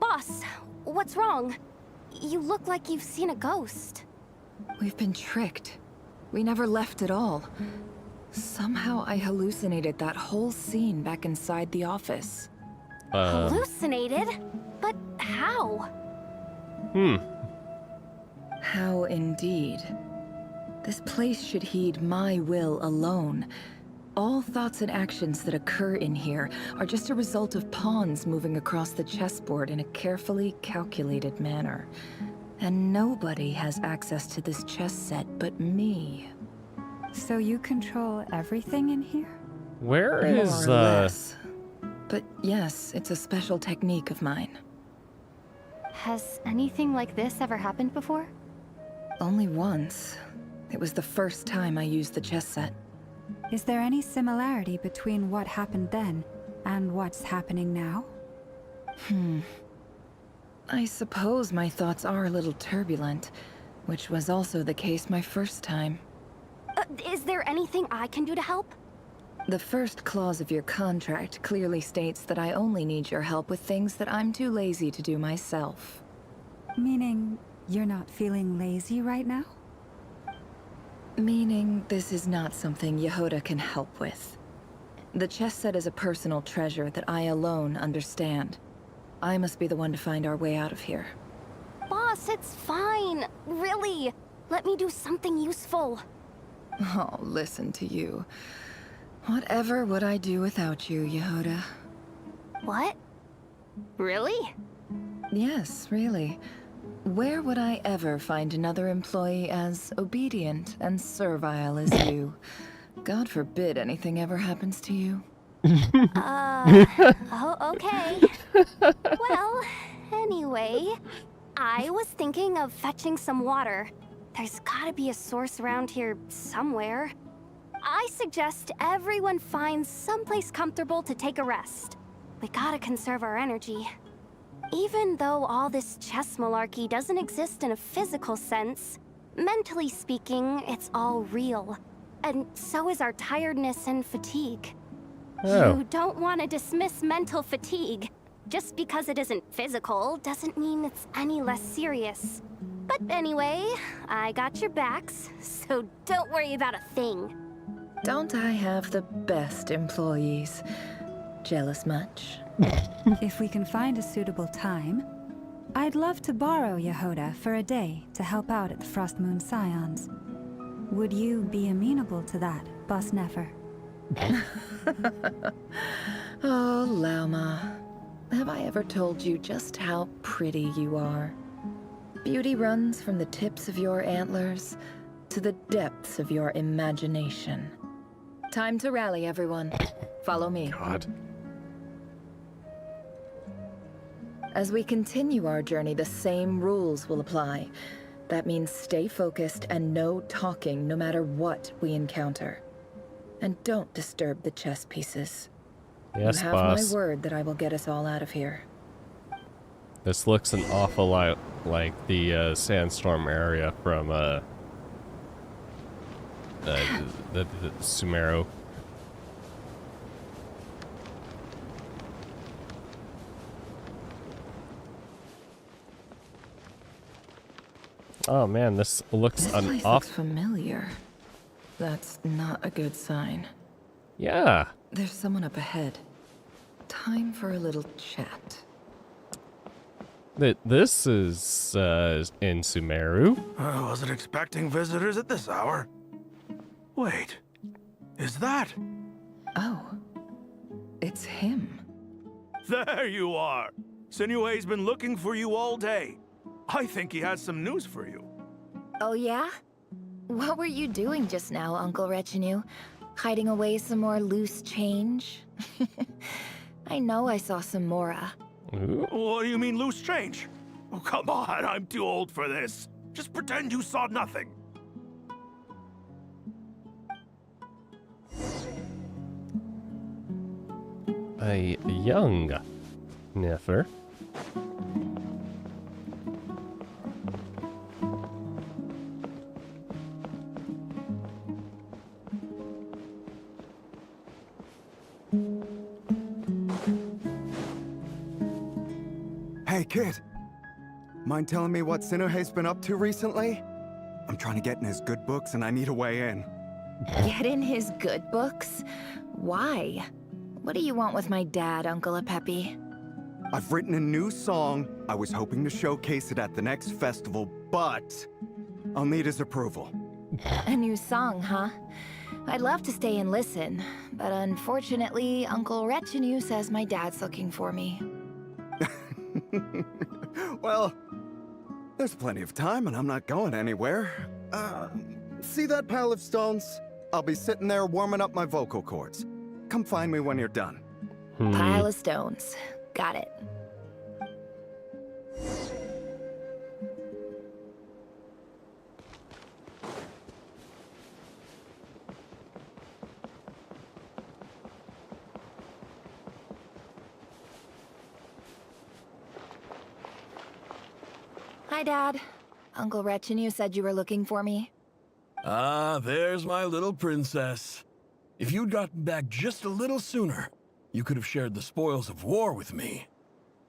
Boss, what's wrong? You look like you've seen a ghost. We've been tricked. We never left at all. Somehow I hallucinated that whole scene back inside the office. Hallucinated? But how? How indeed. This place should heed my will alone. All thoughts and actions that occur in here are just a result of pawns moving across the chessboard in a carefully calculated manner. And nobody has access to this chess set but me. So you control everything in here? Where is, More or less. But yes, it's a special technique of mine. Has anything like this ever happened before? Only once. It was the first time I used the chess set. Is there any similarity between what happened then and what's happening now? I suppose my thoughts are a little turbulent, which was also the case my first time. Is there anything I can do to help? The first clause of your contract clearly states that I only need your help with things that I'm too lazy to do myself. Meaning, you're not feeling lazy right now? Meaning, this is not something Yehoda can help with. The chess set is a personal treasure that I alone understand. I must be the one to find our way out of here. Boss, it's fine. Really. Let me do something useful. Oh, listen to you. Whatever would I do without you, Yehoda? What? Really? Yes, really. Where would I ever find another employee as obedient and servile as you? God forbid anything ever happens to you. Oh, okay. Well, anyway, I was thinking of fetching some water. There's gotta be a source around here somewhere. I suggest everyone finds someplace comfortable to take a rest. We gotta conserve our energy. Even though all this chess malarkey doesn't exist in a physical sense, mentally speaking, it's all real. And so is our tiredness and fatigue. Oh. You don't want to dismiss mental fatigue. Just because it isn't physical doesn't mean it's any less serious. But anyway, I got your backs, so don't worry about a thing. Don't I have the best employees? Jealous much? If we can find a suitable time, I'd love to borrow Yehoda for a day to help out at the Frost Moon Scions. Would you be amenable to that, Boss Nefer? Oh, Lauma. Have I ever told you just how pretty you are? Beauty runs from the tips of your antlers to the depths of your imagination. Time to rally, everyone. Follow me. God. As we continue our journey, the same rules will apply. That means stay focused and no talking no matter what we encounter. And don't disturb the chess pieces. Yes, you have boss. my word that I will get us all out of here. This looks an awful lot like the sandstorm area from the Sumeru. Oh man, this looks This an place off. looks familiar. That's not a good sign. Yeah. There's someone up ahead. Time for a little chat. This is in Sumeru. I wasn't expecting visitors at this hour. Wait, is that? Oh, it's him. There you are. Sinue's been looking for you all day. I think he has some news for you. Oh yeah? What were you doing just now, Uncle Retinue? Hiding away some more loose change? I know I saw some Mora. What do you mean loose change? Oh, come on, I'm too old for this. Just pretend you saw nothing. A young Nefer. Hey, kid. Mind telling me what Sinuhe's been up to recently? I'm trying to get in his good books and I need a way in. Get in his good books? Why? What do you want with my dad, Uncle Apepi? I've written a new song. I was hoping to showcase it at the next festival, but I'll need his approval. A new song, huh? I'd love to stay and listen, but unfortunately, Uncle Retinue says my dad's looking for me. Well, there's plenty of time and I'm not going anywhere. See that pile of stones? I'll be sitting there warming up my vocal cords. Come find me when you're done. Pile of stones. Got it. Hi, Dad. Uncle Retinue said you were looking for me. Ah, there's my little princess. If you'd gotten back just a little sooner, you could have shared the spoils of war with me.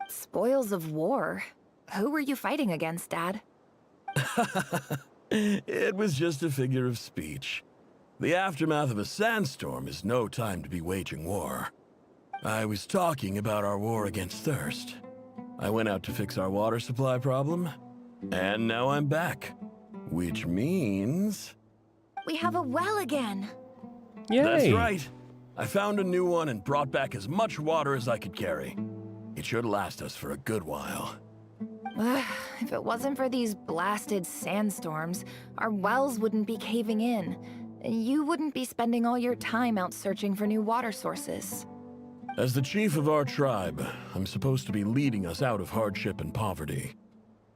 Spoils of war? Who were you fighting against, Dad? It was just a figure of speech. The aftermath of a sandstorm is no time to be waging war. I was talking about our war against thirst. I went out to fix our water supply problem, and now I'm back. Which means... We have a well again. Yay. That's right. I found a new one and brought back as much water as I could carry. It should last us for a good while. If it wasn't for these blasted sandstorms, our wells wouldn't be caving in. You wouldn't be spending all your time out searching for new water sources. As the chief of our tribe, I'm supposed to be leading us out of hardship and poverty,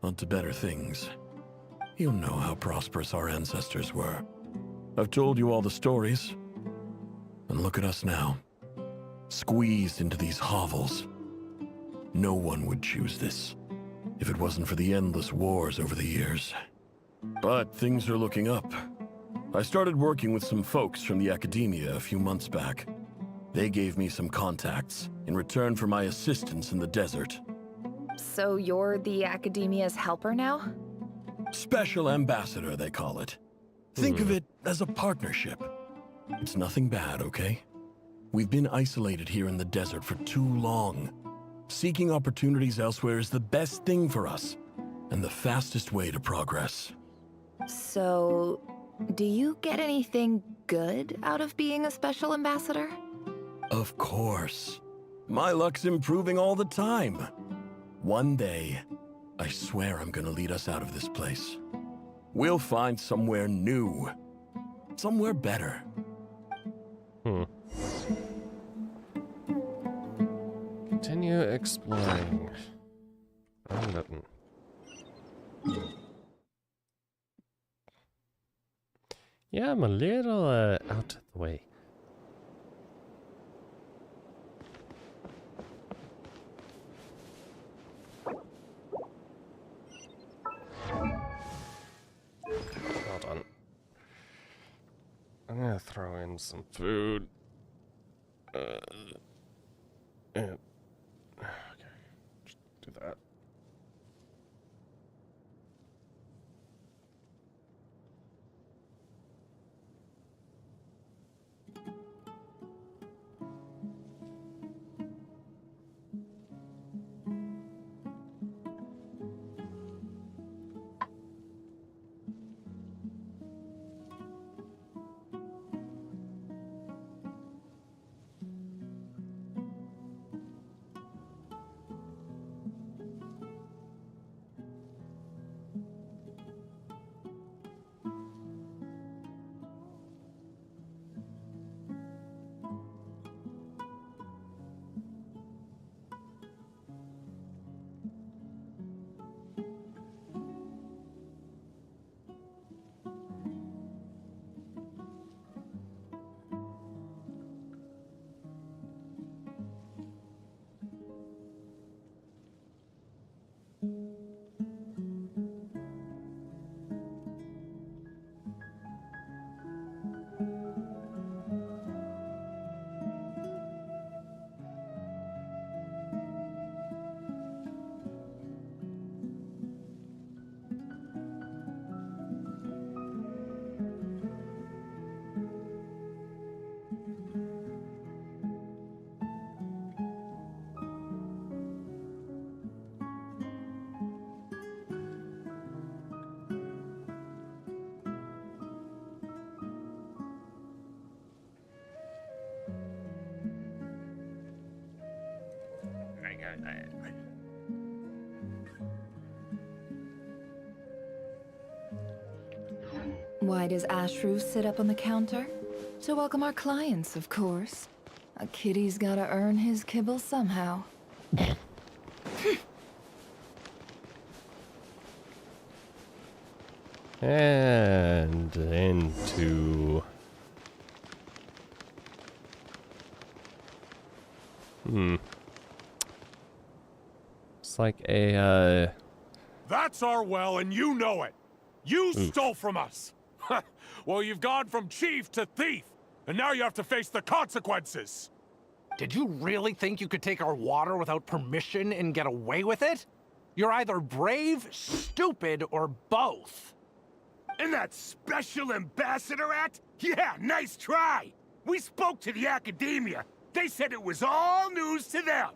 onto better things. You know how prosperous our ancestors were. I've told you all the stories. And look at us now, squeezed into these hovels. No one would choose this, if it wasn't for the endless wars over the years. But things are looking up. I started working with some folks from the academia a few months back. They gave me some contacts in return for my assistance in the desert. So you're the academia's helper now? Special ambassador, they call it. Think of it as a partnership. It's nothing bad, okay? We've been isolated here in the desert for too long. Seeking opportunities elsewhere is the best thing for us, and the fastest way to progress. So, do you get anything good out of being a special ambassador? Of course. My luck's improving all the time. One day, I swear I'm gonna lead us out of this place. We'll find somewhere new. Somewhere better. Continue exploring. Oh, nothing. Yeah, I'm a little out of the way. Hold on. I'm gonna throw in some food. And okay, just do that. Why does Ashru sit up on the counter? To welcome our clients, of course. A kitty's gotta earn his kibble somehow. And into... It's like a, That's our well, and you know it. You stole from us. Well, you've gone from chief to thief, and now you have to face the consequences. Did you really think you could take our water without permission and get away with it? You're either brave, stupid, or both. And that Special Ambassador Act? Yeah, nice try! We spoke to the academia. They said it was all news to them.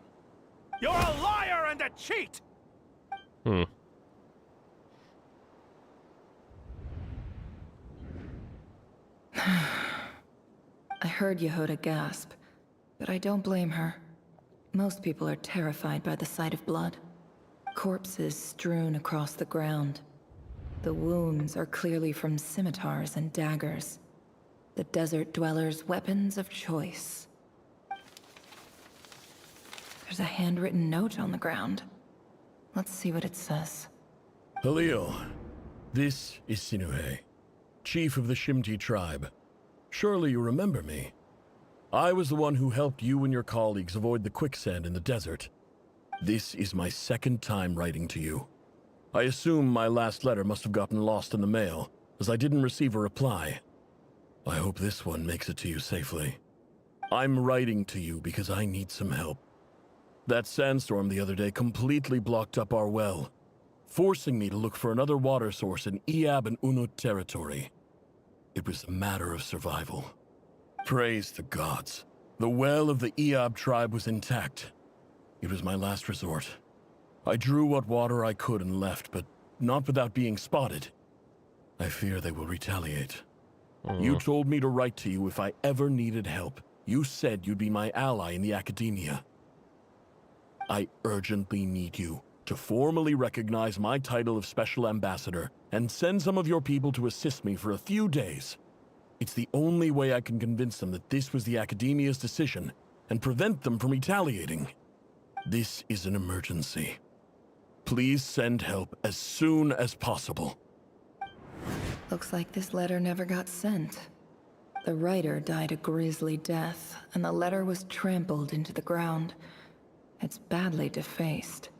You're a liar and a cheat! I heard Yehuda gasp, but I don't blame her. Most people are terrified by the sight of blood. Corpses strewn across the ground. The wounds are clearly from scimitars and daggers. The desert dwellers' weapons of choice. There's a handwritten note on the ground. Let's see what it says. Halil, this is Sinuhe, chief of the Shimti tribe. Surely you remember me. I was the one who helped you and your colleagues avoid the quicksand in the desert. This is my second time writing to you. I assume my last letter must have gotten lost in the mail, as I didn't receive a reply. I hope this one makes it to you safely. I'm writing to you because I need some help. That sandstorm the other day completely blocked up our well, forcing me to look for another water source in Iab and Unut territory. It was a matter of survival. Praise the gods. The well of the Eob tribe was intact. It was my last resort. I drew what water I could and left, but not without being spotted. I fear they will retaliate. You told me to write to you if I ever needed help. You said you'd be my ally in the academia. I urgently need you to formally recognize my title of Special Ambassador and send some of your people to assist me for a few days. It's the only way I can convince them that this was the academia's decision and prevent them from retaliating. This is an emergency. Please send help as soon as possible. Looks like this letter never got sent. The writer died a grisly death, and the letter was trampled into the ground. It's badly defaced.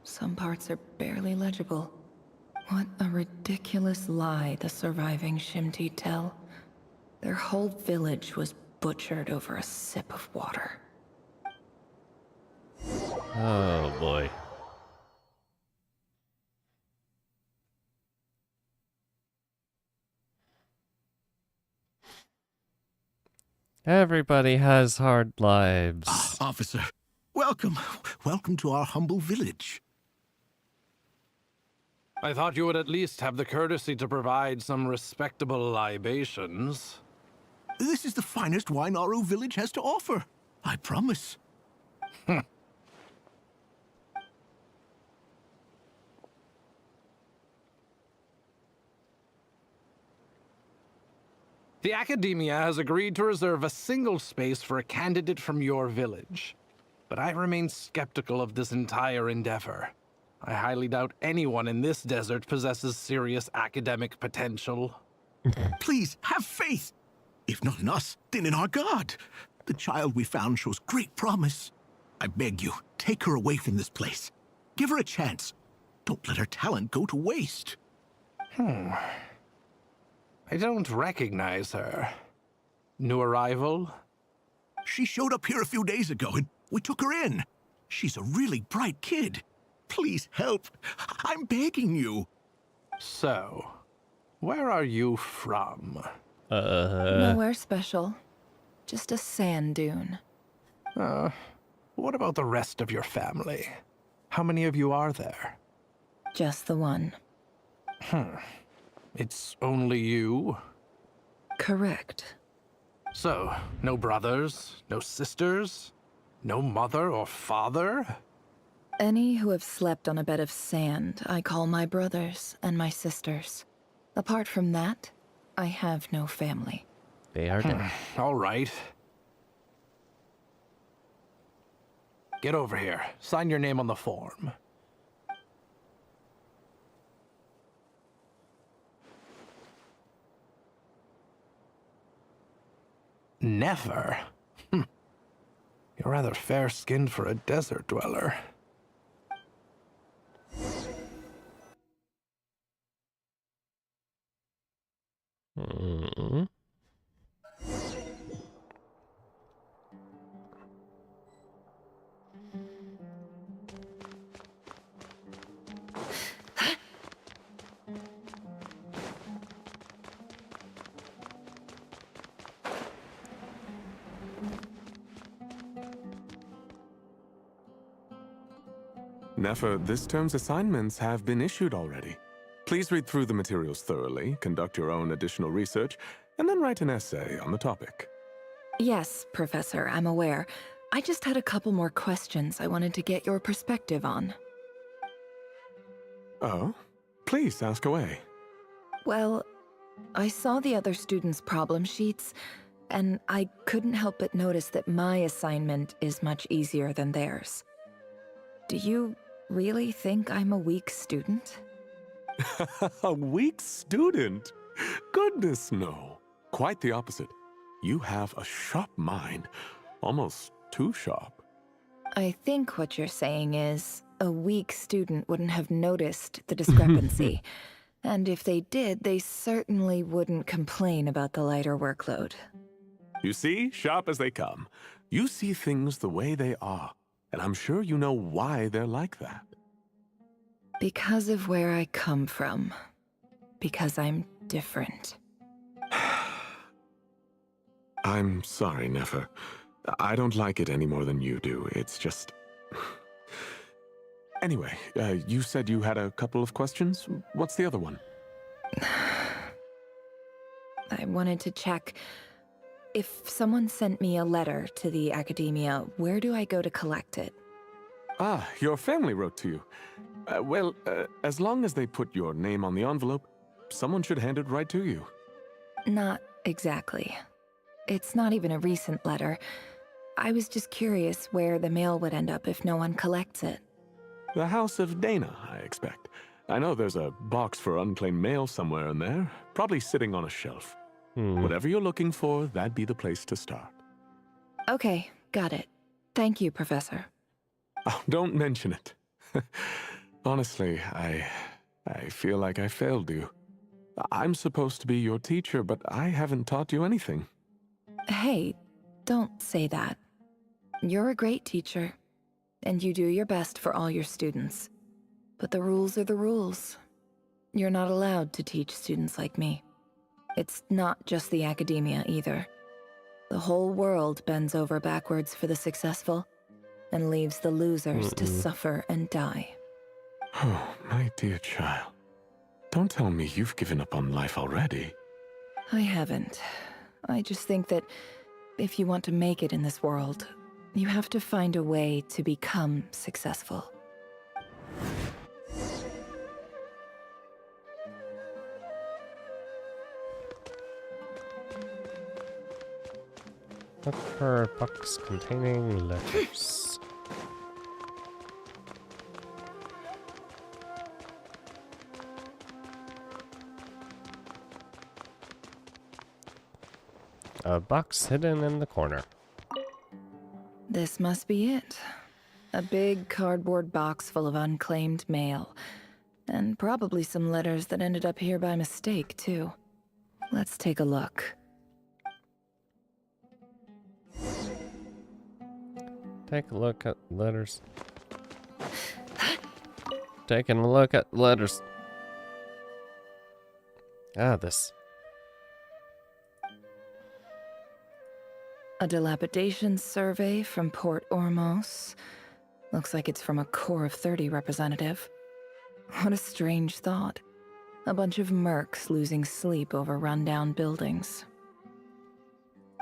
Some parts are barely legible. What a ridiculous lie the surviving Shimti tell. Their whole village was butchered over a sip of water. Oh boy. Everybody has hard lives. Officer, welcome. Welcome to our humble village. I thought you would at least have the courtesy to provide some respectable libations. This is the finest wine our village has to offer. I promise. The Academia has agreed to reserve a single space for a candidate from your village. But I remain skeptical of this entire endeavor. I highly doubt anyone in this desert possesses serious academic potential. Please, have faith. If not in us, then in our God. The child we found shows great promise. I beg you, take her away from this place. Give her a chance. Don't let her talent go to waste. I don't recognize her. New arrival? She showed up here a few days ago and we took her in. She's a really bright kid. Please help. I'm begging you. So, where are you from? Nowhere special. Just a sand dune. What about the rest of your family? How many of you are there? Just the one. It's only you? Correct. So, no brothers, no sisters, no mother or father? Any who have slept on a bed of sand, I call my brothers and my sisters. Apart from that, I have no family. They are dead. All right. Get over here. Sign your name on the form. Never? You're rather fair-skinned for a desert dweller. Nefer, this term's assignments have been issued already. Please read through the materials thoroughly, conduct your own additional research, and then write an essay on the topic. Yes, Professor, I'm aware. I just had a couple more questions I wanted to get your perspective on. Oh? Please ask away. Well, I saw the other students' problem sheets, and I couldn't help but notice that my assignment is much easier than theirs. Do you really think I'm a weak student? A weak student? Goodness, no. Quite the opposite. You have a sharp mind. Almost too sharp. I think what you're saying is, a weak student wouldn't have noticed the discrepancy. And if they did, they certainly wouldn't complain about the lighter workload. You see, sharp as they come. You see things the way they are. And I'm sure you know why they're like that. Because of where I come from. Because I'm different. I'm sorry, Nefer. I don't like it any more than you do. It's just... Anyway, you said you had a couple of questions. What's the other one? I wanted to check. If someone sent me a letter to the academia, where do I go to collect it? Ah, your family wrote to you. Well, as long as they put your name on the envelope, someone should hand it right to you. Not exactly. It's not even a recent letter. I was just curious where the mail would end up if no one collects it. The House of Dana, I expect. I know there's a box for unclaimed mail somewhere in there, probably sitting on a shelf. Whatever you're looking for, that'd be the place to start. Okay, got it. Thank you, Professor. Oh, don't mention it. Honestly, I feel like I failed you. I'm supposed to be your teacher, but I haven't taught you anything. Hey, don't say that. You're a great teacher, and you do your best for all your students. But the rules are the rules. You're not allowed to teach students like me. It's not just the academia either. The whole world bends over backwards for the successful and leaves the losers to suffer and die. Oh, my dear child. Don't tell me you've given up on life already. I haven't. I just think that if you want to make it in this world, you have to find a way to become successful. Look for a box containing letters. A box hidden in the corner. This must be it. A big cardboard box full of unclaimed mail. And probably some letters that ended up here by mistake, too. Let's take a look. Take a look at letters. Taking a look at letters. Ah, this. A dilapidation survey from Port Ormos. Looks like it's from a Core of 30 representative. What a strange thought. A bunch of mercs losing sleep over rundown buildings.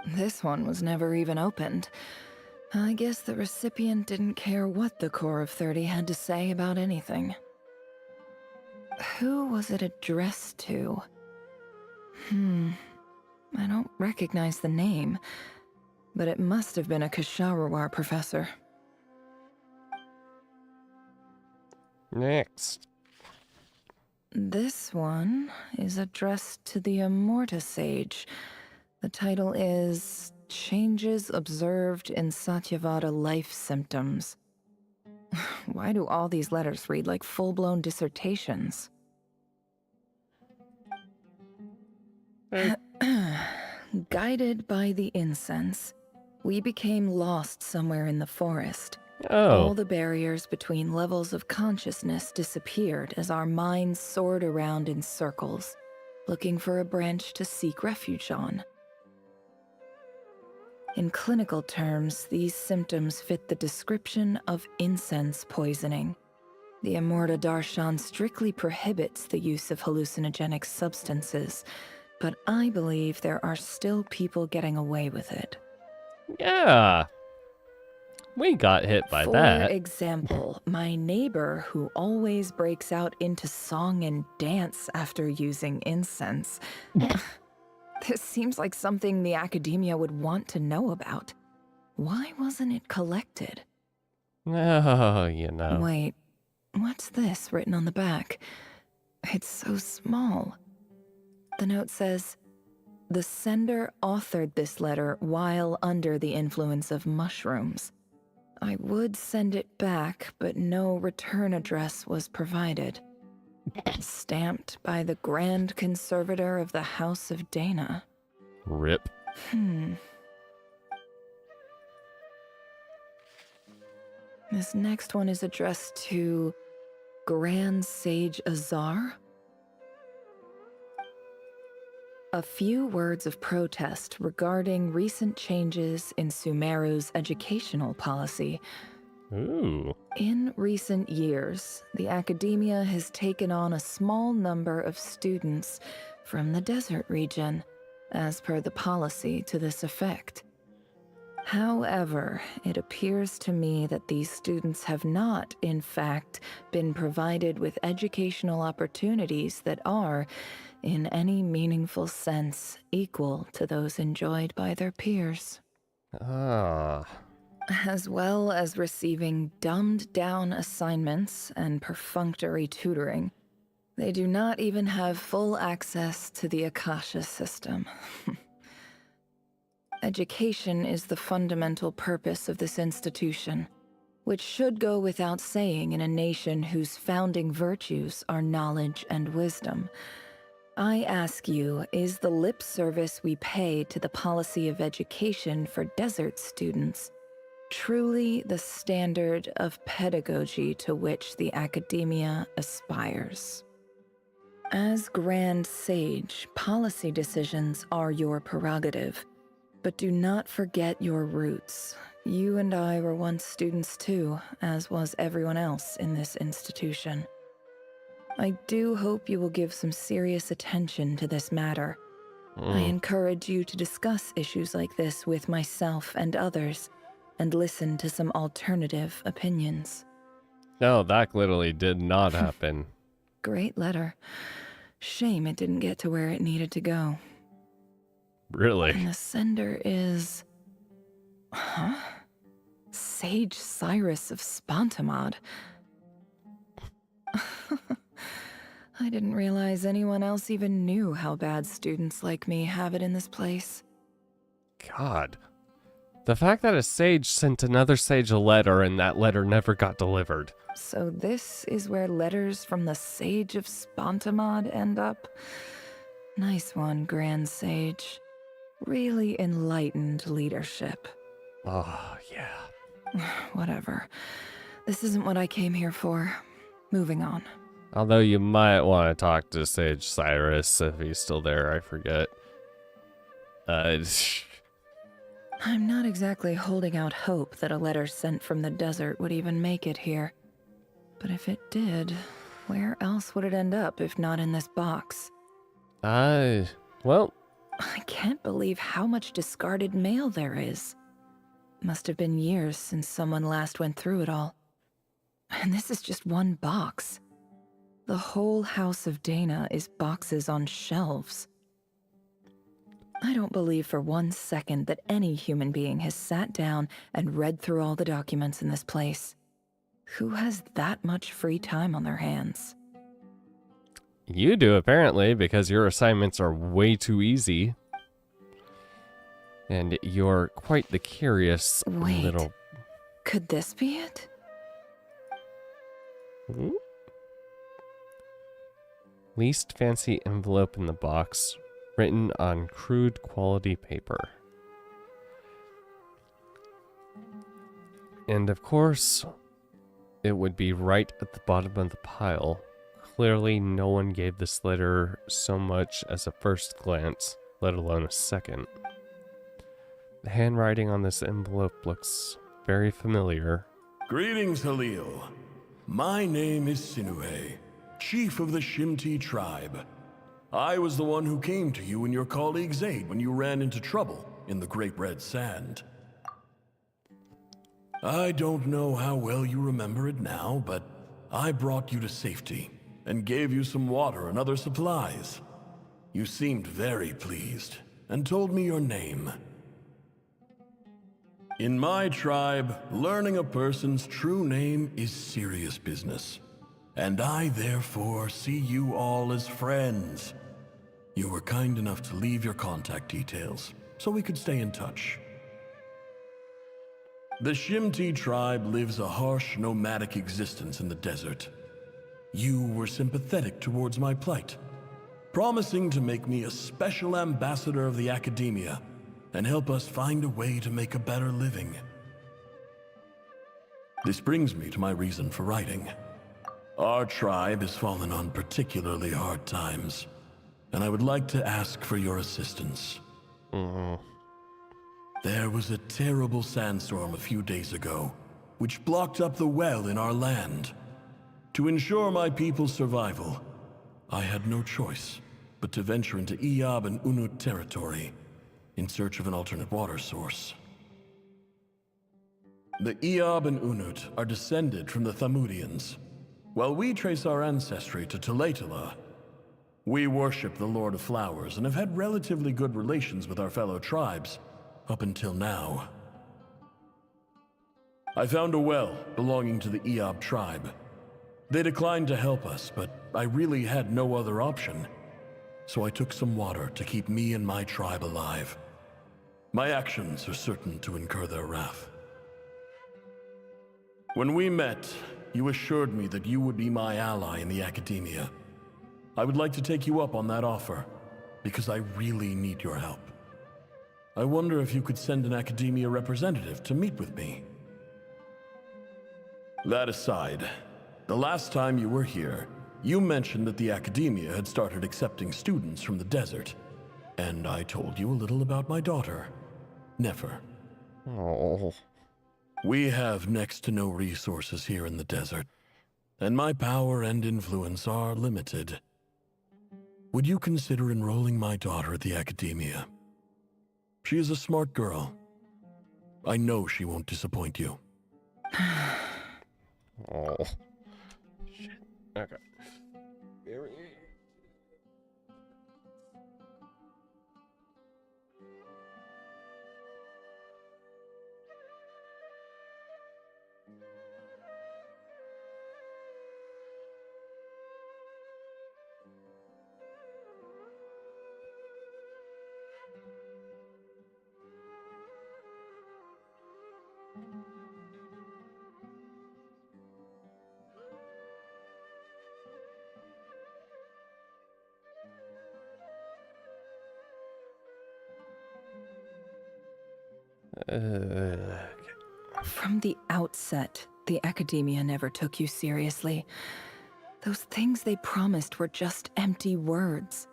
This one was never even opened. I guess the recipient didn't care what the Core of 30 had to say about anything. Who was it addressed to? I don't recognize the name, but it must have been a Kasharawar professor. Next. This one is addressed to the Immorta Sage. The title is Changes Observed in Satyavada Life Symptoms. Why do all these letters read like full-blown dissertations? Guided by the incense, we became lost somewhere in the forest. All the barriers between levels of consciousness disappeared as our minds soared around in circles, looking for a branch to seek refuge on. In clinical terms, these symptoms fit the description of incense poisoning. The Immorta Darshan strictly prohibits the use of hallucinogenic substances, but I believe there are still people getting away with it. Yeah. We got hit by that. For example, my neighbor who always breaks out into song and dance after using incense. This seems like something the academia would want to know about. Why wasn't it collected? Oh, you know. Wait, what's this written on the back? It's so small. The note says, the sender authored this letter while under the influence of mushrooms. I would send it back, but no return address was provided. Stamped by the Grand Conservator of the House of Dana. Rip. This next one is addressed to Grand Sage Azar? A few words of protest regarding recent changes in Sumeru's educational policy. Ooh. In recent years, the academia has taken on a small number of students from the desert region, as per the policy to this effect. However, it appears to me that these students have not, in fact, been provided with educational opportunities that are, in any meaningful sense, equal to those enjoyed by their peers. Ah. As well as receiving dumbed-down assignments and perfunctory tutoring, they do not even have full access to the Akasha system. Education is the fundamental purpose of this institution, which should go without saying in a nation whose founding virtues are knowledge and wisdom. I ask you, is the lip service we pay to the policy of education for desert students truly the standard of pedagogy to which the academia aspires? As Grand Sage, policy decisions are your prerogative, but do not forget your roots. You and I were once students too, as was everyone else in this institution. I do hope you will give some serious attention to this matter. I encourage you to discuss issues like this with myself and others, and listen to some alternative opinions. No, that literally did not happen. Great letter. Shame it didn't get to where it needed to go. Really? And the sender is... Huh? Sage Cyrus of Spontamod. I didn't realize anyone else even knew how bad students like me have it in this place. God. The fact that a sage sent another sage a letter and that letter never got delivered. So this is where letters from the Sage of Spontamod end up? Nice one, Grand Sage. Really enlightened leadership. Oh, yeah. Whatever. This isn't what I came here for. Moving on. Although you might want to talk to Sage Cyrus if he's still there, I forget. I'm not exactly holding out hope that a letter sent from the desert would even make it here. But if it did, where else would it end up if not in this box? Well... I can't believe how much discarded mail there is. Must have been years since someone last went through it all. And this is just one box. The whole House of Dana is boxes on shelves. I don't believe for 1 second that any human being has sat down and read through all the documents in this place. Who has that much free time on their hands? You do, apparently, because your assignments are way too easy. And you're quite the curious little... Could this be it? Hmm? Least fancy envelope in the box, written on crude quality paper. And of course, it would be right at the bottom of the pile. Clearly, no one gave this letter so much as a first glance, let alone a second. The handwriting on this envelope looks very familiar. Greetings, Halil. My name is Sinuhe, chief of the Shimti tribe. I was the one who came to you and your colleague's aid when you ran into trouble in the Great Red Sand. I don't know how well you remember it now, but I brought you to safety and gave you some water and other supplies. You seemed very pleased and told me your name. In my tribe, learning a person's true name is serious business, and I therefore see you all as friends. You were kind enough to leave your contact details, so we could stay in touch. The Shimti tribe lives a harsh, nomadic existence in the desert. You were sympathetic towards my plight, promising to make me a special ambassador of the academia and help us find a way to make a better living. This brings me to my reason for writing. Our tribe has fallen on particularly hard times. and I would like to ask for your assistance. There was a terrible sandstorm a few days ago, which blocked up the well in our land. To ensure my people's survival, I had no choice but to venture into Iyab and Unut territory in search of an alternate water source. The Iyab and Unut are descended from the Thamudians, while we trace our ancestry to Tulatala. We worship the Lord of Flowers and have had relatively good relations with our fellow tribes up until now. I found a well belonging to the Iyab tribe. They declined to help us, but I really had no other option, so I took some water to keep me and my tribe alive. My actions are certain to incur their wrath. When we met, you assured me that you would be my ally in the academia. I would like to take you up on that offer, because I really need your help. I wonder if you could send an academia representative to meet with me. That aside, the last time you were here, you mentioned that the academia had started accepting students from the desert, and I told you a little about my daughter, Nefer. Oh. We have next to no resources here in the desert, and my power and influence are limited. Would you consider enrolling my daughter at the academia? She is a smart girl. I know she won't disappoint you. Oh. Shit. Okay. From the outset, the academia never took you seriously. Those things they promised were just empty words.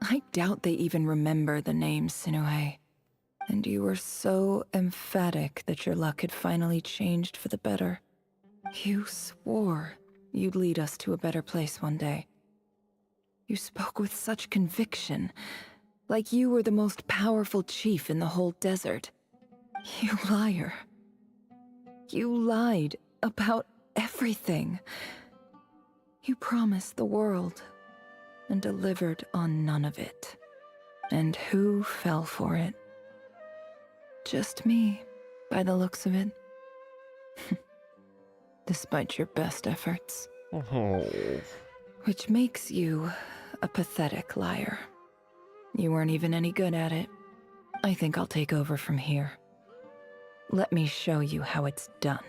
I doubt they even remember the name Sinuhe. And you were so emphatic that your luck had finally changed for the better. You swore you'd lead us to a better place one day. You spoke with such conviction, like you were the most powerful chief in the whole desert. You liar. You lied about everything. You promised the world and delivered on none of it. And who fell for it? Just me, by the looks of it. Despite your best efforts. Oh. Which makes you a pathetic liar. You weren't even any good at it. I think I'll take over from here. Let me show you how it's done.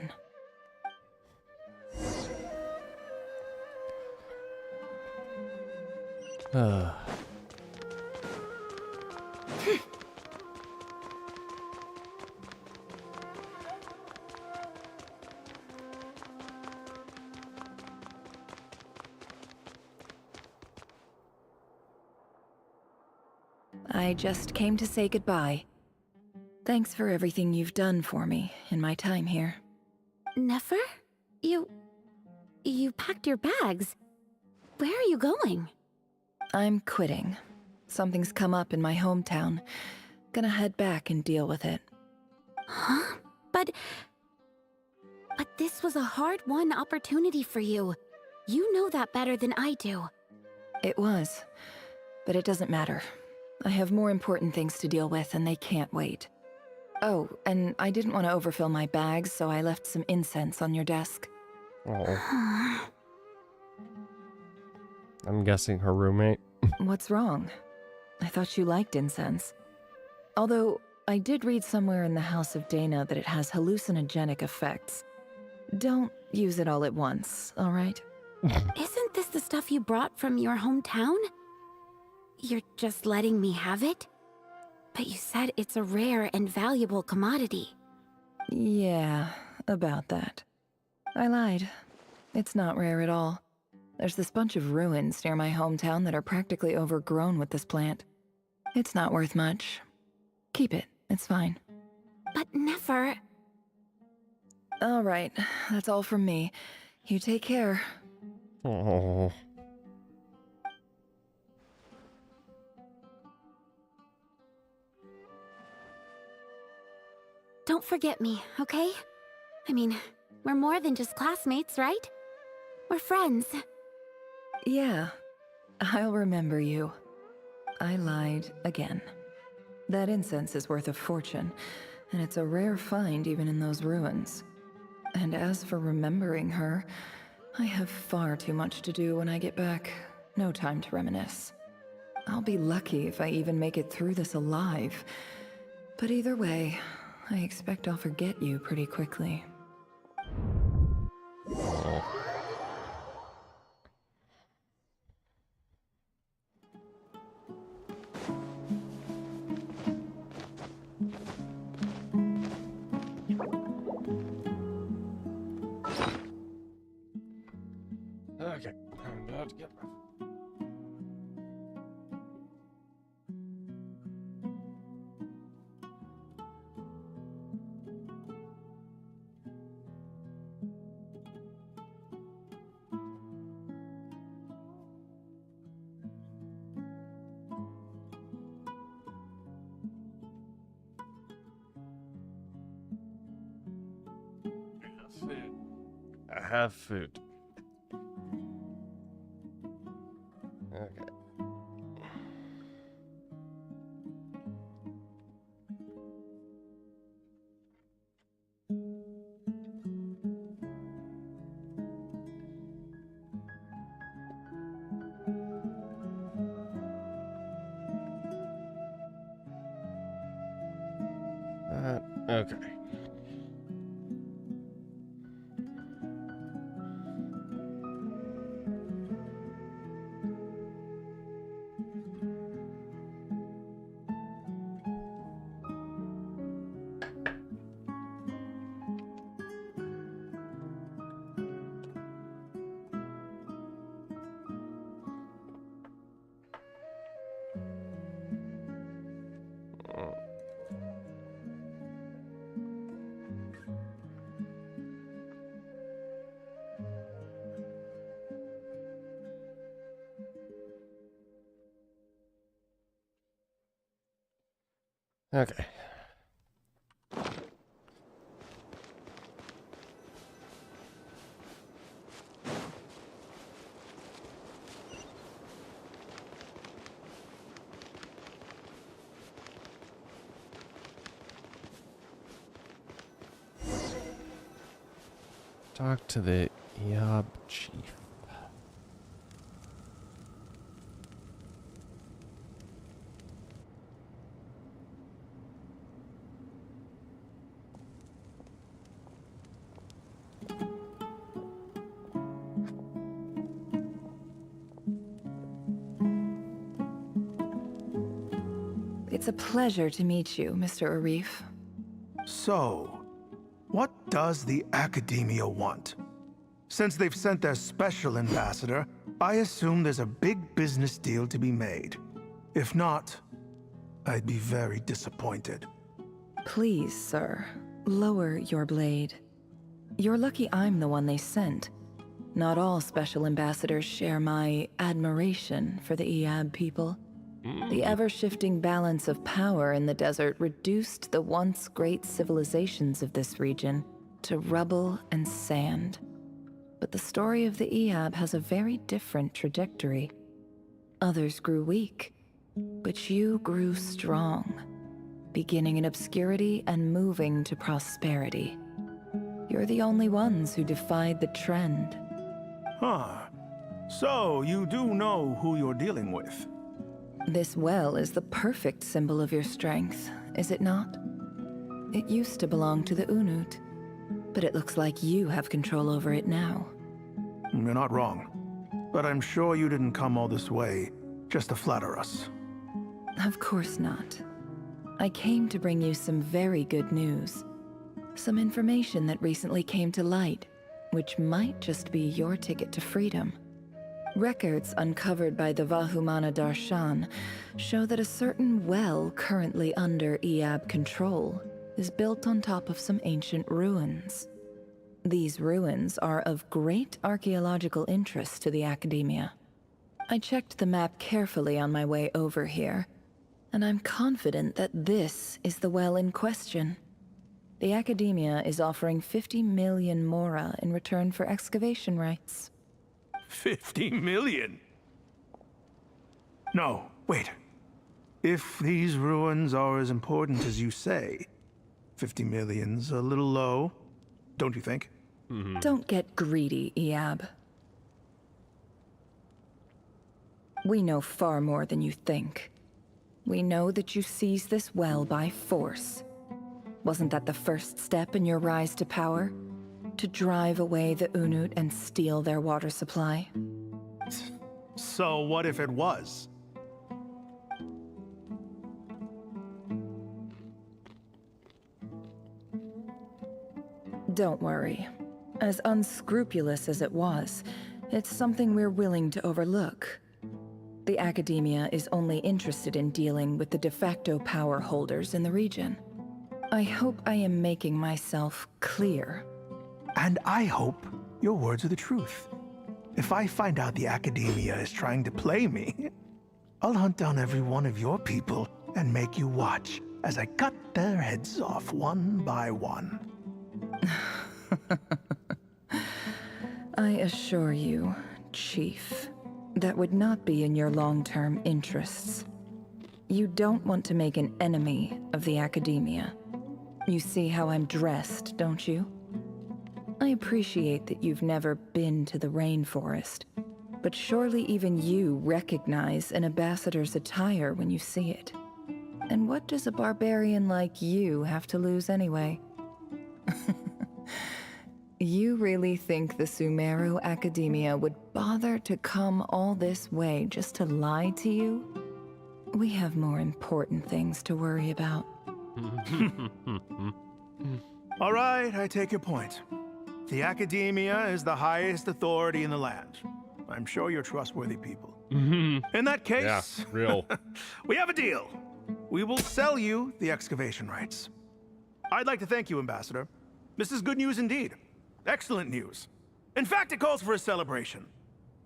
I just came to say goodbye. Thanks for everything you've done for me in my time here. Nefer? You packed your bags. Where are you going? I'm quitting. Something's come up in my hometown. Gonna head back and deal with it. Huh? But this was a hard-won opportunity for you. You know that better than I do. It was, but it doesn't matter. I have more important things to deal with and they can't wait. Oh, and I didn't want to overfill my bags, so I left some incense on your desk. Oh. I'm guessing her roommate. What's wrong? I thought you liked incense. Although, I did read somewhere in the House of Dana that it has hallucinogenic effects. Don't use it all at once, all right? Isn't this the stuff you brought from your hometown? You're just letting me have it? But you said it's a rare and valuable commodity. Yeah, about that. I lied. It's not rare at all. There's this bunch of ruins near my hometown that are practically overgrown with this plant. It's not worth much. Keep it, it's fine. But never... All right, that's all from me. You take care. Oh. Don't forget me, okay? I mean, we're more than just classmates, right? We're friends. Yeah, I'll remember you. I lied again. That incense is worth a fortune, and it's a rare find even in those ruins. And as for remembering her, I have far too much to do when I get back. No time to reminisce. I'll be lucky if I even make it through this alive. But either way, I expect I'll forget you pretty quickly. Oh. Okay, I'm about to get my... I have food. Okay. Okay. Okay. Talk to the Yob chief. It's a pleasure to meet you, Mr. Arif. So, what does the Academia want? Since they've sent their special ambassador, I assume there's a big business deal to be made. If not, I'd be very disappointed. Please, sir, lower your blade. You're lucky I'm the one they sent. Not all special ambassadors share my admiration for the Iab people. The ever-shifting balance of power in the desert reduced the once great civilizations of this region to rubble and sand. But the story of the Iab has a very different trajectory. Others grew weak, but you grew strong, beginning in obscurity and moving to prosperity. You're the only ones who defied the trend. Huh. So, you do know who you're dealing with? This well is the perfect symbol of your strength, is it not? It used to belong to the Unut, but it looks like you have control over it now. You're not wrong. But I'm sure you didn't come all this way just to flatter us. Of course not. I came to bring you some very good news. Some information that recently came to light, which might just be your ticket to freedom. Records uncovered by the Vahumana Darshan show that a certain well currently under Iab control is built on top of some ancient ruins. These ruins are of great archaeological interest to the Academia. I checked the map carefully on my way over here, and I'm confident that this is the well in question. The Academia is offering 50 million mora in return for excavation rights. 50 million? No, wait. If these ruins are as important as you say, 50 million's a little low, don't you think? Don't get greedy, Iab. We know far more than you think. We know that you seized this well by force. Wasn't that the first step in your rise to power? To drive away the Unut and steal their water supply? So what if it was? Don't worry. As unscrupulous as it was, it's something we're willing to overlook. The Academia is only interested in dealing with the de facto power holders in the region. I hope I am making myself clear. And I hope your words are the truth. If I find out the Academia is trying to play me, I'll hunt down every one of your people and make you watch as I cut their heads off one by one. I assure you, Chief, that would not be in your long-term interests. You don't want to make an enemy of the Academia. You see how I'm dressed, don't you? I appreciate that you've never been to the rainforest, but surely even you recognize an ambassador's attire when you see it. And what does a barbarian like you have to lose anyway? You really think the Sumeru Academia would bother to come all this way just to lie to you? We have more important things to worry about. All right, I take your point. The Academia is the highest authority in the land. I'm sure you're trustworthy people. In that case, yeah, real. We have a deal. We will sell you the excavation rights. I'd like to thank you, Ambassador. This is good news indeed. Excellent news. In fact, it calls for a celebration.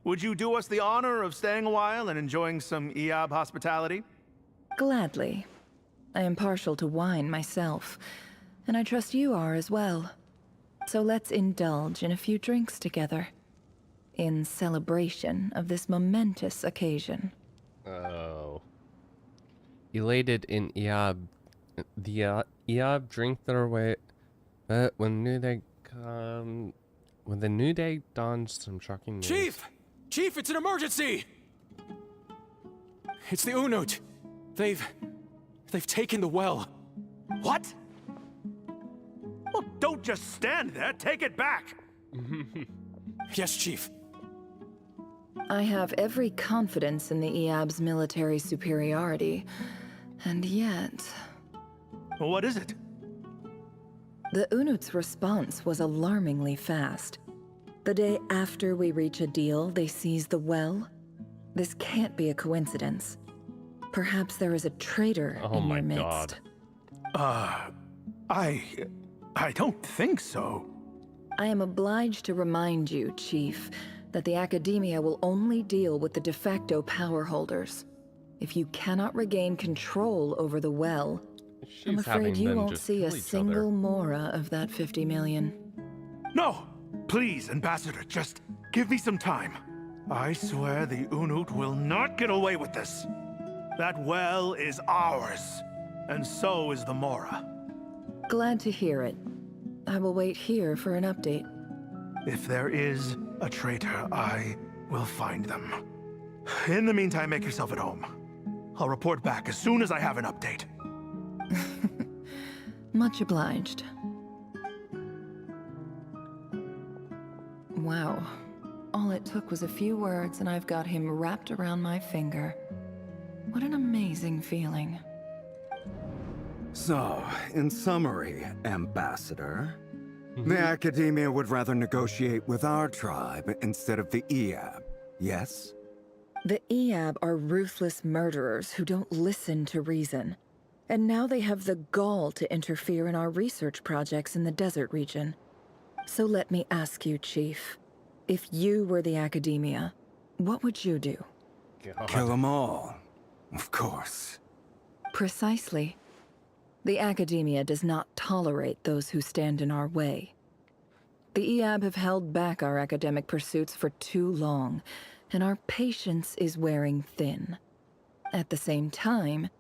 Would you do us the honor of staying a while and enjoying some Iab hospitality? Gladly. I am partial to wine myself, and I trust you are as well. So let's indulge in a few drinks together, in celebration of this momentous occasion. Oh. Elated in Iab. The Iab drink their way. But when new day when the new day dawns, some shocking news. Chief! Chief, it's an emergency! It's the Unut. They've taken the well. What? Well, don't just stand there. Take it back. Yes, Chief. I have every confidence in the Iab's military superiority, and yet... What is it? The Unut's response was alarmingly fast. The day after we reach a deal, they seize the well. This can't be a coincidence. Perhaps there is a traitor in your midst. I don't think so. I am obliged to remind you, Chief, that the Academia will only deal with the de facto power holders. If you cannot regain control over the well, I'm afraid you won't see a single mora of that 50 million. No! Please, Ambassador, just give me some time. I swear the Unut will not get away with this. That well is ours, and so is the mora. Glad to hear it. I will wait here for an update. If there is a traitor, I will find them. In the meantime, make yourself at home. I'll report back as soon as I have an update. Much obliged. Wow. All it took was a few words and I've got him wrapped around my finger. What an amazing feeling. So, in summary, Ambassador, the Academia would rather negotiate with our tribe instead of the Iab. Yes? The Eab are ruthless murderers who don't listen to reason. And now they have the gall to interfere in our research projects in the desert region. So let me ask you, Chief. If you were the academia, what would you do? God. Kill them all. Of course. Precisely. The academia does not tolerate those who stand in our way. The Eab have held back our academic pursuits for too long, and our patience is wearing thin. At the same time,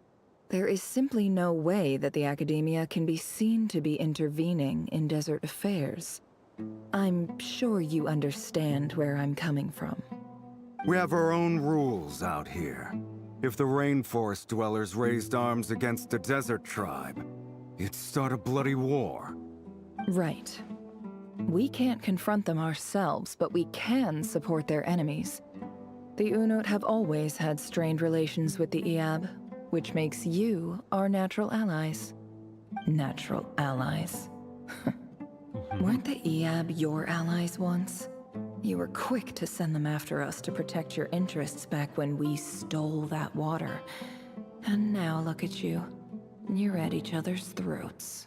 there is simply no way that the academia can be seen to be intervening in desert affairs. I'm sure you understand where I'm coming from. We have our own rules out here. If the rainforest dwellers raised arms against a desert tribe, it'd start a bloody war. Right. We can't confront them ourselves, but we can support their enemies. The Unot have always had strained relations with the Eab, which makes you our natural allies. Natural allies. Weren't the Eab your allies once? You were quick to send them after us to protect your interests back when we stole that water. And now look at you. You're at each other's throats.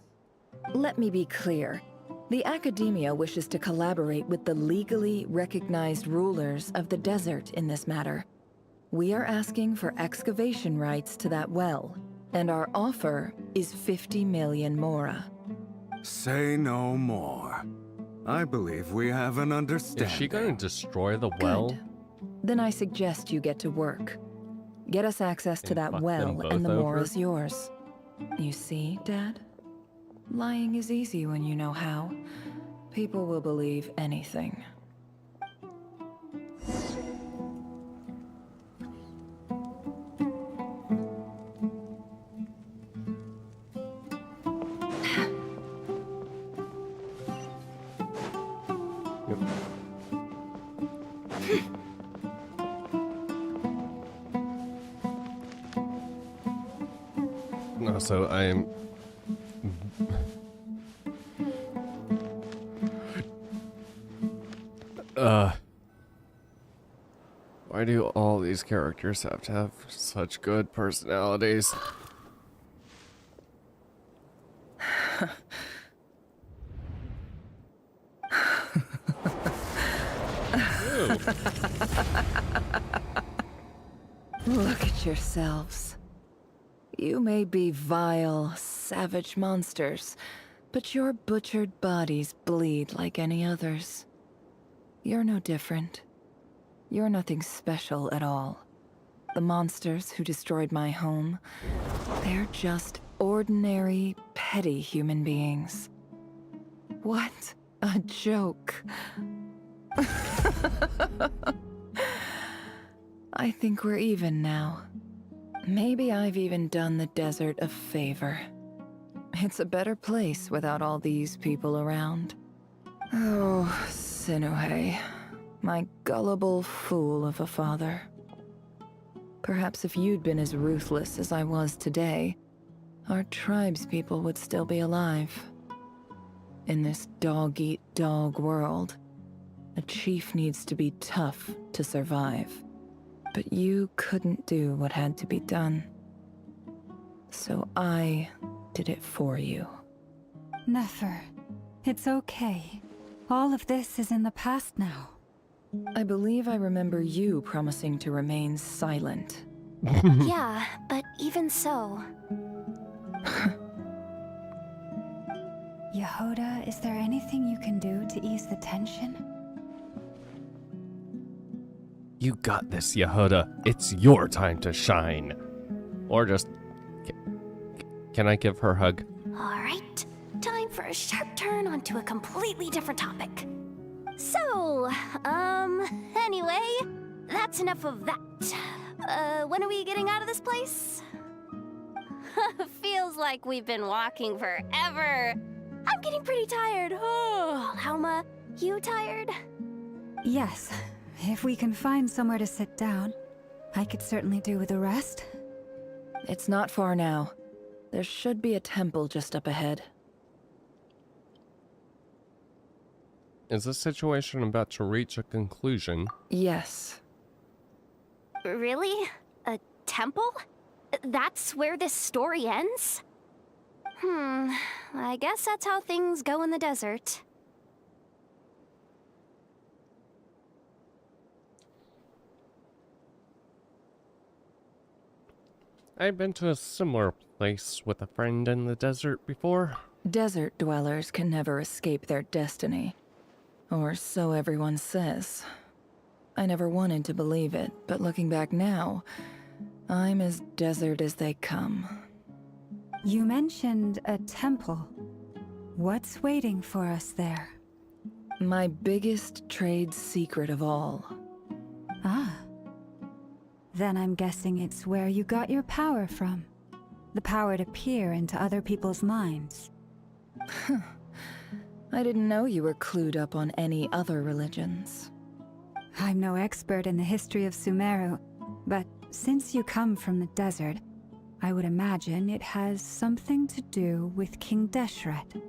Let me be clear. The academia wishes to collaborate with the legally recognized rulers of the desert in this matter. We are asking for excavation rights to that well, and our offer is 50 million mora. Say no more. I believe we have an understanding. Is she going to destroy the well? Good. Then I suggest you get to work. Get us access to that well, and the mora's yours. You see, Dad? Lying is easy when you know how. People will believe anything. No, so I'm... Why do all these characters have to have such good personalities? Look at yourselves. You may be vile, savage monsters, but your butchered bodies bleed like any others. You're no different. You're nothing special at all. The monsters who destroyed my home, they're just ordinary, petty human beings. What a joke. I think we're even now. Maybe I've even done the desert a favor. It's a better place without all these people around. Oh, Sinuhe, my gullible fool of a father. Perhaps if you'd been as ruthless as I was today, our tribespeople would still be alive. In this dog-eat-dog world, a chief needs to be tough to survive. But you couldn't do what had to be done. So I did it for you. Nefer, it's okay. All of this is in the past now. I believe I remember you promising to remain silent. Yeah, but even so... Yehoda, is there anything you can do to ease the tension? You got this, Yehoda. It's your time to shine. Or just... Can I give her a hug? Alright, time for a sharp turn onto a completely different topic. So, anyway, that's enough of that. When are we getting out of this place? Feels like we've been walking forever. I'm getting pretty tired. Oh, Lauma, you tired? Yes. If we can find somewhere to sit down, I could certainly do with a rest. It's not far now. There should be a temple just up ahead. Is this situation about to reach a conclusion? Yes. Really? A temple? That's where this story ends? I guess that's how things go in the desert. I've been to a similar place with a friend in the desert before. Desert dwellers can never escape their destiny. Or so everyone says. I never wanted to believe it, but looking back now, I'm as desert as they come. You mentioned a temple. What's waiting for us there? My biggest trade secret of all. Ah. Then I'm guessing it's where you got your power from. The power to peer into other people's minds. I didn't know you were clued up on any other religions. I'm no expert in the history of Sumeru, but since you come from the desert, I would imagine it has something to do with King Deshret.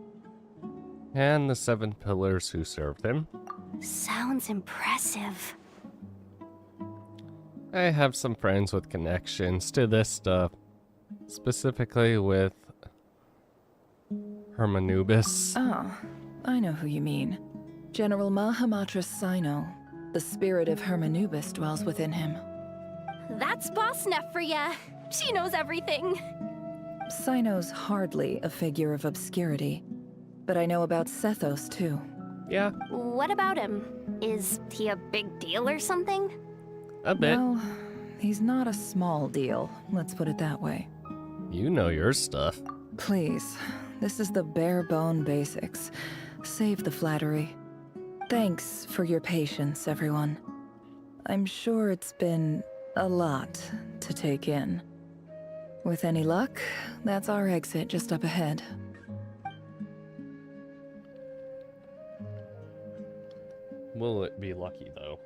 And the 7 pillars who served him. Sounds impressive. I have some friends with connections to this stuff. Specifically with Hermanubis. Ah, I know who you mean. General Mahamatra Sino. The spirit of Hermanubis dwells within him. That's Boss Neff for ya. She knows everything. Sino's hardly a figure of obscurity, but I know about Sethos too. Yeah. What about him? Is he a big deal or something? A bit. Well, he's not a small deal, let's put it that way. You know your stuff. Please, this is the bare bone basics. Save the flattery. Thanks for your patience, everyone. I'm sure it's been a lot to take in. With any luck, that's our exit just up ahead. Will it be lucky, though?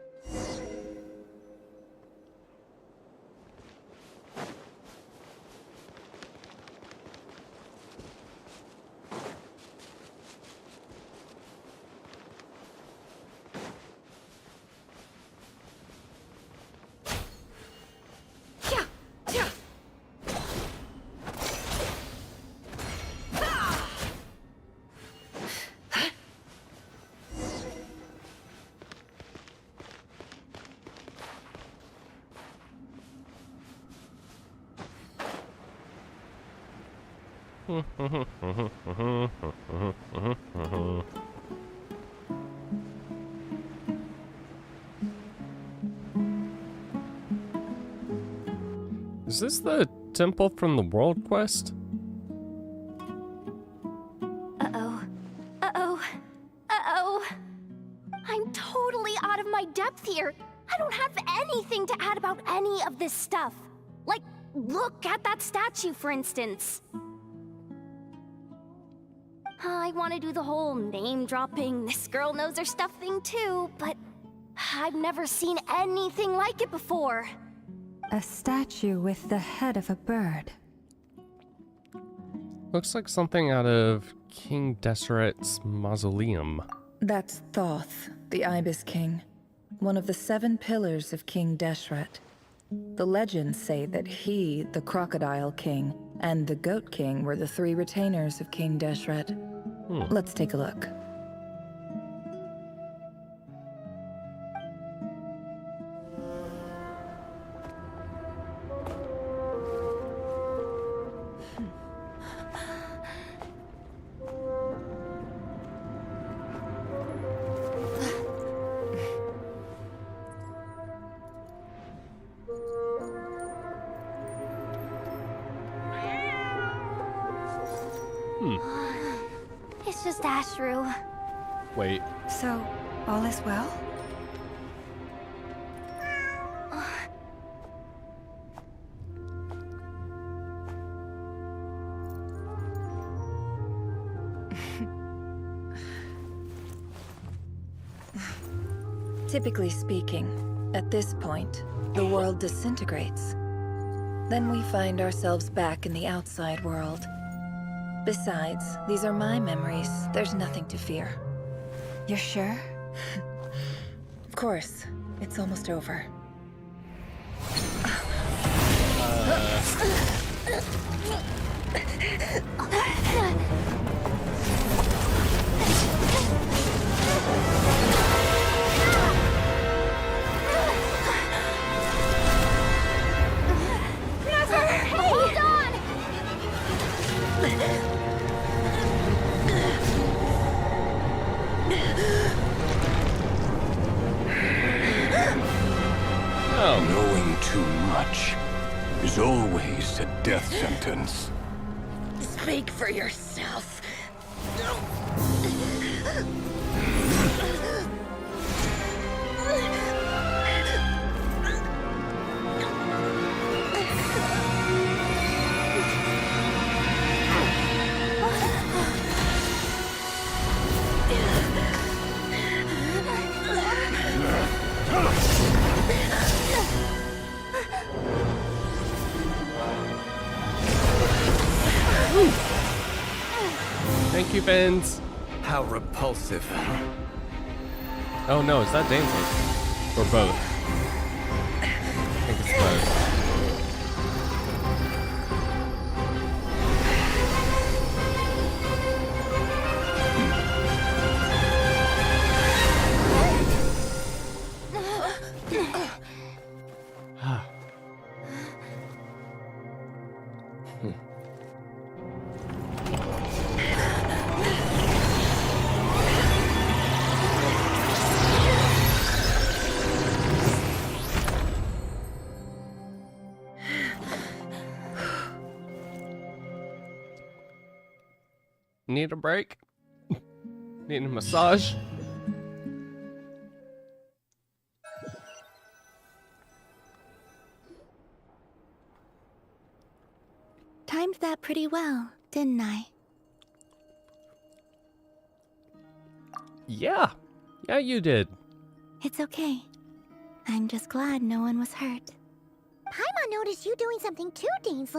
Is this the temple from the World Quest? Uh-oh. Uh-oh. Uh-oh. I'm totally out of my depth here. I don't have anything to add about any of this stuff. Like, look at that statue, for instance. I want to do the whole name-dropping, this girl knows her stuff thing too, but I've never seen anything like it before. A statue with the head of a bird. Looks like something out of King Desseret's mausoleum. That's Thoth, the Ibis King, one of the 7 pillars of King Deshret. The legends say that he, the Crocodile King, and the Goat King were the 3 retainers of King Deshret. Let's take a look. It's just Ashru. Wait. So, all is well? Typically speaking, at this point, the world disintegrates. Then we find ourselves back in the outside world. Besides, these are my memories. There's nothing to fear. You're sure? Of course. It's almost over. Hold on! Oh. Knowing too much is always a death sentence. Speak for yourself. Thank you, Benz. How repulsive. Oh no, is that Danzig? Or both? I think it's both. Need a break? Need a massage? Timed that pretty well, didn't I? Yeah. Yeah, you did. It's okay. I'm just glad no one was hurt. Paimon noticed you doing something too, Dainsleif.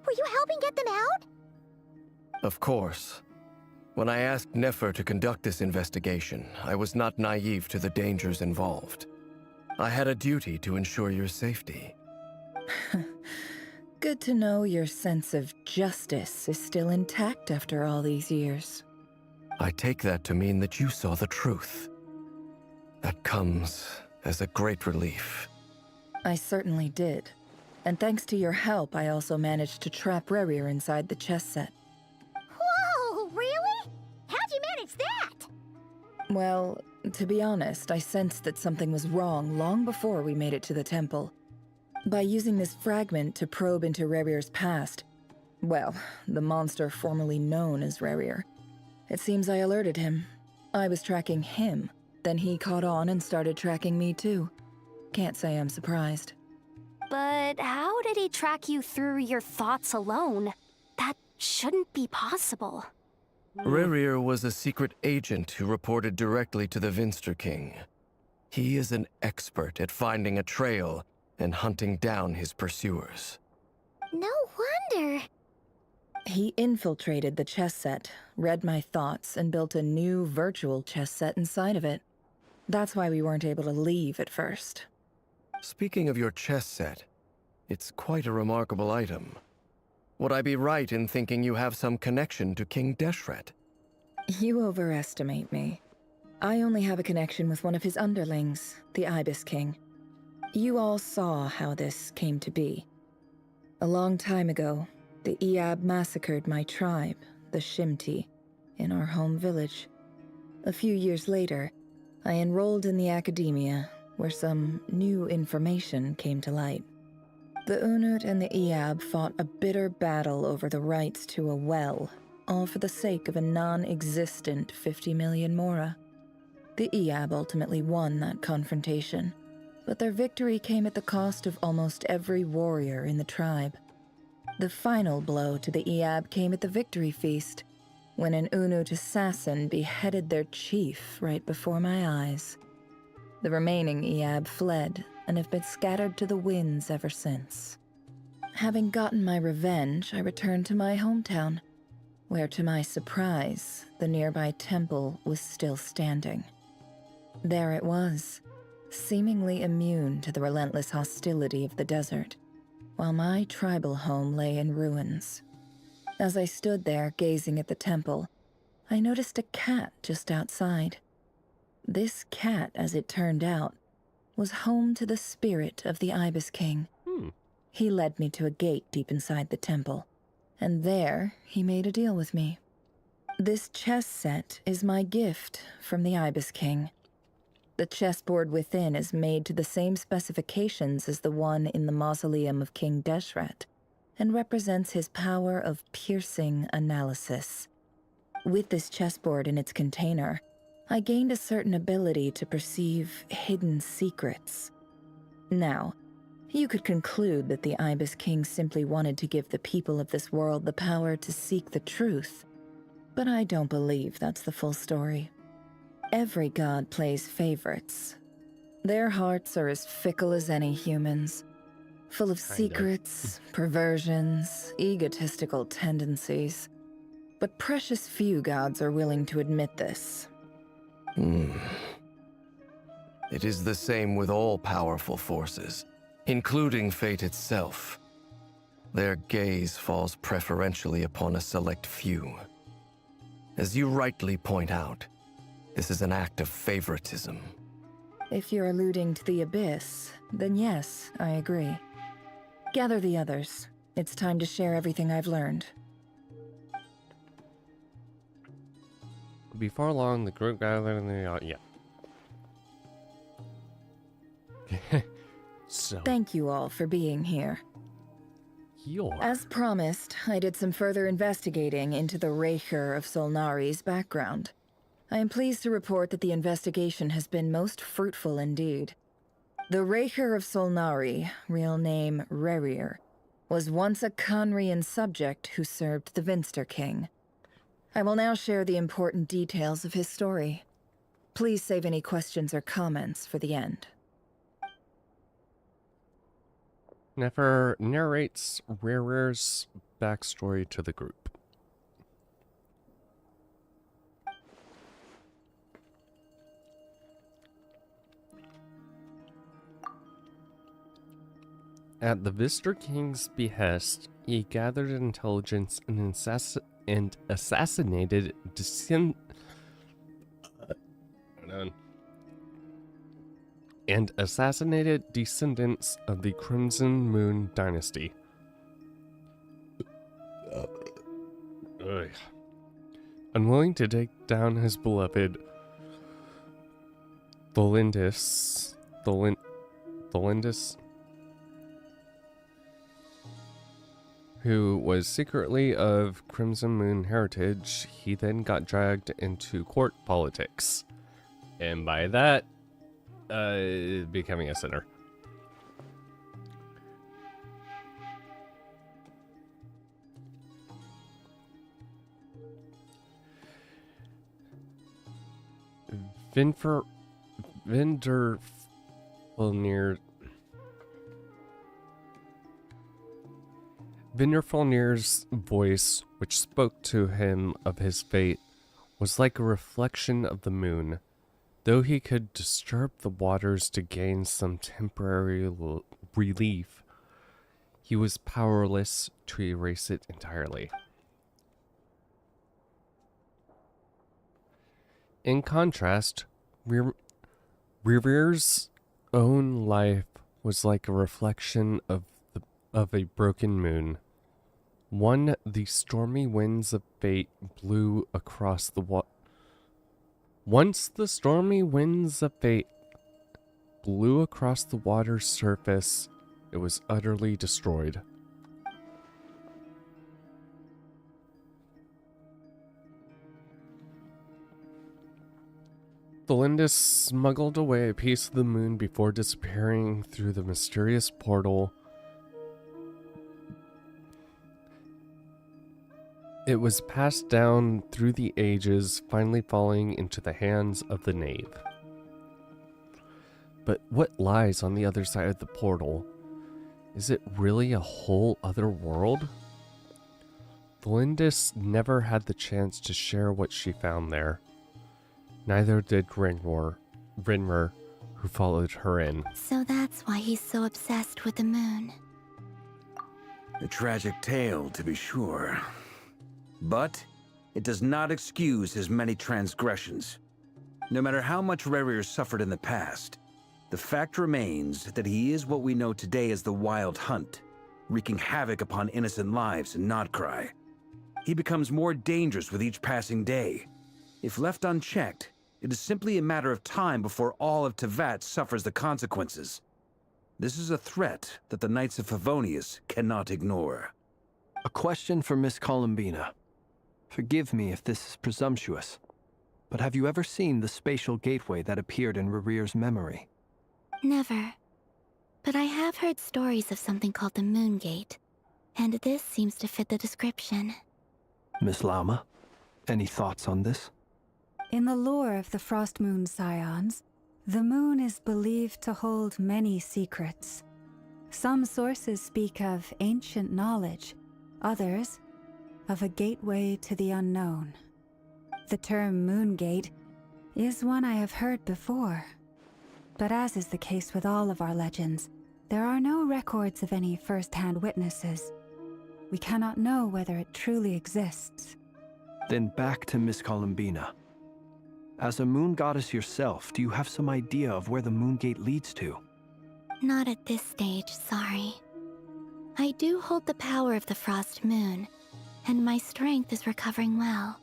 Were you helping get them out? Of course. When I asked Nefer to conduct this investigation, I was not naive to the dangers involved. I had a duty to ensure your safety. Good to know your sense of justice is still intact after all these years. I take that to mean that you saw the truth. That comes as a great relief. I certainly did. And thanks to your help, I also managed to trap Rerir inside the chess set. Whoa, really? How'd you manage that? Well, to be honest, I sensed that something was wrong long before we made it to the temple. By using this fragment to probe into Rerir's past, well, the monster formerly known as Rerir, it seems I alerted him. I was tracking him, then he caught on and started tracking me too. Can't say I'm surprised. But how did he track you through your thoughts alone? That shouldn't be possible. Rerir was a secret agent who reported directly to the Vinster King. He is an expert at finding a trail and hunting down his pursuers. No wonder. He infiltrated the chess set, read my thoughts, and built a new virtual chess set inside of it. That's why we weren't able to leave at first. Speaking of your chess set, it's quite a remarkable item. Would I be right in thinking you have some connection to King Deshret? You overestimate me. I only have a connection with one of his underlings, the Ibis King. You all saw how this came to be. A long time ago, the Iab massacred my tribe, the Shimti, in our home village. A few years later, I enrolled in the academia, where some new information came to light. The Unut and the Iab fought a bitter battle over the rights to a well, all for the sake of a non-existent 50 million mora. The Iab ultimately won that confrontation, but their victory came at the cost of almost every warrior in the tribe. The final blow to the Iab came at the victory feast, when an Unut assassin beheaded their chief right before my eyes. The remaining Iab fled and have been scattered to the winds ever since. Having gotten my revenge, I returned to my hometown, where to my surprise, the nearby temple was still standing. There it was, seemingly immune to the relentless hostility of the desert, while my tribal home lay in ruins. As I stood there gazing at the temple, I noticed a cat just outside. This cat, as it turned out, was home to the spirit of the Ibis King. He led me to a gate deep inside the temple, and there he made a deal with me. This chess set is my gift from the Ibis King. The chessboard within is made to the same specifications as the one in the mausoleum of King Deshret, and represents his power of piercing analysis. With this chessboard in its container, I gained a certain ability to perceive hidden secrets. Now, you could conclude that the Ibis King simply wanted to give the people of this world the power to seek the truth, but I don't believe that's the full story. Every god plays favorites. Their hearts are as fickle as any humans, full of secrets, perversions, egotistical tendencies. But precious few gods are willing to admit this. It is the same with all powerful forces, including fate itself. Their gaze falls preferentially upon a select few. As you rightly point out, this is an act of favoritism. If you're alluding to the Abyss, then yes, I agree. Gather the others. It's time to share everything I've learned. Before long, the group gathered in the So Thank you all for being here. As promised, I did some further investigating into the Raker of Solnari's background. I am pleased to report that the investigation has been most fruitful indeed. The Raker of Solnari, real name Rerir, was once a Conrian subject who served the Vinster King. I will now share the important details of his story. Please save any questions or comments for the end. Nefer narrates Rerir's backstory to the group. At the Vister King's behest, he gathered intelligence and assassinated descendants of the Crimson Moon dynasty. Unwilling to take down his beloved Tholindis, who was secretly of Crimson Moon heritage, he then got dragged into court politics. And by that, becoming a sinner. Vinderfalnir's voice, which spoke to him of his fate, was like a reflection of the moon. Though he could disturb the waters to gain some temporary relief, he was powerless to erase it entirely. In contrast, Rerir's own life was like a reflection of a broken moon. One, the stormy winds of fate blew across the Once the stormy winds of fate blew across the water's surface, it was utterly destroyed. Tholindis smuggled away a piece of the moon before disappearing through the mysterious portal. It was passed down through the ages, finally falling into the hands of the knave. But what lies on the other side of the portal? Is it really a whole other world? Tholindis never had the chance to share what she found there. Neither did Rinmer, who followed her in. So that's why he's so obsessed with the moon. A tragic tale, to be sure. But it does not excuse his many transgressions. No matter how much Rerir suffered in the past, the fact remains that he is what we know today as the Wild Hunt, wreaking havoc upon innocent lives in Krai. He becomes more dangerous with each passing day. If left unchecked, it is simply a matter of time before all of Teyvat suffers the consequences. This is a threat that the Knights of Favonius cannot ignore. A question for Miss Columbina. Forgive me if this is presumptuous, but have you ever seen the spatial gateway that appeared in Rerir's memory? Never. But I have heard stories of something called the Moon Gate, and this seems to fit the description. Miss Lauma, any thoughts on this? In the lore of the Frost Moon Scions, the moon is believed to hold many secrets. Some sources speak of ancient knowledge, others of a gateway to the unknown. The term Moon Gate is one I have heard before, but as is the case with all of our legends, there are no records of any first-hand witnesses. We cannot know whether it truly exists. Then back to Miss Columbina. As a moon goddess yourself, do you have some idea of where the Moon Gate leads to? Not at this stage, sorry. I do hold the power of the Frost Moon, and my strength is recovering well.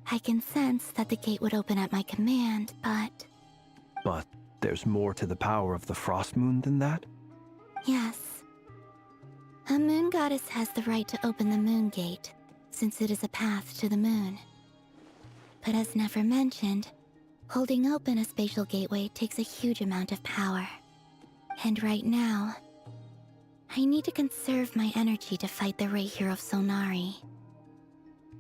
I can sense that the gate would open at my command, but... But there's more to the power of the Frost Moon than that? Yes. A moon goddess has the right to open the Moon Gate, since it is a path to the moon. But as never mentioned, holding open a spatial gateway takes a huge amount of power. And right now, I need to conserve my energy to fight the Rahier of Solnari.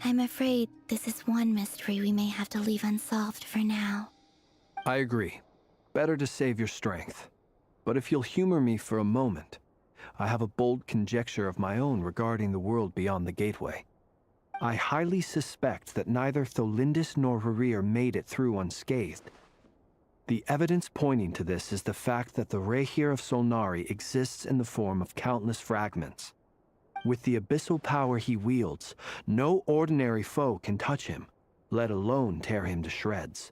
I'm afraid this is one mystery we may have to leave unsolved for now. I agree. Better to save your strength. But if you'll humor me for a moment, I have a bold conjecture of my own regarding the world beyond the gateway. I highly suspect that neither Tholindis nor Rerir made it through unscathed. The evidence pointing to this is the fact that the Rahier of Solnari exists in the form of countless fragments. With the abyssal power he wields, no ordinary foe can touch him, let alone tear him to shreds.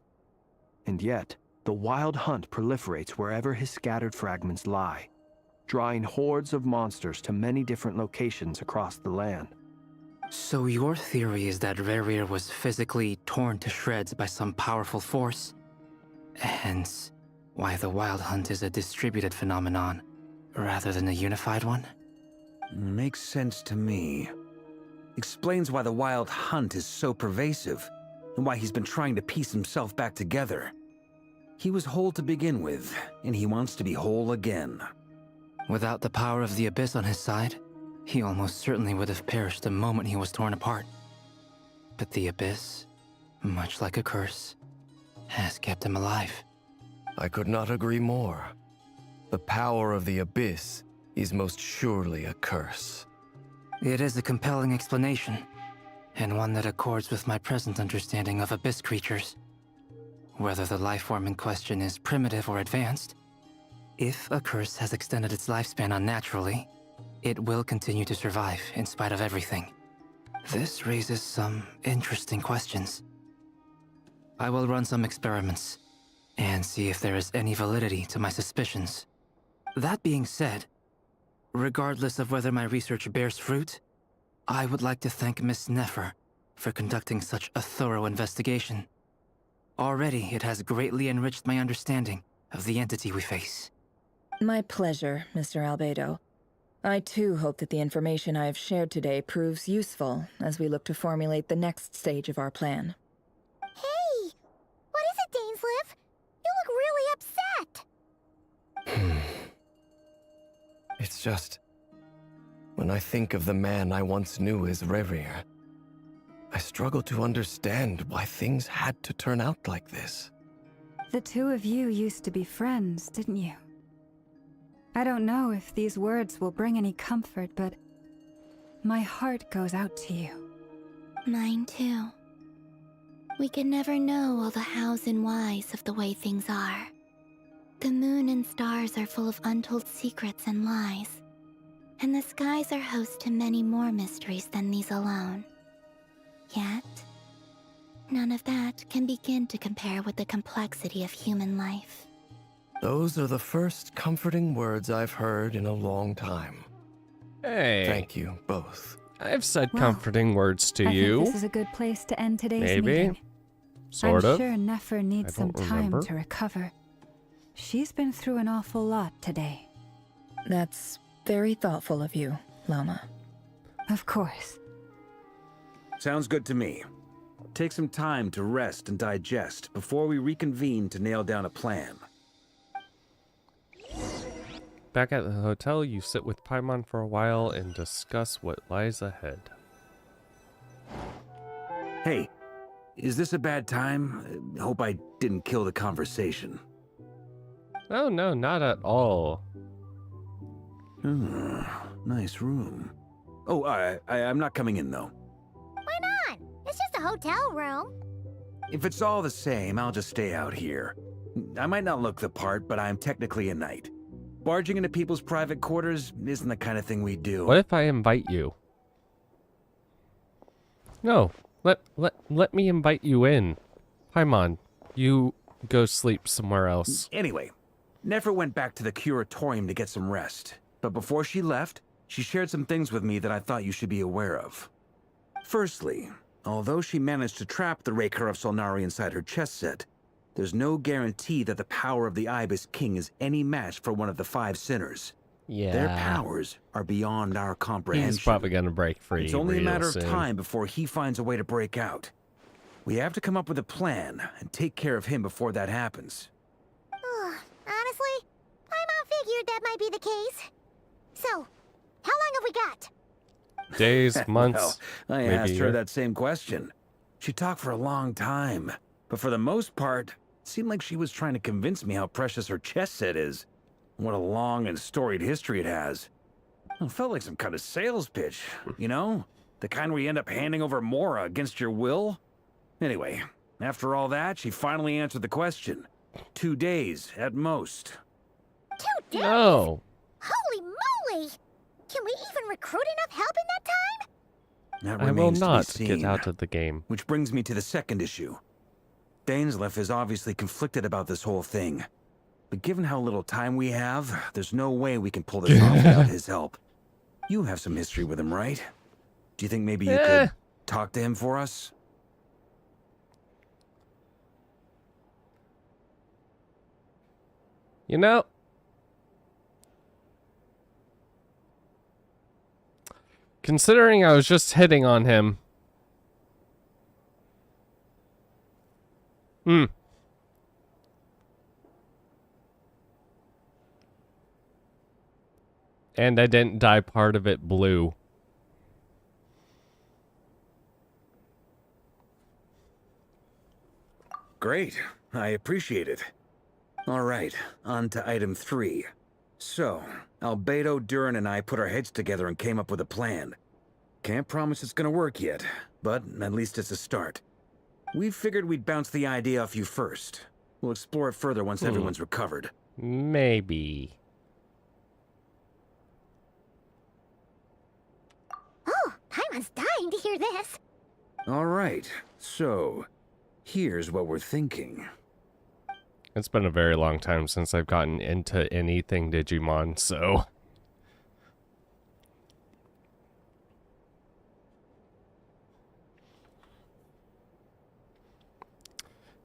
And yet, the Wild Hunt proliferates wherever his scattered fragments lie, drawing hordes of monsters to many different locations across the land. So your theory is that Rerir was physically torn to shreds by some powerful force? Hence, why the Wild Hunt is a distributed phenomenon, rather than a unified one? Makes sense to me. Explains why the Wild Hunt is so pervasive, and why he's been trying to piece himself back together. He was whole to begin with, and he wants to be whole again. Without the power of the Abyss on his side, he almost certainly would have perished the moment he was torn apart. But the Abyss, much like a curse, has kept him alive. I could not agree more. The power of the Abyss is most surely a curse. It is a compelling explanation, and one that accords with my present understanding of Abyss creatures. Whether the life form in question is primitive or advanced, if a curse has extended its lifespan unnaturally, it will continue to survive in spite of everything. This raises some interesting questions. I will run some experiments and see if there is any validity to my suspicions. That being said, regardless of whether my research bears fruit, I would like to thank Miss Nefer for conducting such a thorough investigation. Already, it has greatly enriched my understanding of the entity we face. My pleasure, Mr. Albedo. I too hope that the information I have shared today proves useful as we look to formulate the next stage of our plan. Hey! What is it, Dainsleif? You look really upset! It's just... when I think of the man I once knew as Rerir, I struggle to understand why things had to turn out like this. The two of you used to be friends, didn't you? I don't know if these words will bring any comfort, but my heart goes out to you. Mine too. We can never know all the hows and whys of the way things are. The moon and stars are full of untold secrets and lies, And the skies are host to many more mysteries than these alone. Yet, none of that can begin to compare with the complexity of human life. Those are the first comforting words I've heard in a long time. Hey. Thank you, both. I've said Well, comforting words to I you. think this is a good place to end today's Maybe. meeting. Sort I'm of. sure Nefer needs I some don't time remember. to recover. She's been through an awful lot today. That's very thoughtful of you, Lama. Of course. Sounds good to me. Take some time to rest and digest before we reconvene to nail down a plan. Back at the hotel, you sit with Paimon for a while and discuss what lies ahead. Hey, is this a bad time? Hope I didn't kill the conversation. Oh no, not at all. Nice room. Oh, I'm not coming in though. Why not? It's just a hotel room. If it's all the same, I'll just stay out here. I might not look the part, but I'm technically a knight. Barging into people's private quarters isn't the kind of thing we do. What if I invite you? No, let me invite you in. Paimon, you go sleep somewhere else. Anyway, Nefer went back to the curatorium to get some rest. But before she left, she shared some things with me that I thought you should be aware of. Firstly, although she managed to trap the Raker of Solnari inside her chess set, there's no guarantee that the power of the Ibis King is any match for one of the 5 sinners. Yeah. Their powers are beyond our comprehension. He's probably gonna break free. It's only a real matter soon. of time before he finds a way to break out. We have to come up with a plan and take care of him before that happens. Honestly, Paimon figured that might be the case. So, how long have we got? Days, months, well, I maybe asked a her year. that same question. She talked for a long time, but for the most part, it seemed like she was trying to convince me how precious her chess set is. What a long and storied history it has. It felt like some kind of sales pitch, you know? The kind where you end up handing over Mora against your will. Anyway, after all that, she finally answered the question. 2 days, at most. 2 days? No. Holy moly! Can we even recruit enough help in that time? That I will remains to be not seen. get out of the game. Which brings me to the second issue. Dainsleif is obviously conflicted about this whole thing. But given how little time we have, there's no way we can pull this off without his help. You have some history with him, right? Do you think maybe you could talk to him for us? You know, considering I was just hitting on him. And I didn't dye part of it blue. Great. I appreciate it. All right, on to item 3. So, Albedo, Durin, and I put our heads together and came up with a plan. Can't promise it's gonna work yet, but at least it's a start. We figured we'd bounce the idea off you first. We'll explore it further once everyone's recovered. Maybe. Oh, Paimon's dying to hear this. All right, so here's what we're thinking. It's been a very long time since I've gotten into anything Digimon, so...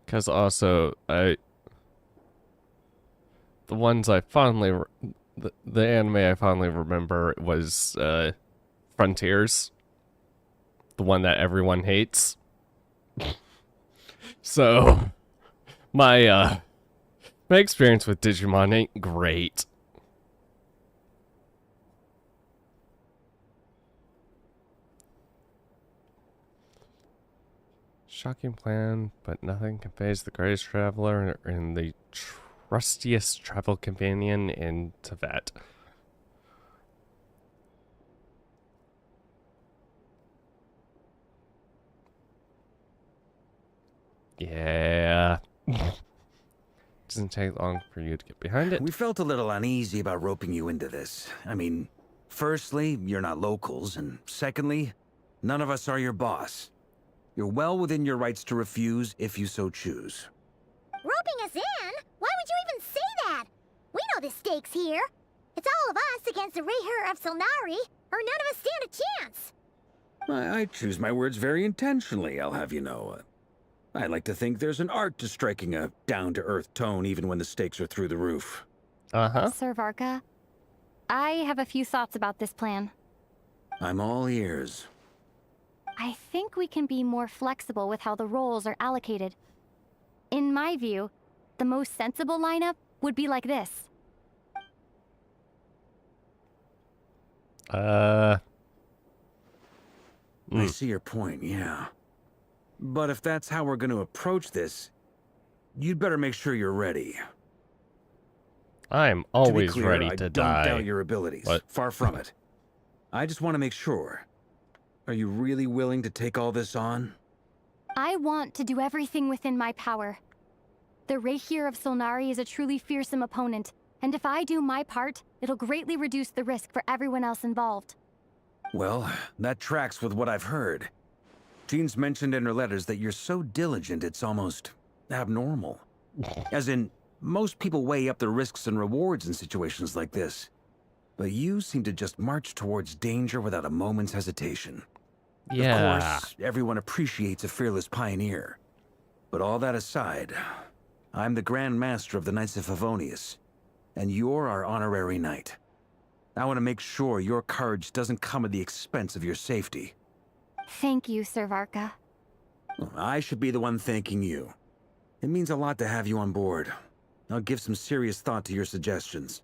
Because also, the ones I fondly... The anime I fondly remember was, Frontiers. The one that everyone hates. So, my experience with Digimon ain't great. Shocking plan, but nothing can phase the greatest traveler and the trustiest travel companion in Tibet. Yeah. Doesn't take long for you to get behind it. We felt a little uneasy about roping you into this. I mean, Firstly, you're not locals, and secondly, none of us are your boss. You're well within your rights to refuse if you so choose. Roping us in? Why would you even say that? We know the stakes here. It's all of us against the Rayher of Solnari, or none of us stand a chance. I choose my words very intentionally, I'll have you know. I like to think there's an art to striking a down-to-earth tone even when the stakes are through the roof. Sir Varka, I have a few thoughts about this plan. I'm all ears. I think we can be more flexible with how the roles are allocated. In my view, the most sensible lineup would be like this. I see your point, yeah. But if that's how we're going to approach this, you'd better make sure you're ready. I'm always to be clear, ready I to don't die. doubt your abilities. What? Far from it. I just want to make sure. Are you really willing to take all this on? I want to do everything within my power. The Rayher of Solnari is a truly fearsome opponent, and if I do my part, it'll greatly reduce the risk for everyone else involved. Well, that tracks with what I've heard. Jean's mentioned in her letters that you're so diligent it's almost abnormal. As in, most people weigh up the risks and rewards in situations like this. But you seem to just march towards danger without a moment's hesitation. Yeah. Of course, everyone appreciates a fearless pioneer. But all that aside, I'm the Grand Master of the Knights of Favonius, and you're our honorary knight. I want to make sure your courage doesn't come at the expense of your safety. Thank you, Sir Varka. Well, I should be the one thanking you. It means a lot to have you on board. I'll give some serious thought to your suggestions.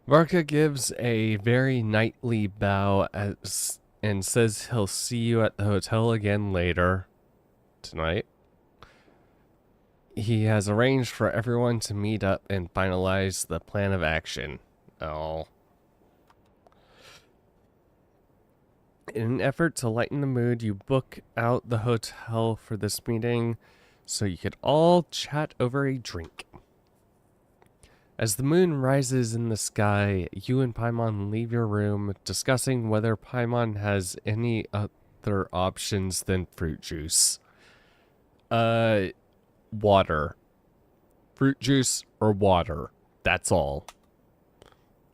Varka gives a very knightly bow and says he'll see you at the hotel again later tonight. He has arranged for everyone to meet up and finalize the plan of action. Oh. In an effort to lighten the mood, you book out the hotel for this meeting so you could all chat over a drink. As the moon rises in the sky, you and Paimon leave your room, discussing whether Paimon has any other options than fruit juice. Water. Fruit juice or water. That's all.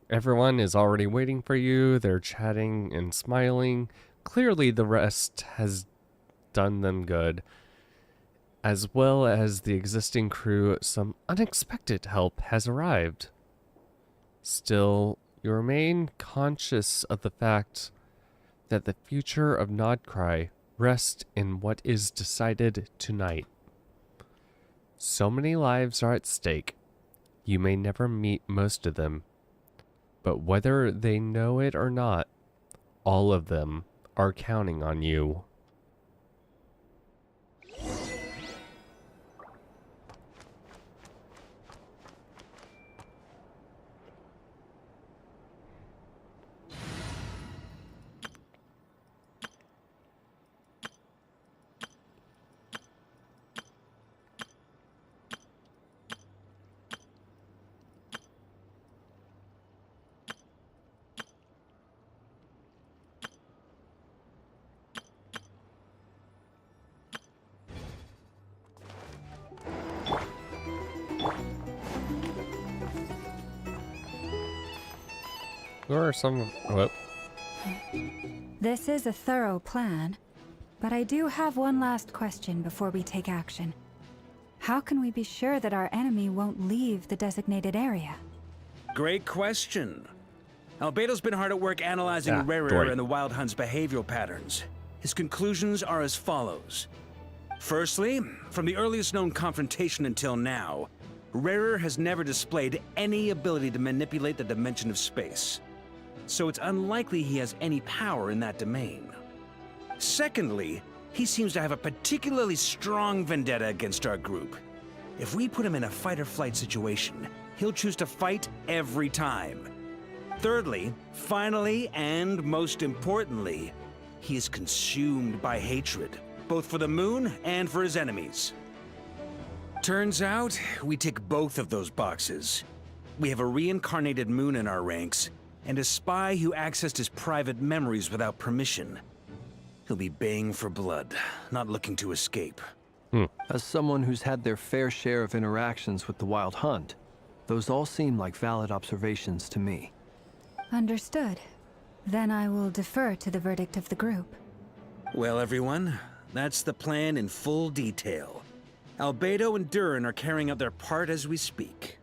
Everyone is already waiting for you. They're chatting and smiling. Clearly the rest has done them good. As well as the existing crew, some unexpected help has arrived. Still, you remain conscious of the fact that the future of Krai rests in what is decided tonight. So many lives are at stake. You may never meet most of them. But whether they know it or not, all of them are counting on you. Who are some... Oh. This is a thorough plan, but I do have one last question before we take action. How can we be sure that our enemy won't leave the designated area? Great question. Albedo's been hard at work analyzing Rayher and the Wild Hunt's behavioral patterns. His conclusions are as follows. Firstly, from the earliest known confrontation until now, Rayher has never displayed any ability to manipulate the dimension of space. So it's unlikely he has any power in that domain. Secondly, he seems to have a particularly strong vendetta against our group. If we put him in a fight-or-flight situation, he'll choose to fight every time. Thirdly, finally, and most importantly, he is consumed by hatred, both for the moon and for his enemies. Turns out, we tick both of those boxes. we have a reincarnated moon in our ranks, and a spy who accessed his private memories without permission. He'll be baying for blood, not looking to escape. As someone who's had their fair share of interactions with the Wild Hunt, those all seem like valid observations to me. Understood. Then I will defer to the verdict of the group. Well, everyone, that's the plan in full detail. Albedo and Durin are carrying out their part as we speak.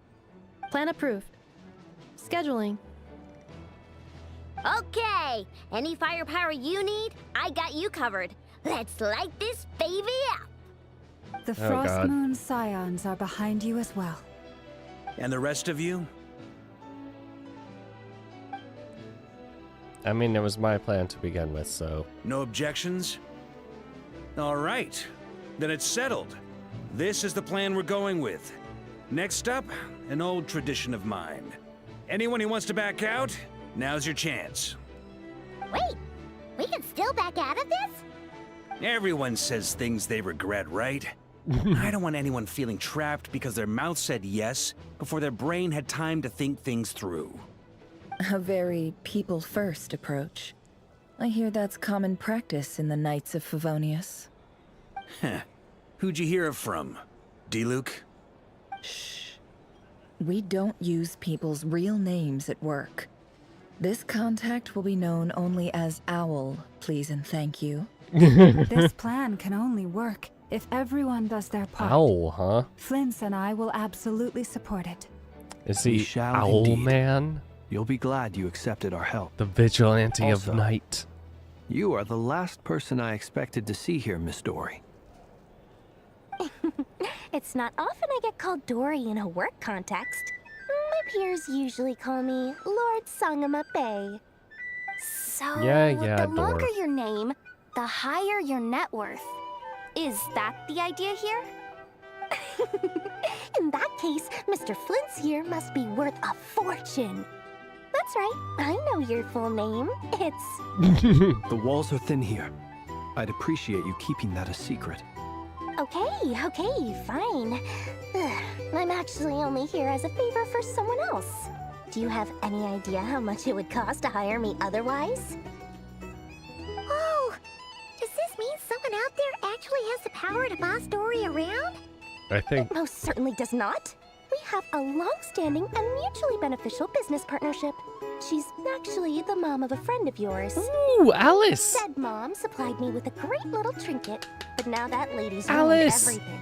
Plan approved. Scheduling. Okay, any firepower you need, I got you covered. Let's light this baby up. The Frost Moon Scions are behind you as well. And the rest of you? I mean, it was my plan to begin with, so... No objections? All right, then it's settled. This is the plan we're going with. Next up, an old tradition of mine. Anyone who wants to back out, now's your chance. Wait, we can still back out of this? Everyone says things they regret, right? I don't want anyone feeling trapped because their mouth said yes before their brain had time to think things through. A very people-first approach. I hear that's common practice in the Knights of Favonius. Heh. Who'd you hear it from? D-Luke? Shh. We don't use people's real names at work. This contact will be known only as Owl, please and thank you. This plan can only work if everyone does their part. Owl, huh? Flint's and I will absolutely support it. Is he Owl Man? You'll be glad you accepted our help. The vigilante Also, of night. You are the last person I expected to see here, Miss Dory. It's not often I get called Dory in a work context. My peers usually call me Lord Sangamabe. So, the longer your name, the higher your net worth. Is that the idea here? In that case, Mr. Flint's here must be worth a fortune. That's right, I know your full name. It's... The walls are thin here. I'd appreciate you keeping that a secret. Okay, fine. I'm actually only here as a favor for someone else. Do you have any idea how much it would cost to hire me otherwise? Oh, does this mean someone out there actually has the power to boss Dory around? I think... It most certainly does not. We have a long-standing and mutually beneficial business partnership. She's actually the mom of a friend of yours. Ooh, Alice! Said mom supplied me with a great little trinket, but now that lady's ruined Alice! everything.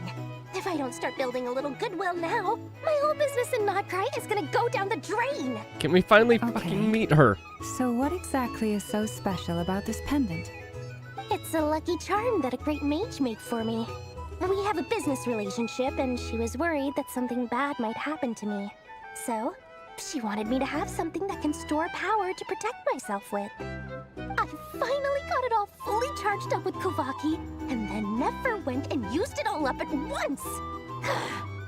If I don't start building a little goodwill now, my whole business in Krai is gonna go down the drain. Can we finally fucking meet her? So what exactly is so special about this pendant? It's a lucky charm that a great mage made for me. We have a business relationship, and she was worried that something bad might happen to me. So, she wanted me to have something that can store power to protect myself with. I finally got it all fully charged up with Kovaki, and then never went and used it all up at once!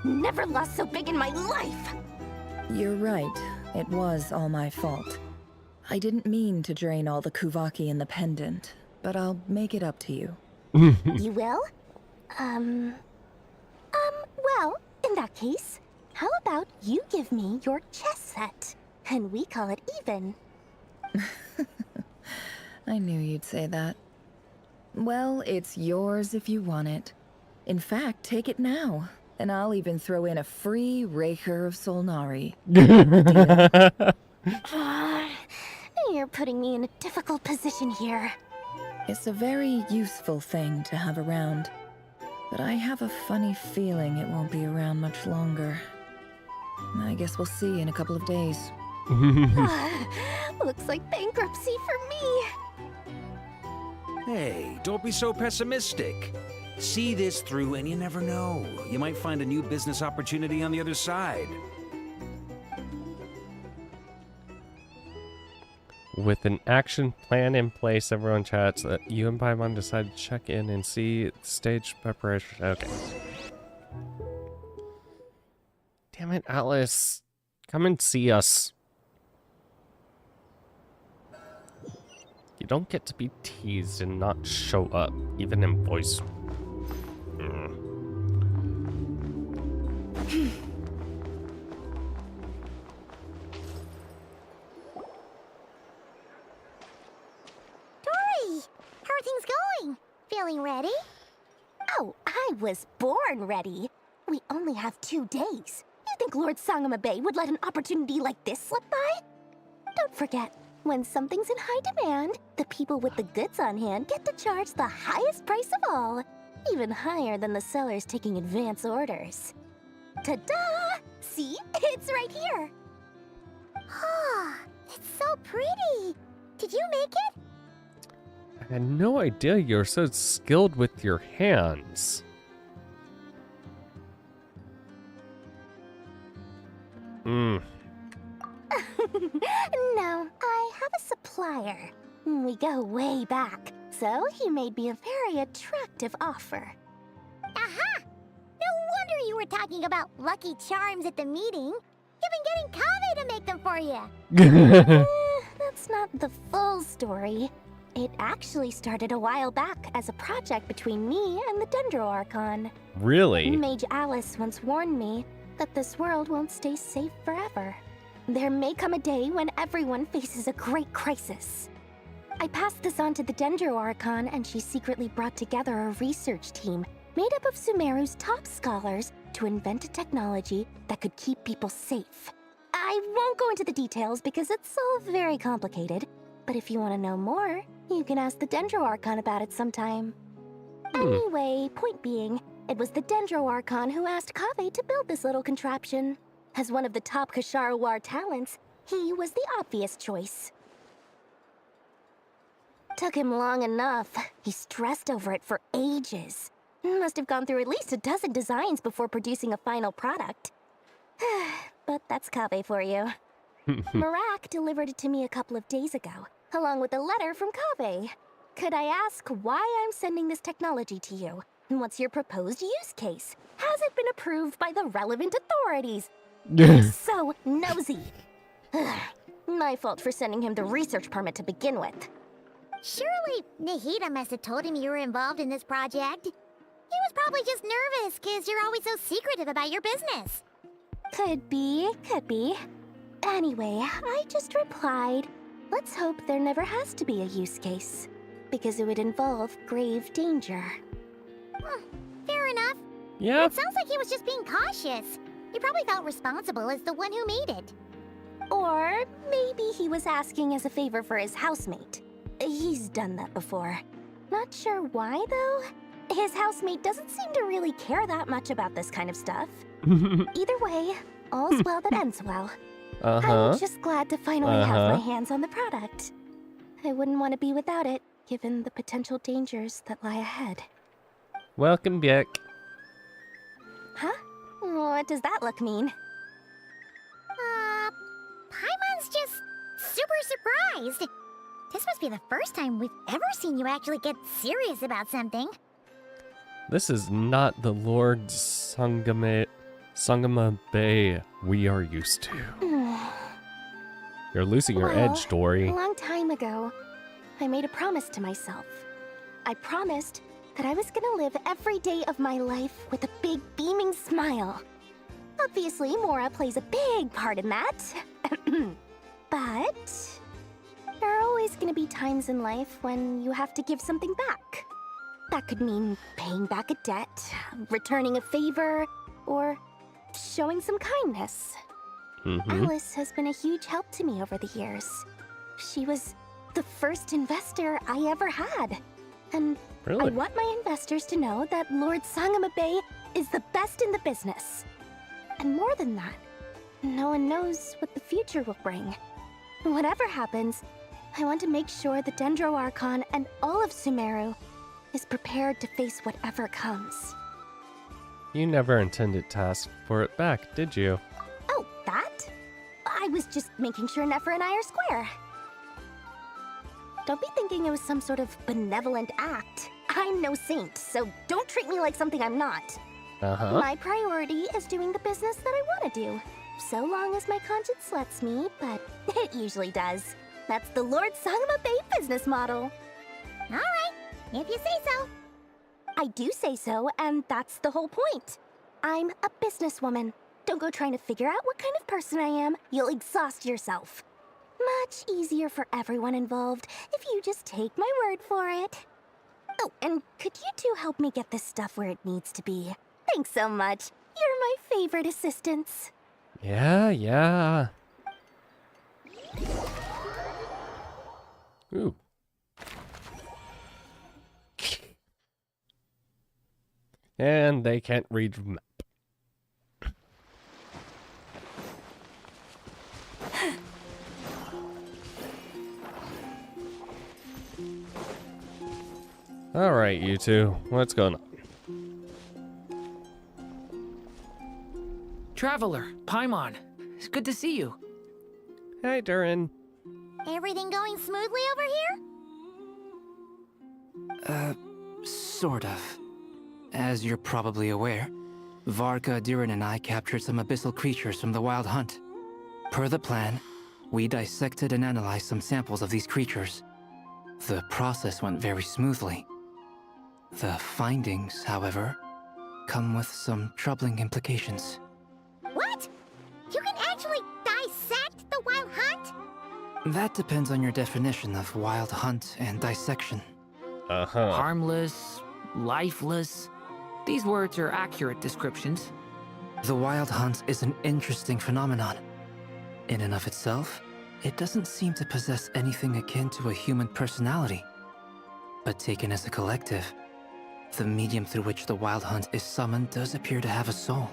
Never lost so big in my life! You're right. It was all my fault. I didn't mean to drain all the Kuvaki in the pendant, but I'll make it up to you. You will? Well, in that case, how about you give me your chess set, and we call it even? I knew you'd say that. Well, it's yours if you want it. In fact, take it now, and I'll even throw in a free Raker of Solnari. You're putting me in a difficult position here. It's a very useful thing to have around. But I have a funny feeling it won't be around much longer. I guess we'll see in a couple of days. Looks like bankruptcy for me. Hey, don't be so pessimistic. See this through and you never know. You might find a new business opportunity on the other side. With an action plan in place, everyone chats. You and Paimon decide to check in and see stage preparation. Okay. Damn it, Alice. Come and see us. You don't get to be teased and not show up, even in voice. things going? Feeling ready? Oh, I was born ready. We only have 2 days. You think Lord Sangama Bay would let an opportunity like this slip by? Don't forget, when something's in high demand, the people with the goods on hand get to charge the highest price of all, even higher than the sellers taking advance orders. Ta-da! See? It's right here. Oh, it's so pretty. Did you make it? I had no idea you're so skilled with your hands. No, I have a supplier. We go way back, so he made me a very attractive offer. Aha! No wonder you were talking about Lucky Charms at the meeting. You've been getting Kave to make them for you. That's not the full story. It actually started a while back as a project between me and the Dendro Archon. Really? Mage Alice once warned me that this world won't stay safe forever. There may come a day when everyone faces a great crisis. I passed this on to the Dendro Archon, and she secretly brought together a research team made up of Sumeru's top scholars to invent a technology that could keep people safe. I won't go into the details because it's all very complicated, but if you want to know more, you can ask the Dendro Archon about it sometime. Anyway, point being, it was the Dendro Archon who asked Kave to build this little contraption. As one of the top Kashara War talents, he was the obvious choice. Took him long enough. He stressed over it for ages. Must have gone through at least a dozen designs before producing a final product. But that's Kave for you. Marak delivered it to me a couple of days ago, along with a letter from Kave. Could I ask why I'm sending this technology to you? And what's your proposed use case? Has it been approved by the relevant authorities? So nosy. My fault for sending him the research permit to begin with. Surely Nahida must have told him you were involved in this project. He was probably just nervous because you're always so secretive about your business. Could be, could be. Anyway, I just replied, let's hope there never has to be a use case, because it would involve grave danger. Fair enough. Yeah. It sounds like he was just being cautious. He probably felt responsible as the one who made it. Or maybe he was asking as a favor for his housemate. He's done that before. Not sure why, though. His housemate doesn't seem to really care that much about this kind of stuff. Either way, all's well that ends well. I'm just glad to finally have my hands on the product. I wouldn't want to be without it, given the potential dangers that lie ahead. Welcome back. Huh? What does that look mean? Paimon's just super surprised. This must be the first time we've ever seen you actually get serious about something. This is not the Lord Sangama Bay we are used to. You're losing your edge, Dory. A long time ago, I made a promise to myself. I promised that I was gonna live every day of my life with a big beaming smile. Obviously, Mora plays a big part in that. But there are always gonna be times in life when you have to give something back. That could mean paying back a debt, returning a favor, or showing some kindness. Alice has been a huge help to me over the years. She was the first investor I ever had. And I want my investors to know that Lord Sangama Bay is the best in the business. And more than that, no one knows what the future will bring. Whatever happens, I want to make sure the Dendro Archon and all of Sumeru is prepared to face whatever comes. You never intended to ask for it back, did you? Oh, that? I was just making sure Nefer and I are square. Don't be thinking it was some sort of benevolent act. I'm no saint, so don't treat me like something I'm not. My priority is doing the business that I want to do, so long as my conscience lets me, but it usually does. That's the Lord Sangama Bay business model. All right, if you say so. I do say so, and that's the whole point. I'm a businesswoman. Don't go trying to figure out what kind of person I am. You'll exhaust yourself. Much easier for everyone involved if you just take my word for it. Oh, and could you two help me get this stuff where it needs to be? Thanks so much. You're my favorite assistants. Yeah, yeah. Ooh. And they can't read the map. Alright, you two. What's going on? Traveler, Paimon. It's good to see you. Hey, Durin. Everything going smoothly over here? Sort of. As you're probably aware, Varka, Durin, and I captured some abyssal creatures from the Wild Hunt. Per the plan, we dissected and analyzed some samples of these creatures. The process went very smoothly. The findings, however, come with some troubling implications. What? You can actually dissect the Wild Hunt? That depends on your definition of Wild Hunt and dissection. Harmless, lifeless. These words are accurate descriptions. The Wild Hunt is an interesting phenomenon. In and of itself, it doesn't seem to possess anything akin to a human personality. But taken as a collective, the medium through which the Wild Hunt is summoned does appear to have a soul.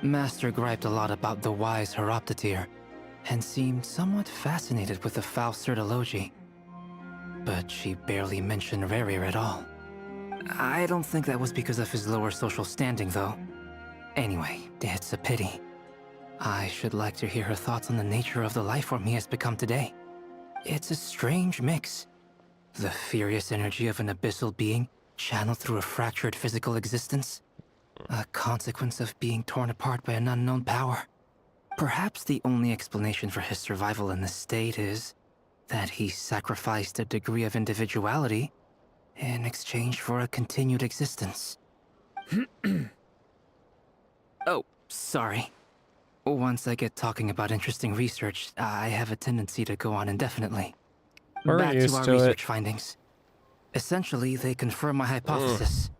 Master griped a lot about the wise Horoptotire, and seemed somewhat fascinated with the foul Certology. But she barely mentioned Rerir at all. I don't think that was because of his lower social standing, though. Anyway, it's a pity. I should like to hear her thoughts on the nature of the lifeform he has become today. It's a strange mix. The furious energy of an abyssal being channeled through a fractured physical existence. A consequence of being torn apart by an unknown power. Perhaps the only explanation for his survival in this state is that he sacrificed a degree of individuality in exchange for a continued existence. Oh, sorry. Once I get talking about interesting research, I have a tendency to go on indefinitely. Back to our research findings. Essentially, they confirm my hypothesis.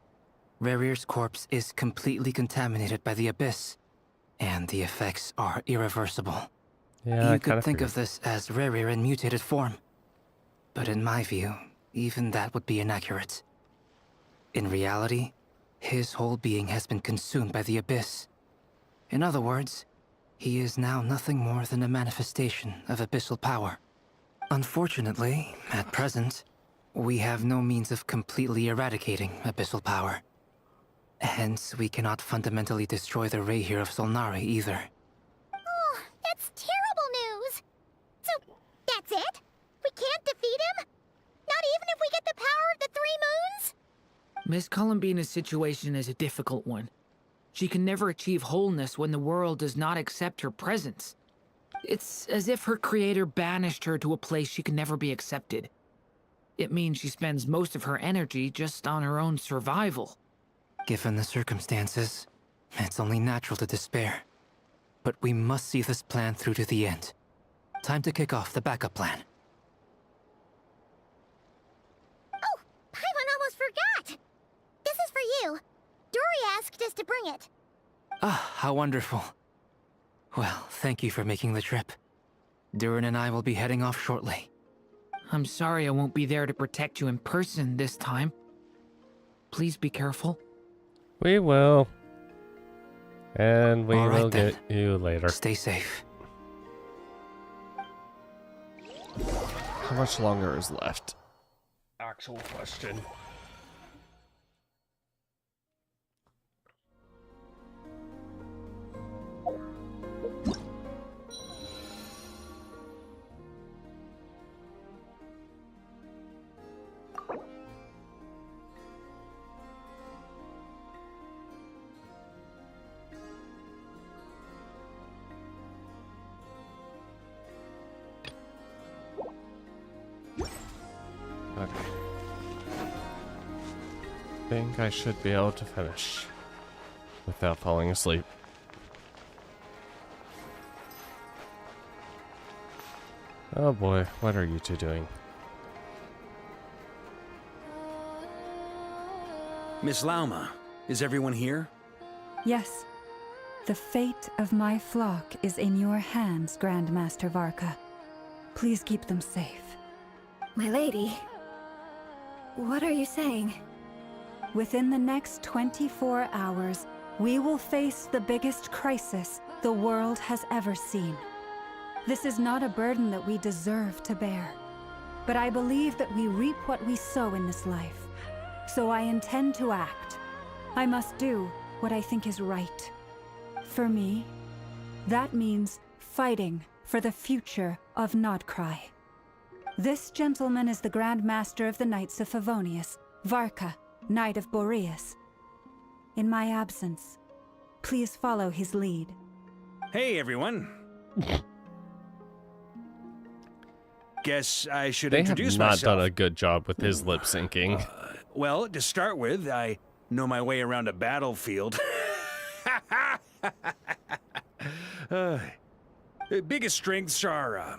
Rerir's corpse is completely contaminated by the Abyss, and the effects are irreversible. Yeah, you could think of this as Rerir in mutated form. But in my view, even that would be inaccurate. In reality, his whole being has been consumed by the Abyss. In other words, he is now nothing more than a manifestation of abyssal power. Unfortunately, at present, we have no means of completely eradicating abyssal power. Hence, we cannot fundamentally destroy the Rehir of Solnari either. Oh, that's terrible news! So, that's it? We can't defeat him? Not even if we get the power of the Three Moons? Miss Columbina's situation is a difficult one. She can never achieve wholeness when the world does not accept her presence. It's as if her creator banished her to a place she can never be accepted. It means she spends most of her energy just on her own survival. Given the circumstances, it's only natural to despair. But we must see this plan through to the end. Time to kick off the backup plan. Oh, Paimon almost forgot! This is for you. Dory asked us to bring it. Ah, how wonderful. Well, thank you for making the trip. Durin and I will be heading off shortly. I'm sorry I won't be there to protect you in person this time. Please be careful. We will. And we will then. get you later. Stay safe. How much longer is left? Actual question. Okay. I think I should be able to finish without falling asleep. Oh boy, what are you two doing? Miss Lauma, is everyone here? Yes. The fate of my flock is in your hands, Grandmaster Varka. Please keep them safe. My lady, what are you saying? Within the next 24 hours, we will face the biggest crisis the world has ever seen. This is not a burden that we deserve to bear, but I believe that we reap what we sow in this life. So I intend to act. I must do what I think is right. For me, that means fighting for the future of Krai. This gentleman is the Grand Master of the Knights of Favonius, Varka, Knight of Boreas. In my absence, please follow his lead. Hey, everyone. Guess I should They introduce have not myself. done a good job with his lip syncing. Well, to start with, I know my way around a battlefield. Biggest strengths are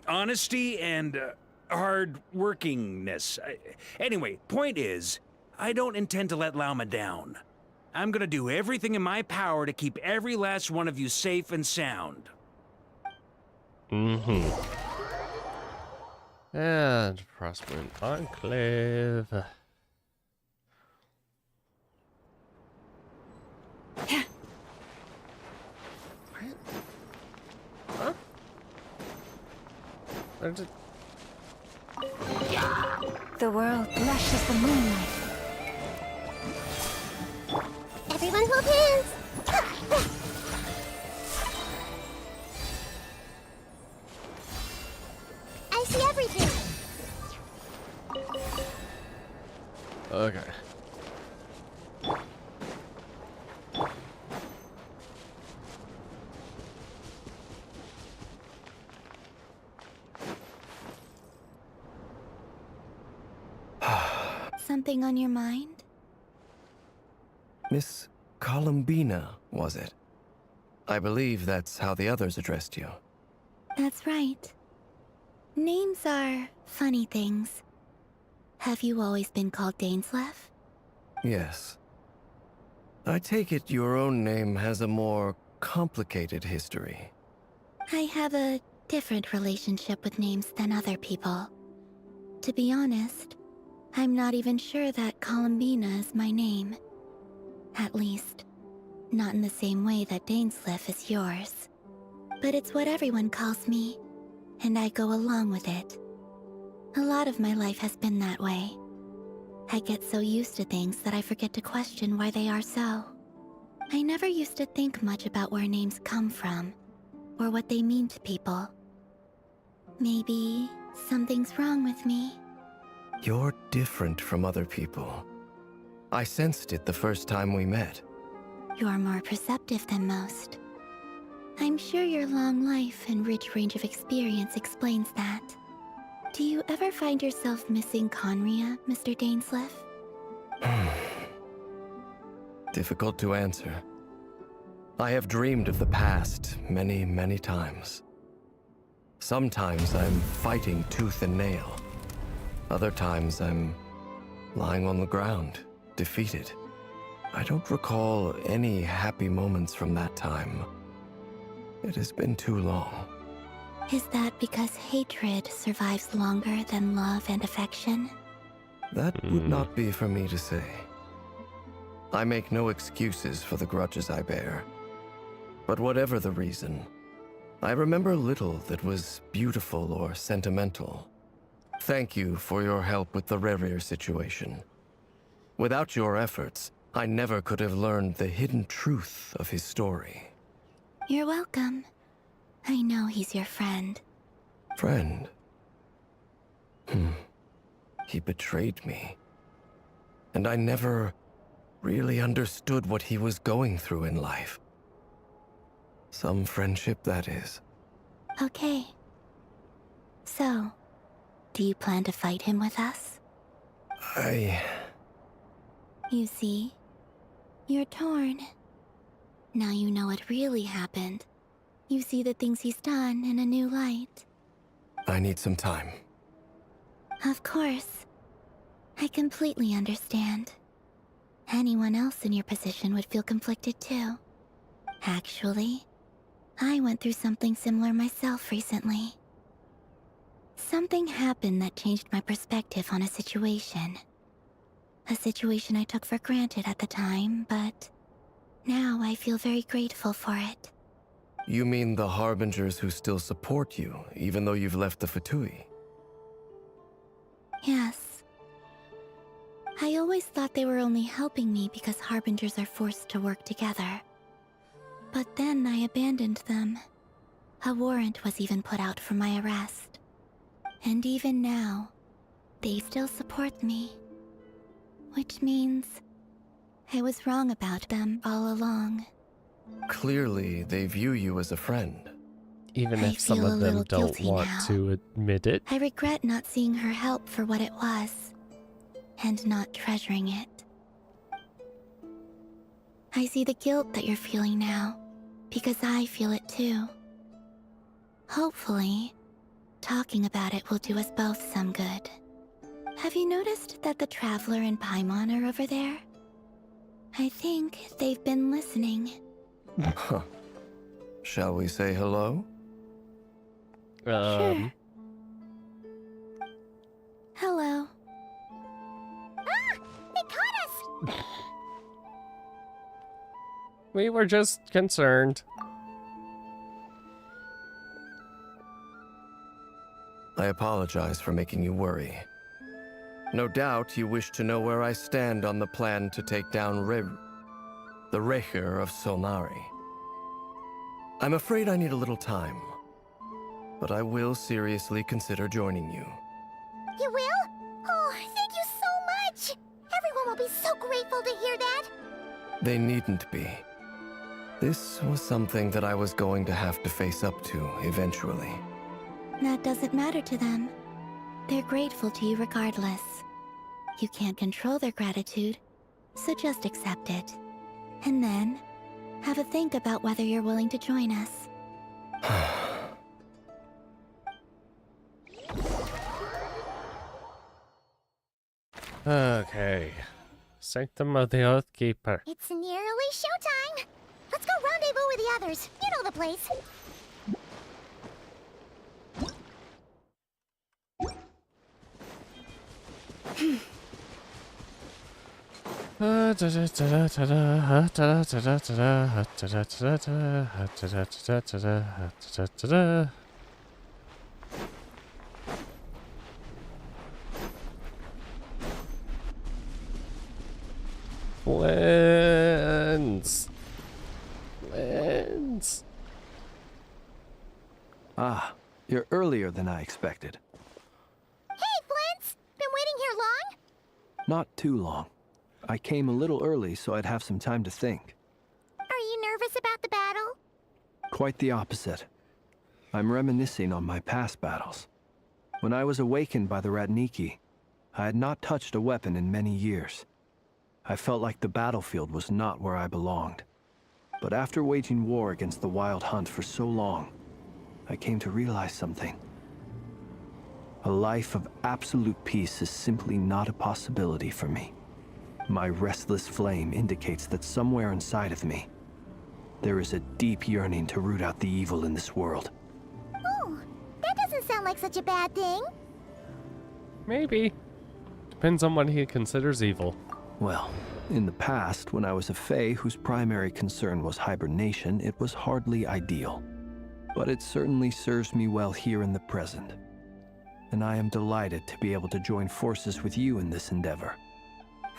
honesty and hard workingness. Anyway, point is, I don't intend to let Lauma down. I'm gonna do everything in my power to keep every last one of you safe and sound. Mm-hmm. And Prosperous Enclave. Huh? The world blushes the moonlight. Everyone hold hands! I see everything! Okay. Something on your mind? Miss Columbina, was it? I believe that's how the others addressed you. That's right. Names are funny things. Have you always been called Dainsleff? Yes. I take it your own name has a more complicated history. I have a different relationship with names than other people. To be honest, I'm not even sure that Columbina is my name. At least, not in the same way that Dainsleff is yours. But it's what everyone calls me, and I go along with it. A lot of my life has been that way. I get so used to things that I forget to question why they are so. I never used to think much about where names come from, or what they mean to people. Maybe something's wrong with me. You're different from other people. I sensed it the first time we met. You're more perceptive than most. I'm sure your long life and rich range of experience explains that. Do you ever find yourself missing Conria, Mr. Dainsleff? Difficult to answer. I have dreamed of the past many, many times. Sometimes I'm fighting tooth and nail. Other times I'm lying on the ground, defeated. I don't recall any happy moments from that time. It has been too long. Is that because hatred survives longer than love and affection? That would not be for me to say. I make no excuses for the grudges I bear. But whatever the reason, I remember little that was beautiful or sentimental. Thank you for your help with the Rerir situation. Without your efforts, I never could have learned the hidden truth of his story. You're welcome. I know he's your friend. Friend? He betrayed me. And I never really understood what he was going through in life. Some friendship, that is. Okay. So, do you plan to fight him with us? You see, you're torn. Now you know what really happened. You see the things he's done in a new light. I need some time. Of course. I completely understand. Anyone else in your position would feel conflicted too. Actually, I went through something similar myself recently. Something happened that changed my perspective on a situation. A situation I took for granted at the time, but now I feel very grateful for it. You mean the Harbingers who still support you, even though you've left the Fatui? Yes. I always thought they were only helping me because Harbingers are forced to work together. But then I abandoned them. A warrant was even put out for my arrest. And even now, they still support me. Which means I was wrong about them all along. Clearly, they view you as a friend. Even I if some feel of a them little don't guilty want now. to admit it. I regret not seeing her help for what it was, and not treasuring it. I see the guilt that you're feeling now, because I feel it too. Hopefully, talking about it will do us both some good. Have you noticed that the Traveler and Paimon are over there? I think they've been listening. Huh. Shall we say hello? Sure. Hello. Ah! They caught us! We were just concerned. I apologize for making you worry. No doubt you wish to know where I stand on the plan to take down the Reher of Solnari. I'm afraid I need a little time, but I will seriously consider joining you. You will? Oh, thank you so much! Everyone will be so grateful to hear that! They needn't be. This was something that I was going to have to face up to eventually. That doesn't matter to them. They're grateful to you regardless. You can't control their gratitude, so just accept it. And then, have a think about whether you're willing to join us. Okay. Sanctum of the Oathkeeper. It's nearly showtime! Let's go rendezvous with the others. You know the place. Lens. Lens. Ah, you're earlier than I expected. Hey, Flint's! Been waiting here long? Not too long. I came a little early so I'd have some time to think. Are you nervous about the battle? Quite the opposite. I'm reminiscing on my past battles. When I was awakened by the Ratniki, I had not touched a weapon in many years. I felt like the battlefield was not where I belonged. But after waging war against the Wild Hunt for so long, I came to realize something. A life of absolute peace is simply not a possibility for me. My restless flame indicates that somewhere inside of me, there is a deep yearning to root out the evil in this world. Oh, that doesn't sound like such a bad thing. Maybe. Depends on what he considers evil. Well, in the past, when I was a Fae whose primary concern was hibernation, it was hardly ideal. But it certainly serves me well here in the present. And I am delighted to be able to join forces with you in this endeavor.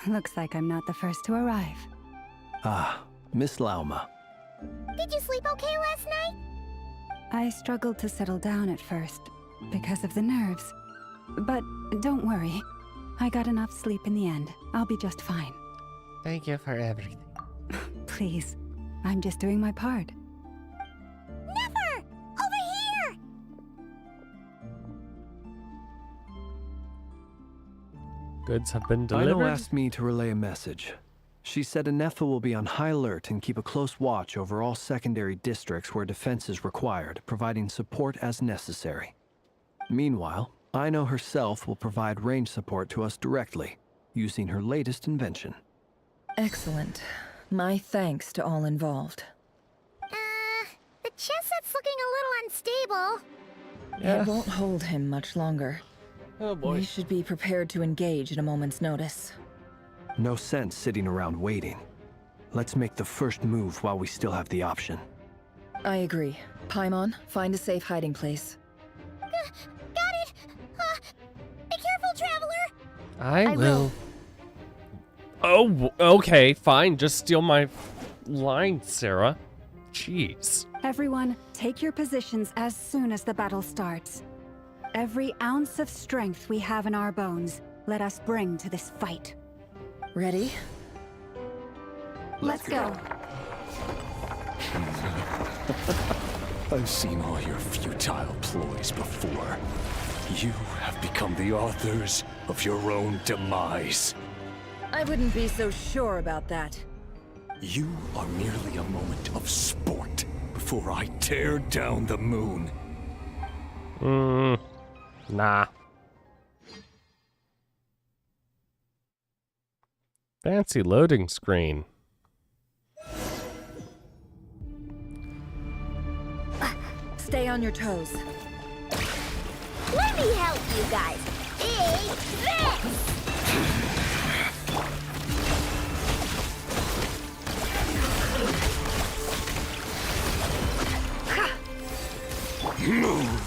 Looks like I'm not the first to arrive. Ah, Miss Lauma. Did you sleep okay last night? I struggled to settle down at first, because of the nerves. But don't worry. I got enough sleep in the end. I'll be just fine. Thank you for everything. Please. I'm just doing my part. Never! Over here! Goods have been delivered. Ino asked me to relay a message. She said Anetha will be on high alert and keep a close watch over all secondary districts where defense is required, providing support as necessary. Meanwhile, Ino herself will provide range support to us directly, using her latest invention. Excellent. My thanks to all involved. The chess set's looking a little unstable. It won't hold him much longer. Oh boy. We should be prepared to engage at a moment's notice. No sense sitting around waiting. Let's make the first move while we still have the option. I agree. Paimon, find a safe hiding place. Got it! Be careful, Traveler! I will. Oh, okay, fine. Just steal my line, Sarah. Jeez. Everyone, take your positions as soon as the battle starts. Every ounce of strength we have in our bones, let us bring to this fight. Ready? Let's go. I've seen all your futile ploys before. You have become the authors of your own demise. I wouldn't be so sure about that. You are merely a moment of sport before I tear down the moon. Nah. Fancy loading screen. Stay on your toes. Let me help you guys. Take this! Move!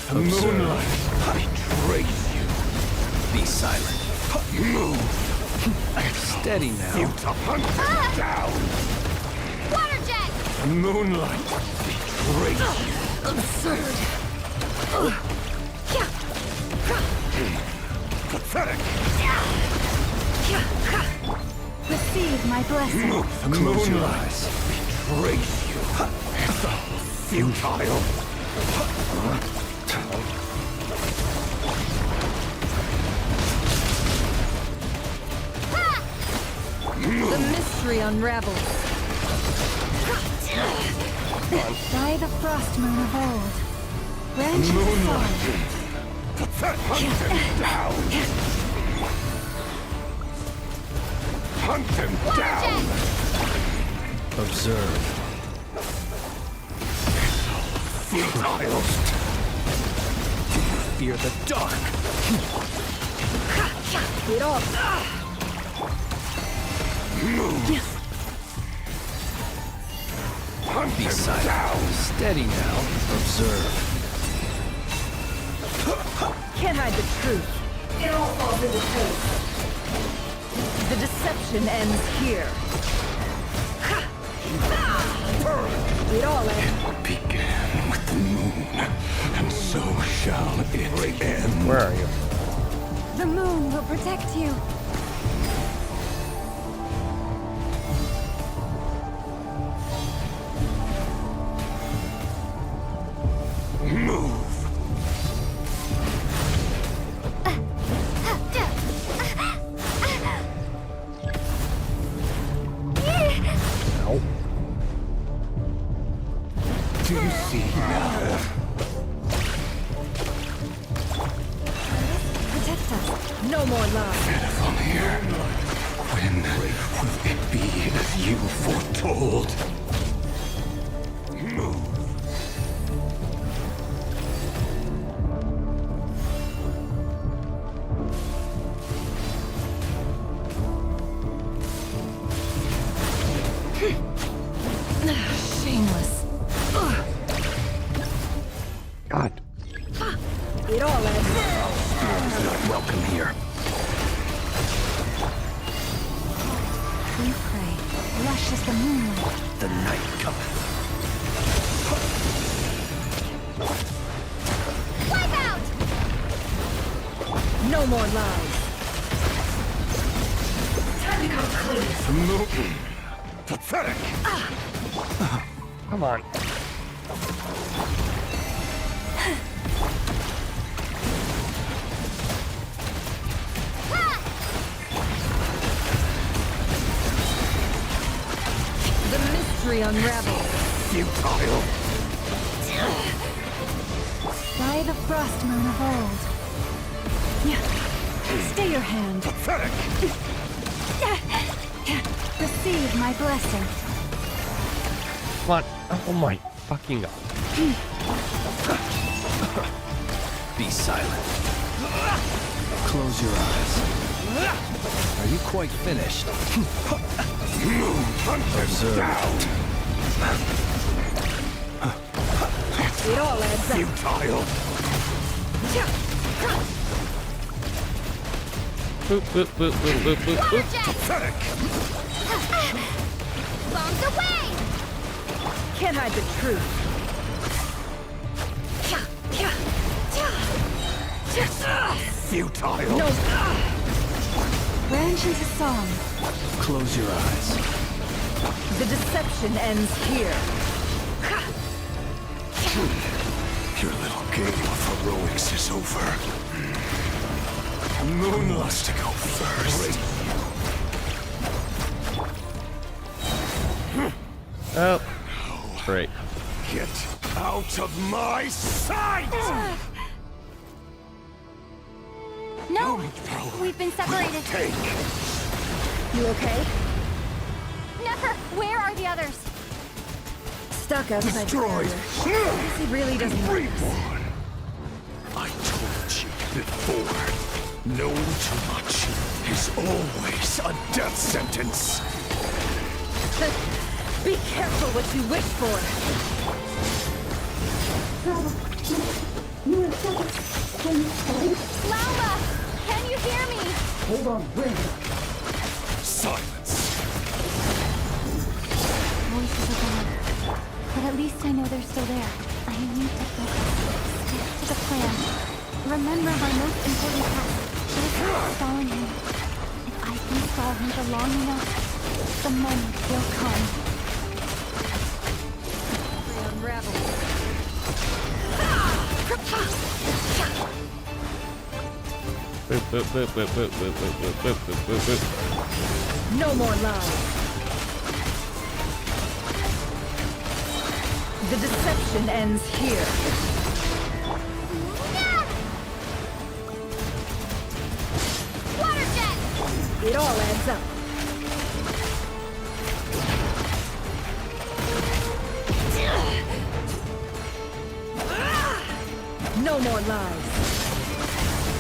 The moonlight! I trace you! Be silent. Move! Steady now. You to hunt them down! Water jet! Moonlight! Betrays you! Absurd! Pathetic! Receive my blessing. The moonlight betrays you! Futile! The mystery unravels. By the frost moon of old. Branches Moonlight! Hunt him down! Hunt him down! Observe. Futile! Do you fear the dark? Get off! Move! Hunt Be him silent. down! Steady now. Observe. Can't hide the truth. It all falls into place. The deception ends here. It all ends. It began with the moon, and so shall it end. Where are you? The moon will protect you. Move! Ow. Do you see now? Protect us. No more lies. Pitiful here. When will it be as you foretold? Move! Shameless. God. It all ends. Storm's not welcome here. We pray, lush as the moonlight. The night cometh. Wipe out! No more lies. Time to come clean. Moon! Pathetic! Come on. The mystery unravels. Futile! By the frost moon of old. Yeah. Stay your hand. Pathetic! Receive my blessing. Come on. Oh my fucking god. Be silent. Close your eyes. Are you quite finished? Observe. It all adds up. Futile. Boop, boop, boop, boop, boop, boop, boop. Pathetic. Bombs away! Can't hide the truth. Futile. No. Branch into song. Close your eyes. The deception ends here. Your little game of heroics is over. Moonlust to go first. Oh. Great. Get out of my sight! No! We've been separated. You okay? Never! Where are the others? Stuck outside the barrier. He really doesn't know. Reborn. I told you before. Knowing too much is always a death sentence. Be careful what you wish for. Lauma! Can you hear me? Hold on, wait. Silence. Voices are gone. But at least I know they're still there. I need to focus. Stick to the plan. Remember my most important task. Stalling him. If I can stall him for long enough, the moment will come. Unravel. Boop, boop, boop, boop, boop, boop, boop, boop, boop, boop, boop. No more lies. The deception ends here. Water jet! It all adds up. No more lies.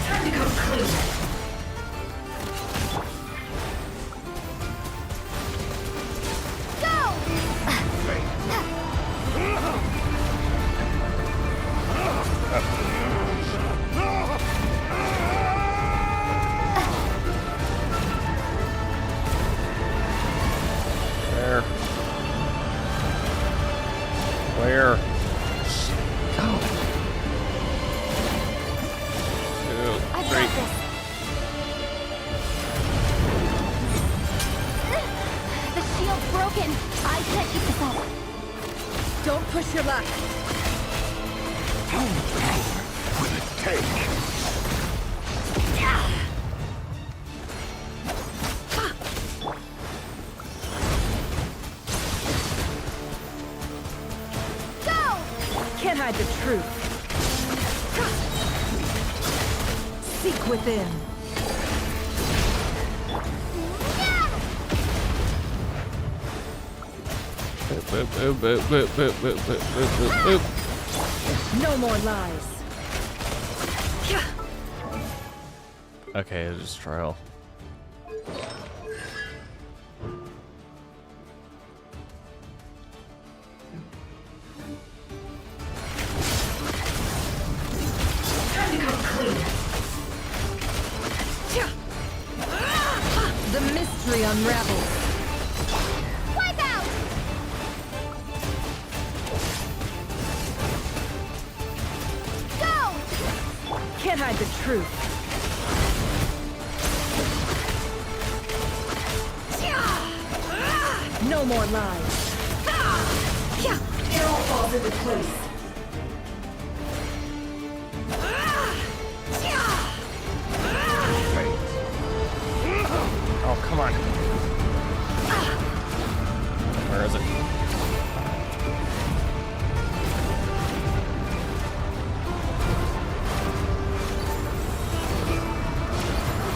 Time to come clean. Where? Go. I got this. The shield's broken. I can't keep this up. Don't push your luck. How much power will it take? Can't hide the truth. Seek within. No more lies. Okay, just trial. The mystery unravels. Wipe out! Go! Can't hide the truth. No more lies. It all falls into place. Oh, come on. Where is it?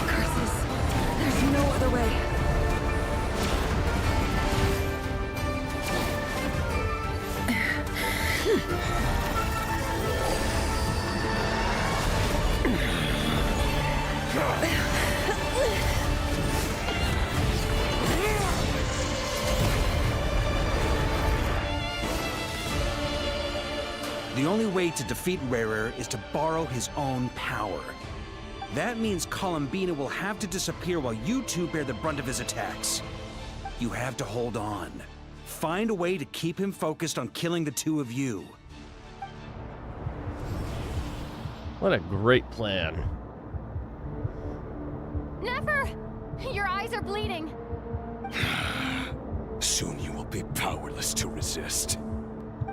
Curses. There's no other way. the only way to defeat Rarer is to borrow his own power. That means Columbina will have to disappear while you two bear the brunt of his attacks. You have to hold on. Find a way to keep him focused on killing the two of you. What a great plan. Never! Your eyes are bleeding. Soon you will be powerless to resist.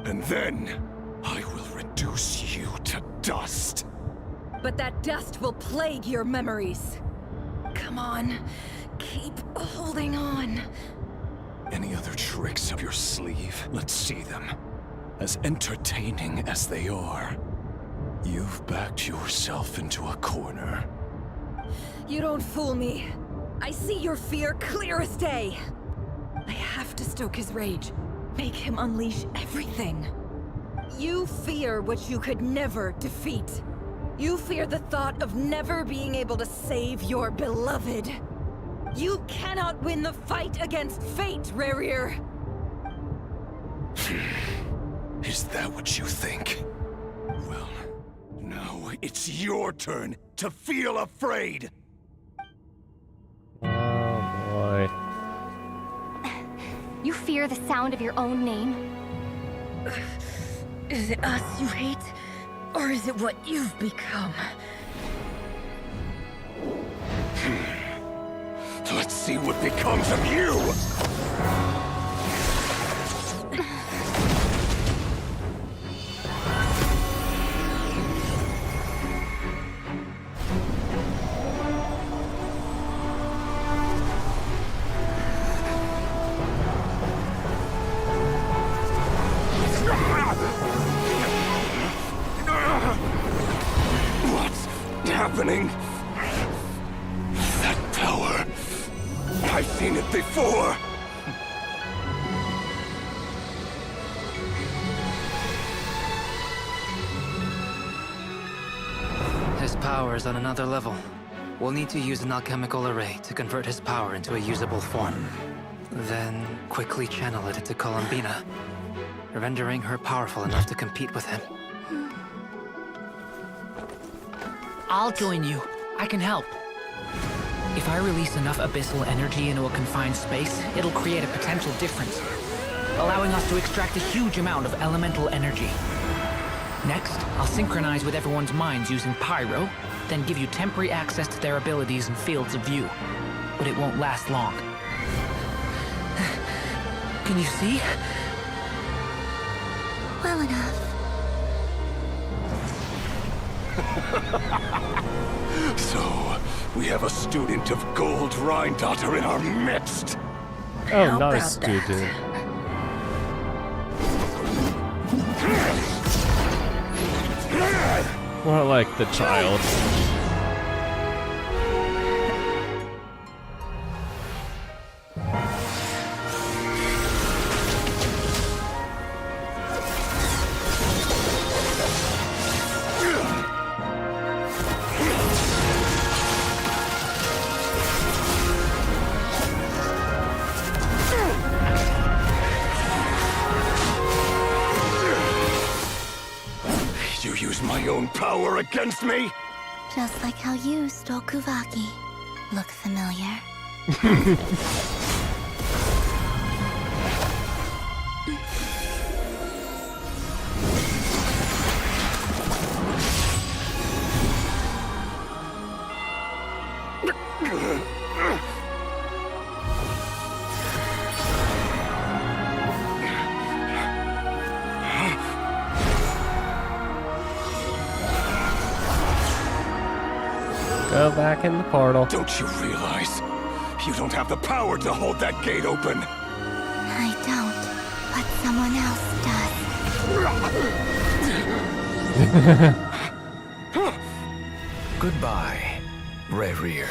And then, I will reduce you to dust. But that dust will plague your memories. Come on, keep holding on. Any other tricks up your sleeve? Let's see them. As entertaining as they are. You've backed yourself into a corner. You don't fool me. I see your fear clear as day. I have to stoke his rage. Make him unleash everything. You fear what you could never defeat. You fear the thought of never being able to save your beloved. You cannot win the fight against fate, Rarer. Is that what you think? Well, now it's your turn to feel afraid! Oh boy. You fear the sound of your own name? Is it us you hate? Or is it what you've become? Let's see what becomes of you! What's happening? That power. I've seen it before. His power is on another level. We'll need to use an alchemical array to convert his power into a usable form. Then quickly channel it into Columbina, rendering her powerful enough to compete with him. I'll join you. I can help. If I release enough abyssal energy into a confined space, it'll create a potential difference, allowing us to extract a huge amount of elemental energy. Next, I'll synchronize with everyone's minds using Pyro, then give you temporary access to their abilities and fields of view. But it won't last long. Can you see? Well enough. So, we have a student of Gold Rhine-Daughter in our midst. Oh, not a student. More like the child. You use my own power against me? Just like how you stole Kuvaki. Look familiar? Go back in the portal. Don't you realize? You don't have the power to hold that gate open. I don't, but someone else does. Goodbye, Rarer.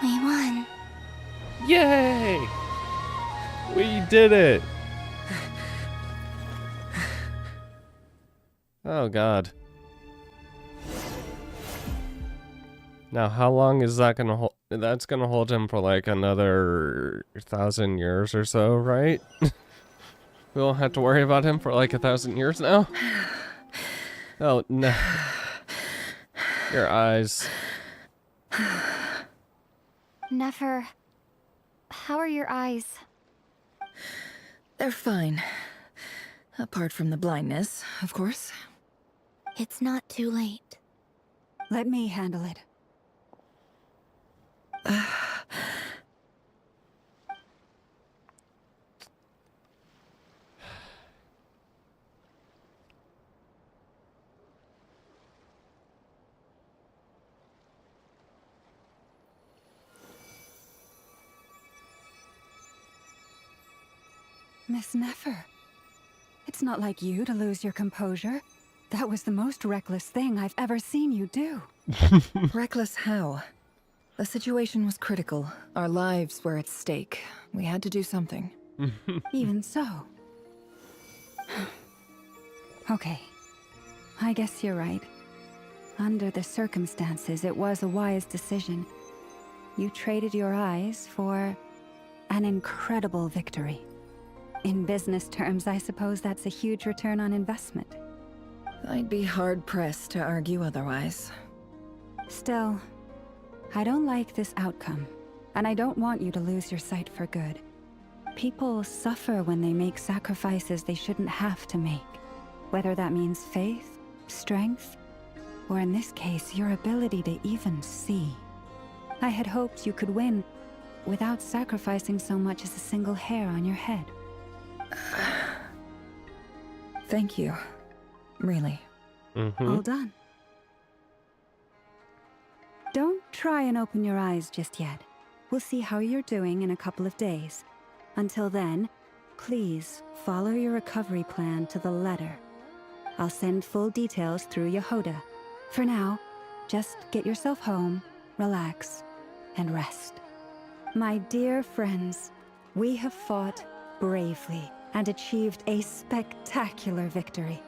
We won. Yay! We did it! Oh god. Now, how long is that gonna hold? That's gonna hold him for like another 1,000 years or so, right? We won't have to worry about him for like 1,000 years now. Oh no! Your eyes. Nefer, how are your eyes? They're fine. Apart from the blindness, of course. It's not too late. Let me handle it. Miss Nefer, it's not like you to lose your composure. That was the most reckless thing I've ever seen you do. Reckless how? The situation was critical. Our lives were at stake. We had to do something. Even so. Okay. I guess you're right. Under the circumstances, it was a wise decision. You traded your eyes for an incredible victory. In business terms, I suppose that's a huge return on investment. I'd be hard-pressed to argue otherwise. Still, I don't like this outcome, and I don't want you to lose your sight for good. People suffer when they make sacrifices they shouldn't have to make, whether that means faith, strength, or in this case, your ability to even see. I had hoped you could win without sacrificing so much as a single hair on your head. Thank you. Really. All done. Don't try and open your eyes just yet. We'll see how you're doing in a couple of days. Until then, please follow your recovery plan to the letter. I'll send full details through Yehoda. For now, just get yourself home, relax, and rest. My dear friends, we have fought bravely and achieved a spectacular victory.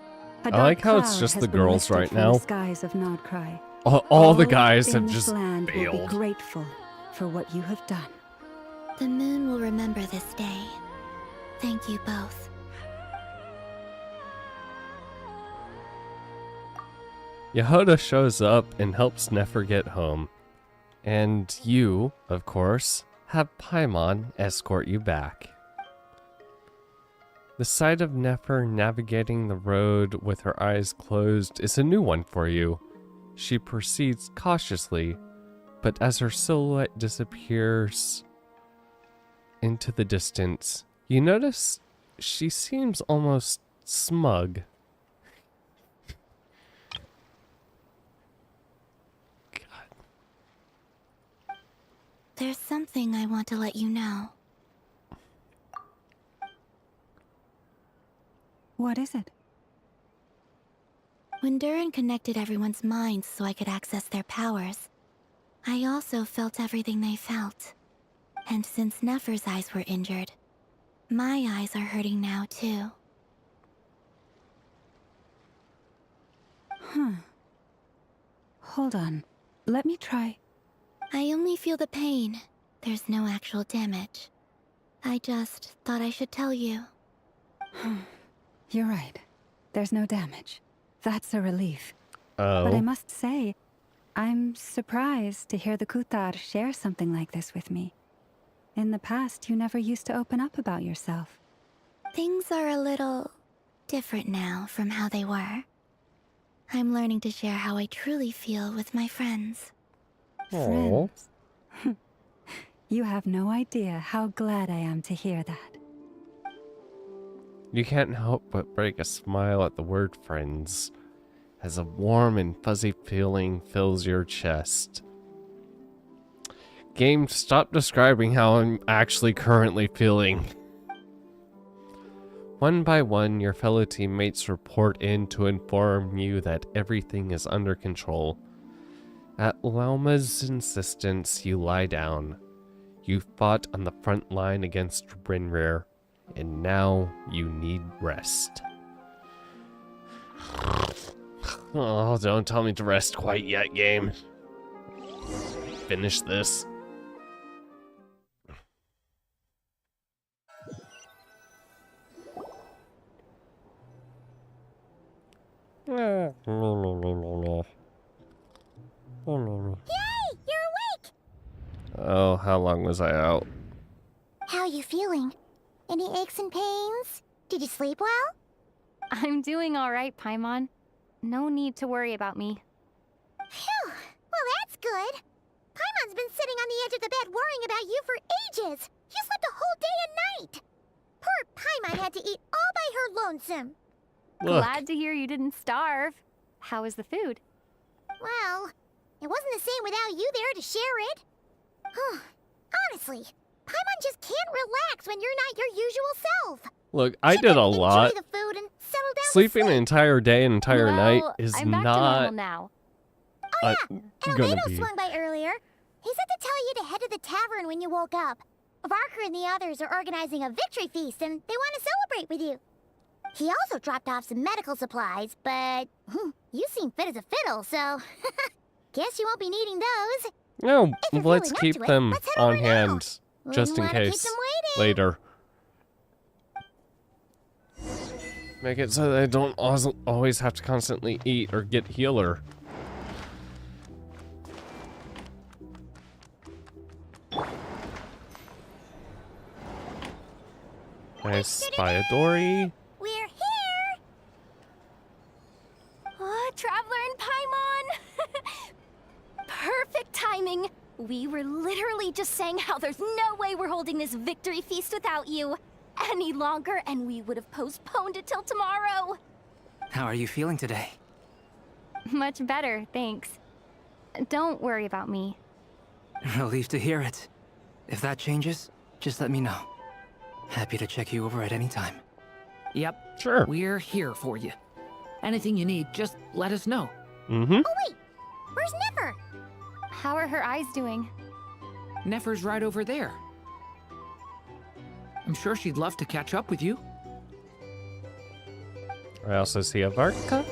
A I like dark how it's cloud just has the been girls lifted right from now. The skies of Krai. All the guys in have this just land will be failed. grateful for what you have done. The moon will remember this day. Thank you both. Yehoda shows up and helps Nefer get home. And you, of course, have Paimon escort you back. The sight of Nefer navigating the road with her eyes closed is a new one for you. She proceeds cautiously, but as her silhouette disappears into the distance, you notice she seems almost smug. There's something I want to let you know. What is it? When Durin connected everyone's minds so I could access their powers, I also felt everything they felt. And since Nefer's eyes were injured, my eyes are hurting now too. Hold on. Let me try. I only feel the pain. There's no actual damage. I just thought I should tell you. You're right. There's no damage. That's a relief. Oh. But I must say, I'm surprised to hear the Kutar share something like this with me. In the past, you never used to open up about yourself. Things are a little different now from how they were. I'm learning to share how I truly feel with my friends. Friends? You have no idea how glad I am to hear that. You can't help but break a smile at the word friends, as a warm and fuzzy feeling fills your chest. Game, stop describing how I'm actually currently feeling. One by one, your fellow teammates report in to inform you that everything is under control. At Lauma's insistence, you lie down. You fought on the front line against Rinrir, and now you need rest. Oh, don't tell me to rest quite yet, game. finish this. Yay! You're awake! Oh, how long was I out? How are you feeling? Any aches and pains? Did you sleep well? I'm doing all right, Paimon. No need to worry about me. Phew! Well, that's good. Paimon's been sitting on the edge of the bed worrying about you for ages. You slept a whole day and night. Poor Paimon had to eat all by her lonesome. Look. Glad to hear you didn't starve. How was the food? Well, it wasn't the same without you there to share it. Honestly, Paimon just can't relax when you're not your usual self. Look, I did a lot. Enjoy the food and settle down Sleeping to an sleep. entire day, an entire night Well, is I'm back to normal not now. And gonna Ellot be. swung by earlier. He said to tell you to head to the tavern when you woke up. Varker and the others are organizing a victory feast and they want to celebrate with you. He also dropped off some medical supplies, but you seem fit as a fiddle, so guess you won't be needing those. No, If you're let's feeling up keep to it, them let's head on over now. hand, just in Wouldn't wanna keep case them waiting. later. Make it so that I don't always have to constantly eat or get healer. I spy a Dory. We're here! Oh, Traveler and Paimon! Perfect timing! We were literally just saying how there's no way we're holding this victory feast without you any longer, and we would have postponed it till tomorrow. How are you feeling today? Much better, thanks. Don't worry about me. Relieved to hear it. If that changes, just let me know. Happy to check you over at any time. Yep. Sure. We're here for you. Anything you need, just let us know. Mm-hmm. Oh wait, where's Nefer? How are her eyes doing? Nefer's right over there. I'm sure she'd love to catch up with you. I also see a Varka.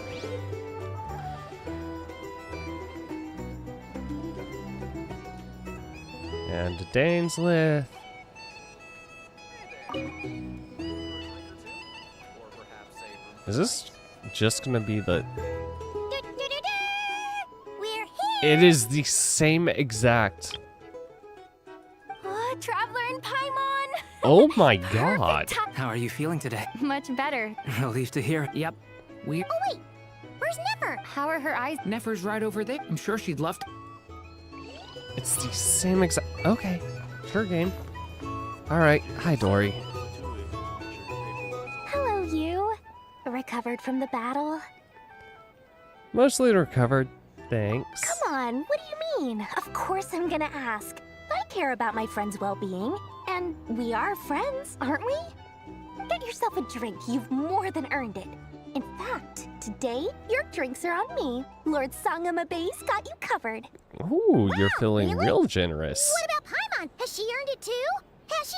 And a Daneslith. Is this just gonna be the... We're here! It is the same exact... Oh, Traveler and Paimon! Oh my god. How are you feeling today? Much better. Relieved to hear it. Yep. Oh wait, where's Nefer? How are her eyes? Nefer's right over there. I'm sure she'd love to. It's the same exact... Okay. Sure, game. Alright. Hi, Dory. Hello, you. Recovered from the battle? Mostly recovered. Thanks. Come on, what do you mean? Of course I'm gonna ask. I care about my friend's well-being. And we are friends, aren't we? Get yourself a drink. You've more than earned it. In fact, today, your drinks are on me. Lord Sangamabe's got you covered. Ooh, you're feeling really? real generous. What about Paimon? Has she earned it too? Has she?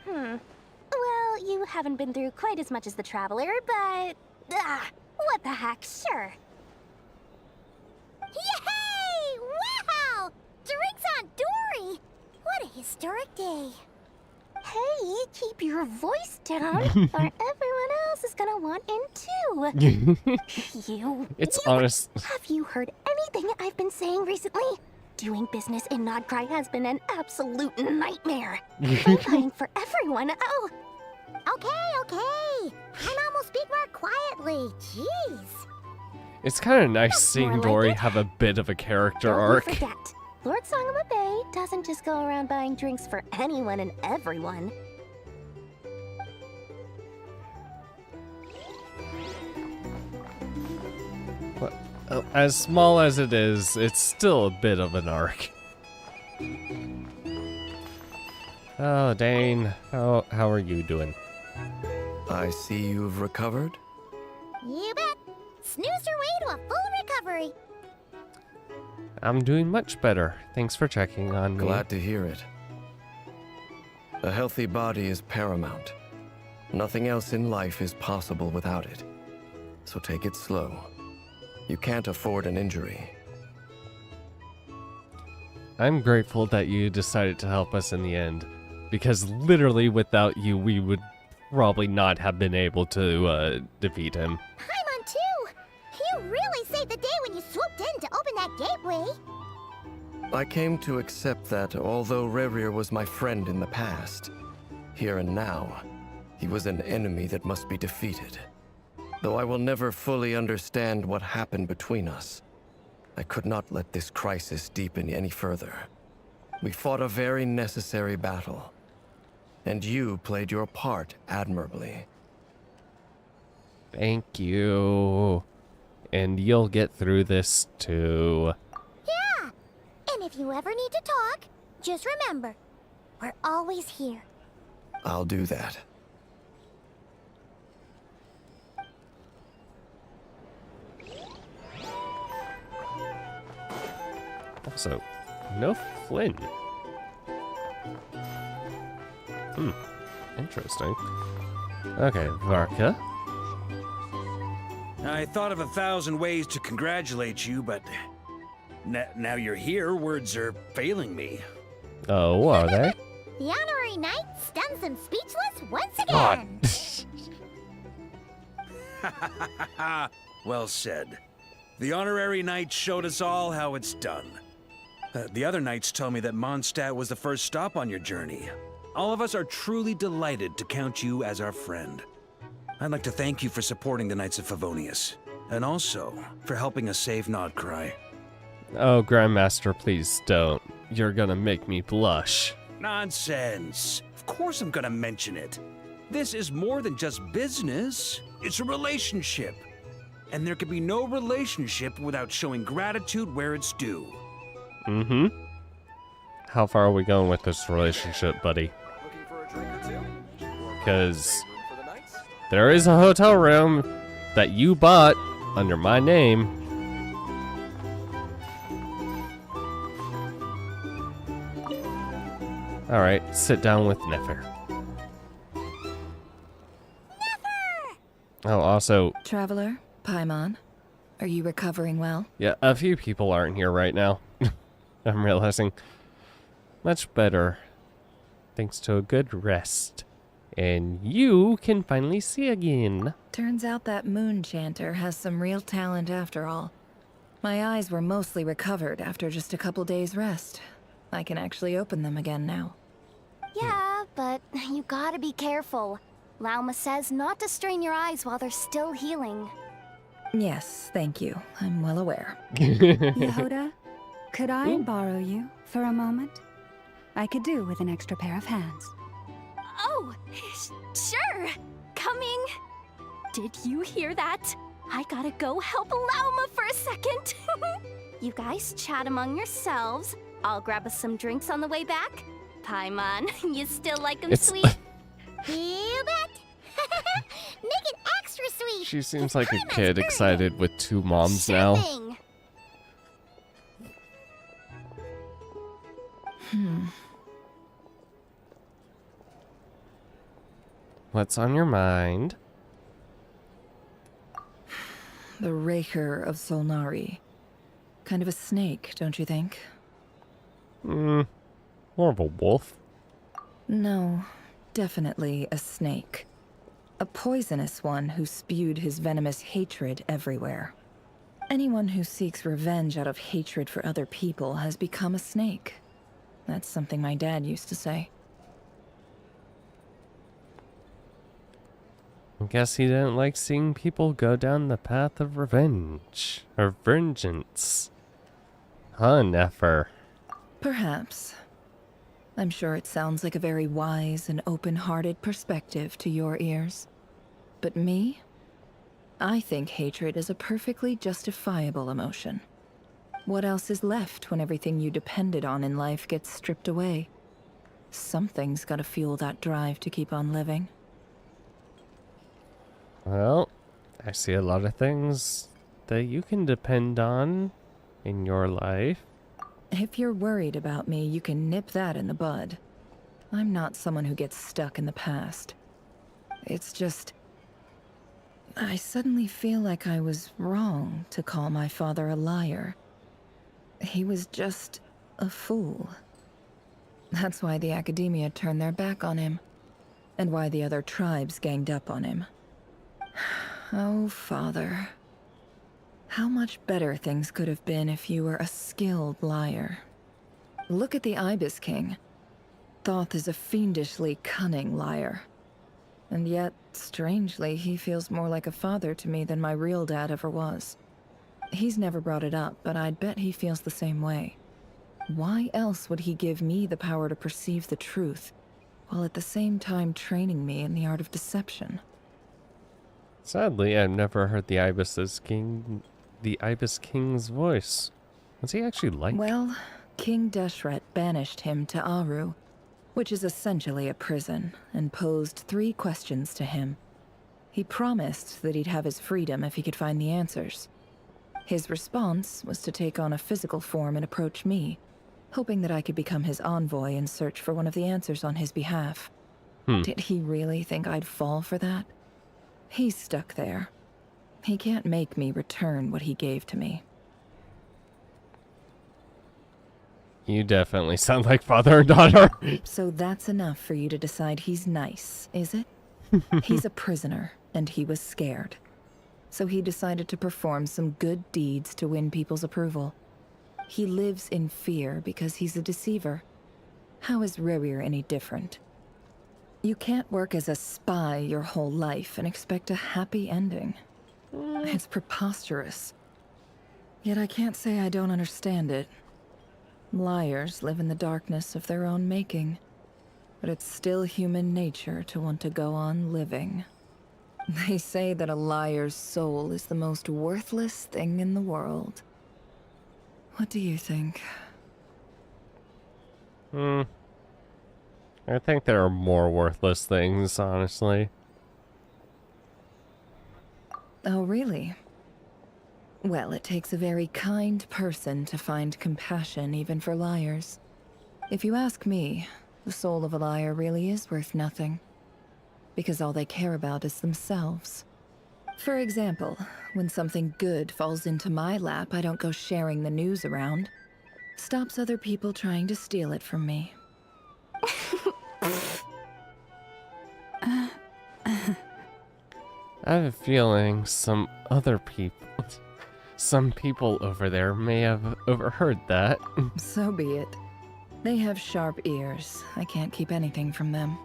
Please? Well, you haven't been through quite as much as the Traveler, but... what the heck, sure. Yay! Wow! Drinks on Dory! What a historic day. Hey, keep your voice down, or everyone else is gonna want in too. You... It's honest. Have you heard anything I've been saying recently? Doing business in Krai has been an absolute nightmare. I'm buying for everyone. Oh, Okay. Paimon will speak more quietly. Jeez. It's kind of nice seeing more like Dory it. have a bit of a character don't arc. you forget, Lord Sangamabe doesn't just go around buying drinks for anyone and everyone. But, as small as it is, it's still a bit of an arc. Oh, Dane, how are you doing? I see you've recovered. You bet. Snoozed her way to a full recovery. I'm doing much better. Thanks for checking on me. Glad to hear it. A healthy body is paramount. Nothing else in life is possible without it. So take it slow. You can't afford an injury. I'm grateful that you decided to help us in the end, because literally without you, we would probably not have been able to defeat him. Paimon too! You really saved the day when you swooped in to open that gateway. I came to accept that although Rerir was my friend in the past, here and now, he was an enemy that must be defeated. Though I will never fully understand what happened between us, I could not let this crisis deepen any further. We fought a very necessary battle, and you played your part admirably. Thank you. And you'll get through this too. Yeah! And if you ever need to talk, just remember, we're always here. I'll do that. Also, no Flynn. Interesting. Okay, Varka. I thought of 1,000 ways to congratulate you, but now you're here, words are failing me. Oh, are they? The honorary knight stuns them speechless once again. Well said. The honorary knight showed us all how it's done. The other knights tell me that Mondstadt was the first stop on your journey. All of us are truly delighted to count you as our friend. I'd like to thank you for supporting the Knights of Favonius, and also for helping us save Nodcry. Oh, Grandmaster, please don't. You're gonna make me blush. Nonsense. Of course I'm gonna mention it. This is more than just business. It's a relationship. And there can be no relationship without showing gratitude where it's due. Mm-hmm. How far are we going with this relationship, buddy? Because there is a hotel room that you bought under my name. Alright, sit down with Nefer. Oh, also... Traveler, Paimon, are you recovering well? Yeah, a few people aren't here right now. I'm realizing. Much better. Thanks to a good rest. And you can finally see again. Turns out that moon chanter has some real talent after all. My eyes were mostly recovered after just a couple days rest. I can actually open them again now. Yeah, but you gotta be careful. Lauma says not to strain your eyes while they're still healing. Yes, thank you. I'm well aware. Yehuda, could I borrow you for a moment? I could do with an extra pair of hands. Oh, sure. Coming. Did you hear that? I gotta go help Lauma for a second. You guys chat among yourselves. I'll grab us some drinks on the way back. Paimon, you still like them sweet? You bet. Make it extra sweet. She seems like a kid excited with two moms now. What's on your mind? The Raker of Solnari. Kind of a snake, don't you think? More of a wolf. No, definitely a snake. A poisonous one who spewed his venomous hatred everywhere. Anyone who seeks revenge out of hatred for other people has become a snake. That's something my dad used to say. I guess he didn't like seeing people go down the path of revenge. Or vengeance. Huh, Nefer? Perhaps. I'm sure it sounds like a very wise and open-hearted perspective to your ears. But me? I think hatred is a perfectly justifiable emotion. What else is left when everything you depended on in life gets stripped away? Something's gotta fuel that drive to keep on living. Well, I see a lot of things that you can depend on in your life. If you're worried about me, you can nip that in the bud. I'm not someone who gets stuck in the past. It's just... I suddenly feel like I was wrong to call my father a liar. He was just A fool. That's why the Academia turned their back on him, and why the other tribes ganged up on him. Oh, Father. How much better things could have been if you were a skilled liar. Look at the Ibis King. Thoth is a fiendishly cunning liar. And yet, strangely, he feels more like a father to me than my real dad ever was. He's never brought it up, but I'd bet he feels the same way. Why else would he give me the power to perceive the truth, while at the same time training me in the art of deception? Sadly, I've never heard the Ibis King's voice. What's he actually like? Well, King Deshret banished him to Aru, which is essentially a prison, and posed 3 questions to him. He promised that he'd have his freedom if he could find the answers. His response was to take on a physical form and approach me, hoping that I could become his envoy and search for one of the answers on his behalf. Did he really think I'd fall for that? He's stuck there. He can't make me return what he gave to me. You definitely sound like father and daughter. So that's enough for you to decide he's nice, is it? He's a prisoner, and he was scared. So he decided to perform some good deeds to win people's approval. He lives in fear because he's a deceiver. How is Rerir any different? You can't work as a spy your whole life and expect a happy ending. It's preposterous. Yet I can't say I don't understand it. Liars live in the darkness of their own making, but it's still human nature to want to go on living. They say that a liar's soul is the most worthless thing in the world. What do you think? I think there are more worthless things, honestly. Oh, really? Well, it takes a very kind person to find compassion even for liars. If you ask me, the soul of a liar really is worth nothing. Because all they care about is themselves. For example, when something good falls into my lap, I don't go sharing the news around. Stops other people trying to steal it from me. I have a feeling some people over there may have overheard that. So be it. They have sharp ears. I can't keep anything from them.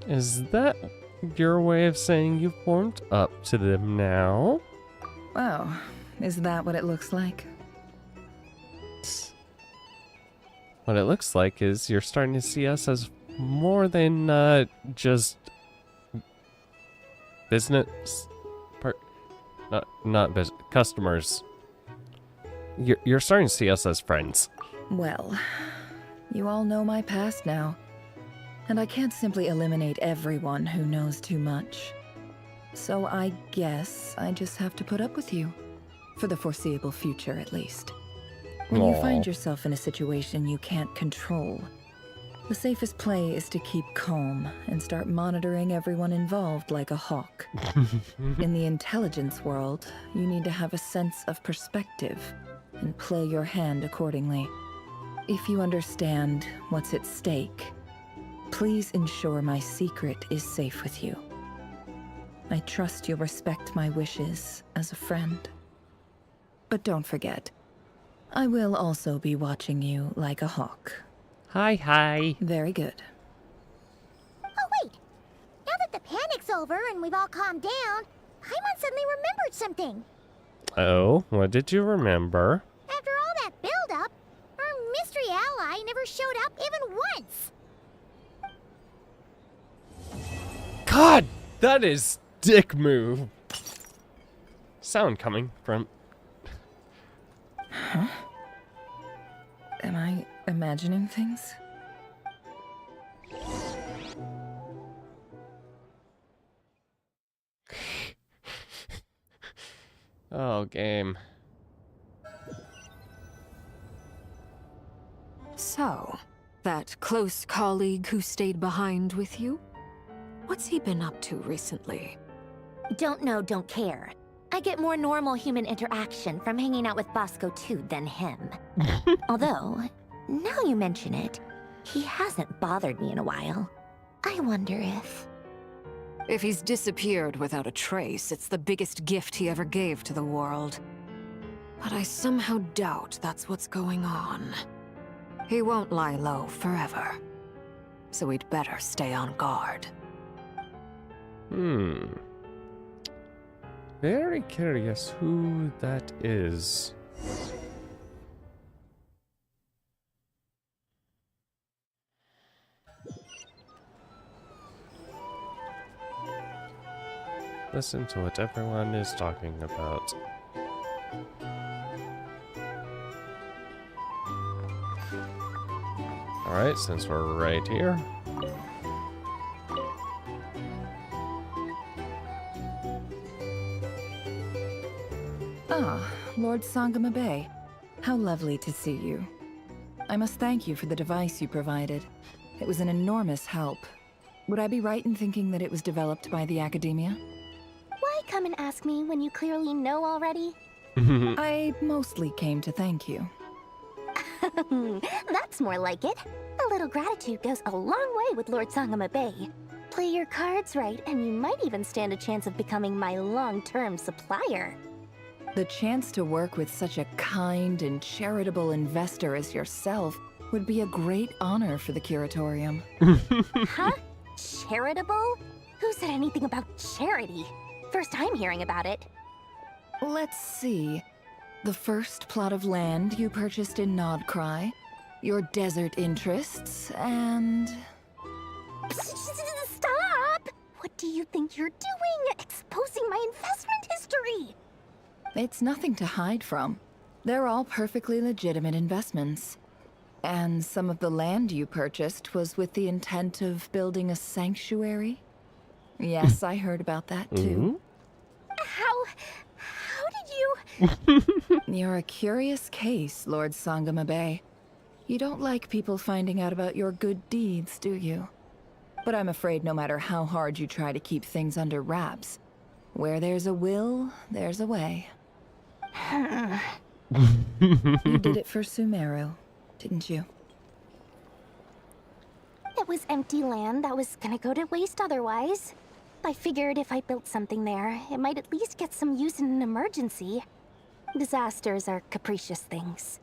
Is that your way of saying you've warmed up to them now? Oh, is that what it looks like? What it looks like is you're starting to see us as more than just business not business customers. You're starting to see us as friends. Well, you all know my past now. And I can't simply eliminate everyone who knows too much. So I guess I just have to put up with you. For the foreseeable future, at least. When you find yourself in a situation you can't control, the safest play is to keep calm and start monitoring everyone involved like a hawk. In the intelligence world, you need to have a sense of perspective and play your hand accordingly. If you understand what's at stake, please ensure my secret is safe with you. I trust you'll respect my wishes as a friend. But don't forget, I will also be watching you like a hawk. Hi. Very good. Oh, wait! Now that the panic's over and we've all calmed down, Paimon suddenly remembered something. Oh, what did you remember? After all that build-up, our mystery ally never showed up even once. God, that is dick move. Sound coming from... Huh? Am I imagining things? Oh, game. So, that close colleague who stayed behind with you? What's he been up to recently? Don't know, don't care. I get more normal human interaction from hanging out with Bosco too than him. Although, now you mention it, he hasn't bothered me in a while. I wonder if... If he's disappeared without a trace, it's the biggest gift he ever gave to the world. But I somehow doubt that's what's going on. He won't lie low forever. So we'd better stay on guard. Very curious who that is. Listen to what everyone is talking about. Alright, since we're right here. Ah, Lord Sangama Bay. How lovely to see you. I must thank you for the device you provided. It was an enormous help. Would I be right in thinking that it was developed by the Academia? Why come and ask me when you clearly know already? I mostly came to thank you. That's more like it. A little gratitude goes a long way with Lord Sangama Bay. Play your cards right, and you might even stand a chance of becoming my long-term supplier. The chance to work with such a kind and charitable investor as yourself would be a great honor for the Curatorium. Huh? Charitable? Who said anything about charity? First time hearing about it. Let's see. The first plot of land you purchased in Krai, your desert interests, and... Stop! What do you think you're doing? Exposing my investment history! It's nothing to hide from. They're all perfectly legitimate investments. And some of the land you purchased was with the intent of building a sanctuary? Yes, I heard about that too. How did you... You're a curious case, Lord Sangama Bay. You don't like people finding out about your good deeds, do you? But I'm afraid no matter how hard you try to keep things under wraps, where there's a will, there's a way. You did it for Sumeru, didn't you? It was empty land that was gonna go to waste otherwise. I figured if I built something there, it might at least get some use in an emergency. Disasters are capricious things.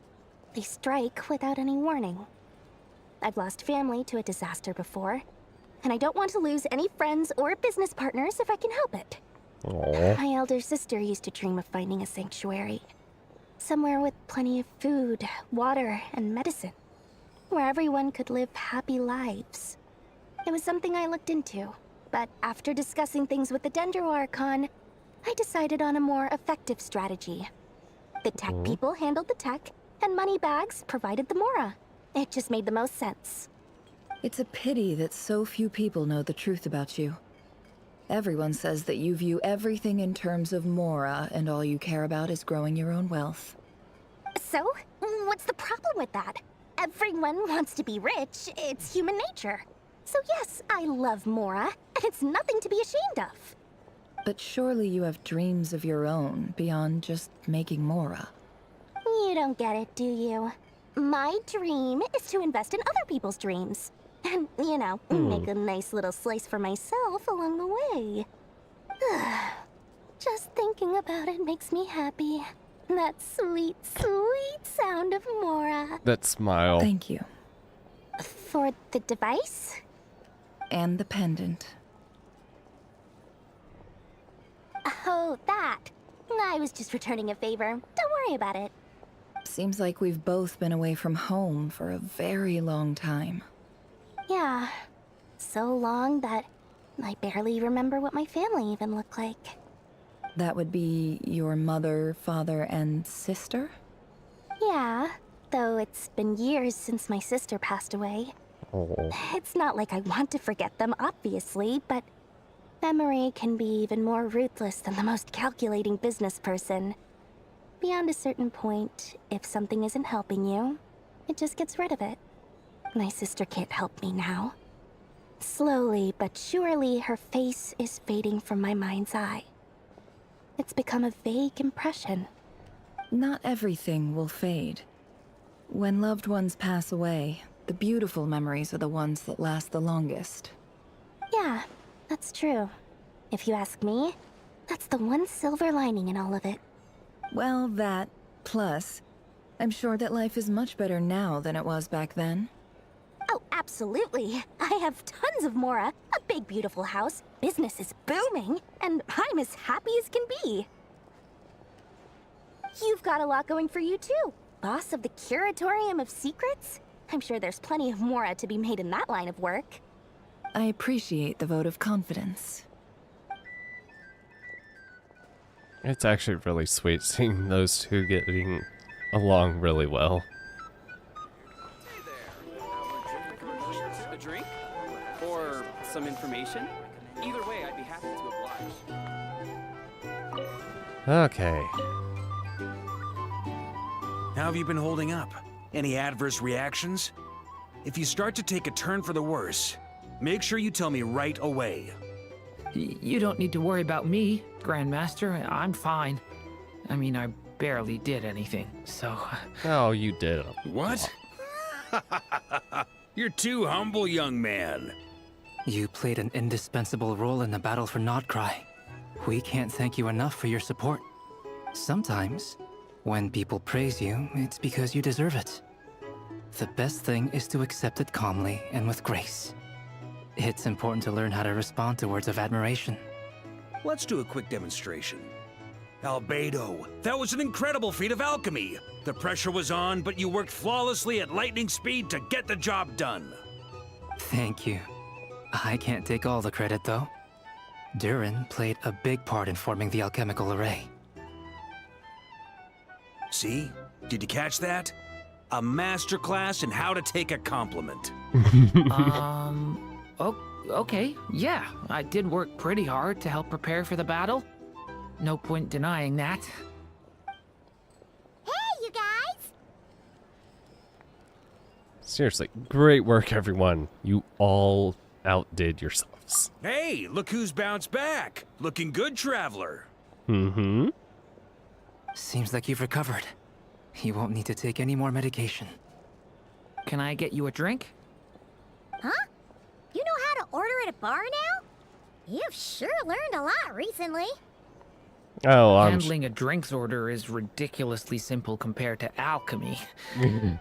They strike without any warning. I've lost family to a disaster before, and I don't want to lose any friends or business partners if I can help it. Aww. My elder sister used to dream of finding a sanctuary. Somewhere with plenty of food, water, and medicine. Where everyone could live happy lives. It was something I looked into, but after discussing things with the Dendro Archon, I decided on a more effective strategy. The tech people handled the tech, and Moneybags provided the Mora. It just made the most sense. It's a pity that so few people know the truth about you. Everyone says that you view everything in terms of Mora, and all you care about is growing your own wealth. So, what's the problem with that? Everyone wants to be rich. It's human nature. So yes, I love Mora, and it's nothing to be ashamed of. But surely you have dreams of your own beyond just making Mora. You don't get it, do you? My dream is to invest in other people's dreams. And, you know, make a nice little slice for myself along the way. Just thinking about it makes me happy. That sweet, sweet sound of Mora. That smile. Thank you. For the device? And the pendant. Oh, that. I was just returning a favor. Don't worry about it. Seems like we've both been away from home for a very long time. Yeah. So long that I barely remember what my family even looked like. That would be your mother, father, and sister? Yeah, though it's been years since my sister passed away. Oh. It's not like I want to forget them, obviously, but memory can be even more ruthless than the most calculating business person. Beyond a certain point, if something isn't helping you, it just gets rid of it. My sister can't help me now. Slowly but surely, her face is fading from my mind's eye. It's become a vague impression. Not everything will fade. When loved ones pass away, the beautiful memories are the ones that last the longest. Yeah, that's true. If you ask me, that's the one silver lining in all of it. Well, that, plus, I'm sure that life is much better now than it was back then. Oh, absolutely. I have tons of Mora, a big beautiful house, business is booming, and I'm as happy as can be. You've got a lot going for you too. Boss of the Curatorium of Secrets? I'm sure there's plenty of Mora to be made in that line of work. I appreciate the vote of confidence. It's actually really sweet seeing those two getting along really well. A drink? Or some information? Either way, I'd be happy to oblige. Okay. How have you been holding up? Any adverse reactions? If you start to take a turn for the worse, make sure you tell me right away. You don't need to worry about me, Grandmaster. I'm fine. I mean, I barely did anything, so... Oh, you did. What? You're too humble, young man. You played an indispensable role in the battle for Krai. We can't thank you enough for your support. Sometimes, when people praise you, it's because you deserve it. The best thing is to accept it calmly and with grace. It's important to learn how to respond to words of admiration. Let's do a quick demonstration. Albedo, that was an incredible feat of alchemy. The pressure was on, but you worked flawlessly at lightning speed to get the job done. Thank you. I can't take all the credit, though. Durin played a big part in forming the alchemical array. See? Did you catch that? A masterclass in how to take a compliment. Okay, yeah. I did work pretty hard to help prepare for the battle. No point denying that. Hey, you guys! Seriously, great work, everyone. You all outdid yourselves. Hey, look who's bounced back. Looking good, traveler. Mm-hmm. Seems like you've recovered. You won't need to take any more medication. Can I get you a drink? Huh? You know how to order at a bar now? You've sure learned a lot recently. Oh, Handling a drinks order is ridiculously simple compared to alchemy.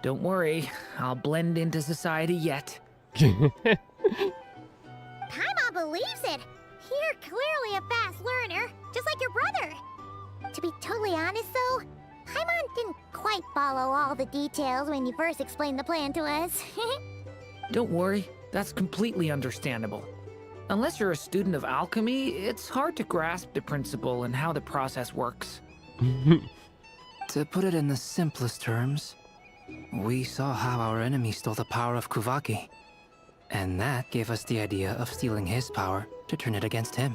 Don't worry, I'll blend into society yet. Paimon believes it. You're clearly a fast learner, just like your brother. To be totally honest, though, Paimon didn't quite follow all the details when you first explained the plan to us. Don't worry, that's completely understandable. Unless you're a student of alchemy, it's hard to grasp the principle and how the process works. To put it in the simplest terms, we saw how our enemy stole the power of Kuvaki. And that gave us the idea of stealing his power to turn it against him.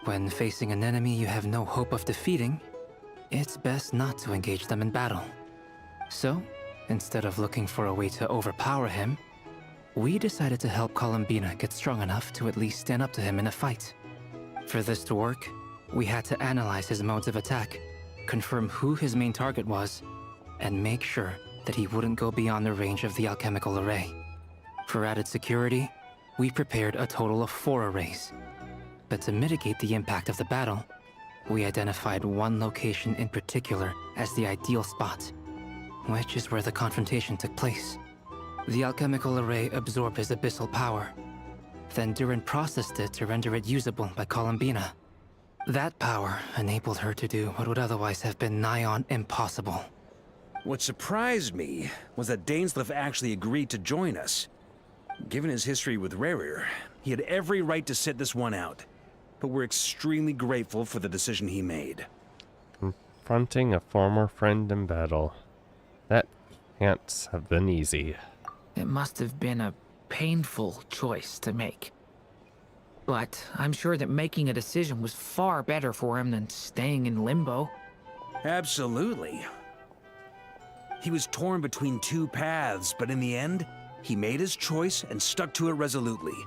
When facing an enemy you have no hope of defeating, it's best not to engage them in battle. So, instead of looking for a way to overpower him, we decided to help Columbina get strong enough to at least stand up to him in a fight. For this to work, we had to analyze his modes of attack, confirm who his main target was, and make sure that he wouldn't go beyond the range of the alchemical array. For added security, we prepared a total of 4 arrays. But to mitigate the impact of the battle, we identified one location in particular as the ideal spot, which is where the confrontation took place. The alchemical array absorbed his abyssal power. Then Durin processed it to render it usable by Columbina. That power enabled her to do what would otherwise have been nigh on impossible. What surprised me was that Dainsleif actually agreed to join us. Given his history with Rerir, he had every right to sit this one out. But we're extremely grateful for the decision he made. Confronting a former friend in battle. That can't have been easy. It must have been a painful choice to make. But I'm sure that making a decision was far better for him than staying in limbo. Absolutely. He was torn between 2 paths, but in the end, he made his choice and stuck to it resolutely.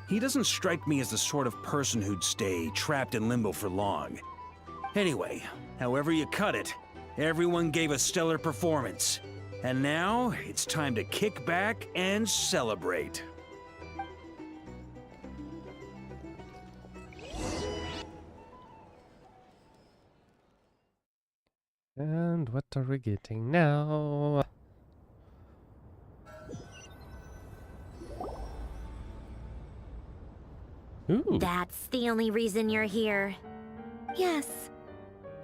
He doesn't strike me as the sort of person who'd stay trapped in limbo for long. Anyway, however you cut it, everyone gave a stellar performance. And now, it's time to kick back and celebrate. And what are we getting now? Ooh. That's the only reason you're here. Yes.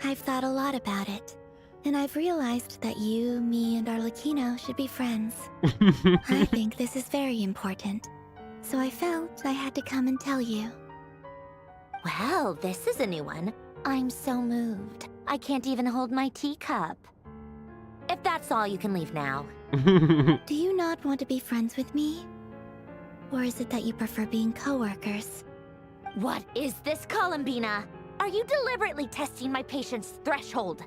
I've thought a lot about it. And I've realized that you, me, and Arlecchino should be friends. I think this is very important. So I felt I had to come and tell you. Well, this is a new one. I'm so moved. I can't even hold my teacup. If that's all, you can leave now. Do you not want to be friends with me? Or is it that you prefer being coworkers? What is this, Columbina? Are you deliberately testing my patience threshold?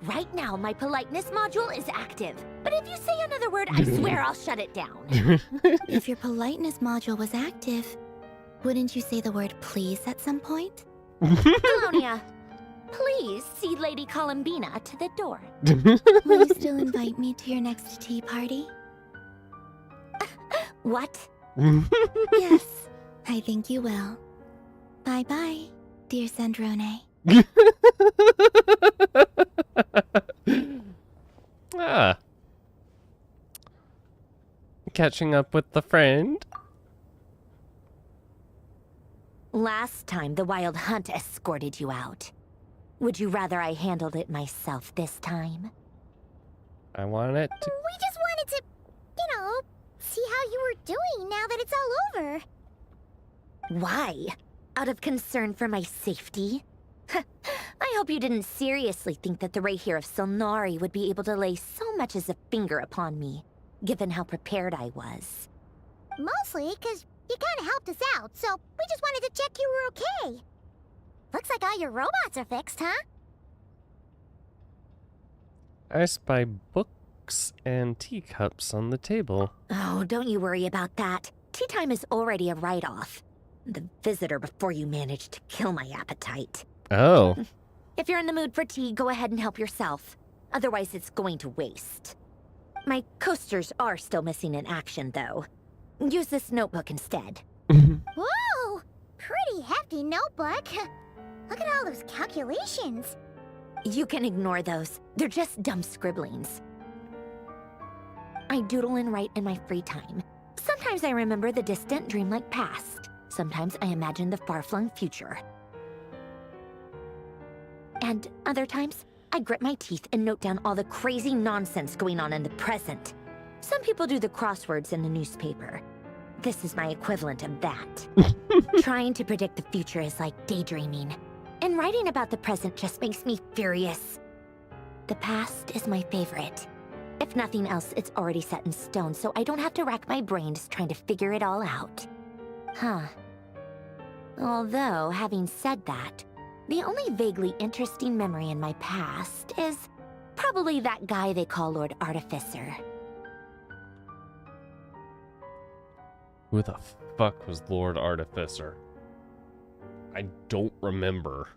Right now, my politeness module is active. But if you say another word, I swear I'll shut it down. If your politeness module was active, wouldn't you say the word please at some point? Colonia, please see Lady Columbina to the door. Will you still invite me to your next tea party? What? Yes, I think you will. Bye-bye, dear Sandrone. Ah. Catching up with the friend. Last time, the Wild Hunt escorted you out. Would you rather I handled it myself this time? I want it to... We just wanted to, see how you were doing now that it's all over. Why? Out of concern for my safety? I hope you didn't seriously think that the Rahir of Solnari would be able to lay so much as a finger upon me, given how prepared I was. Mostly because you kind of helped us out, so we just wanted to check you were okay. Looks like all your robots are fixed, huh? I spy books and teacups on the table. Oh, don't you worry about that. Tea time is already a write-off. The visitor before you managed to kill my appetite. Oh. If you're in the mood for tea, go ahead and help yourself. Otherwise, it's going to waste. My coasters are still missing in action, though. Use this notebook instead. Whoa! Pretty hefty notebook. Look at all those calculations. You can ignore those. They're just dumb scribblings. I doodle and write in my free time. Sometimes I remember the distant, dreamlike past. Sometimes I imagine the far-flung future. And other times, I grit my teeth and note down all the crazy nonsense going on in the present. Some people do the crosswords in the newspaper. This is my equivalent of that. Trying to predict the future is like daydreaming. And writing about the present just makes me furious. The past is my favorite. If nothing else, it's already set in stone, so I don't have to rack my brains trying to figure it all out. Huh. Although, having said that, the only vaguely interesting memory in my past is probably that guy they call Lord Artificer. Who the fuck was Lord Artificer? I don't remember.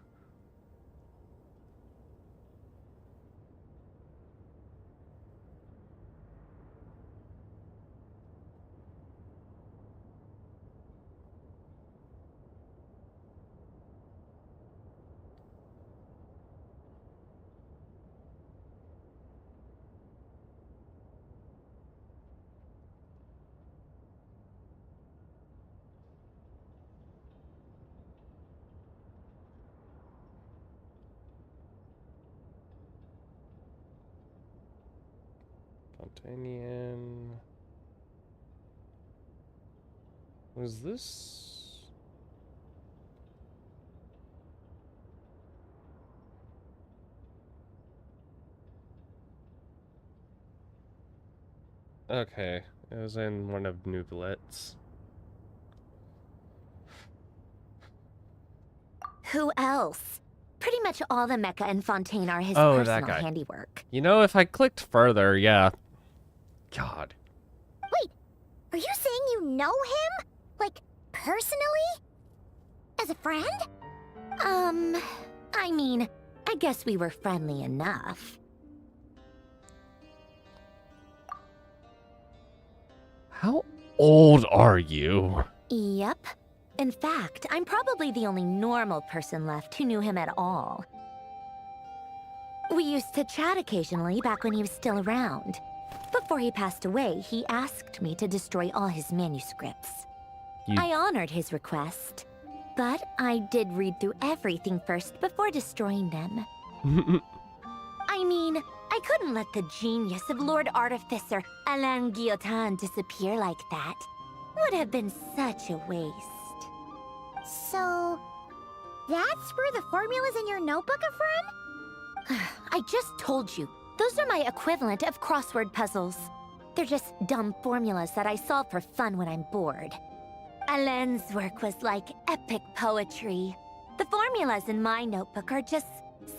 Fontanian. Was this? Okay, it was in one of Nuvelet's. Who else? Pretty much all the mecha and Fontaine are his Oh, that personal guy. handiwork. You know, if I clicked further, yeah. God. Wait, are you saying you know him? Like, personally? As a friend? I mean, I guess we were friendly enough. How old are you? Yep. In fact, I'm probably the only normal person left who knew him at all. We used to chat occasionally back when he was still around. Before he passed away, he asked me to destroy all his manuscripts. I honored his request, but I did read through everything first before destroying them. I mean, I couldn't let the genius of Lord Artificer Alain Guillotin disappear like that. Would have been such a waste. So, that's where the formulas in your notebook are from? I just told you. Those are my equivalent of crossword puzzles. They're just dumb formulas that I solve for fun when I'm bored. Alain's work was like epic poetry. The formulas in my notebook are just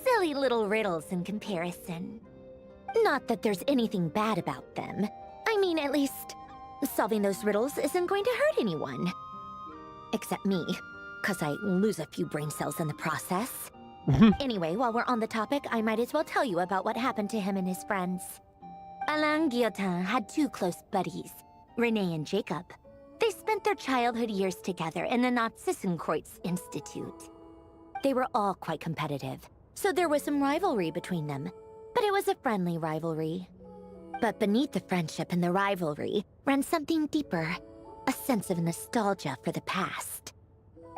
silly little riddles in comparison. Not that there's anything bad about them. I mean, at least, solving those riddles isn't going to hurt anyone. Except me, 'cause I lose a few brain cells in the process. Anyway, while we're on the topic, I might as well tell you about what happened to him and his friends. Alain Guillotin had two close buddies, René and Jacob. They spent their childhood years together in the Narzissenkreuz Institute. They were all quite competitive, so there was some rivalry between them, but it was a friendly rivalry. But beneath the friendship and the rivalry ran something deeper, a sense of nostalgia for the past.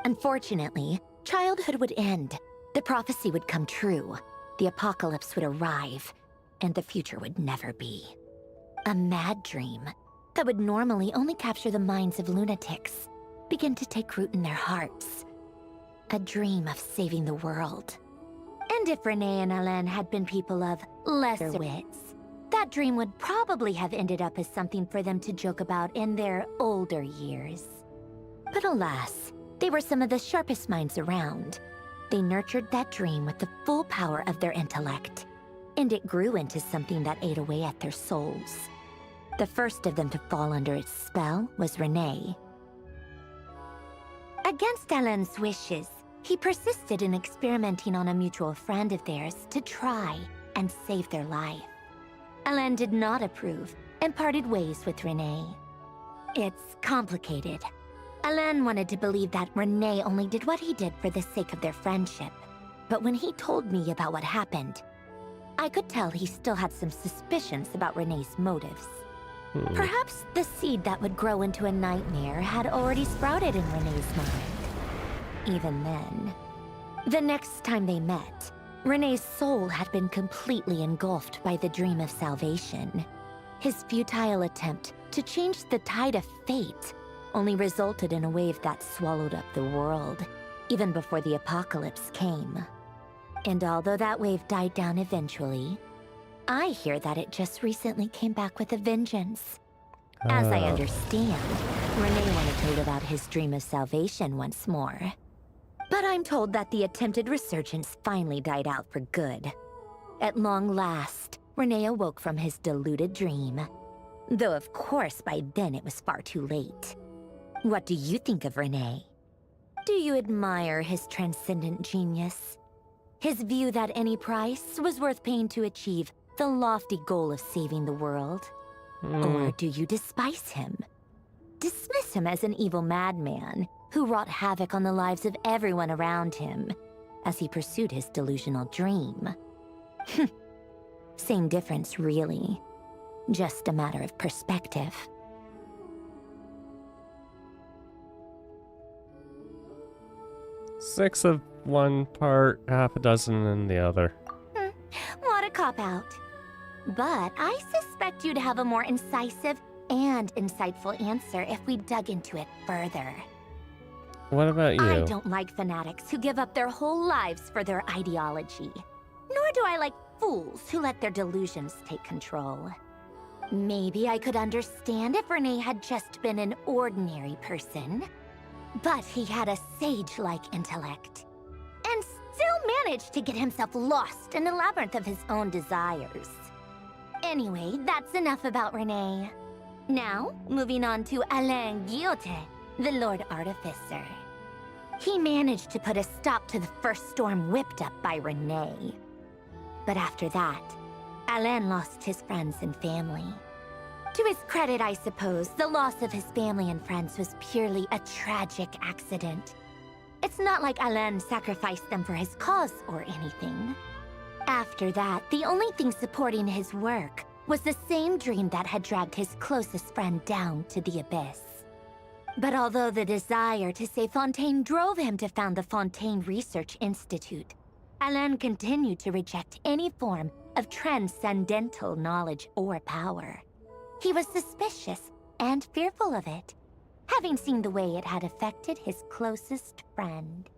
Unfortunately, childhood would end. The prophecy would come true, the apocalypse would arrive, and the future would never be. A mad dream that would normally only capture the minds of lunatics began to take root in their hearts. A dream of saving the world. And if René and Alain had been people of lesser wits, that dream would probably have ended up as something for them to joke about in their older years. But alas, they were some of the sharpest minds around. They nurtured that dream with the full power of their intellect, and it grew into something that ate away at their souls. The first of them to fall under its spell was René. Against Alain's wishes, he persisted in experimenting on a mutual friend of theirs to try and save their life. Alain did not approve and parted ways with René. It's complicated. Alain wanted to believe that René only did what he did for the sake of their friendship. But when he told me about what happened, I could tell he still had some suspicions about René's motives. Perhaps the seed that would grow into a nightmare had already sprouted in René's mind. Even then, the next time they met, René's soul had been completely engulfed by the dream of salvation. His futile attempt to change the tide of fate only resulted in a wave that swallowed up the world, even before the apocalypse came. And although that wave died down eventually, I hear that it just recently came back with a vengeance. As I understand, René wanted to live out his dream of salvation once more. But I'm told that the attempted resurgence finally died out for good. At long last, René awoke from his deluded dream. Though of course by then it was far too late. What do you think of René? Do you admire his transcendent genius? His view that any price was worth paying to achieve the lofty goal of saving the world? Or do you despise him? Dismiss him as an evil madman who wrought havoc on the lives of everyone around him as he pursued his delusional dream? Same difference, really. Just a matter of perspective. Six of one part, half a dozen in the other. What a cop-out. But I suspect you'd have a more incisive and insightful answer if we dug into it further. What about you? I don't like fanatics who give up their whole lives for their ideology. Nor do I like fools who let their delusions take control. Maybe I could understand if René had just been an ordinary person. But he had a sage-like intellect, and still managed to get himself lost in the labyrinth of his own desires. Anyway, that's enough about René. Now, moving on to Alain Guillotin, the Lord Artificer. He managed to put a stop to the first storm whipped up by René. But after that, Alain lost his friends and family. To his credit, I suppose, the loss of his family and friends was purely a tragic accident. It's not like Alain sacrificed them for his cause or anything. After that, the only thing supporting his work was the same dream that had dragged his closest friend down to the abyss. But although the desire to save Fontaine drove him to found the Fontaine Research Institute, Alain continued to reject any form of transcendental knowledge or power. He was suspicious and fearful of it, having seen the way it had affected his closest friend.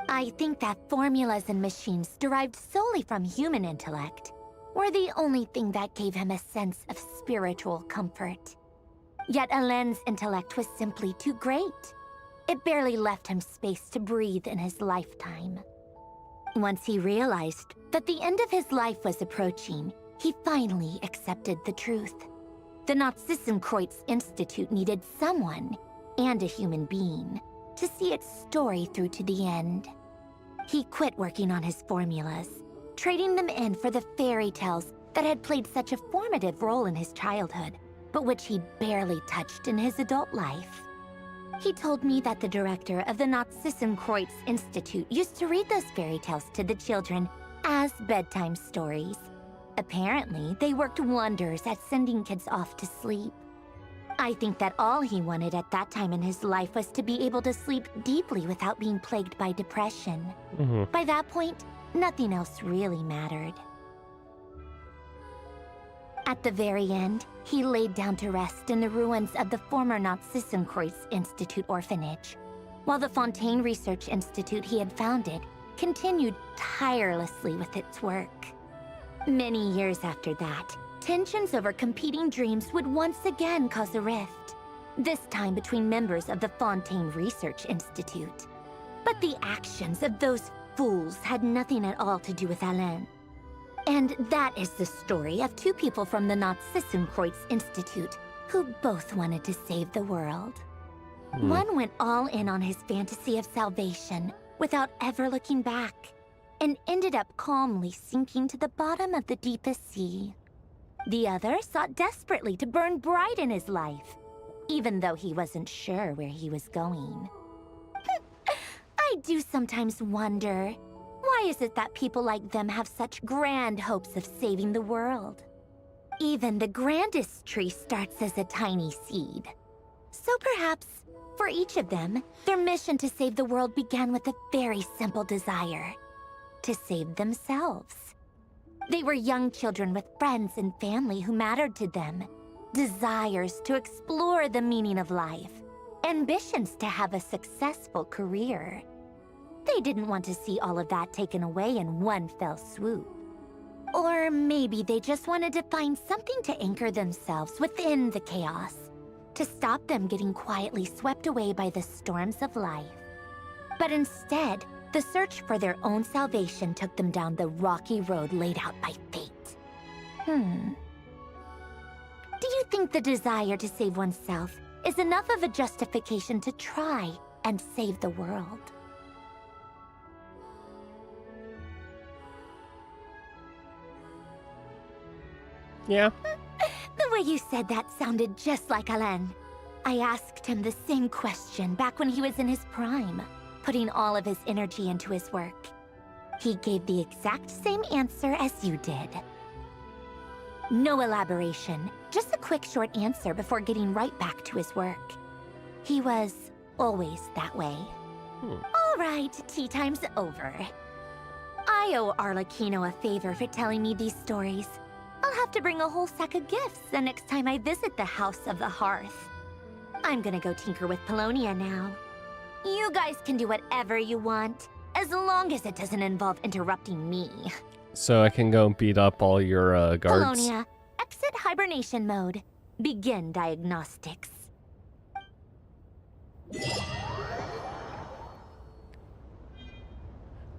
I think that formulas and machines derived solely from human intellect were the only thing that gave him a sense of spiritual comfort. Yet Alain's intellect was simply too great. It barely left him space to breathe in his lifetime. Once he realized that the end of his life was approaching, he finally accepted the truth. The Nazissenkreuz Institute needed someone, and a human being, to see its story through to the end. He quit working on his formulas, trading them in for the fairy tales that had played such a formative role in his childhood, but which he barely touched in his adult life. He told me that the director of the Nazissenkreuz Institute used to read those fairy tales to the children as bedtime stories. Apparently, they worked wonders at sending kids off to sleep. I think that all he wanted at that time in his life was to be able to sleep deeply without being plagued by depression. By that point, nothing else really mattered. At the very end, he laid down to rest in the ruins of the former Nazissenkreuz Institute orphanage, while the Fontaine Research Institute he had founded continued tirelessly with its work. Many years after that, tensions over competing dreams would once again cause a rift, this time between members of the Fontaine Research Institute. But the actions of those fools had nothing at all to do with Alain. And that is the story of two people from the Nazissenkreuz Institute who both wanted to save the world. One went all in on his fantasy of salvation without ever looking back, and ended up calmly sinking to the bottom of the deepest sea. The other sought desperately to burn bright in his life, even though he wasn't sure where he was going. I do sometimes wonder, why is it that people like them have such grand hopes of saving the world? Even the grandest tree starts as a tiny seed. So perhaps, for each of them, their mission to save the world began with a very simple desire: to save themselves. They were young children with friends and family who mattered to them, desires to explore the meaning of life, ambitions to have a successful career. They didn't want to see all of that taken away in one fell swoop. Or maybe they just wanted to find something to anchor themselves within the chaos, to stop them getting quietly swept away by the storms of life. But instead, the search for their own salvation took them down the rocky road laid out by fate. Do you think the desire to save oneself is enough of a justification to try and save the world? Yeah. The way you said that sounded just like Alain. I asked him the same question back when he was in his prime, putting all of his energy into his work. He gave the exact same answer as you did. No elaboration, just a quick short answer before getting right back to his work. He was always that way. All right, tea time's over. I owe Arlecchino a favor for telling me these stories. I'll have to bring a whole sack of gifts the next time I visit the House of the Hearth. I'm gonna go tinker with Polonia now. You guys can do whatever you want, as long as it doesn't involve interrupting me. So I can go beat up all your guards. Polonia, exit hibernation mode. Begin diagnostics.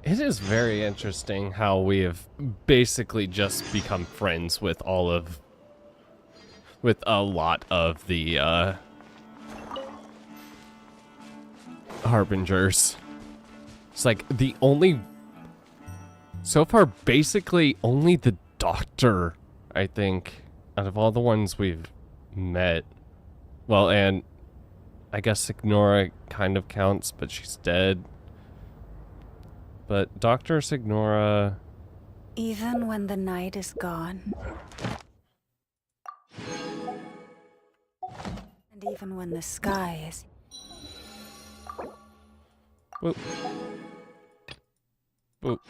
It is very interesting how we have basically just become friends with with a lot of the harbingers. It's like the only So far, basically only the doctor, I think, out of all the ones we've met. Well, and I guess Signora kind of counts, but she's dead. But Dr. Signora... Even when the night is gone. And even when the sky is... Whoop. Whoop.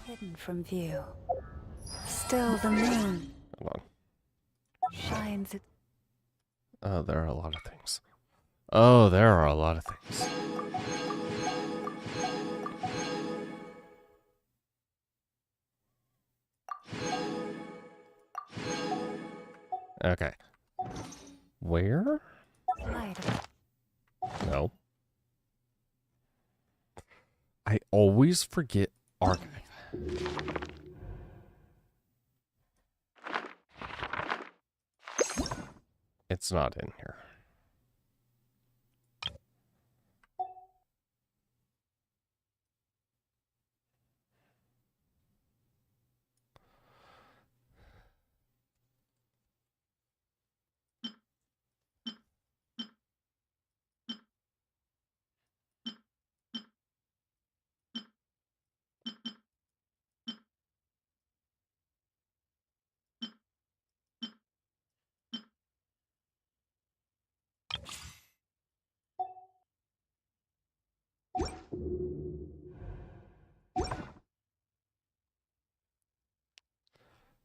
Hidden from view. Still the moon. Hold on. Shines. Oh, there are a lot of things. Oh, there are a lot of things. Okay. Where? Light. No. I always forget archive. It's not in here.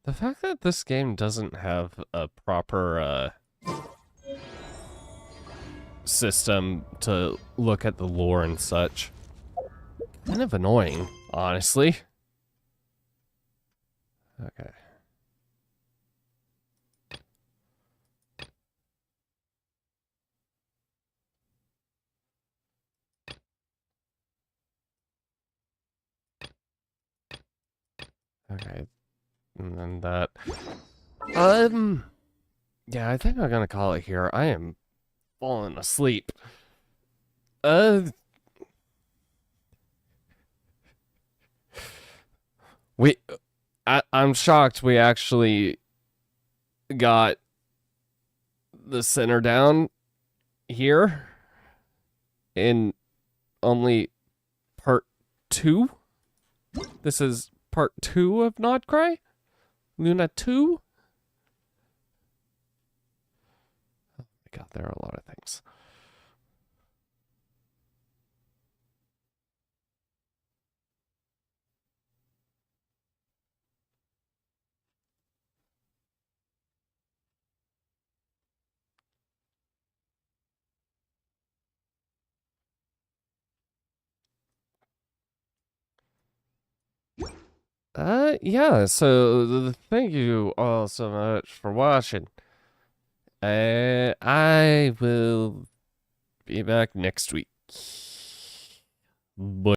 The fact that this game doesn't have a proper system to look at the lore and such, kind of annoying, honestly. Okay. Okay. And then that. Yeah, I think I'm gonna call it here. I am falling asleep. I'm shocked we actually got the center down here in only part 2. This is part 2 of Not Cry? Luna 2? Oh my god, there are a lot of things. Yeah, so thank you all so much for watching. I will be back next week. Bye.